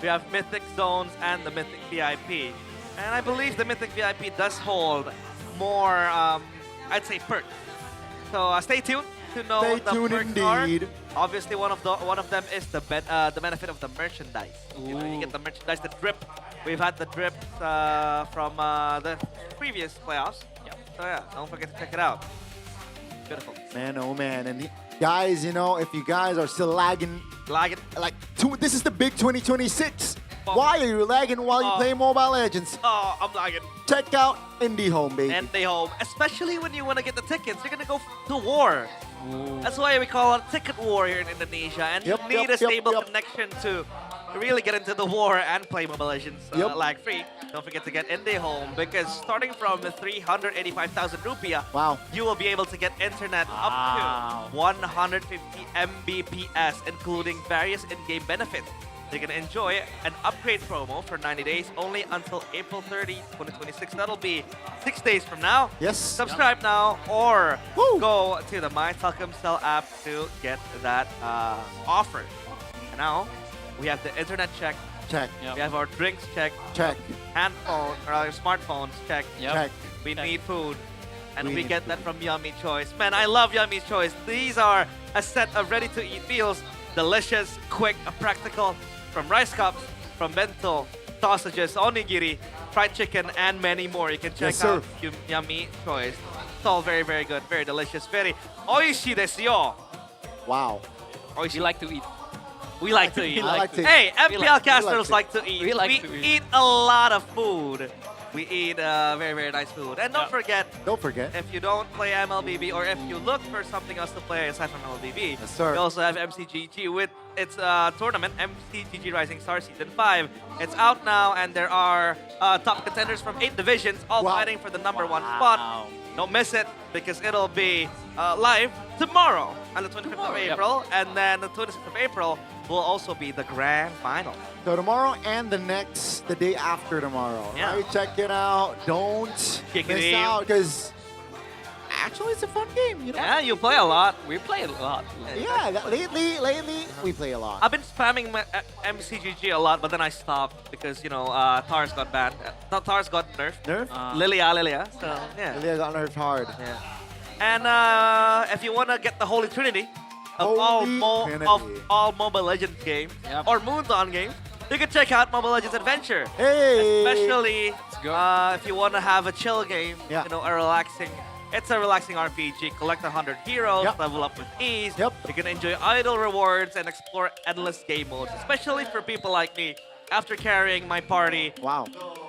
Speaker 8: We have Mythic Zones and the Mythic VIP. And I believe the Mythic VIP does hold more, I'd say, perks. So stay tuned to know what the perks are. Obviously, one of them is the benefit of the merchandise. You get the merchandise, the drip. We've had the drip from the previous playoffs. So yeah, don't forget to check it out. Beautiful.
Speaker 13: Man, oh man. And guys, if you guys are still lagging, like this is the big 2026. Why are you lagging while you play Mobile Legends?
Speaker 8: Oh, I'm lagging.
Speaker 13: Check out Indie Home, baby.
Speaker 8: Indie Home. Especially when you want to get the tickets. You're going to go to war. That's why we call it Ticket War here in Indonesia. And you need a stable connection to really get into the war and play Mobile Legends lag-free. Don't forget to get Indie Home because starting from 385,000 rupiah, you will be able to get internet up to 150 Mbps, including various in-game benefits. You're going to enjoy an upgrade promo for 90 days only until April 30, 2026. That'll be 6 days from now.
Speaker 13: Yes.
Speaker 8: Subscribe now or go to the My Telkomsel app to get that offer. And now, We have the internet check.
Speaker 13: Check.
Speaker 2: Yep.
Speaker 8: We have our drinks check.
Speaker 13: Check.
Speaker 8: Handphone or our smartphones check.
Speaker 2: Yep.
Speaker 13: Check.
Speaker 8: We need food. And
Speaker 13: We
Speaker 8: we
Speaker 13: need
Speaker 8: get that from Yummy Choice. Man, I love Yummy Choice. These are a set of ready-to-eat meals. Delicious, quick, practical. From rice cups, from bento, sausages, onigiri, fried chicken, and many more. You can check
Speaker 13: Yes, sir.
Speaker 8: out Yummy Choice. It's all very, very good, very delicious, very oishi desu yo.
Speaker 13: Wow.
Speaker 8: Oishi.
Speaker 2: We like to eat.
Speaker 8: We like to eat.
Speaker 13: I like to eat.
Speaker 8: Hey,
Speaker 2: We
Speaker 8: MPL
Speaker 2: like-
Speaker 8: casters like to eat.
Speaker 2: We like to eat.
Speaker 8: eat a lot of food. We eat very, very nice food. And don't forget, if you don't play MLBB or if you look for something else to play aside from MLBB,
Speaker 13: Yes, sir.
Speaker 8: we also have MCGG with its tournament, MCGG Rising Star Season 5. It's out now and there are top contenders from 8 divisions all fighting for the number 1 spot. Don't miss it because it'll be live tomorrow on the 25th of April. And then the 26th of April will also be the grand final.
Speaker 13: So tomorrow and the day after tomorrow.
Speaker 8: Yeah.
Speaker 13: Right? Check it out. Don't
Speaker 8: Kick it
Speaker 13: miss
Speaker 8: in.
Speaker 13: out because actually it's a fun game. You know?
Speaker 8: Yeah, you play a lot.
Speaker 2: We play a lot.
Speaker 13: Yeah, lately, we play a lot.
Speaker 8: I've been spamming my, MCGG a lot, but then I stopped because, you know, Tars got banned. Tars got nerfed. Lilia. So, yeah.
Speaker 13: Lilia got nerfed hard.
Speaker 8: Yeah. And if you want to get the Holy Trinity of all Mobile Legends games or Moonton games, you can check out Mobile Legends Adventure.
Speaker 13: Hey!
Speaker 8: Especially if you want to have a chill game, you know, it's a relaxing RPG. Collect 100 heroes, level up with ease. You can enjoy idle rewards and explore endless game modes, especially for people like me. After carrying my party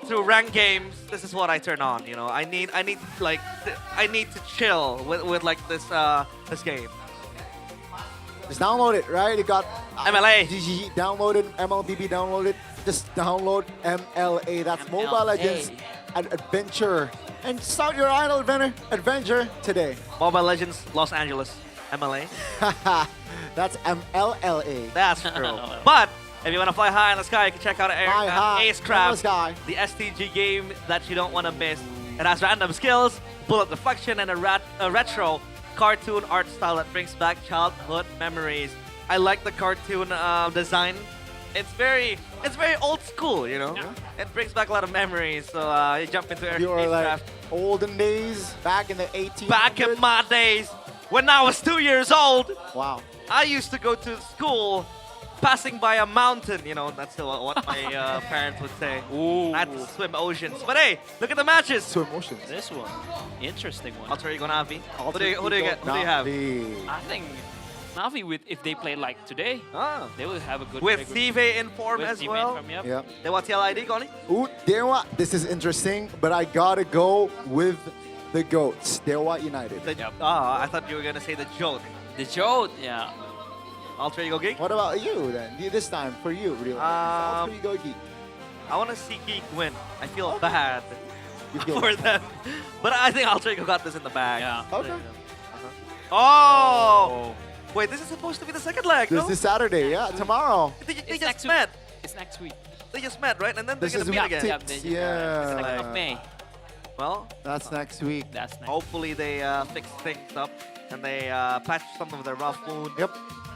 Speaker 8: through ranked games, this is what I turn on. You know, I need to chill with like this game.
Speaker 13: Just download it, right? You got
Speaker 8: MLA.
Speaker 13: GG downloaded, MLBB downloaded. Just download MLA. That's Mobile Legends Adventure. And start your idle adventure today.
Speaker 8: Mobile Legends Los Angeles, MLA.
Speaker 13: That's MLLA.
Speaker 8: That's true. But if you want to fly high in the sky, you can check out Acecraft, the STG game that you don't want to miss. It has random skills, bullet deflection, and a retro cartoon art style that brings back childhood memories. I like the cartoon design. It's very old school, you know. It brings back a lot of memories. So you jump into
Speaker 13: You're like
Speaker 8: Acecraft.
Speaker 13: olden days, back in the 1800s.
Speaker 8: Back in my days, when I was 2 years old.
Speaker 13: Wow.
Speaker 8: I used to go to school passing by a mountain, you know, that's what my parents would say. I had to swim oceans. But hey, look at the matches.
Speaker 13: Swim oceans.
Speaker 2: This one, interesting one.
Speaker 8: Alter Ego Navi. Who do you get? Who do you have?
Speaker 2: I think Navi, if they play like today, they will have a good.
Speaker 8: With
Speaker 2: good
Speaker 8: Steve in form
Speaker 2: with
Speaker 8: as
Speaker 2: Steve
Speaker 8: well.
Speaker 2: in form,
Speaker 13: Yeah.
Speaker 8: They want TLID, Goni?
Speaker 13: Ooh, Dewa, this is interesting, but I gotta go with the GOATs. Dewa United.
Speaker 8: I thought you were gonna say the Jote.
Speaker 2: The Jote, yeah.
Speaker 8: Alter Ego Geek?
Speaker 13: What about you then? This time for you, really. Alter Ego Geek.
Speaker 8: I want to see Geek win. I feel bad for them. But I think Alter Ego got this in the bag.
Speaker 2: Yeah.
Speaker 13: Okay.
Speaker 8: Oh! Wait, this is supposed to be the second leg, no?
Speaker 13: This is Saturday, yeah, tomorrow.
Speaker 8: They just met.
Speaker 2: It's next week.
Speaker 8: They just met, right? And then they're
Speaker 13: This
Speaker 8: gonna
Speaker 13: is
Speaker 8: meet
Speaker 13: week
Speaker 8: again.
Speaker 13: six,
Speaker 2: Second of
Speaker 13: yeah.
Speaker 2: May.
Speaker 8: Well,
Speaker 13: That's next week.
Speaker 2: That's next.
Speaker 8: hopefully they fix things up and they patch some of their rough wounds.
Speaker 13: Yep.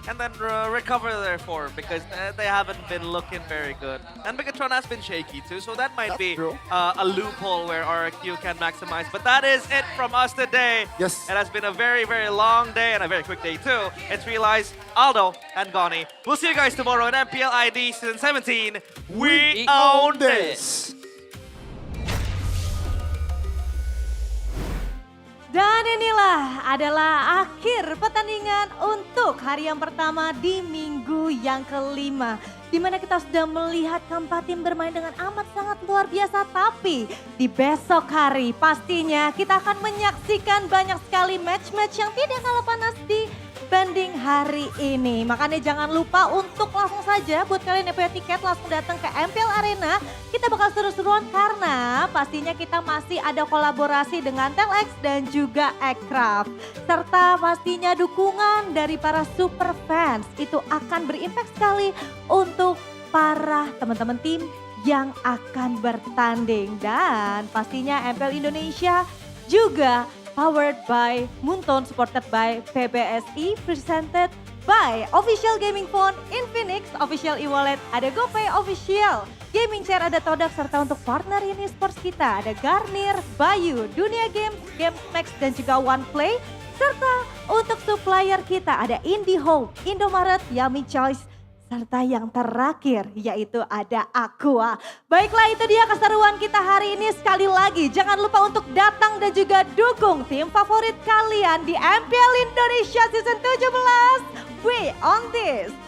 Speaker 8: And then recover their form because they haven't been looking very good. And Megatron has been shaky too, so that might be a loophole where RQ can maximize. But that is it from us today.
Speaker 13: Yes.
Speaker 8: It has been a very, very long day and a very quick day too. It's Realize, Aldo, and Goni. We'll see you guys tomorrow in MPL ID Season 17. We own this!
Speaker 9: Dan inilah adalah akhir pertandingan untuk hari yang pertama di minggu yang kelima. Di mana kita sudah melihat keempat tim bermain dengan amat sangat luar biasa. Tapi di besok hari pastinya kita akan menyaksikan banyak sekali match-match yang tidak kalah panas dibanding hari ini. Makanya jangan lupa untuk langsung saja buat kalian yang punya tiket langsung datang ke MPL Arena. Kita bakal seru-seruan karena pastinya kita masih ada kolaborasi dengan Telex dan juga Ekraf. Serta pastinya dukungan dari para super fans itu akan berimpact sekali untuk para teman-teman tim yang akan bertanding. Dan pastinya MPL Indonesia juga powered by Moonton, supported by PBSI, presented by Official Gaming Phone, Infinix, Official e-wallet, ada GoPay Official, Gaming Chair, ada Todak, serta untuk partner ini sports kita ada Garnier, Bayu, Dunia Games, GameMax, dan juga OnePlay. Serta untuk supplier kita ada IndiHome, Indomaret, Yummy Choice, serta yang terakhir yaitu ada Aqua. Baiklah, itu dia keseruan kita hari ini. Sekali lagi jangan lupa untuk datang dan juga dukung tim favorit kalian di MPL Indonesia Season 17. We on this!